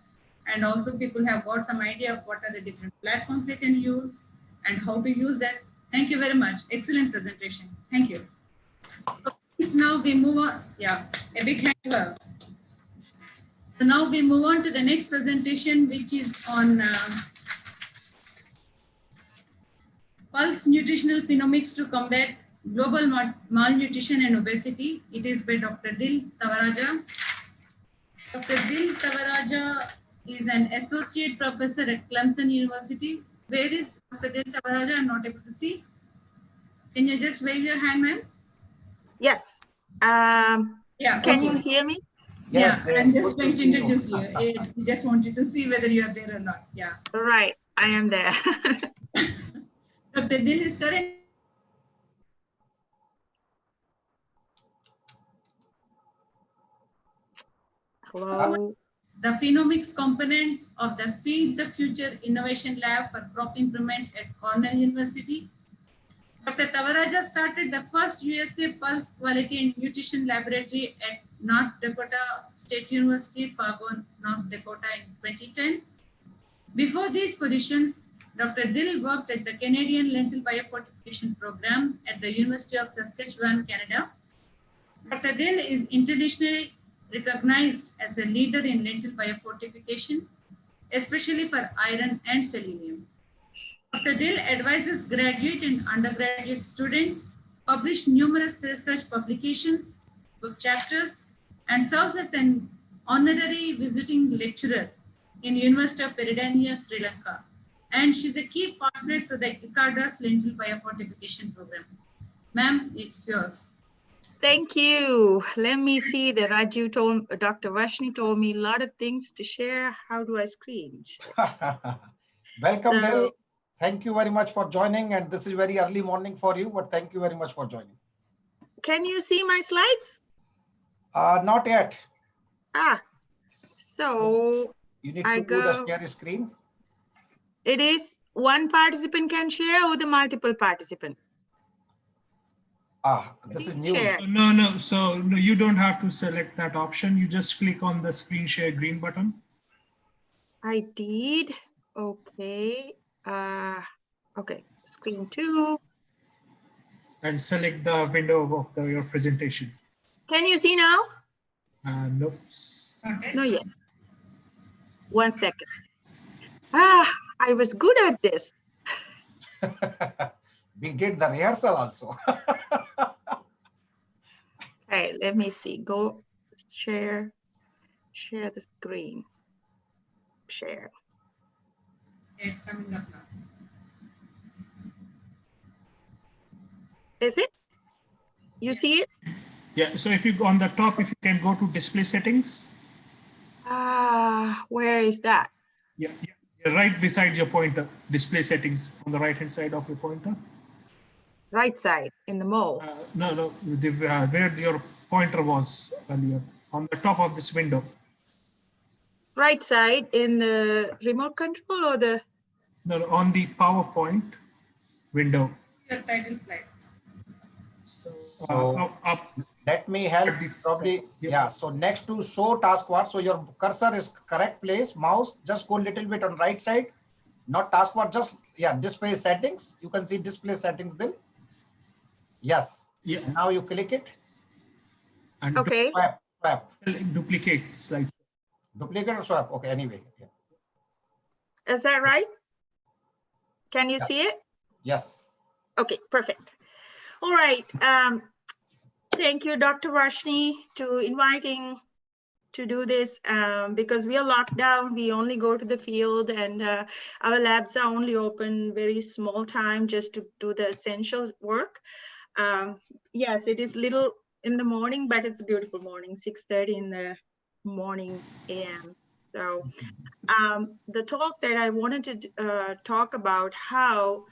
And also people have got some idea of what are the different platforms they can use and how to use that. Thank you very much. Excellent presentation. Thank you. now we move on. Yeah, a big hand to her. So now we move on to the next presentation, which is on pulse nutritional phenomics to combat global malnutrition and obesity. It is by Dr. Dil Tavaraja. Dr. Dil Tavaraja is an associate professor at Clemson University. Where is Dr. Dil Tavaraja? I'm not able to see. Can you just wave your hand, ma'am? Yes. Yeah. Can you hear me? Yes, yeah, I'm just going to introduce you. We just wanted to see whether you are there or not. Yeah. Right, I am there. Dr. Dil is current. Hello. The phenomics component of the Feed the Future Innovation Lab for Crop Improvement at Cornell University. Dr. Tavaraja started the first USA Pulse Quality and Nutrition Laboratory at North Dakota State University, Fargo, North Dakota in 2010. Before these positions, Dr. Dil worked at the Canadian Lentil Biofortification Program at the University of Saskatchewan, Canada. Dr. Dil is internationally recognized as a leader in lentil biofortification, especially for iron and selenium. Dr. Dil advises graduate and undergraduate students, published numerous research publications, book chapters, and serves as an honorary visiting lecturer in University of Peradeniya, Sri Lanka. And she's a key partner to the ICARDA's lentil biofortification program. Ma'am, it's yours. Thank you. Let me see. The Raju told, Dr. Vashni told me a lot of things to share. How do I screen share? Welcome, Dil. Thank you very much for joining. And this is very early morning for you, but thank you very much for joining. Can you see my slides? Not yet. So you need to do the share screen. It is one participant can share or the multiple participant? This is new. No. So no, you don't have to select that option. You just click on the screen share green button. I did. Okay. Okay. Screen 2. And select the window of your presentation. Can you see now? No. Not yet. 1 second. I was good at this. We did the rehearsal also. Okay, let me see. Go share the screen. Share. It's coming up now. Is it? You see it? Yeah. So if you go on the top, if you can go to display settings. Where is that? Yeah. Right beside your pointer, display settings on the right hand side of your pointer. Right side in the mode. No, where your pointer was earlier, on the top of this window. Right side in the remote control or the? No, on the PowerPoint window. Your title slide. So let me help probably. Yeah. So next to show taskbar, so your cursor is correct place, mouse, just go a little bit on right side, not taskbar, just display settings. You can see display settings then. Yes. Yeah. Now you click it. And okay. Swap. Duplicate slide. Duplicate or swap? Okay. Anyway. Yeah. Is that right? Can you see it? Yes. Okay. Perfect. All right. Thank you, Dr. Vashni, to inviting to do this because we are locked down. We only go to the field and our labs are only open very small time just to do the essential work. Yes, it is little in the morning, but it's a beautiful morning, 6:30 in the morning AM. So the talk that I wanted to talk about how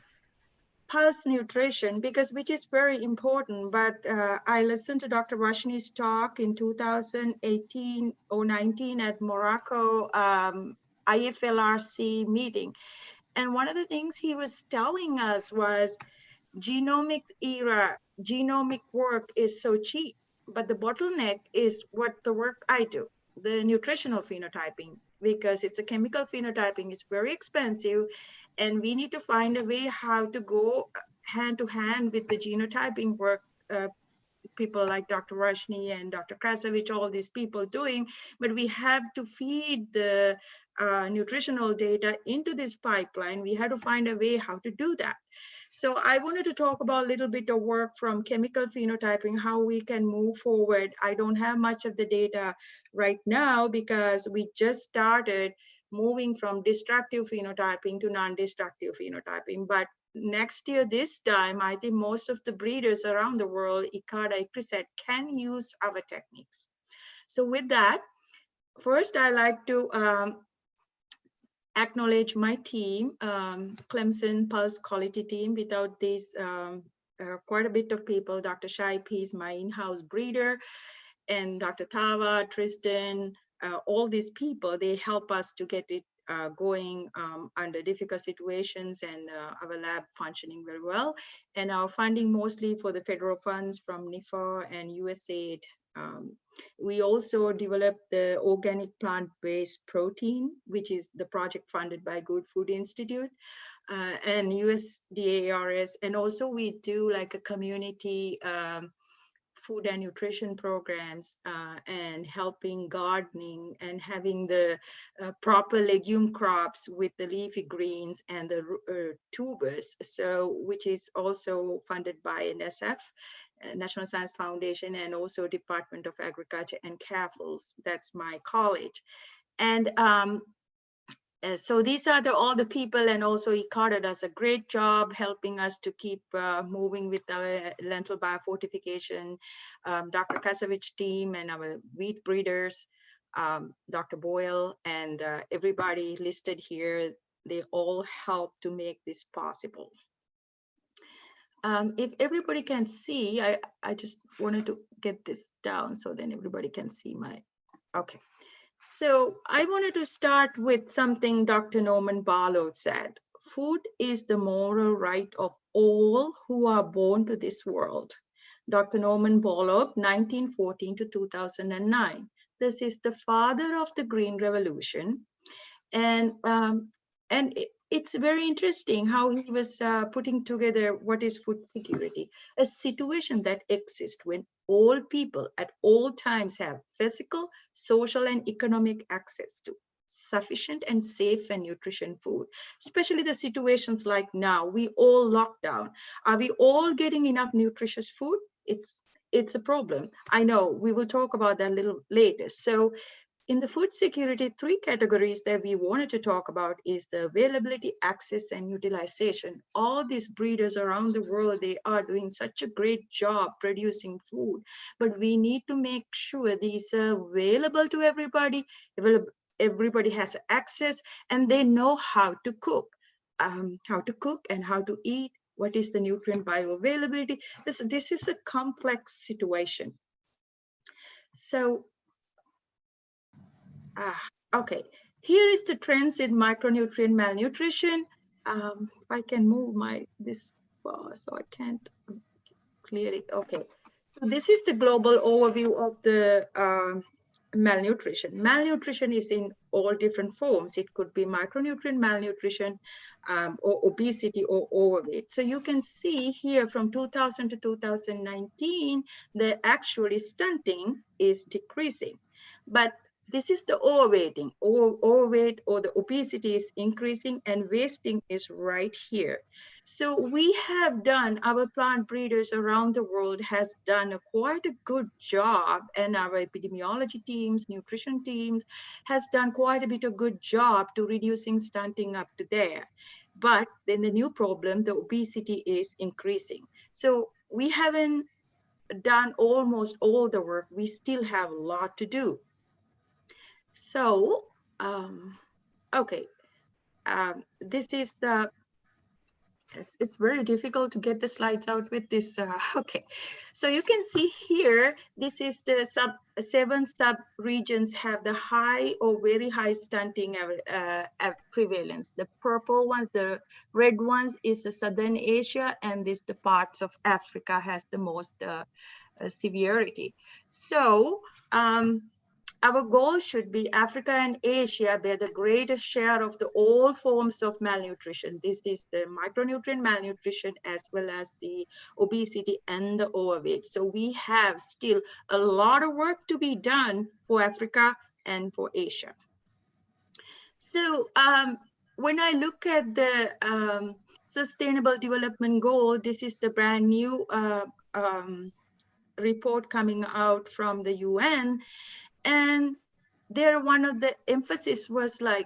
pulse nutrition, because which is very important, but I listened to Dr. Vashni's talk in 2018 or 19 at Morocco IFLRC meeting. And one of the things he was telling us was genomic era, genomic work is so cheap, but the bottleneck is what the work I do, the nutritional phenotyping, because it's a chemical phenotyping, it's very expensive. And we need to find a way how to go hand to hand with the genotyping work people like Dr. Rashni and Dr. Krasavich, all these people doing, but we have to feed the nutritional data into this pipeline. We had to find a way how to do that. So I wanted to talk about a little bit of work from chemical phenotyping, how we can move forward. I don't have much of the data right now because we just started moving from destructive phenotyping to non-destructive phenotyping. But next year, this time, I think most of the breeders around the world, ICARDA, ICRISAT, can use our techniques. So with that, first I like to acknowledge my team, Clemson Pulse Quality team. Without this, quite a bit of people, Dr. Shaipi is my in-house breeder, and Dr. Tava, Tristan, all these people, they help us to get it going under difficult situations, and our lab functioning very well. And our funding mostly for the federal funds from NIFA and USAID. We also developed the organic plant-based protein, which is the project funded by Good Food Institute and USDA-ARS. And also we do like a community food and nutrition programs and helping gardening and having the proper legume crops with the leafy greens and the tubers, so which is also funded by NSF, National Science Foundation, and also Department of Agriculture and CAFLS. That's my college. And so these are all the people, and also ICARDA does a great job helping us to keep moving with our lentil biofortification. Dr. Krasavich team and our wheat breeders, Dr. Boyle, and everybody listed here, they all help to make this possible. If everybody can see, I just wanted to get this down so then everybody can see my, okay. So I wanted to start with something Dr. Norman Barlow said. Food is the moral right of all who are born to this world. Dr. Norman Barlow, 1914 to 2009. This is the father of the Green Revolution. And it's very interesting how he was putting together what is food security, a situation that exists when all people at all times have physical, social, and economic access to sufficient and safe and nutrition food, especially the situations like now, we all locked down. Are we all getting enough nutritious food? It's a problem. I know we will talk about that a little later. So in the food security, 3 categories that we wanted to talk about is the availability, access, and utilization. All these breeders around the world, they are doing such a great job producing food, but we need to make sure these are available to everybody, everybody has access, and they know how to cook and how to eat, what is the nutrient bioavailability. This is a complex situation. So, okay, here is the trends in micronutrient malnutrition. If I can move this bar so I can't clear it. Okay, so this is the global overview of the malnutrition. Malnutrition is in all different forms. It could be micronutrient malnutrition or obesity or overweight. So you can see here from 2000 to 2019, the actually stunting is decreasing. But this is the overweighting, overweight or the obesity is increasing, and wasting is right here. So we have done, our plant breeders around the world has done quite a good job, and our epidemiology teams, nutrition teams has done quite a bit of good job to reducing stunting up to there. But then the new problem, the obesity is increasing. So we haven't done almost all the work. We still have a lot to do. So, okay, this is the, it's very difficult to get the slides out with this. Okay, so you can see here, this is the 7 sub-regions have the high or very high stunting prevalence. The purple ones, the red ones is the Southern Asia, and this the parts of Africa has the most severity. So, our goal should be Africa and Asia bear the greatest share of the all forms of malnutrition. This is the micronutrient malnutrition as well as the obesity and the overweight. So we have still a lot of work to be done for Africa and for Asia. So when I look at the Sustainable Development Goal, this is the brand new report coming out from the UN. And there, one of the emphasis was like,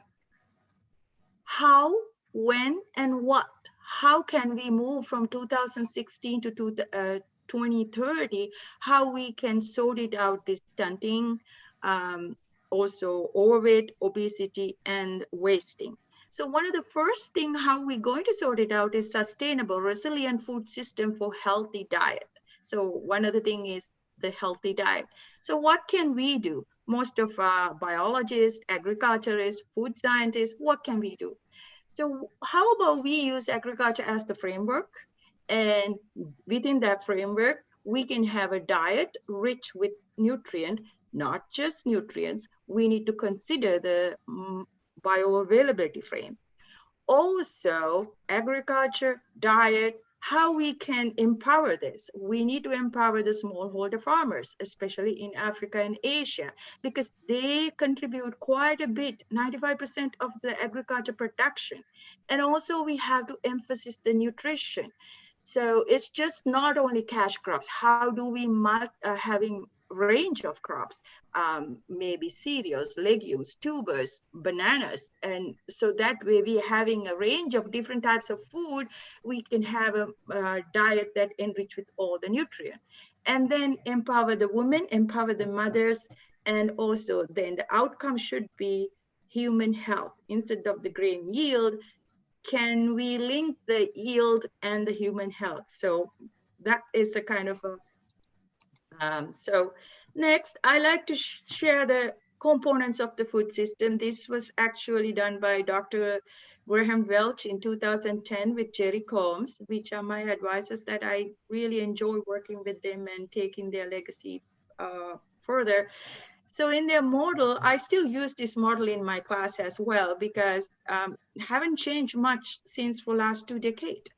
how, when, and what? How can we move from 2016 to 2030? How we can sort it out, this stunting, also overweight, obesity, and wasting. So one of the first thing how we're going to sort it out is sustainable, resilient food system for healthy diet. So one of the thing is the healthy diet. So what can we do? Most of our biologists, agriculturists, food scientists, what can we do? So how about we use agriculture as the framework, and within that framework, we can have a diet rich with nutrient, not just nutrients. We need to consider the bioavailability frame. Also, agriculture, diet, how we can empower this. We need to empower the smallholder farmers, especially in Africa and Asia, because they contribute quite a bit, 95% of the agriculture production. And also we have to emphasize the nutrition. So it's just not only cash crops. How do we having range of crops, maybe cereals, legumes, tubers, bananas. And so that way we having a range of different types of food, we can have a diet that enrich with all the nutrients. And then empower the women, empower the mothers, and also then the outcome should be human health. Instead of the grain yield, can we link the yield and the human health? So that is a kind of a so next, I like to share the components of the food system. This was actually done by Dr. Graham Welch in 2010 with Jerry Combs, which are my advisors that I really enjoy working with them and taking their legacy further. So in their model, I still use this model in my class as well, because haven't changed much since for last 2 decades.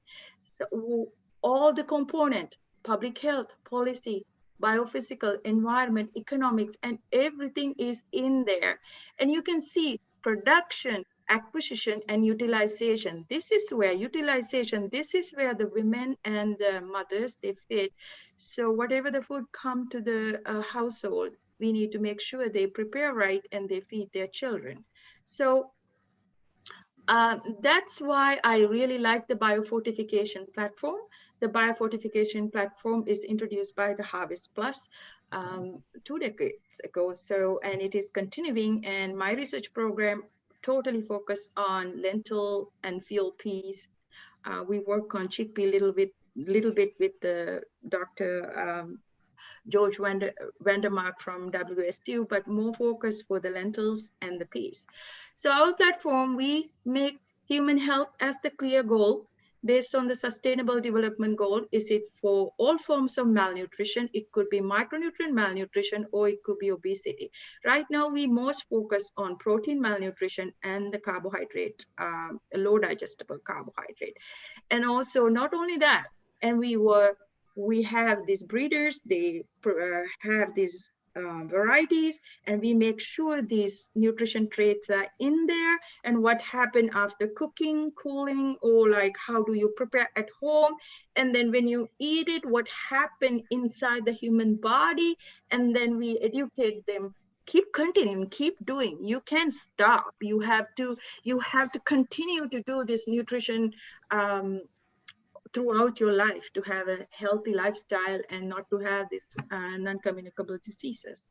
So all the component, public health, policy, biophysical, environment, economics, and everything is in there. And you can see production, acquisition, and utilization. This is where utilization, this is where the women and the mothers, they fit. So whatever the food come to the household, we need to make sure they prepare right and they feed their children. So that's why I really like the biofortification platform. The biofortification platform is introduced by the Harvest Plus 2 decades ago. So, and it is continuing, and my research program totally focused on lentil and field peas. We work on chickpea little bit with the Dr. George Vandermark from WSTU, but more focus for the lentils and the peas. So our platform, we make human health as the clear goal based on the Sustainable Development Goal. Is it for all forms of malnutrition? It could be micronutrient malnutrition, or it could be obesity. Right now, we most focus on protein malnutrition and the carbohydrate, low digestible carbohydrate. And also not only that, and we have these breeders, they have these varieties, and we make sure these nutrition traits are in there, and what happened after cooking, cooling, or like how do you prepare at home, and then when you eat it, what happened inside the human body, and then we educate them. Keep continuing, keep doing. You can't stop. You have to continue to do this nutrition throughout your life to have a healthy lifestyle and not to have these non-communicable diseases.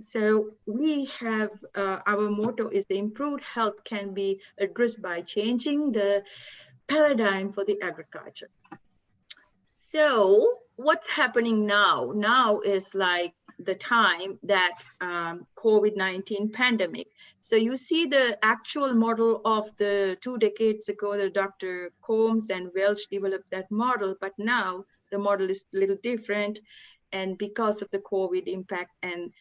So we have, our motto is the improved health can be addressed by changing the paradigm for the agriculture. So what's happening now? Now is like the time that COVID-19 pandemic. So you see the actual model of the 2 decades ago, the Dr. Combs and Welch developed that model, but now the model is a little different. And because of the COVID impact, and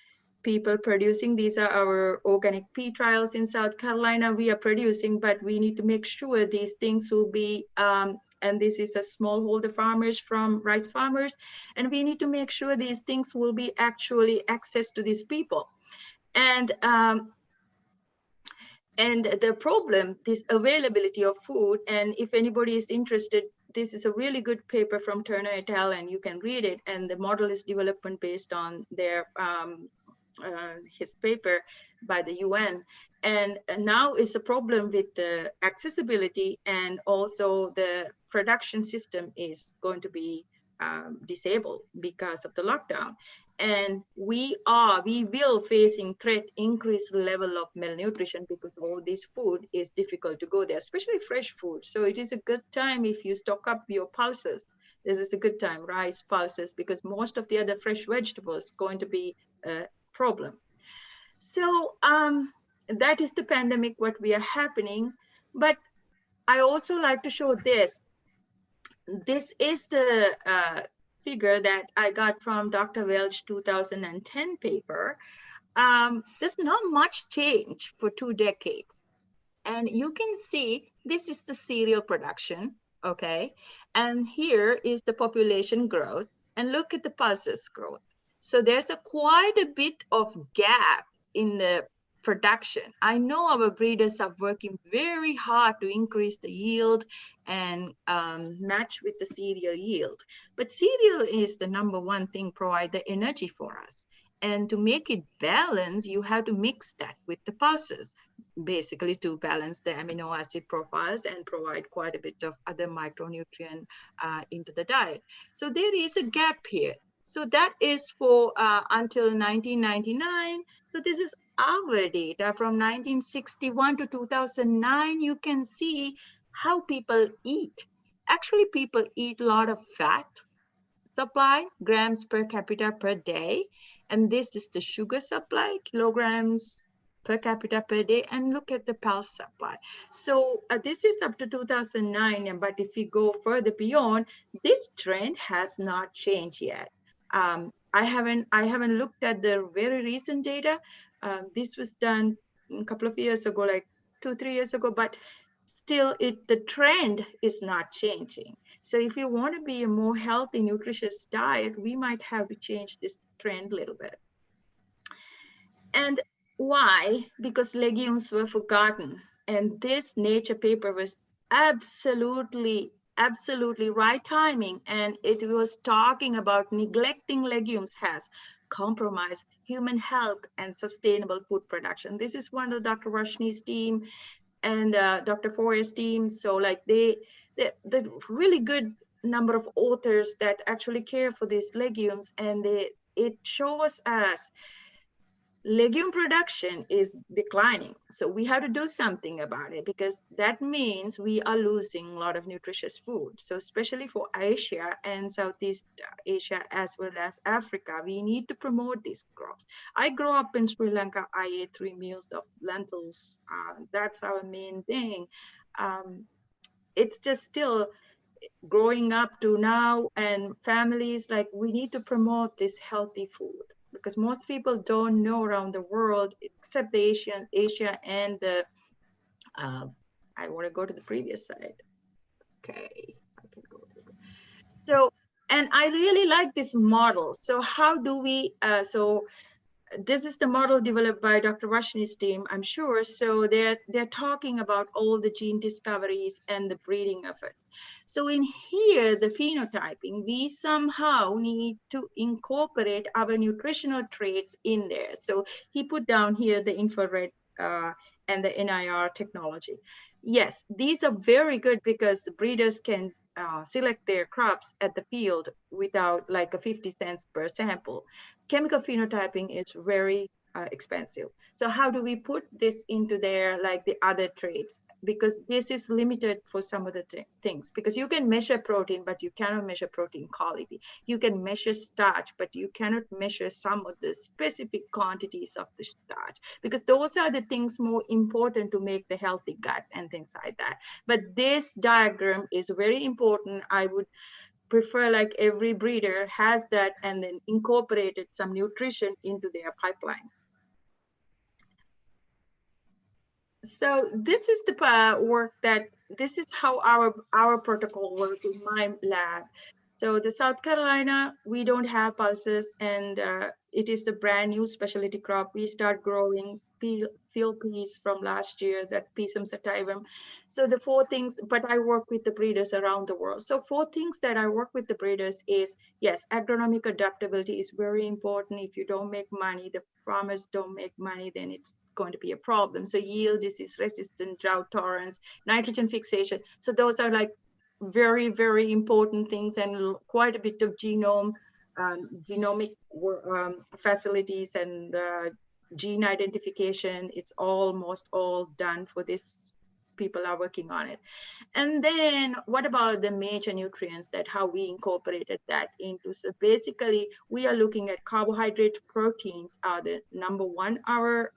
people producing. These are our organic pea trials in South Carolina. We are producing, but we need to make sure these things will be, and this is a smallholder farmers from rice farmers, and we need to make sure these things will be actually access to these people. And the problem, this availability of food, and if anybody is interested, this is a really good paper from Turner et al. And you can read it. And the model is development based on their his paper by the UN. And now is a problem with the accessibility, and also the production system is going to be disabled because of the lockdown. And we will facing threat increased level of malnutrition because all this food is difficult to go there, especially fresh food. So it is a good time if you stock up your pulses. This is a good time, rice, pulses, because most of the other fresh vegetables going to be a problem. So that is the pandemic, what we are happening. But I also like to show this. This is the figure that I got from Dr. Welch 2010 paper. There's not much change for 2 decades. And you can see this is the cereal production, okay? And here is the population growth, and look at the pulses growth. So there's quite a bit of gap in the production. I know our breeders are working very hard to increase the yield and match with the cereal yield. But cereal is the #1 thing, provide the energy for us. And to make it balance, you have to mix that with the pulses, basically to balance the amino acid profiles and provide quite a bit of other micronutrient into the diet. So there is a gap here. So that is for until 1999. So this is our data from 1961 to 2009. You can see how people eat. Actually, people eat a lot of fat supply, grams per capita per day. And this is the sugar supply, kilograms per capita per day. And look at the pulse supply. So this is up to 2009. But if we go further beyond, this trend has not changed yet. I haven't looked at the very recent data. This was done a couple of years ago, like 2-3 years ago, but still the trend is not changing. So if you want to be a more healthy, nutritious diet, we might have to change this trend a little bit. And why? Because legumes were forgotten. And this Nature paper was absolutely right timing. And it was talking about neglecting legumes has compromised human health and sustainable food production. This is one of Dr. Rashni's team and Dr. Forrest's team. So like the really good number of authors that actually care for these legumes, and it shows us legume production is declining. So we have to do something about it, because that means we are losing a lot of nutritious food. So especially for Asia and Southeast Asia, as well as Africa, we need to promote these crops. I grew up in Sri Lanka. I ate 3 meals of lentils. That's our main thing. It's just still growing up to now, and families, like, we need to promote this healthy food, because most people don't know around the world, except the Asia and the, I want to go to the previous slide. Okay, I can go to it. So, and I really like this model. So how do we, this is the model developed by Dr. Rashni's team, I'm sure. So they're talking about all the gene discoveries and the breeding efforts. So in here, the phenotyping, we somehow need to incorporate our nutritional traits in there. So he put down here the infrared and the NIR technology. Yes, these are very good, because breeders can select their crops at the field without like a 50 cents per sample. Chemical phenotyping is very expensive. So how do we put this into there, like the other traits? Because this is limited for some of the things, because you can measure protein, but you cannot measure protein quality. You can measure starch, but you cannot measure some of the specific quantities of the starch, because those are the things more important to make the healthy gut and things like that. But this diagram is very important. I would prefer like every breeder has that and then incorporated some nutrition into their pipeline. So this is the work that, this is how our protocol works in my lab. So the South Carolina, we don't have pulses, and it is the brand new specialty crop. We start growing field peas from last year, that's Pisum sativum. So the 4 things, but I work with the breeders around the world. So 4 things that I work with the breeders is, yes, agronomic adaptability is very important. If you don't make money, the farmers don't make money, then it's going to be a problem. So yield, disease resistant, drought tolerance, nitrogen fixation. So those are like very, very important things, and quite a bit of genomic facilities and gene identification. It's almost all done for this. People are working on it. And then what about the major nutrients, that how we incorporated that into? So basically we are looking at carbohydrate, proteins are the number 1, our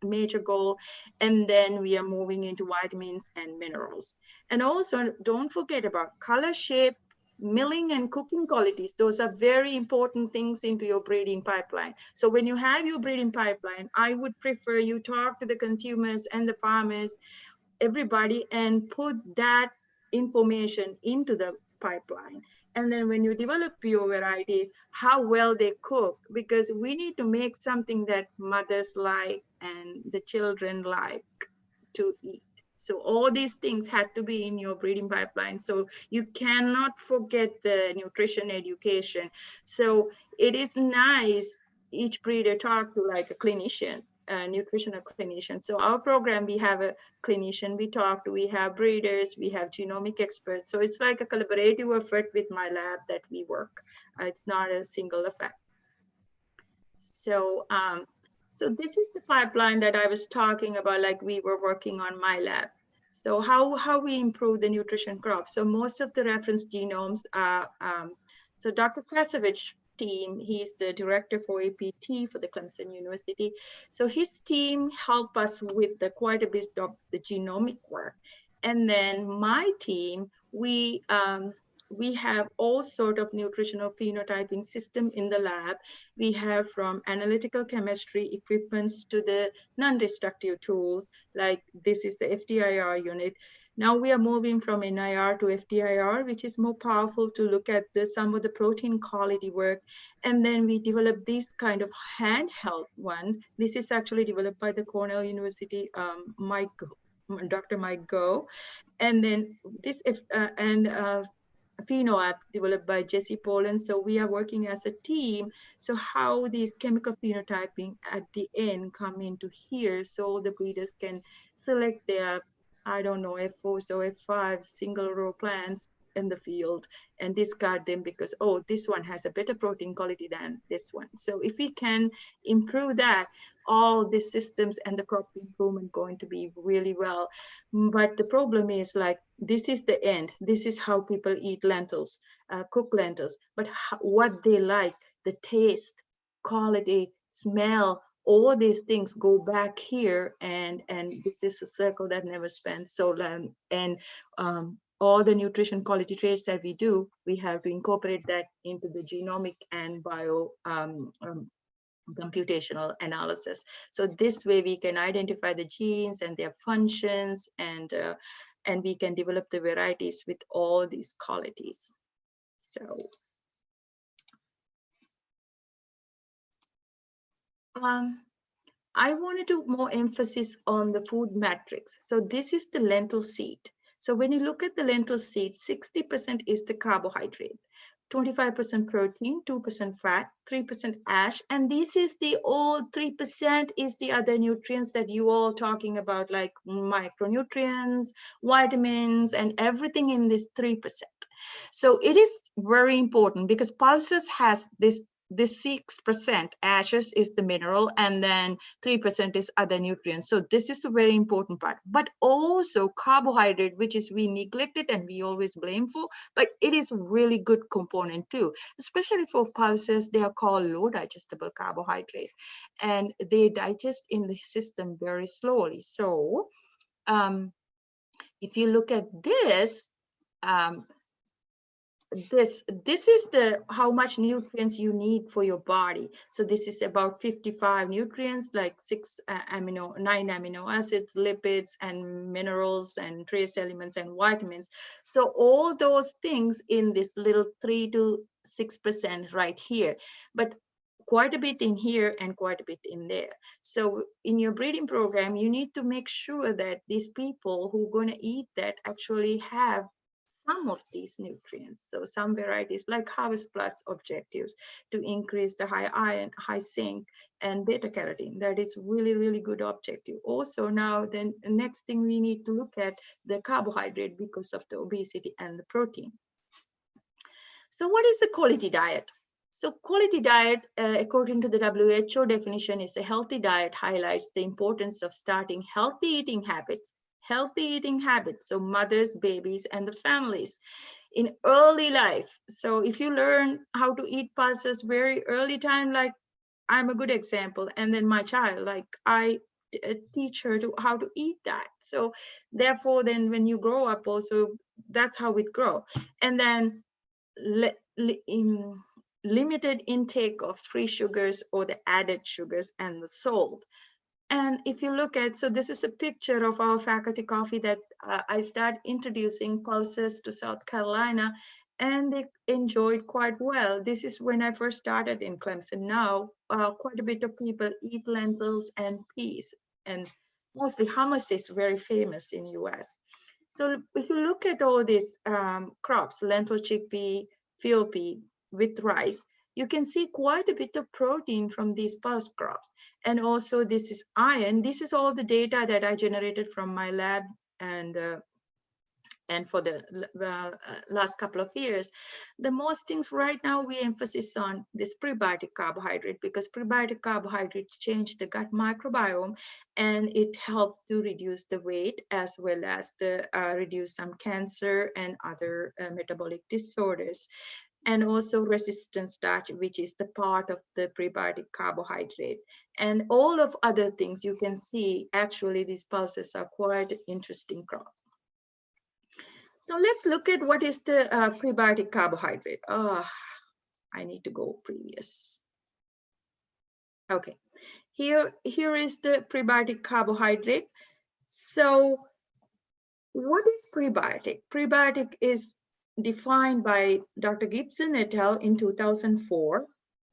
major goal. And then we are moving into vitamins and minerals. And also don't forget about color, shape, milling and cooking qualities. Those are very important things into your breeding pipeline. So when you have your breeding pipeline, I would prefer you talk to the consumers and the farmers, everybody, and put that information into the pipeline. And then when you develop your varieties, how well they cook, because we need to make something that mothers like and the children like to eat. So all these things had to be in your breeding pipeline. So you cannot forget the nutrition education. So it is nice each breeder talk to like a clinician, a nutritional clinician. So our program, we have a clinician we talk to, we have breeders, we have genomic experts. So it's like a collaborative effort with my lab that we work. It's not a single effect. So so this is the pipeline that I was talking about, like we were working on my lab. So how we improve the nutrition crop. So most of the reference genomes are, so Dr. Krasovich team, he's the director for APT for the Clemson University. So his team helped us with the quite a bit of the genomic work. And then my team, we have all sort of nutritional phenotyping system in the lab. We have from analytical chemistry equipments to the non-destructive tools, like this is the FTIR unit. Now we are moving from NIR to FTIR, which is more powerful to look at some of the protein quality work. And then we develop these kind of handheld ones. This is actually developed by the Cornell University, Dr. Mike Go. And then this, Pheno app developed by Jesse Poland. So we are working as a team. So how these chemical phenotyping at the end come into here, so the breeders can select their, I don't know, F4s or F5 single row plants in the field and discard them because, oh, this one has a better protein quality than this one. So if we can improve that, all the systems and the crop improvement going to be really well. But the problem is, like, this is the end. This is how people eat lentils, cook lentils, but what they like, the taste, quality, smell, all these things go back here, and this is a circle that never spends. So all the nutrition quality traits that we do, we have to incorporate that into the genomic and bio computational analysis. So this way we can identify the genes and their functions, and we can develop the varieties with all these qualities. So I wanted to more emphasis on the food matrix. So this is the lentil seed. So when you look at the lentil seed, 60% is the carbohydrate, 25% protein, 2% fat, 3% ash, and this is the all 3% is the other nutrients that you all talking about, like micronutrients, vitamins, and everything in this 3%. So it is very important because pulses has this 6% ashes is the mineral, and then 3% is other nutrients. So this is a very important part, but also carbohydrate, which is we neglected and we always blame for, but it is really good component too, especially for pulses. They are called low digestible carbohydrate, and they digest in the system very slowly. So if you look at this, this is the how much nutrients you need for your body. So this is about 55 nutrients, like 9 amino acids, lipids, and minerals, and trace elements, and vitamins. So all those things in this little 3 to 6% right here, but quite a bit in here and quite a bit in there. So in your breeding program, you need to make sure that these people who are going to eat that actually have some of these nutrients. So some varieties like Harvest Plus objectives to increase the high iron, high zinc, and beta carotene. That is really, really good objective. Also now, then the next thing we need to look at the carbohydrate because of the obesity and the protein. So what is the quality diet? So quality diet, according to the WHO definition, is a healthy diet highlights the importance of starting healthy eating habits, so mothers, babies, and the families in early life. So if you learn how to eat pulses very early time, like I'm a good example, and then my child, like I teach her how to eat that. So therefore, then when you grow up also, that's how it grow. And then limited intake of free sugars or the added sugars and the salt. And if you look at, so this is a picture of our faculty coffee that I started introducing pulses to South Carolina, and they enjoyed quite well. This is when I first started in Clemson. Now, quite a bit of people eat lentils and peas, and mostly hummus is very famous in US. So if you look at all these crops, lentil, chickpea, field pea with rice, you can see quite a bit of protein from these pulse crops. And also this is iron. This is all the data that I generated from my lab and for the last couple of years. The most things right now we emphasis on this prebiotic carbohydrate, because prebiotic carbohydrate change the gut microbiome, and it helped to reduce the weight as well as the reduce some cancer and other metabolic disorders. And also resistant starch, which is the part of the prebiotic carbohydrate. And all of other things you can see, actually these pulses are quite interesting crops. So let's look at what is the prebiotic carbohydrate. I need to go previous. Okay, here is the prebiotic carbohydrate. So what is prebiotic? Prebiotic is defined by Dr. Gibson et al. In 2004,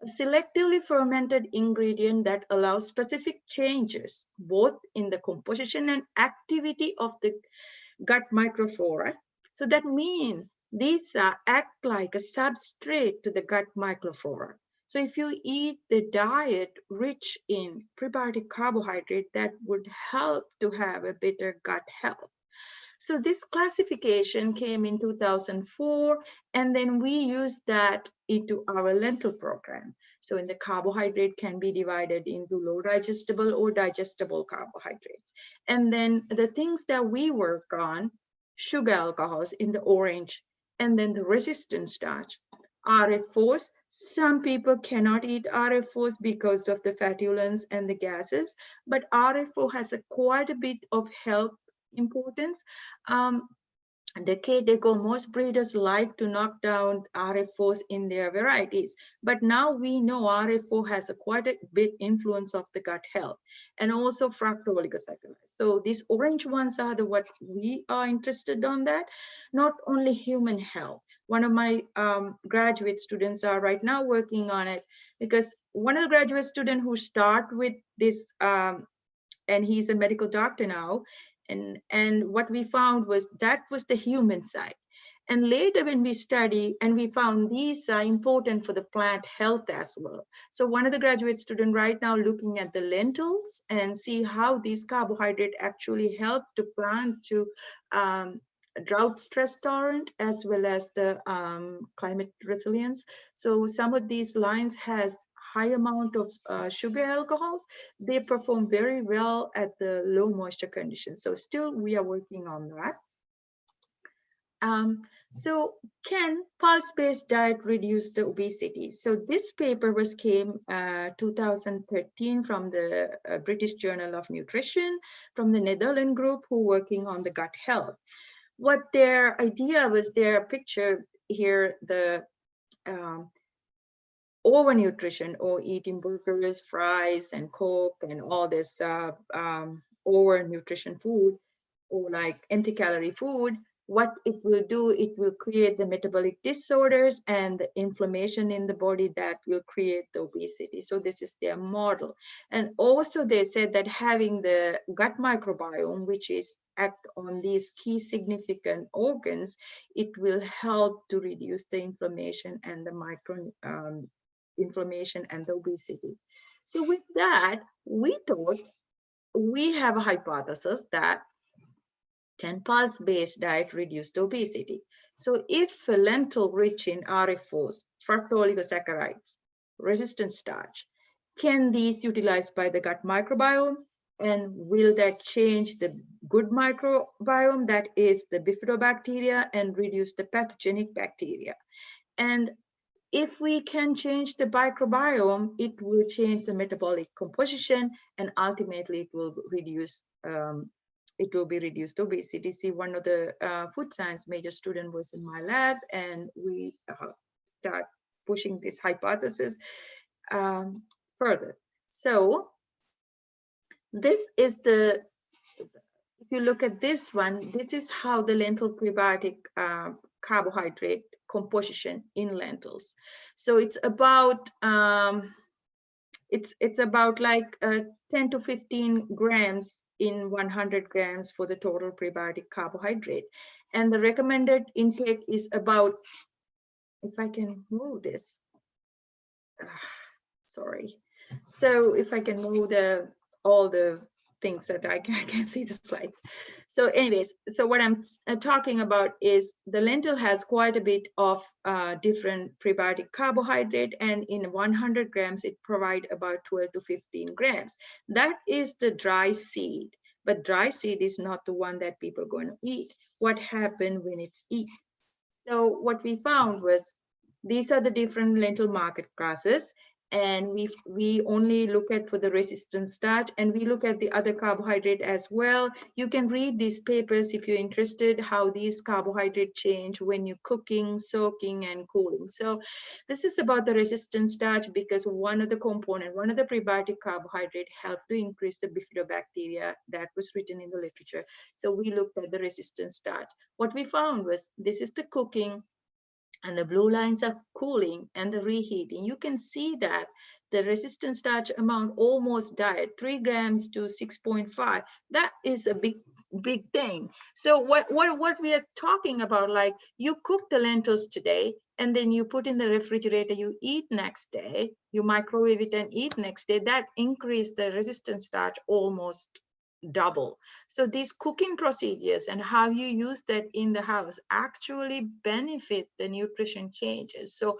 a selectively fermented ingredient that allows specific changes both in the composition and activity of the gut microflora. So that means these act like a substrate to the gut microflora. So if you eat the diet rich in prebiotic carbohydrate, that would help to have a better gut health. So this classification came in 2004, and then we used that into our lentil program. So in the carbohydrate can be divided into low digestible or digestible carbohydrates. And then the things that we work on, sugar alcohols in the orange, and then the resistant starch, RFOs. Some people cannot eat RFOs because of the fatulence and the gases, but RFO has quite a bit of health importance. A decade ago, most breeders like to knock down RFOs in their varieties, but now we know RFO has quite a big influence of the gut health, and also fructooligosaccharides. So these orange ones are what we are interested on, that not only human health. One of my graduate students are right now working on it, because one of the graduate students who start with this, and he's a medical doctor now, and what we found was that was the human side. And later when we study, and we found these are important for the plant health as well. So one of the graduate students right now looking at the lentils and see how these carbohydrates actually help to plant to drought stress tolerant as well as the climate resilience. So some of these lines has high amount of sugar alcohols. They perform very well at the low moisture conditions. So still we are working on that. So can pulse-based diet reduce the obesity? So this paper came 2013 from the British Journal of Nutrition, from the Netherlands group who working on the gut health. What their idea was, their picture, here the overnutrition or eating burgers, fries, and Coke and all this overnutrition food or like empty calorie food, what it will do, it will create the metabolic disorders and the inflammation in the body that will create the obesity. So this is their model. And also they said that having the gut microbiome, which is act on these key significant organs, it will help to reduce the inflammation and the inflammation and the obesity. So with that, we thought we have a hypothesis that can pulse-based diet reduce the obesity? So if lentil rich in RFOs, fructooligosaccharides, resistant starch, can these utilized by the gut microbiome? And will that change the good microbiome, that is the bifidobacteria, and reduce the pathogenic bacteria? And if we can change the microbiome, it will change the metabolic composition, and ultimately it will reduce reduced obesity. See, one of the food science major student was in my lab, and we start pushing this hypothesis further. So this is the, if you look at this one, this is how the lentil prebiotic carbohydrate composition in lentils. So it's about it's about like 10 to 15 grams in 100 grams for the total prebiotic carbohydrate, and the recommended intake is about, if I can move this, sorry. So if I can move all the things that I can see the slides. So anyways, so what I'm talking about is the lentil has quite a bit of different prebiotic carbohydrate, and in 100 grams, it provides about 12 to 15 grams. That is the dry seed, but dry seed is not the one that people are going to eat. What happened when it's eaten? So what we found was these are the different lentil market classes, and we only look at for the resistant starch, and we look at the other carbohydrate as well. You can read these papers if you're interested, how these carbohydrates change when you're cooking, soaking, and cooling. So this is about the resistant starch, because one of the prebiotic carbohydrate help to increase the bifidobacteria that was written in the literature. So we looked at the resistant starch. What we found was this is the cooking, and the blue lines are cooling and the reheating. You can see that the resistant starch amount almost died, 3 grams to 6.5. That is a big thing. So what we are talking about, like you cook the lentils today, and then you put in the refrigerator, you eat next day, you microwave it and eat next day, that increased the resistant starch almost double. So these cooking procedures and how you use that in the house actually benefit the nutrition changes. So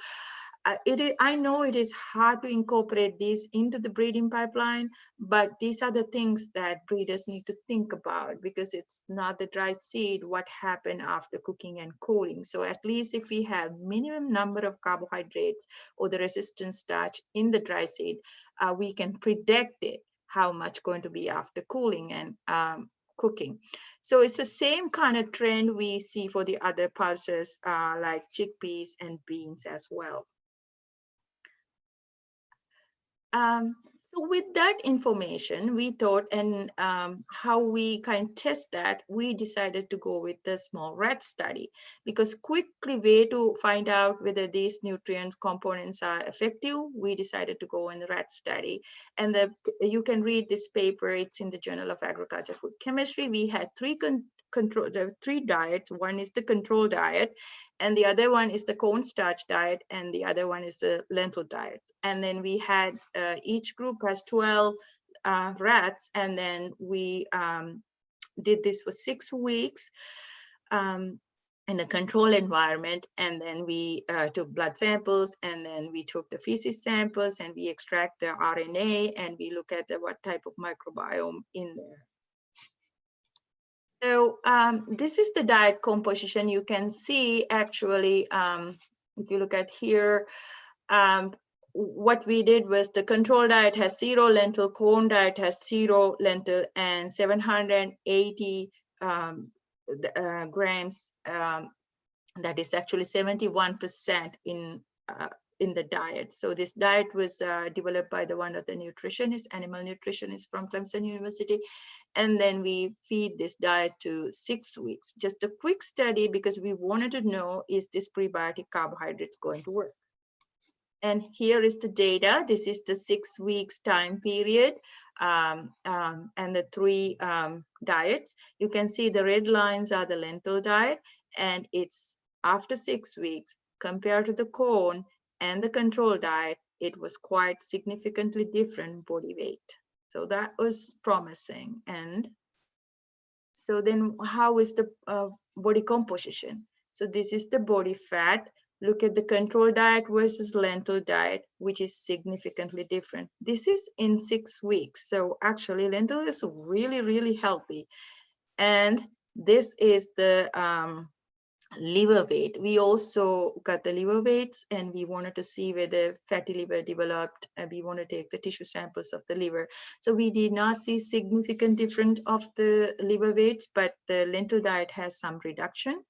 I know it is hard to incorporate these into the breeding pipeline, but these are the things that breeders need to think about, because it's not the dry seed, what happened after cooking and cooling. So at least if we have minimum number of carbohydrates or the resistant starch in the dry seed, we can predict it, how much going to be after cooling and cooking. So it's the same kind of trend we see for the other pulses like chickpeas and beans as well. So with that information, we thought, and how we kind of test that, we decided to go with the small rat study, because quickly way to find out whether these nutrients components are effective, we decided to go in the rat study. And you can read this paper, it's in the Journal of Agriculture Food Chemistry. We had three diets. One is the control diet, and the other one is the cornstarch diet, and the other one is the lentil diet. And then we had each group has 12 rats, and then we did this for 6 weeks in a control environment. And then we took blood samples, and then we took the feces samples, and we extract the RNA, and we look at what type of microbiome in there. So this is the diet composition. You can see actually, if you look at here, what we did was the control diet has 0 lentil, corn diet has 0 lentil, and 780 grams That is actually 71% in the diet. So this diet was developed by one of the nutritionists, animal nutritionists from Clemson University. And then we feed this diet to 6 weeks. Just a quick study because we wanted to know, is this prebiotic carbohydrates going to work? And here is the data. This is the 6 weeks time period and the 3 diets. You can see the red lines are the lentil diet, and it's after 6 weeks compared to the corn and the control diet, it was quite significantly different body weight. So that was promising. And so then how is the body composition? So this is the body fat. Look at the control diet versus lentil diet, which is significantly different. This is in 6 weeks. So actually lentil is really, really healthy. And this is the liver weight. We also got the liver weights, and we wanted to see whether fatty liver developed, and we want to take the tissue samples of the liver. So we did not see significant difference of the liver weights, but the lentil diet has some reduction.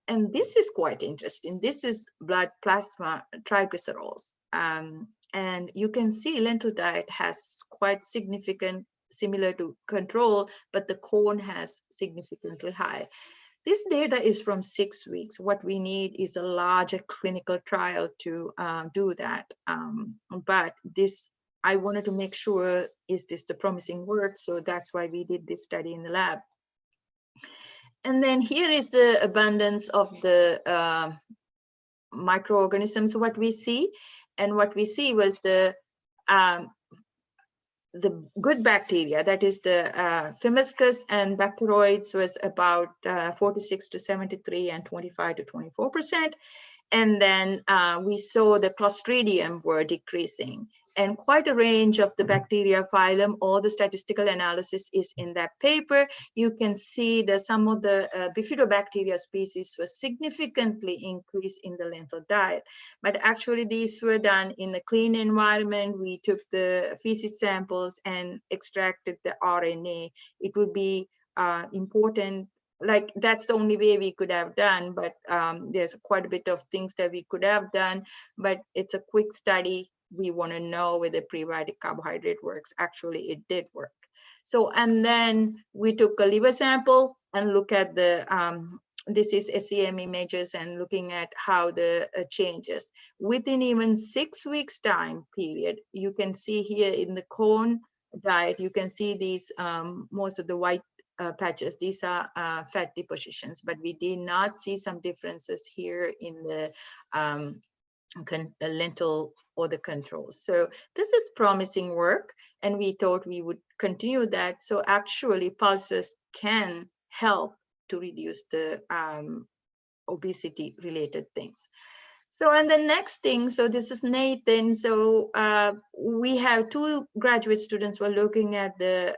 And this is quite interesting. This is blood plasma triglycerols. And you can see lentil diet has quite significant, similar to control, but the corn has significantly high. This data is from 6 weeks. What we need is a larger clinical trial to do that. But this, I wanted to make sure, is this the promising work? So that's why we did this study in the lab. And then here is the abundance of the microorganisms, what we see. And what we see was the good bacteria, that is the Firmicutes and Bacteroids, was about 46 to 73 and 25 to 24%. And then we saw the Clostridium were decreasing, and quite a range of the bacteria phylum. All the statistical analysis is in that paper. You can see that some of the bifidobacteria species were significantly increased in the lentil diet. But actually these were done in a clean environment. We took the feces samples and extracted the RNA. It would be important, like that's the only way we could have done, but there's quite a bit of things that we could have done, but it's a quick study. We want to know whether prebiotic carbohydrate works. Actually, it did work. So, and then we took a liver sample and look at the, this is SEM images, and looking at how the changes. Within even 6 weeks time period, you can see here in the corn diet, you can see these, most of the white patches. These are fat depositions, but we did not see some differences here in the lentil or the control. So this is promising work, and we thought we would continue that. So actually pulses can help to reduce the obesity related things. So, and the next thing, so this is Nathan. So we have 2 graduate students who are looking at the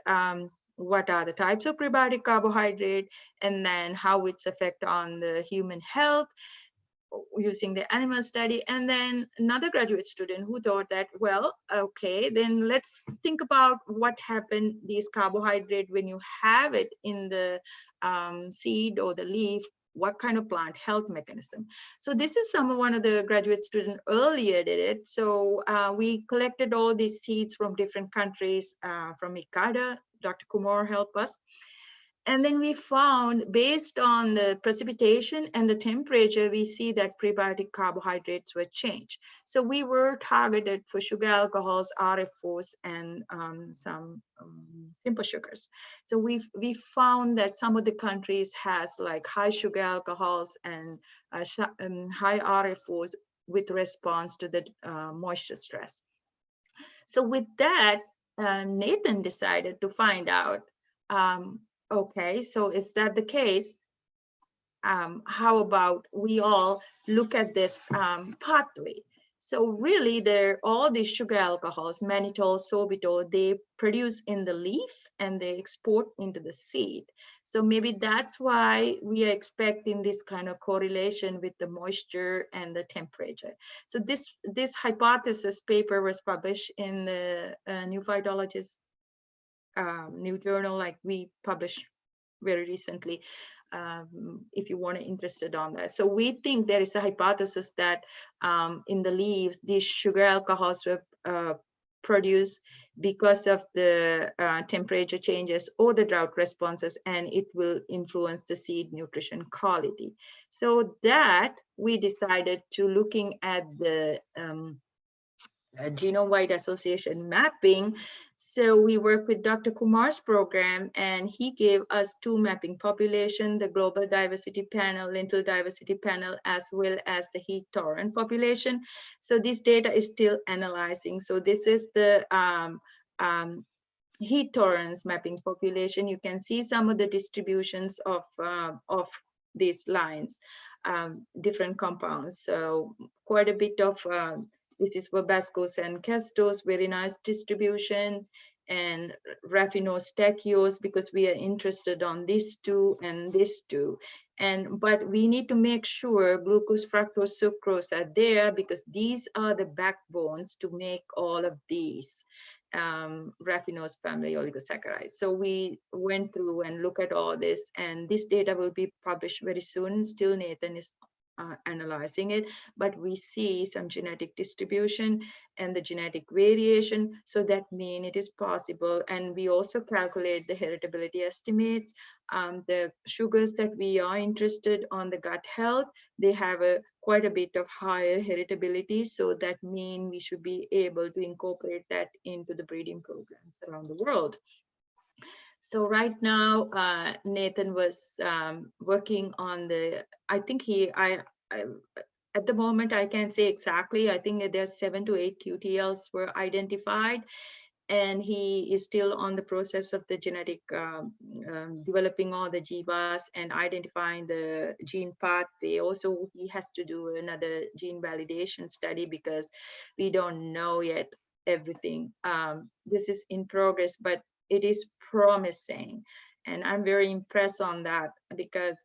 what are the types of prebiotic carbohydrate, and then how its effect on the human health using the animal study. And then another graduate student who thought that, well, okay, then let's think about what happened, these carbohydrate, when you have it in the seed or the leaf, what kind of plant health mechanism. So this is one of the graduate students earlier did it. So we collected all these seeds from different countries, from ICADA. Dr. Kumar helped us. And then we found, based on the precipitation and the temperature, we see that prebiotic carbohydrates were changed. So we were targeted for sugar alcohols, RFOs, and some simple sugars. So we found that some of the countries has like high sugar alcohols and high RFOs with response to the moisture stress. So with that, Nathan decided to find out, okay, so is that the case? How about we all look at this pathway? So really, all these sugar alcohols, mannitol, sorbitol, they produce in the leaf and they export into the seed. So maybe that's why we are expecting this kind of correlation with the moisture and the temperature. So this hypothesis paper was published in the New Phytologist new journal, like we published very recently. if you want to interested on that. So we think there is a hypothesis that in the leaves, these sugar alcohols were produced because of the temperature changes or the drought responses, and it will influence the seed nutrition quality. So that we decided to looking at the genome-wide association mapping. So we work with Dr. Kumar's program, and he gave us 2 mapping population, the global diversity panel, lentil diversity panel, as well as the heat tolerant population. So this data is still analyzing. So this is the heat tolerance mapping population. You can see some of the distributions of these lines, different compounds. So quite a bit of this is verbascose and castose, very nice distribution, and raffinose, stachyose, because we are interested on these 2 and these 2. But we need to make sure glucose, fructose, sucrose are there, because these are the backbones to make all of these raffinose family oligosaccharides. So we went through and look at all this, and this data will be published very soon. Still Nathan is analyzing it, but we see some genetic distribution and the genetic variation. So that means it is possible. And we also calculate the heritability estimates. The sugars that we are interested on the gut health, they have quite a bit of higher heritability. So that means we should be able to incorporate that into the breeding programs around the world. So right now, Nathan was working on the, I think at the moment, I can't say exactly, I think there's 7 to 8 QTLs were identified, and he is still on the process of the genetic, developing all the GBAS and identifying the gene pathway. Also, he has to do another gene validation study because we don't know yet everything. This is in progress, but it is promising, and I'm very impressed on that, because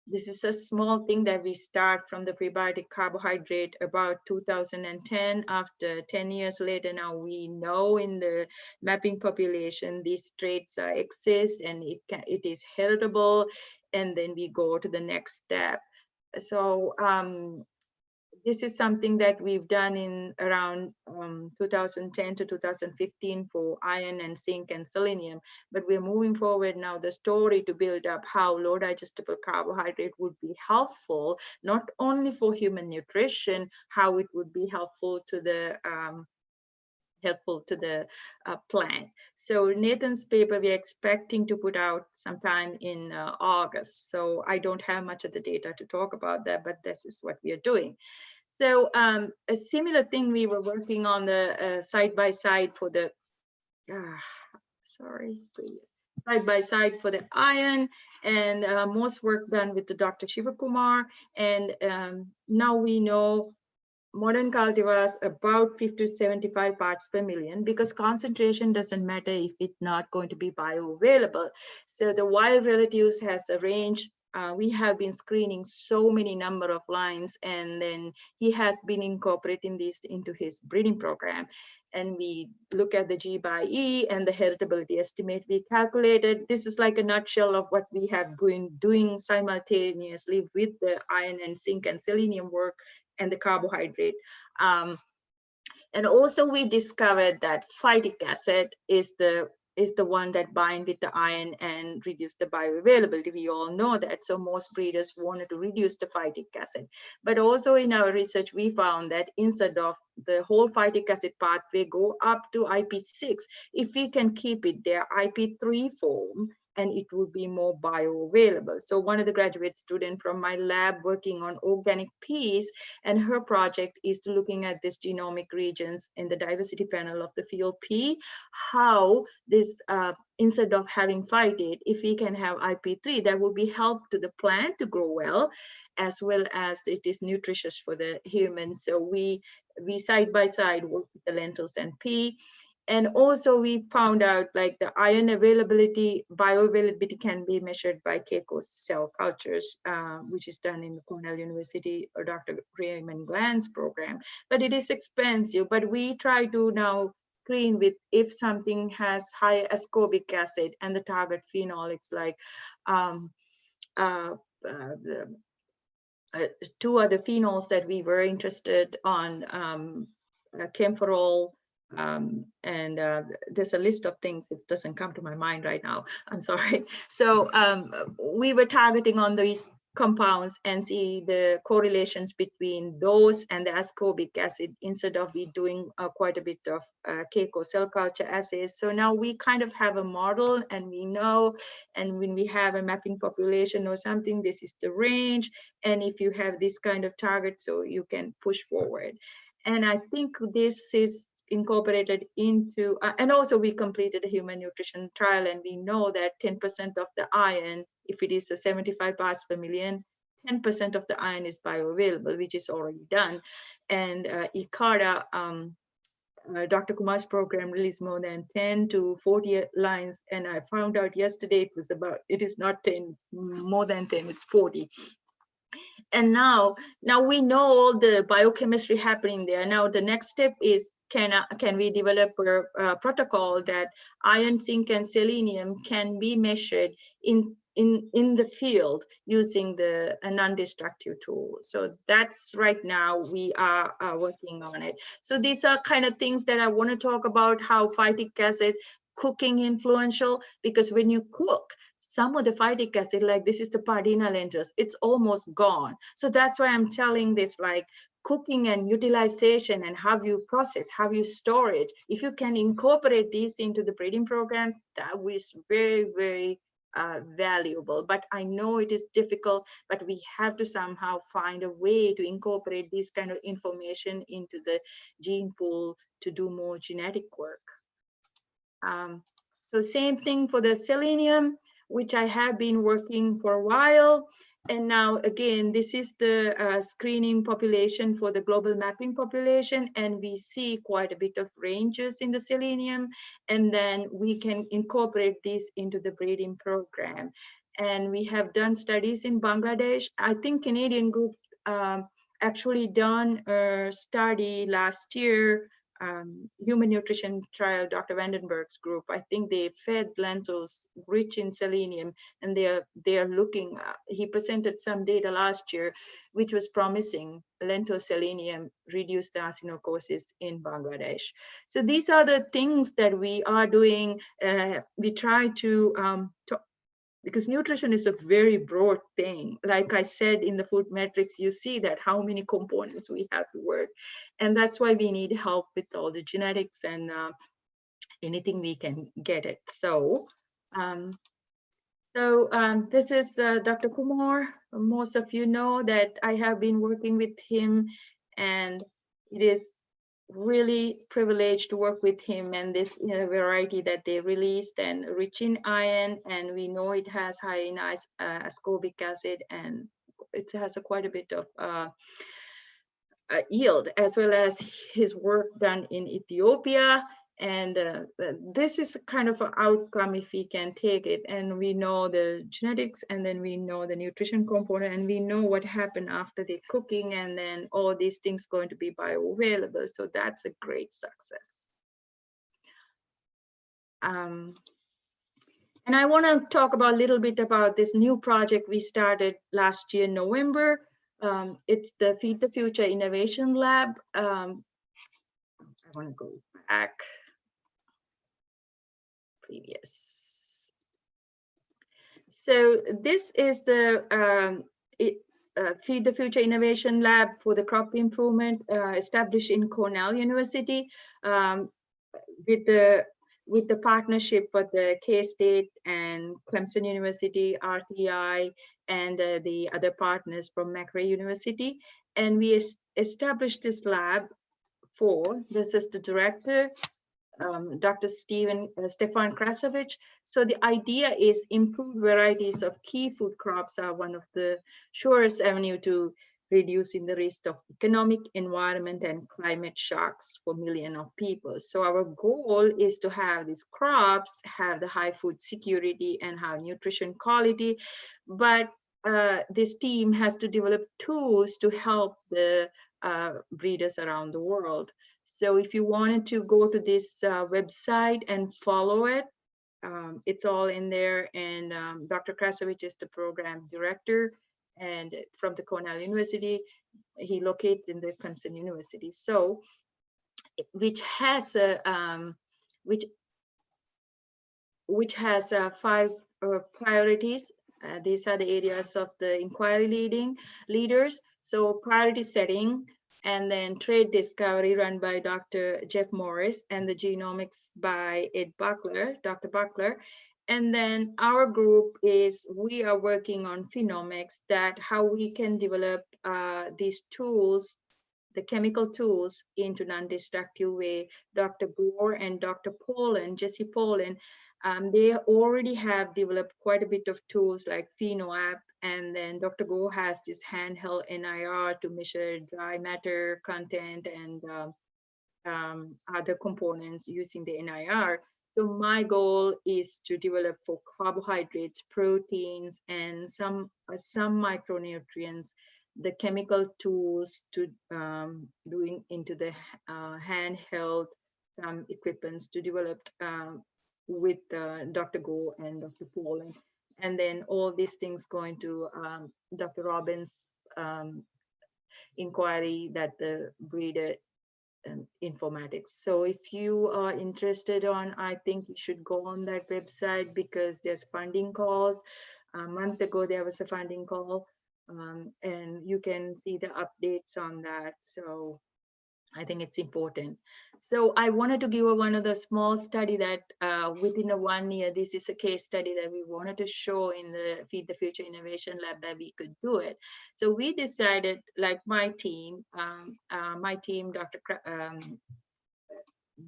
this is a small thing that we start from the prebiotic carbohydrate about 2010. After 10 years later, now we know in the mapping population these traits exist, and it is heritable, and then we go to the next step. So this is something that we've done in around 2010 to 2015 for iron and zinc and selenium, but we're moving forward now the story to build up how low digestible carbohydrate would be helpful, not only for human nutrition, how it would be helpful to the plant. So Nathan's paper we're expecting to put out sometime in August. So I don't have much of the data to talk about that, but this is what we are doing. So a similar thing, we were working on the side-by-side for the, side-by-side for the iron, and most work done with the Dr. Shivakumar. And now we know modern cultivars about 50 to 75 parts per million, because concentration doesn't matter if it's not going to be bioavailable. So the wild relatives has a range. We have been screening so many number of lines, and then he has been incorporating this into his breeding program. And we look at the G by E and the heritability estimate we calculated. This is like a nutshell of what we have been doing simultaneously with the iron and zinc and selenium work and the carbohydrate. And also we discovered that phytic acid is the one that bind with the iron and reduce the bioavailability. We all know that. So most breeders wanted to reduce the phytic acid. But also in our research, we found that instead of the whole phytic acid pathway go up to IP6, if we can keep it there, IP3 form, and it would be more bioavailable. So one of the graduate students from my lab working on organic peas, and her project is to looking at this genomic regions in the diversity panel of the field pea, how this, instead of having phytate, if we can have IP3, that will be help to the plant to grow well as it is nutritious for the human. So we side by side work with the lentils and pea. And also we found out like the iron availability, bioavailability can be measured by Keiko's cell cultures, which is done in Cornell University or Dr. Raymond Gland's program. But it is expensive, but we try to now screen with if something has high ascorbic acid and the target phenolics like two other phenols that we were interested on, camphorol, and there's a list of things. It doesn't come to my mind right now. I'm sorry. So we were targeting on these compounds and see the correlations between those and the ascorbic acid instead of we doing quite a bit of Keiko cell culture assays. So now we kind of have a model and we know, and when we have a mapping population or something, this is the range. And if you have this kind of target, so you can push forward. And I think this is incorporated into, and also we completed a human nutrition trial, and we know that 10% of the iron, if it is a 75 parts per million, 10% of the iron is bioavailable, which is already done. And ICARA, Dr. Kumar's program released more than 10 to 40 lines. And I found out yesterday it is not 10, it's more than 10, it's 40. And now we know all the biochemistry happening there. Now the next step is, can we develop a protocol that iron, zinc, and selenium can be measured in the field using a non-destructive tool. So that's right now we are working on it. So these are kind of things that I want to talk about, how phytic acid cooking influential, because when you cook, some of the phytic acid, like this is the pardina lentils, it's almost gone. So that's why I'm telling this, like cooking and utilization and how you process, how you store it. If you can incorporate these into the breeding program, that was very, very valuable. But I know it is difficult, but we have to somehow find a way to incorporate this kind of information into the gene pool to do more genetic work. So same thing for the selenium, which I have been working for a while. And now again, this is the screening population for the global mapping population. And we see quite a bit of ranges in the selenium. And then we can incorporate this into the breeding program. And we have done studies in Bangladesh. I think Canadian group actually done a study last year, human nutrition trial, Dr. Vandenberg's group. I think they fed lentils rich in selenium, and they are looking, he presented some data last year, which was promising. Lentil selenium reduced the arsinocosis in Bangladesh. So these are the things that we are doing. We try to because nutrition is a very broad thing. Like I said, in the food metrics, you see that how many components we have to work. And that's why we need help with all the genetics and anything we can get it. So, this is Dr. Kumar. Most of you know that I have been working with him, and it is really privileged to work with him and this variety that they released, and rich in iron, and we know it has high in ascorbic acid, and it has quite a bit of yield, as well as his work done in Ethiopia. And this is kind of an outcome if we can take it, and we know the genetics, and then we know the nutrition component, and we know what happened after the cooking, and then all these things going to be bioavailable. So that's a great success. And I want to talk about a little bit about this new project we started last year in November. It's the Feed the Future Innovation Lab. I want to go back. Previous. So this is the Feed the Future Innovation Lab for the crop improvement, established in Cornell University, with the partnership with the K-State and Clemson University, RTI, and the other partners from McRae University. And we established this lab this is the director, Dr. Stefan Krasovich. So the idea is improved varieties of key food crops are one of the surest avenue to reducing the risk of economic, environment, and climate shocks for millions of people. So our goal is to have these crops have the high food security and high nutrition quality, but this team has to develop tools to help the breeders around the world. So if you wanted to go to this website and follow it, it's all in there. And Dr. Krasavich is the program director, and from the Cornell University. He locates in the Princeton University. So, which has a which has 5 priorities. These are the areas of the inquiry leaders. So priority setting, and then trade discovery run by Dr. Jeff Morris, and the genomics by Dr. Buckler. And then our group we are working on phenomics, that how we can develop these tools, the chemical tools, into non-destructive way. Dr. Gore and Dr. Jesse Poland, they already have developed quite a bit of tools like PhenoApp, and then Dr. Gore has this handheld NIR to measure dry matter content and other components using the NIR. So my goal is to develop for carbohydrates, proteins, and some micronutrients, the chemical tools to doing into the handheld equipments to develop with Dr. Go and Dr. Paul, and then all these things going to Dr. Robbins' inquiry, that the breeder informatics. So if you are interested I think you should go on that website, because there's funding calls. A month ago there was a funding call, and you can see the updates on that. So I think it's important. So I wanted to give one of the small study that within 1 year, this is a case study that we wanted to show in the Feed the Future Innovation Lab, that we could do it. So we decided, like my team,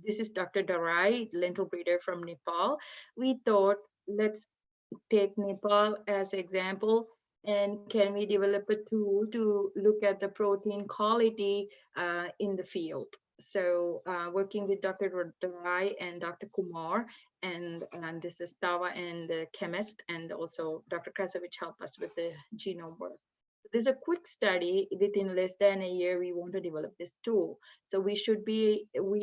this is Dr. Darai, lentil breeder from Nepal. We thought, let's take Nepal as example, and can we develop a tool to look at the protein quality in the field? So working with Dr. Darai and Dr. Kumar, and this is Tava and the chemist, and also Dr. Krasavich helped us with the genome work. There's a quick study. Within less than a year, we want to develop this tool. So we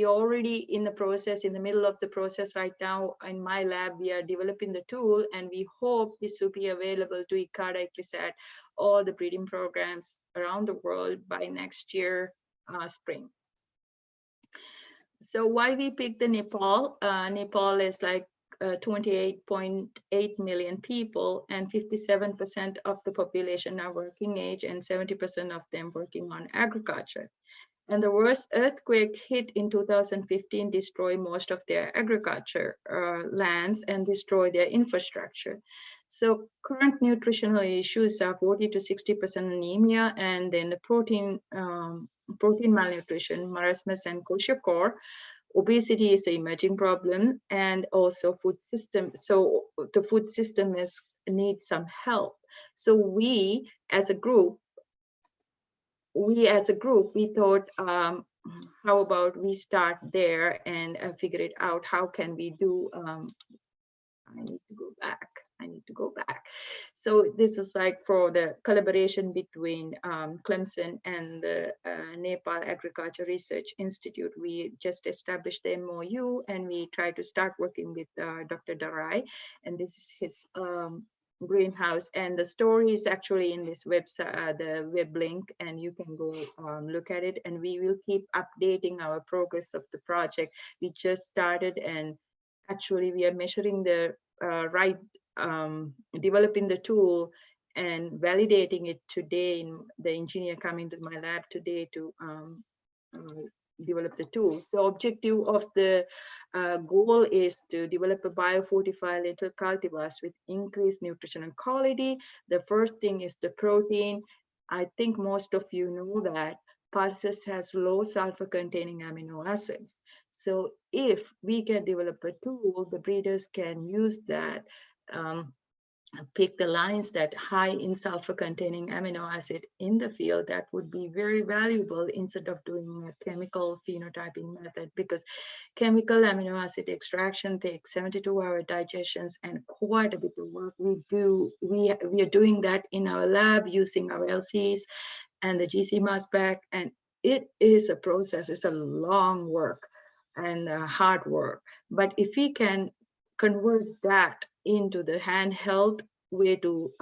already in the middle of the process right now. In my lab, we are developing the tool, and we hope this will be available to ICARA, ICRISAT, all the breeding programs around the world by next year, spring. So why we picked the Nepal? Nepal is like 28.8 million people, and 57% of the population are working age, and 70% of them working on agriculture. And the worst earthquake hit in 2015 destroyed most of their agriculture lands and destroyed their infrastructure. So current nutritional issues are 40 to 60% anemia, and then the protein malnutrition, marasmus and kwashiorkor. Obesity is an emerging problem, and also food system. So the food system needs some help. So we as a group, we thought, how about we start there and figure it out? How can we do? I need to go back. So this is like for the collaboration between Clemson and the Nepal Agriculture Research Institute. We just established the MOU, and we try to start working with Dr. Darai, and this is his greenhouse. And the story is actually in this website, the web link, and you can go look at it. And we will keep updating our progress of the project. We just started, and actually we are measuring the developing the tool and validating it today. The engineer coming to my lab today to develop the tool. So objective of the goal is to develop a biofortified lentil cultivars with increased nutritional quality. The first thing is the protein. I think most of you know that pulses has low sulfur containing amino acids. So if we can develop a tool, the breeders can use that, pick the lines that high in sulfur containing amino acid in the field. That would be very valuable instead of doing a chemical phenotyping method, because chemical amino acid extraction takes 72-hour digestions and quite a bit of work. We are doing that in our lab using our LCs and the GC mass spec, and it is a process. It's a long work and hard work. But if we can convert that into the handheld way to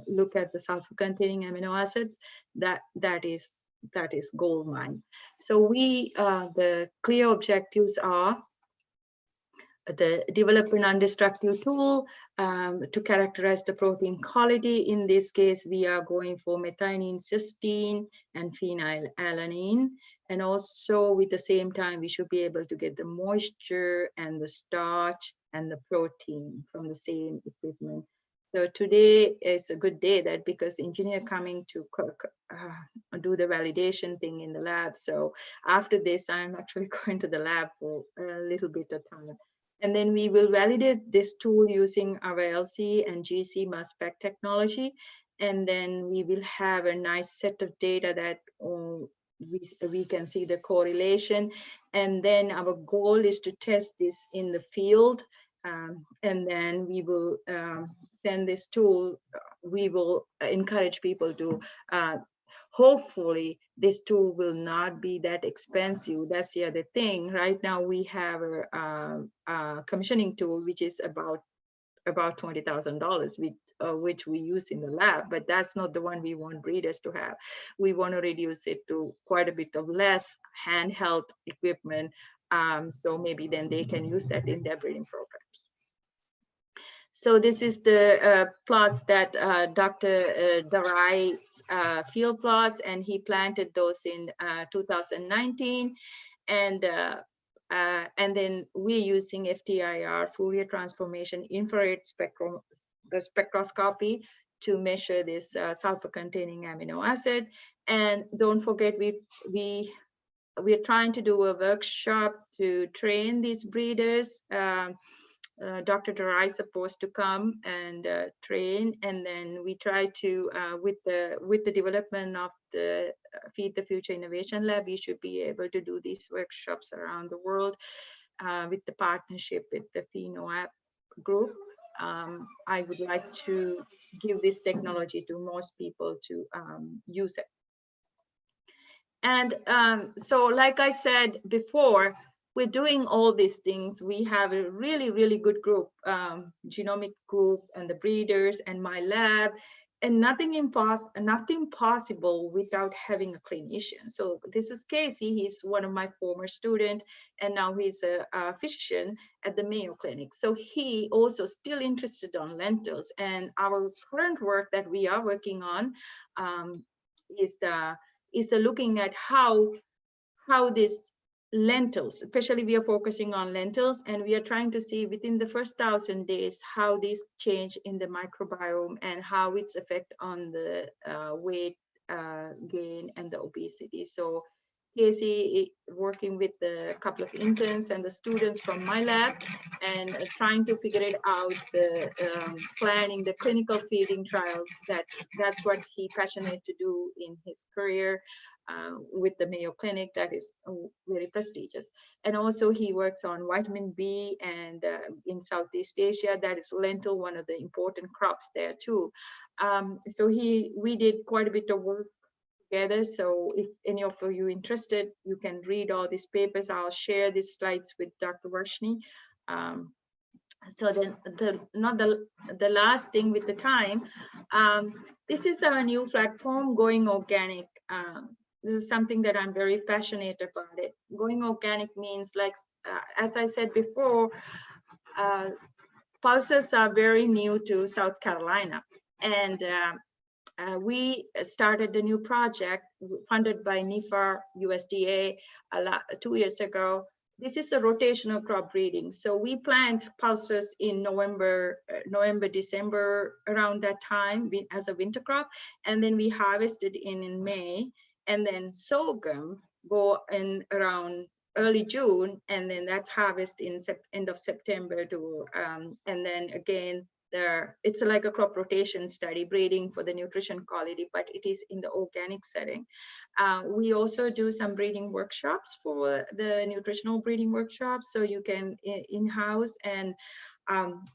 look at the sulfur-containing amino acids, that is gold mine. So the clear objectives are the develop an undestructive tool to characterize the protein quality. In this case, we are going for methionine, cysteine, and phenylalanine. And also with the same time, we should be able to get the moisture and the starch and the protein from the same equipment. So today is a good day that because engineer coming to do the validation thing in the lab. So after this, I'm actually going to the lab for a little bit of time. And then we will validate this tool using our LC and GC mass spec technology. And then we will have a nice set of data that we can see the correlation. And then our goal is to test this in the field. And then we will send this tool. We will encourage people to hopefully this tool will not be that expensive. That's the other thing. Right now we have a commissioning tool which is about $20,000, which we use in the lab, but that's not the one we want breeders to have. We want to reduce it to quite a bit of less handheld equipment, so maybe then they can use that in their breeding programs. So this is the plots that Dr. Darai's field plots, and he planted those in 2019. And then we're using FTIR, Fourier transformation, infrared spectroscopy to measure this sulfur-containing amino acid. And don't forget, we're trying to do a workshop to train these breeders. Dr. Darai is supposed to come and train, and then we try to, with the development of the Feed the Future Innovation Lab, we should be able to do these workshops around the world with the partnership with the PhenoApp group. I would like to give this technology to most people to use it. And so, like I said before, we're doing all these things. We have a really, really good group, genomic group, and the breeders, and my lab, and nothing possible without having a clinician. So this is Casey. He's one of my former students, and now he's a physician at the Mayo Clinic. So he also still interested on lentils, and our current work that we are working on is looking at how this lentils, especially we are focusing on lentils, and we are trying to see within the first 1,000 days how these change in the microbiome and how its effect on the weight gain and the obesity. So Casey working with a couple of interns and the students from my lab, and trying to figure it out, the planning the clinical feeding trials. That's what he's passionate to do in his career with the Mayo Clinic. That is very prestigious. And also he works on vitamin B, and in Southeast Asia, that is lentil, one of the important crops there too. So we did quite a bit of work together. So if any of you interested, you can read all these papers. I'll share these slides with Dr. Varshni. So then the last thing with the time, this is our new platform, Going Organic. This is something that I'm very passionate about it. Going organic means, like, as I said before, pulses are very new to South Carolina. And we started a new project funded by NIFA USDA 2 years ago. This is a rotational crop breeding. So we plant pulses in November, December, around that time as a winter crop. And then we harvest it in May. And then sorghum go in around early June. And then that's harvest in end of September to, and then again, it's like a crop rotation study, breeding for the nutrition quality, but it is in the organic setting. We also do some breeding workshops for the nutritional breeding workshops, so you can in-house and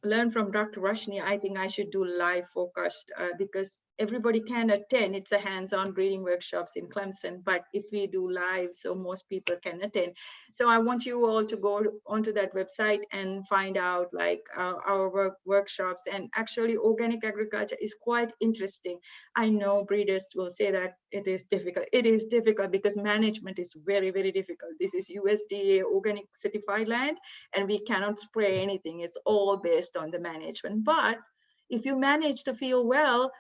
learn from Dr. Rashni. I think I should do live focused because everybody can attend. It's a hands-on breeding workshops in Clemson, but if we do live, so most people can attend. So I want you all to go onto that website and find out like our workshops. And actually organic agriculture is quite interesting. I know breeders will say that it is difficult. It is difficult because management is very, very difficult. This is USDA organic certified land, and we cannot spray anything. It's all based on the management. But if you manage the field well,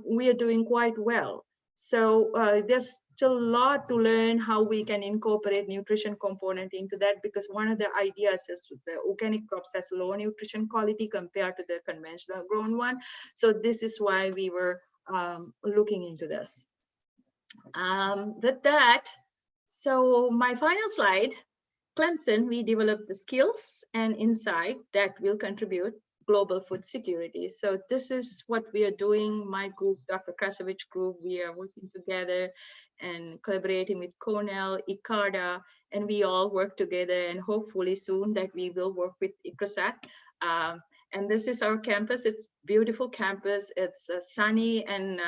we are doing quite well. So there's still a lot to learn how we can incorporate nutrition component into that, because one of the ideas is the organic crops has low nutrition quality compared to the conventional grown one. So this is why we were looking into this. With that, so my final slide, Clemson, we developed the skills and insight that will contribute global food security. So this is what we are doing. My group, Dr. Krasovich group, we are working together and collaborating with Cornell, ICARDA, and we all work together, and hopefully soon that we will work with ICRSAT. And this is our campus. It's beautiful campus. It's sunny, and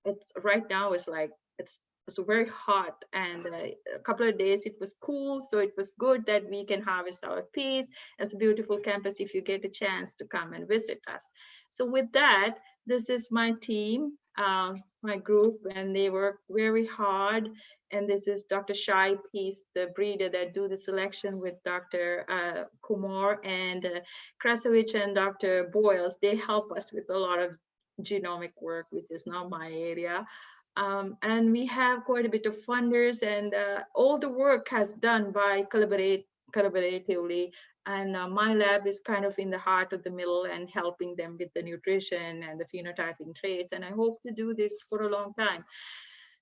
it's right now it's like, it's very hot, and a couple of days it was cool, so it was good that we can harvest our peas. It's a beautiful campus if you get a chance to come and visit us. So with that, this is my team, my group, and they work very hard. And this is Dr. Shai, he's the breeder that do the selection with Dr. Kumar, and Krasovich and Dr. Boyles. They help us with a lot of genomic work, which is not my area. And we have quite a bit of funders, and all the work has done by collaboratively. And my lab is kind of in the heart of the middle and helping them with the nutrition and the phenotyping traits. And I hope to do this for a long time.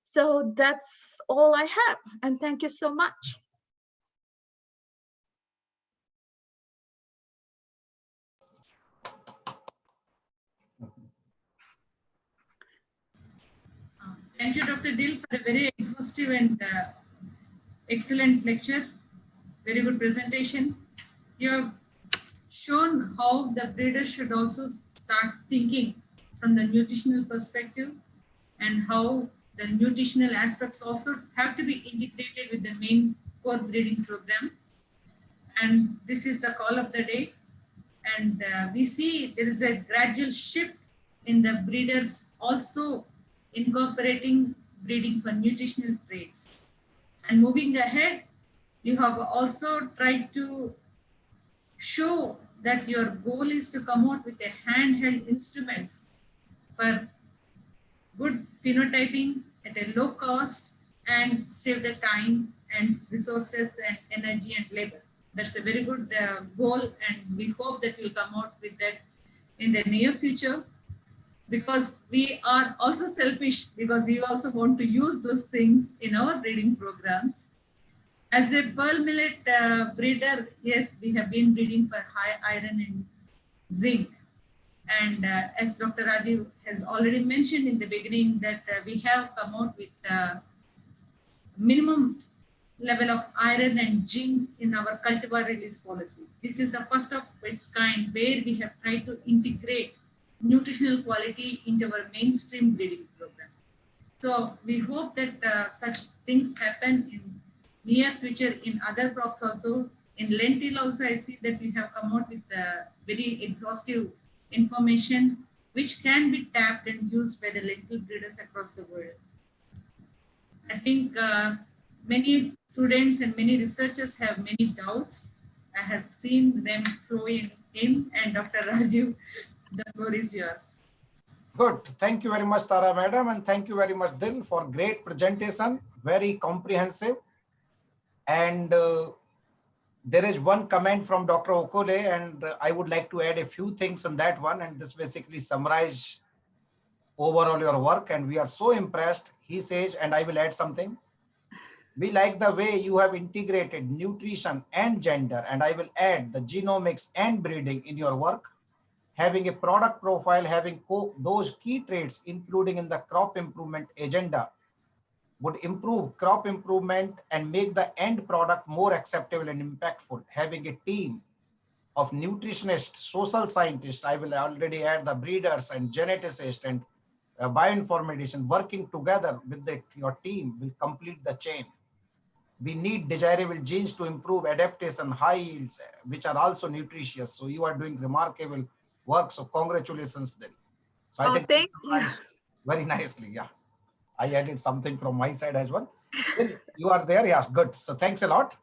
So that's all I have. And thank you so much. Thank you, Dr. Dil, for a very exhaustive and excellent lecture. Very good presentation. You have shown how the breeder should also start thinking from the nutritional perspective, and how the nutritional aspects also have to be integrated with the main core breeding program. And this is the call of the day. And we see there is a gradual shift in the breeders also incorporating breeding for nutritional traits. And moving ahead, you have also tried to show that your goal is to come out with a handheld instruments for good phenotyping at a low cost and save the time and resources and energy and labor. That's a very good goal, and we hope that you'll come out with that in the near future, because we are also selfish, because we also want to use those things in our breeding programs. As a pearl millet breeder, yes, we have been breeding for high iron and zinc. And as Dr. Rajiv has already mentioned in the beginning, that we have come out with minimum level of iron and zinc in our cultivar release policy. This is the first of its kind where we have tried to integrate nutritional quality into our mainstream breeding program. So we hope that such things happen in near future in other crops also. In lentil also, I see that we have come out with very exhaustive information which can be tapped and used by the lentil breeders across the world. I think many students and many researchers have many doubts. I have seen them flowing in, and Dr. Rajiv, the floor is yours. Good. Thank you very much, Tara Madam, and thank you very much, Dil, for great presentation, very comprehensive. And there is one comment from Dr. Okole, and I would like to add a few things on that one, and this basically summarizes overall your work, and we are so impressed. He says, and I will add something. We like the way you have integrated nutrition and gender, and I will add the genomics and breeding in your work. Having a product profile, having those key traits, including in the crop improvement agenda, would improve crop improvement and make the end product more acceptable and impactful. Having a team of nutritionists, social scientists, I will already add the breeders and geneticists and bioinformation, working together with your team will complete the chain. We need desirable genes to improve adaptation, high yields, which are also nutritious. So you are doing remarkable work. So congratulations then. So I think thank you. Very nicely. Yeah. I added something from my side as well. Then you are there. Yes, good. So thanks a lot.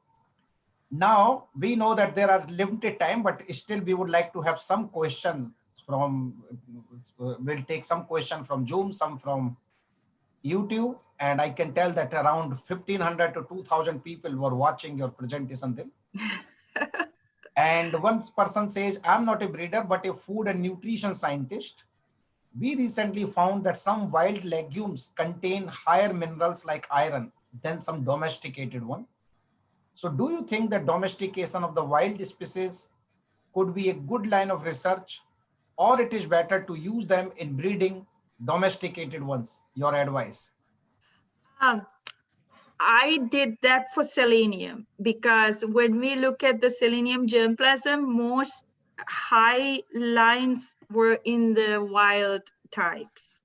Now we know that there are limited time, but still we would like to have some questions from, we'll take some questions from Zoom, some from YouTube, and I can tell that around 1,500 to 2,000 people were watching your presentation then. And one person says, I'm not a breeder, but a food and nutrition scientist. We recently found that some wild legumes contain higher minerals like iron than some domesticated one. So do you think that domestication of the wild species could be a good line of research, or it is better to use them in breeding domesticated ones? Your advice? I did that for selenium, because when we look at the selenium germplasm, most high lines were in the wild types.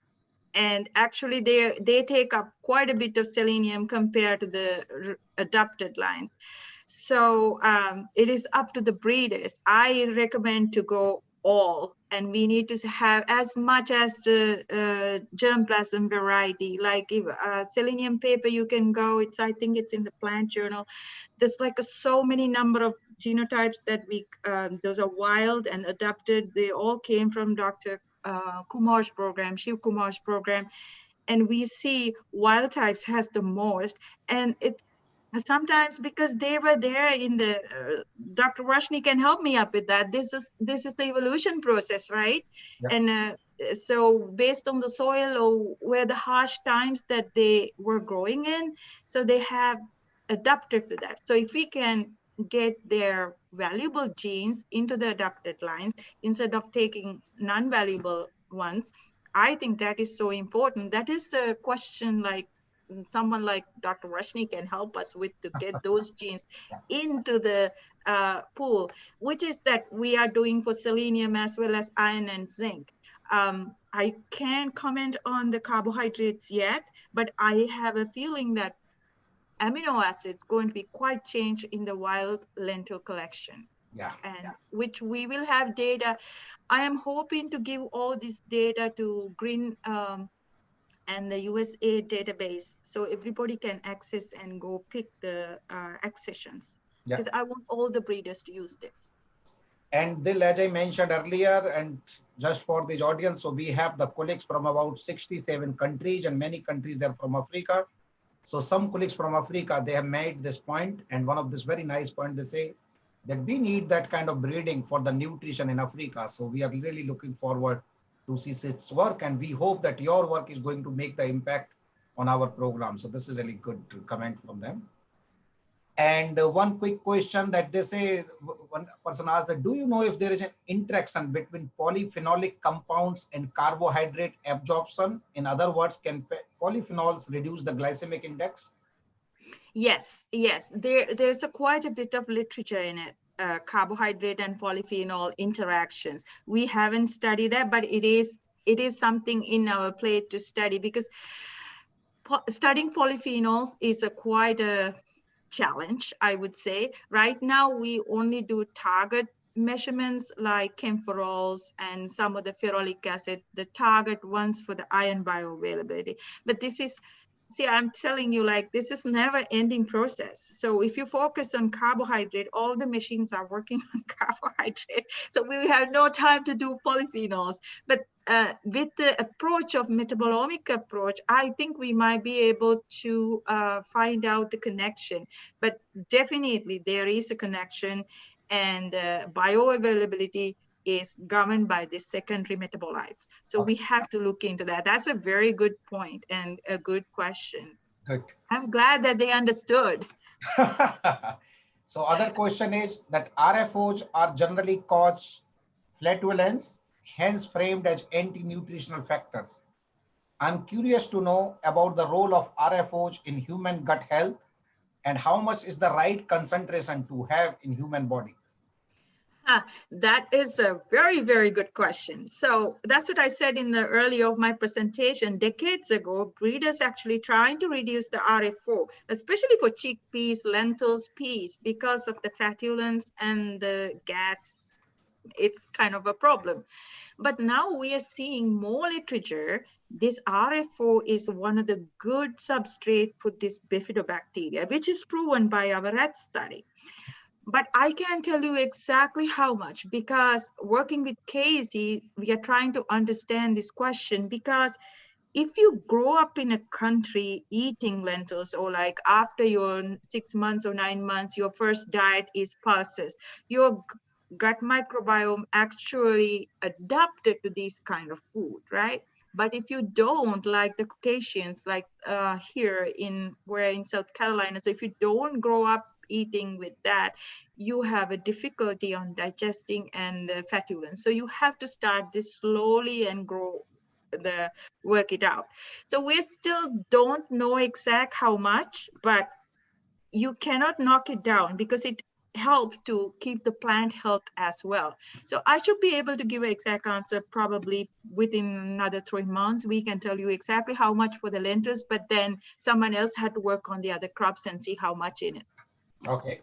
And actually they take up quite a bit of selenium compared to the adapted lines. So it is up to the breeders. I recommend to go all, and we need to have as much as the germplasm variety. Like if selenium paper, you can go, I think it's in the plant journal. There's like so many number of genotypes that those are wild and adapted. They all came from Dr. Kumar's program, Shiv Kumar's program. And we see wild types has the most, and it's sometimes because they were there in the Dr. Rashni can help me up with that. This is the evolution process, right? Yeah. And so based on the soil or where the harsh times that they were growing in, so they have adapted to that. So if we can get their valuable genes into the adapted lines instead of taking non-valuable ones, I think that is so important. That is a question like someone like Dr. Rashni can help us with, to get those genes into the pool, which is that we are doing for selenium as well as iron and zinc. I can't comment on the carbohydrates yet, but I have a feeling that amino acids going to be quite changed in the wild lentil collection. Yeah. And which we will have data. I am hoping to give all this data to Green and the USA database, so everybody can access and go pick the accessions. Because I want all the breeders to use this. And Dil, as I mentioned earlier, and just for this audience, so we have the colleagues from about 67 countries, and many countries they're from Africa. So some colleagues from Africa, they have made this point, and one of this very nice point, they say that we need that kind of breeding for the nutrition in Africa. So we are really looking forward to see its work, and we hope that your work is going to make the impact on our program. So this is really good comment from them. And one quick question that they say, one person asked that, do you know if there is an interaction between polyphenolic compounds and carbohydrate absorption? In other words, can polyphenols reduce the glycemic index? Yes, yes, there's quite a bit of literature in it. Carbohydrate and polyphenol interactions. We haven't studied that, but it is something in our plate to study, because studying polyphenols is quite a challenge, I would say. Right now, we only do target measurements like camphorols and some of the ferrolic acid, the target ones for the iron bioavailability. But this is, see, I'm telling you, like, this is never ending process. So if you focus on carbohydrate, all the machines are working on carbohydrate. So we have no time to do polyphenols. But with the approach of metabolomic approach, I think we might be able to find out the connection. But definitely there is a connection, and bioavailability is governed by the secondary metabolites. So we have to look into that. That's a very good point and a good question. Good. I'm glad that they understood. So other question is that RFOs are generally cause flatulence, hence framed as anti-nutritional factors. I'm curious to know about the role of RFOs in human gut health and how much is the right concentration to have in human body. That is a very, very good question. So that's what I said in the earlier of my presentation. Decades ago, breeders actually trying to reduce the RFO, especially for chickpeas, lentils, peas, because of the fatulence and the gas. It's kind of a problem. But now we are seeing more literature. This RFO is one of the good substrate for this bifidobacteria, which is proven by our rat study. But I can't tell you exactly how much, because working with Casey, we are trying to understand this question, because if you grow up in a country eating lentils, or like after your 6 months or 9 months, your first diet is pulses, your gut microbiome actually adapted to this kind of food, right? But if you don't, like the Caucasians, like here we're in South Carolina, so if you don't grow up eating with that, you have a difficulty on digesting and the fatulence. So you have to start this slowly and work it out. So we still don't know exact how much, but you cannot knock it down because it helps to keep the plant health as well. So I should be able to give an exact answer probably within another 3 months. We can tell you exactly how much for the lentils, but then someone else had to work on the other crops and see how much in it. Okay.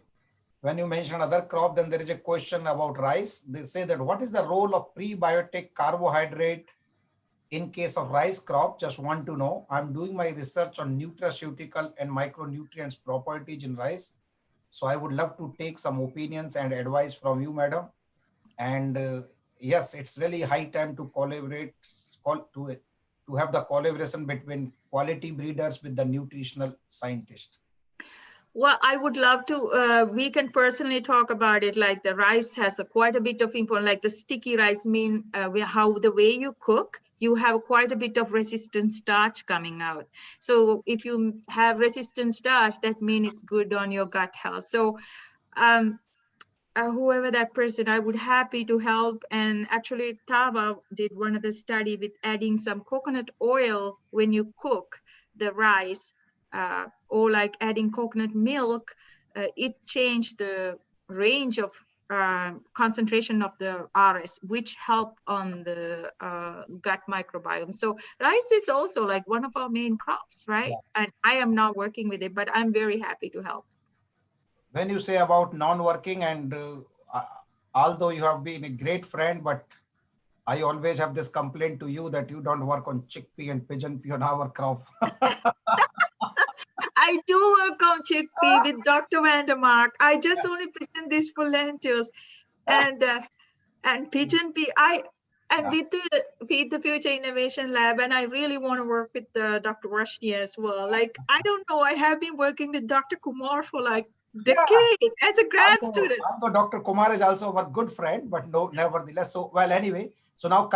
When you mention other crop, then there is a question about rice. They say that what is the role of prebiotic carbohydrate in case of rice crop? Just want to know. I'm doing my research on nutraceutical and micronutrients properties in rice. So I would love to take some opinions and advice from you, madam. And yes, it's really high time to collaborate, to have the collaboration between quality breeders with the nutritional scientist. Well, I would love to, we can personally talk about it, like the rice has quite a bit of info, like the sticky rice mean how the way you cook, you have quite a bit of resistant starch coming out. So if you have resistant starch, that means it's good on your gut health. So whoever that person, I would happy to help. And actually Tava did one of the study with adding some coconut oil when you cook the rice. Or like adding coconut milk, it changed the range of concentration of the RS, which help on the gut microbiome. So rice is also like one of our main crops, right? Yeah. And I am not working with it, but I'm very happy to help. When you say about non-working, and although you have been a great friend, but I always have this complaint to you that you don't work on chickpea and pigeon pea on our crop. I do work on chickpea with Dr. Vandermark. I just only present this for lentils and pigeon pea. With the Future Innovation Lab, and I really want to work with Dr. Rashni as well. Like, I don't know, I have been working with Dr. Kumar for like decades as a grad student. Although Dr. Kumar is also a good friend, but no, nevertheless. So, well, anyway, so now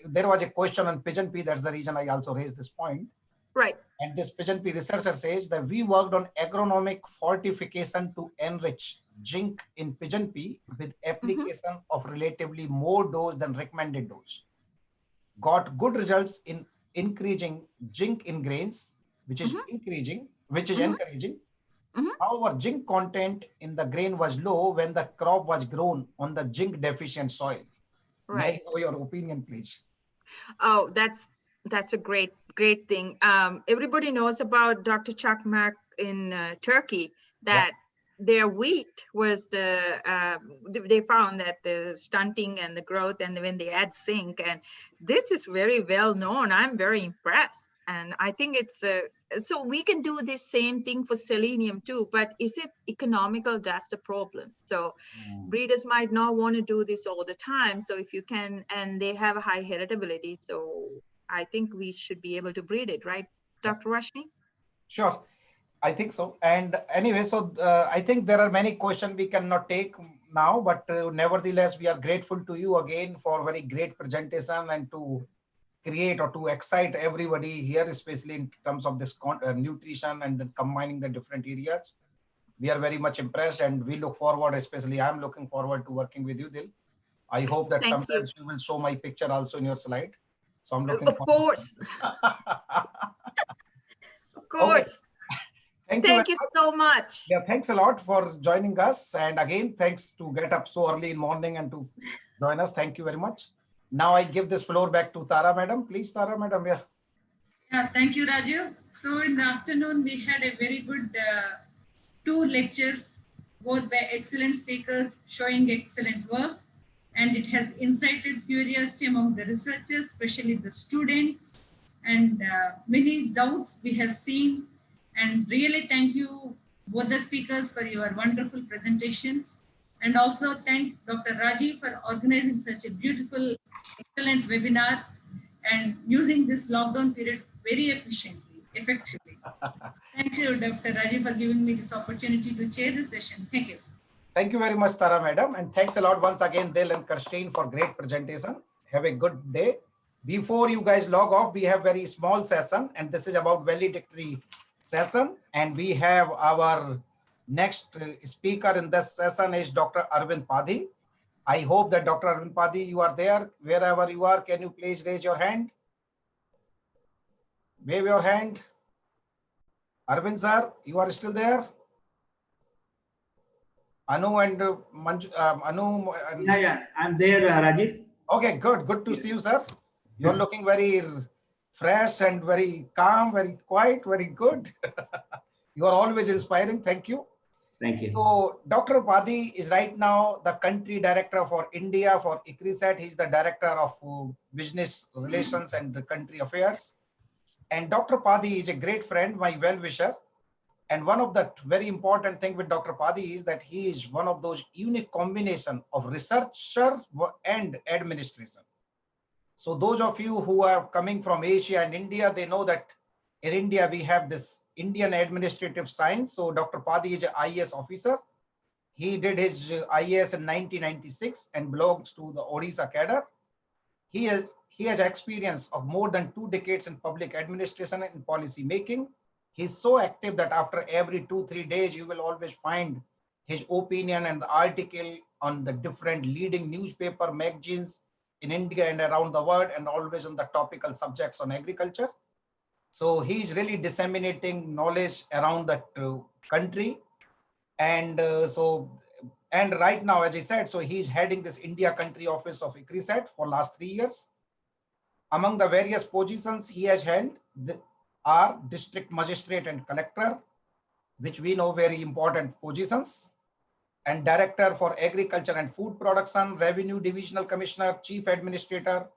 there was a question on pigeon pea. That's the reason I also raised this point. Right. And this pigeon pea researcher says that we worked on agronomic fortification to enrich zinc in pigeon pea with application of relatively more dose than recommended dose. Got good results in increasing zinc in grains, which is encouraging. However, zinc content in the grain was low when the crop was grown on the zinc deficient soil. Right. May I know your opinion, please? Oh, that's a great thing. Everybody knows about Dr. Chakmak in Turkey, that their wheat was they found that the stunting and the growth, and when they add zinc, and this is very well known. I'm very impressed. And I think it's so we can do the same thing for selenium too, but is it economical? That's the problem. So breeders might not want to do this all the time. So if you can, and they have a high heritability, so I think we should be able to breed it, right, Dr. Rashni? Sure, I think so. And anyway, so I think there are many questions we cannot take now, but nevertheless, we are grateful to you again for very great presentation and to create or to excite everybody here, especially in terms of this nutrition and then combining the different areas. We are very much impressed, and we look forward, especially I'm looking forward to working with you, Dil. I hope that sometimes you will show my picture also in your slide. So I'm looking forward. Of course. Of course. Thank Thank you very much. so much. Yeah, thanks a lot for joining us. And again, thanks to get up so early in morning and to join us. Thank you very much. Now I give this floor back to Tara, madam. Please, Tara, madam. Yeah. Yeah, thank you, Raju. So in the afternoon, we had a very good two lectures, both by excellent speakers showing excellent work. And it has incited curiosity among the researchers, especially the students, and many doubts we have seen. And really thank you, both the speakers, for your wonderful presentations. And also thank Dr. Raji for organizing such a beautiful, excellent webinar and using this lockdown period very effectively. Thank you, Dr. Raji, for giving me this opportunity to chair the session. Thank you. Thank you very much, Tara, madam. And thanks a lot once again, Dil and Kirstine, for great presentation. Have a good day. Before you guys log off, we have very small session, and this is about valedictory session. And we have our next speaker in this session is Dr. Arvind Padhi. I hope that Dr. Arvind Padhi, you are there. Wherever you are, can you please raise your hand? Wave your hand. Arvind sir, you are still there? Anu and Anu. Yeah, I'm there, Rajiv. Okay, good. Good to see you, sir. You're looking very fresh and very calm, very quiet, very good. You are always inspiring. Thank you. Thank you. So Dr. Padhi is right now the country director for India for ICRISAT. He's the director of business relations and country affairs. And Dr. Padhi is a great friend, my well-wisher. And one of the very important thing with Dr. Padhi is that he is one of those unique combination of researchers and administration. So those of you who are coming from Asia and India, they know that in India, we have this Indian administrative science. So Dr. Padhi is an IAS officer. He did his IAS in 1996 and belongs to the Odisha cadre. He has experience of more than 2 decades in public administration and policy making. He's so active that after every 2-3 days, you will always find his opinion and the article on the different leading newspaper magazines in India and around the world, and always on the topical subjects on agriculture. So he's really disseminating knowledge around the country. And and right now, as I said, so he's heading this India country office of ICRISAT for last 3 years. Among the various positions he has held are district magistrate and collector, which we know very important positions, and director for agriculture and food production, revenue divisional commissioner, chief administrator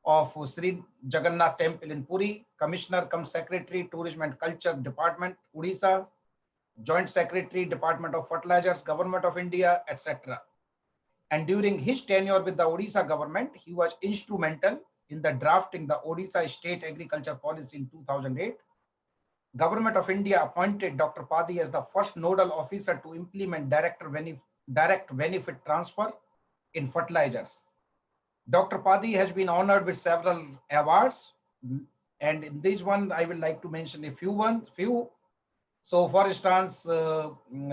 of Sri Jagannath Temple in Puri, commissioner cum secretary, tourism and culture department, Odisha, joint secretary, Department of Fertilizers, Government of India, etc. And during his tenure with the Odisha government, he was instrumental in the drafting the Odisha state agriculture policy in 2008. Government of India appointed Dr. Padhi as the first nodal officer to implement direct benefit transfer in fertilizers. Dr. Padhi has been honored with several awards, and in this one I would like to mention a few. So for instance,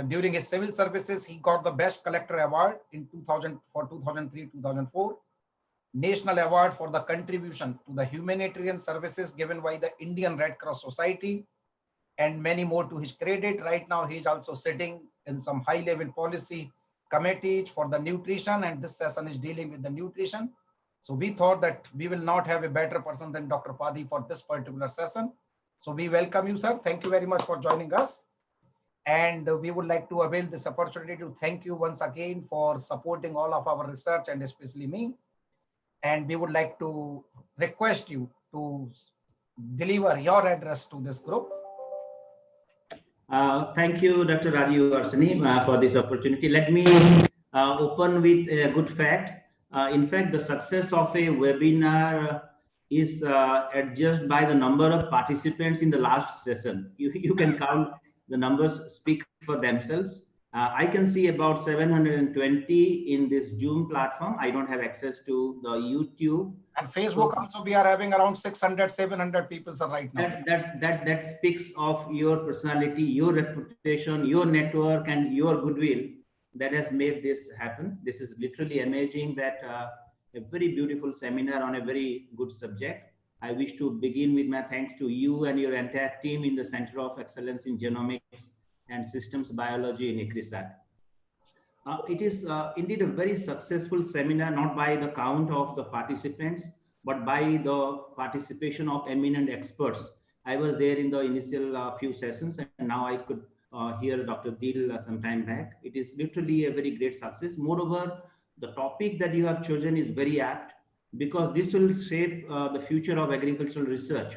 during his civil services, he got the Best Collector Award in 2003-2004, National Award for the contribution to the humanitarian services given by the Indian Red Cross Society, and many more to his credit. Right now, he is also sitting in some high-level policy committees for the nutrition, and this session is dealing with the nutrition. So we thought that we will not have a better person than Dr. Padhi for this particular session. So we welcome you, sir. Thank you very much for joining us. And we would like to avail this opportunity to thank you once again for supporting all of our research, and especially me. And we would like to request you to deliver your address to this group. Thank you, Dr. Rajiv Arsani, for this opportunity. Let me open with a good fact. In fact, the success of a webinar is adjusted by the number of participants in the last session. You can count the numbers, speak for themselves. I can see about 720 in this Zoom platform. I don't have access to the YouTube. And Facebook also, we are having around 600, 700 people right now. That speaks of your personality, your reputation, your network, and your goodwill that has made this happen. This is literally amazing that a very beautiful seminar on a very good subject. I wish to begin with my thanks to you and your entire team in the Center of Excellence in Genomics and Systems Biology in ICRISAT. It is indeed a very successful seminar, not by the count of the participants, but by the participation of eminent experts. I was there in the initial few sessions, and now I could hear Dr. Dil some time back. It is literally a very great success. Moreover, the topic that you have chosen is very apt because this will shape the future of agricultural research.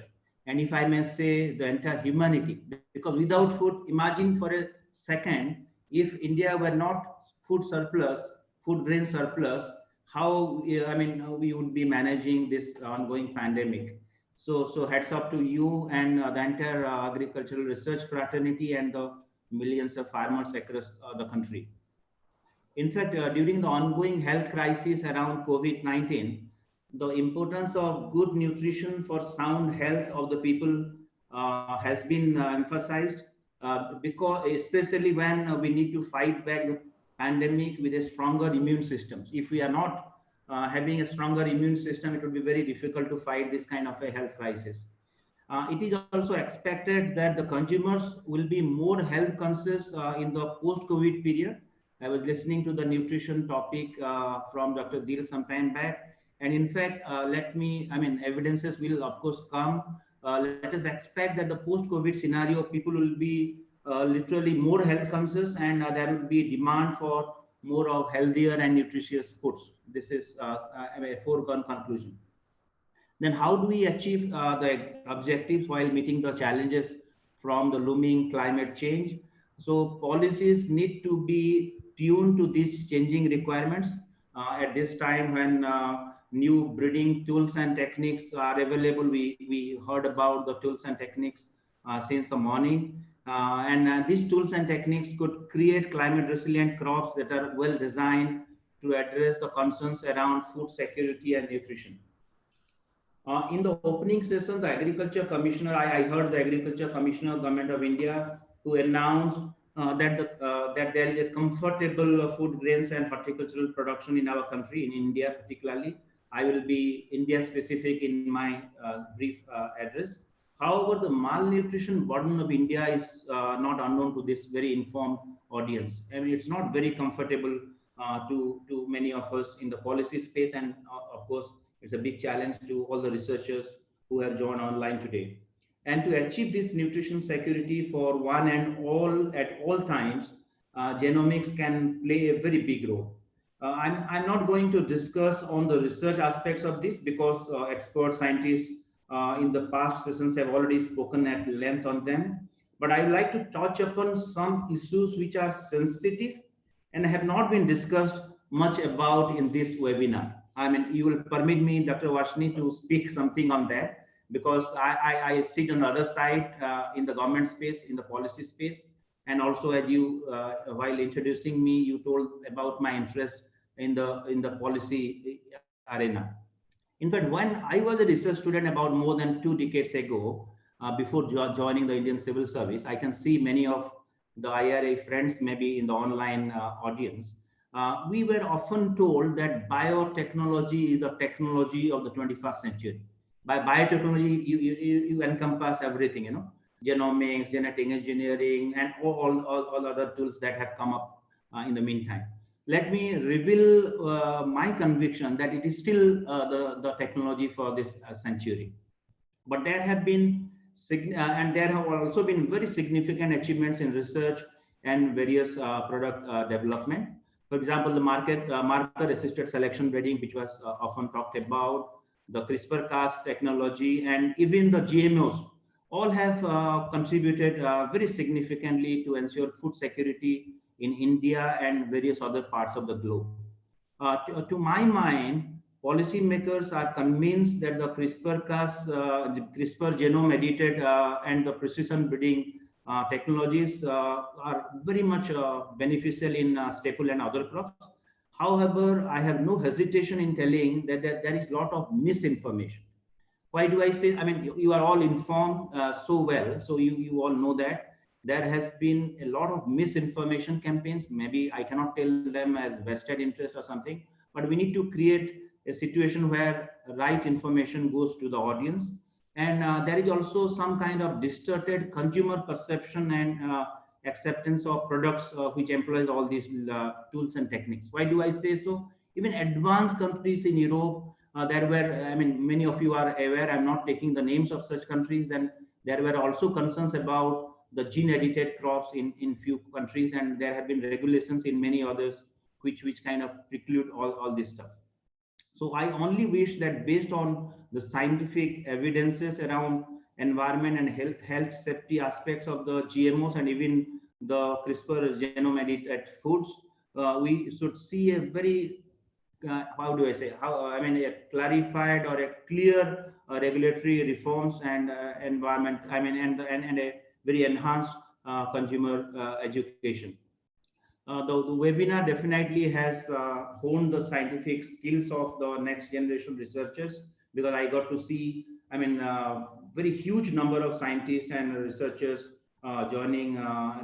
And if I may say, the entire humanity, because without food, imagine for a second, if India were not food surplus, food grain surplus, how, I mean, we would be managing this ongoing pandemic. So hats off to you and the entire agricultural research fraternity and the millions of farmers across the country. In fact, during the ongoing health crisis around COVID-19, the importance of good nutrition for sound health of the people has been emphasized because especially when we need to fight back the pandemic with a stronger immune system. If we are not having a stronger immune system, it would be very difficult to fight this kind of a health crisis. It is also expected that the consumers will be more health conscious in the post-COVID period. I was listening to the nutrition topic from Dr. Dil some time back. And in fact, evidences will of course come. Let us expect that the post-COVID scenario, people will be literally more health conscious and there would be demand for more of healthier and nutritious foods. This is a foregone conclusion. Then how do we achieve the objectives while meeting the challenges from the looming climate change? So policies need to be tuned to these changing requirements at this time when new breeding tools and techniques are available. We heard about the tools and techniques since the morning. These tools and techniques could create climate resilient crops that are well designed to address the concerns around food security and nutrition. In the opening session, the Agriculture Commissioner, I heard the Agriculture Commissioner, Government of India, who announced that there is a comfortable food grains and horticultural production in our country, in India particularly. I will be India specific in my brief address. However, the malnutrition burden of India is not unknown to this very informed audience. I mean, it's not very comfortable to many of us in the policy space, and of course, it's a big challenge to all the researchers who have joined online today. And to achieve this nutrition security for one and all at all times, genomics can play a very big role. I'm not going to discuss on the research aspects of this because expert scientists in the past sessions have already spoken at length on them. But I would like to touch upon some issues which are sensitive and have not been discussed much about in this webinar. I mean, you will permit me, Dr. Varshini, to speak something on that because I sit on the other side in the government space, in the policy space. And also as you, while introducing me, you told about my interest in the policy arena. In fact, when I was a research student about more than 2 decades ago, before joining the Indian Civil Service, I can see many of the IRA friends maybe in the online audience. We were often told that biotechnology is the technology of the 21st century. By biotechnology, you encompass everything, you know, genomics, genetic engineering, and all other tools that have come up in the meantime. Let me reveal my conviction that it is still the technology for this century. But there have been, and there have also been very significant achievements in research and various product development. For example, the marker-assisted selection breeding, which was often talked about, the CRISPR-Cas technology, and even the GMOs, all have contributed very significantly to ensure food security in India and various other parts of the globe. To my mind, policymakers are convinced that the CRISPR-Cas, CRISPR genome edited and the precision breeding technologies are very much beneficial in staple and other crops. However, I have no hesitation in telling that there is a lot of misinformation. Why do I say? I mean, you are all informed so well, so you all know that there has been a lot of misinformation campaigns. Maybe I cannot tell them as vested interest or something, but we need to create a situation where right information goes to the audience. And there is also some kind of distorted consumer perception and acceptance of products which employs all these tools and techniques. Why do I say so? Even advanced countries in Europe, there were, I mean, many of you are aware, I'm not taking the names of such countries, then there were also concerns about the gene edited crops in few countries, and there have been regulations in many others which kind of preclude all this stuff. So I only wish that based on the scientific evidences around environment and health safety aspects of the GMOs and even the CRISPR genome edited foods, we should see a very how do I say, I mean, a clarified or a clear regulatory reforms and environment, I mean, and a very enhanced consumer education. The webinar definitely has honed the scientific skills of the next generation researchers, because I got to see, I mean, very huge number of scientists and researchers joining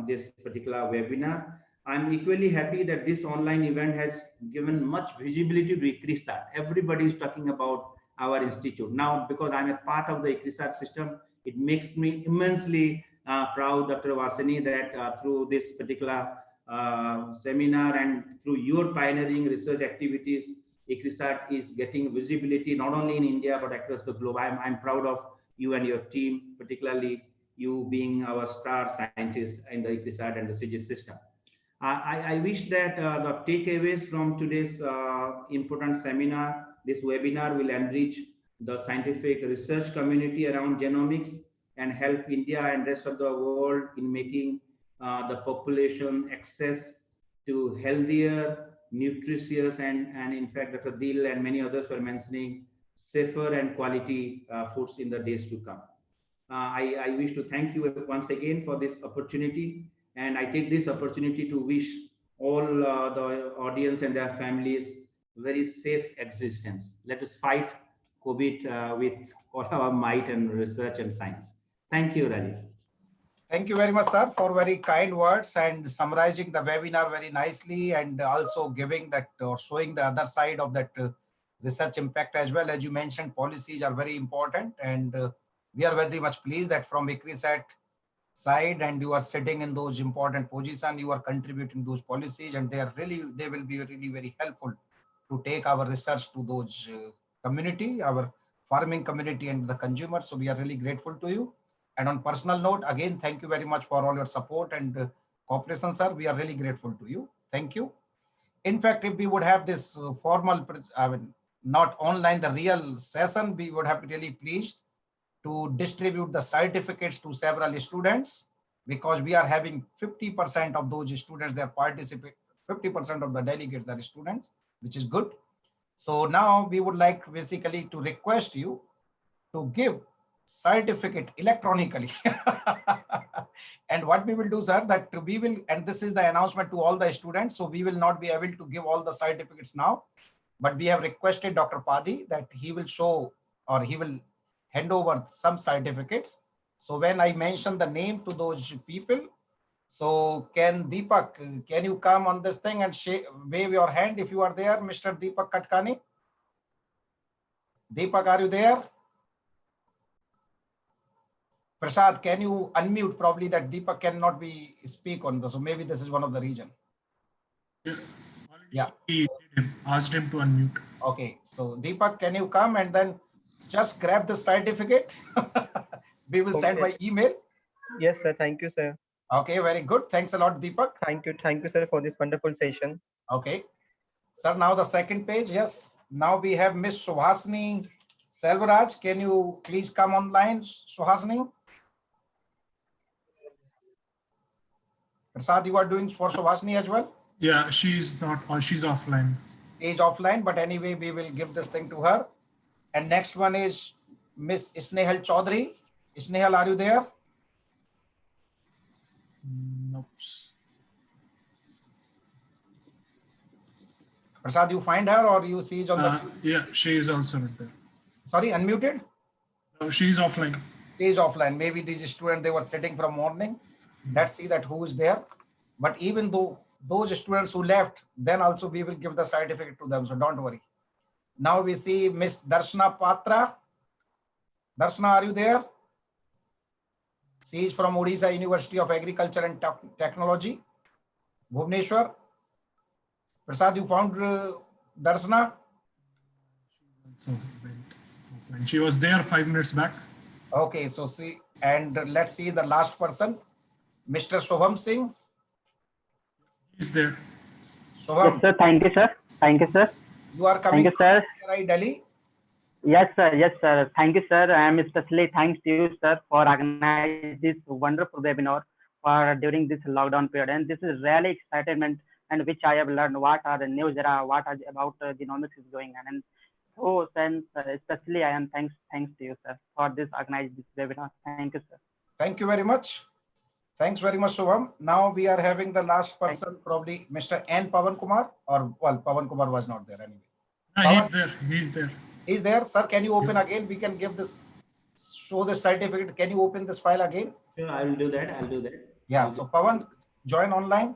this particular webinar. I'm equally happy that this online event has given much visibility to ICRISAT. Everybody is talking about our institute. Now, because I'm a part of the ICRISAT system, it makes me immensely proud, Dr. Varsini, that through this particular seminar and through your pioneering research activities, ICRISAT is getting visibility not only in India but across the globe. I'm proud of you and your team, particularly you being our star scientist in the ICRISAT and the CG system. I wish that the takeaways from today's important seminar, this webinar, will enrich the scientific research community around genomics and help India and rest of the world in making the population access to healthier, nutritious, and in fact, Dr. Dil and many others were mentioning safer and quality foods in the days to come. I wish to thank you once again for this opportunity, and I take this opportunity to wish all the audience and their families very safe existence. Let us fight COVID with all our might and research and science. Thank you, Rajiv. Thank you very much, sir, for very kind words and summarizing the webinar very nicely, and also giving that or showing the other side of that research impact as well. As you mentioned, policies are very important, and we are very much pleased that from ICRISAT side, and you are sitting in those important positions, you are contributing those policies, and they will be really very helpful to take our research to those community, our farming community and the consumers. So we are really grateful to you. And on personal note, again, thank you very much for all your support and cooperation, sir. We are really grateful to you. Thank you. In fact, if we would have this formal, I mean, not online, the real session, we would have been really pleased to distribute the certificates to several students, because we are having 50% of those students, they are participate, 50% of the delegates are students, which is good. So now we would like basically to request you to give certificate electronically. And what we will do, sir, that we will, and this is the announcement to all the students, so we will not be able to give all the certificates now, but we have requested Dr. Padi that he will show, or he will hand over some certificates. So when I mention the name to those people, so can Deepak, can you come on this thing and wave your hand if you are there, Mr. Deepak Katkani? Deepak, are you there? Prasad, can you unmute? Probably that Deepak cannot be speak on this, so maybe this is one of the reason. Yeah. Asked him to unmute. Okay, so Deepak, can you come and then just grab the certificate? We will send by email. Yes, sir. Thank you, sir. Okay, very good. Thanks a lot, Deepak. Thank you, sir, for this wonderful session. Okay, sir. Now the second page. Yes. Now we have Miss Suhasini Selvaraj. Can you please come online, Suhasini? Prasad, you are doing for Suhasini as well? Yeah, she's not, or she's offline. Is offline, but anyway, we will give this thing to her. And next one is Miss Snehal Chaudhary. Snehal, are you there? Nope. Prasad, you find her or you see on the... Yeah, she is also not there. Sorry, unmuted? No, she's offline. She is offline. Maybe these students, they were sitting from morning. Let's see that who is there. But even though those students who left, then also we will give the certificate to them. So don't worry. Now we see Miss Darshana Patra. Darshana, are you there? She is from Odisha University of Agriculture and Technology, Bhubaneswar. Prasad, you found Darshana? So when she was there 5 minutes back. Okay, so see, and let's see the last person, Mr. Shubham Singh. He's there. Shubham. Yes, sir. Thank you, sir. Thank you, sir. You are coming Thank you, sir. from Delhi. Yes, sir. Yes, sir. Thank you, sir. I am especially thanks to you, sir, for organizing this wonderful webinar for during this lockdown period. And this is really excitement and which I have learned what are the news era, what are about genomics is going on. And so, since especially I am thanks to you, sir, for this organizing this webinar. Thank you, sir. Thank you very much. Thanks very much, Shubham. Now we are having the last person, probably Mr. N. Pavan Kumar, or well, Pavan Kumar was not there anyway. He's there. He's there. He's there. Sir, can you open again? We can give this, show the certificate. Can you open this file again? Sure, I will do that. I'll do that. Yeah. So Pavan, join online.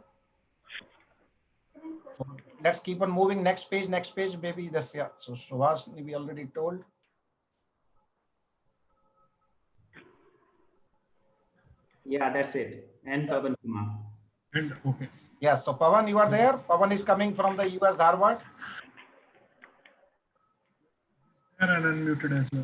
So let's keep on moving. Next page, maybe this. Yeah. So Suvas, we already told. Yeah, that's it. And Pavan Kumar. Okay. Yes. So Pavan, you are there. Pavan is coming from the US Harvard. And unmuted as well.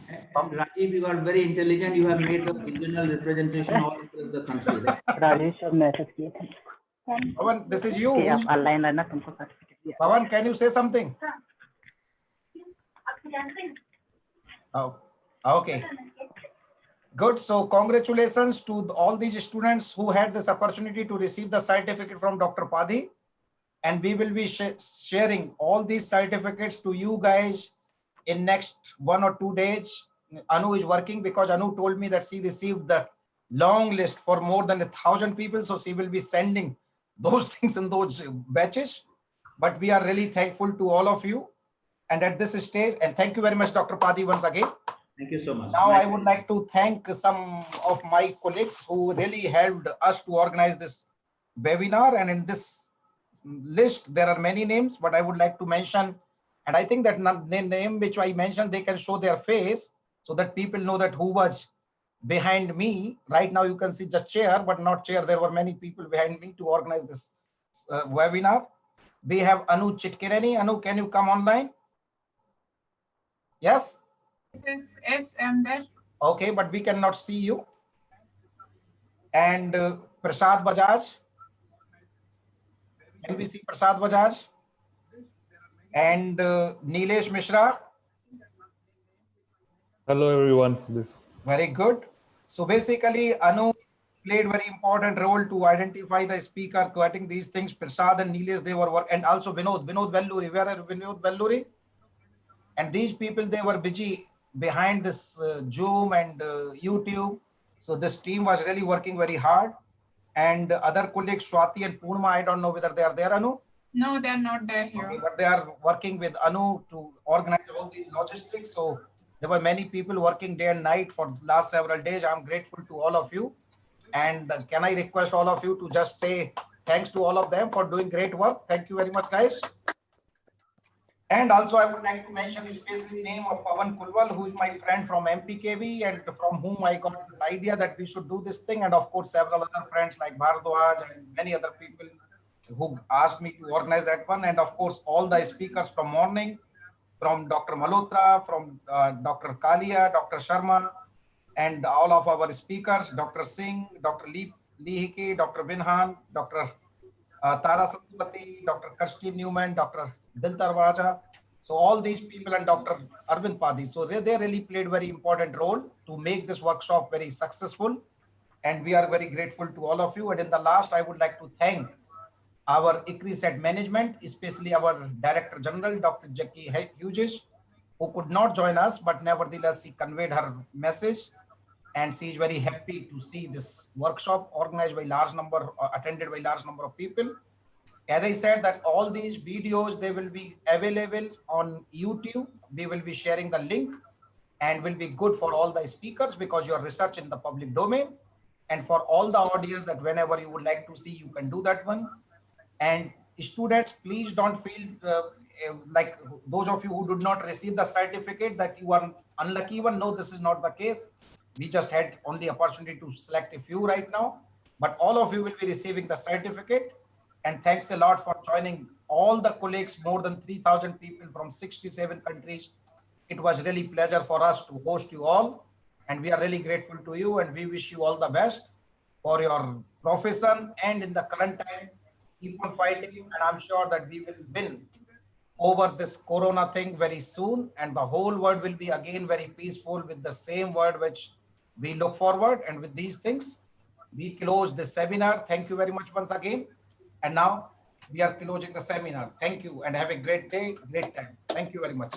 And Rajiv, you are very intelligent. You have made the regional representation all across the country. Right? Rajesh message किए थे. Pavan, this is you. कि आप online रहना तुमको certificate दिया. Pavan, can you say something? Oh, okay. Good. So congratulations to all these students who had this opportunity to receive the certificate from Dr. Padhi. And we will be sharing all these certificates to you guys in next 1 or 2 days. Anu is working because Anu told me that she received the long list for more than 1,000 people. So she will be sending those things in those batches. But we are really thankful to all of you. And at this stage, and thank you very much, Dr. Padhi, once again. Thank you so much. Now I would like to thank some of my colleagues who really helped us to organize this webinar. And in this list, there are many names, but I would like to mention, and I think that the name which I mentioned, they can show their face so that people know that who was behind me. Right now you can see just chair, but not chair. There were many people behind me to organize this webinar. We have Anu Chitkirani. Anu, can you come online? Yes? Yes, I'm there. Okay, but we cannot see you. And Prasad Bajaj. Can we see Prasad Bajaj? And Nilesh Mishra. Hello, everyone. Very good. So basically, Anu played very important role to identify the speaker, cutting these things. Prasad and Nilesh, they were work, and also Vinod Velluri. Where are Vinod Velluri? And these people, they were busy behind this Zoom and YouTube. So this team was really working very hard. And other colleagues, Swati and Purnima, I don't know whether they are there, Anu? No, they're not there here. Okay, but they are working with Anu to organize all the logistics. So there were many people working day and night for the last several days. I'm grateful to all of you. And can I request all of you to just say thanks to all of them for doing great work. Thank you very much, guys. And also I would like to mention especially the name of Pavan Kulwal, who is my friend from MPKV and from whom I got this idea that we should do this thing. And of course, several other friends like Bhardwaj and many other people who asked me to organize that one. And of course, all the speakers from morning, from Dr. Malhotra, from Dr. Kalia, Dr. Sharma, and all of our speakers, Dr. Singh, Dr. Lihike, Dr. Binhan, Dr. Tara Satpati, Dr. Kirsti Newman, Dr. Diltar Raja. So all these people and Dr. Arvind Padhi. So they really played very important role to make this workshop very successful. And we are very grateful to all of you. And in the last, I would like to thank our ICRISAT management, especially our Director General, Dr. Jackie Hughes, who could not join us, but nevertheless, she conveyed her message. And she is very happy to see this workshop organized by large number, attended by large number of people. As I said, that all these videos, they will be available on YouTube. We will be sharing the link and will be good for all the speakers because your research in the public domain. And for all the audience that whenever you would like to see, you can do that one. And students, please don't feel like those of you who did not receive the certificate, that you are unlucky one. No, this is not the case. We just had only opportunity to select a few right now, but all of you will be receiving the certificate. And thanks a lot for joining all the colleagues, more than 3,000 people from 67 countries. It was really pleasure for us to host you all. And we are really grateful to you, and we wish you all the best for your profession and in the current time. Keep on fighting, and I'm sure that we will win over this corona thing very soon, and the whole world will be again very peaceful with the same word which we look forward. And with these things, we close the seminar. Thank you very much once again. And now we are closing the seminar. Thank you and have a great day, great time. Thank you very much.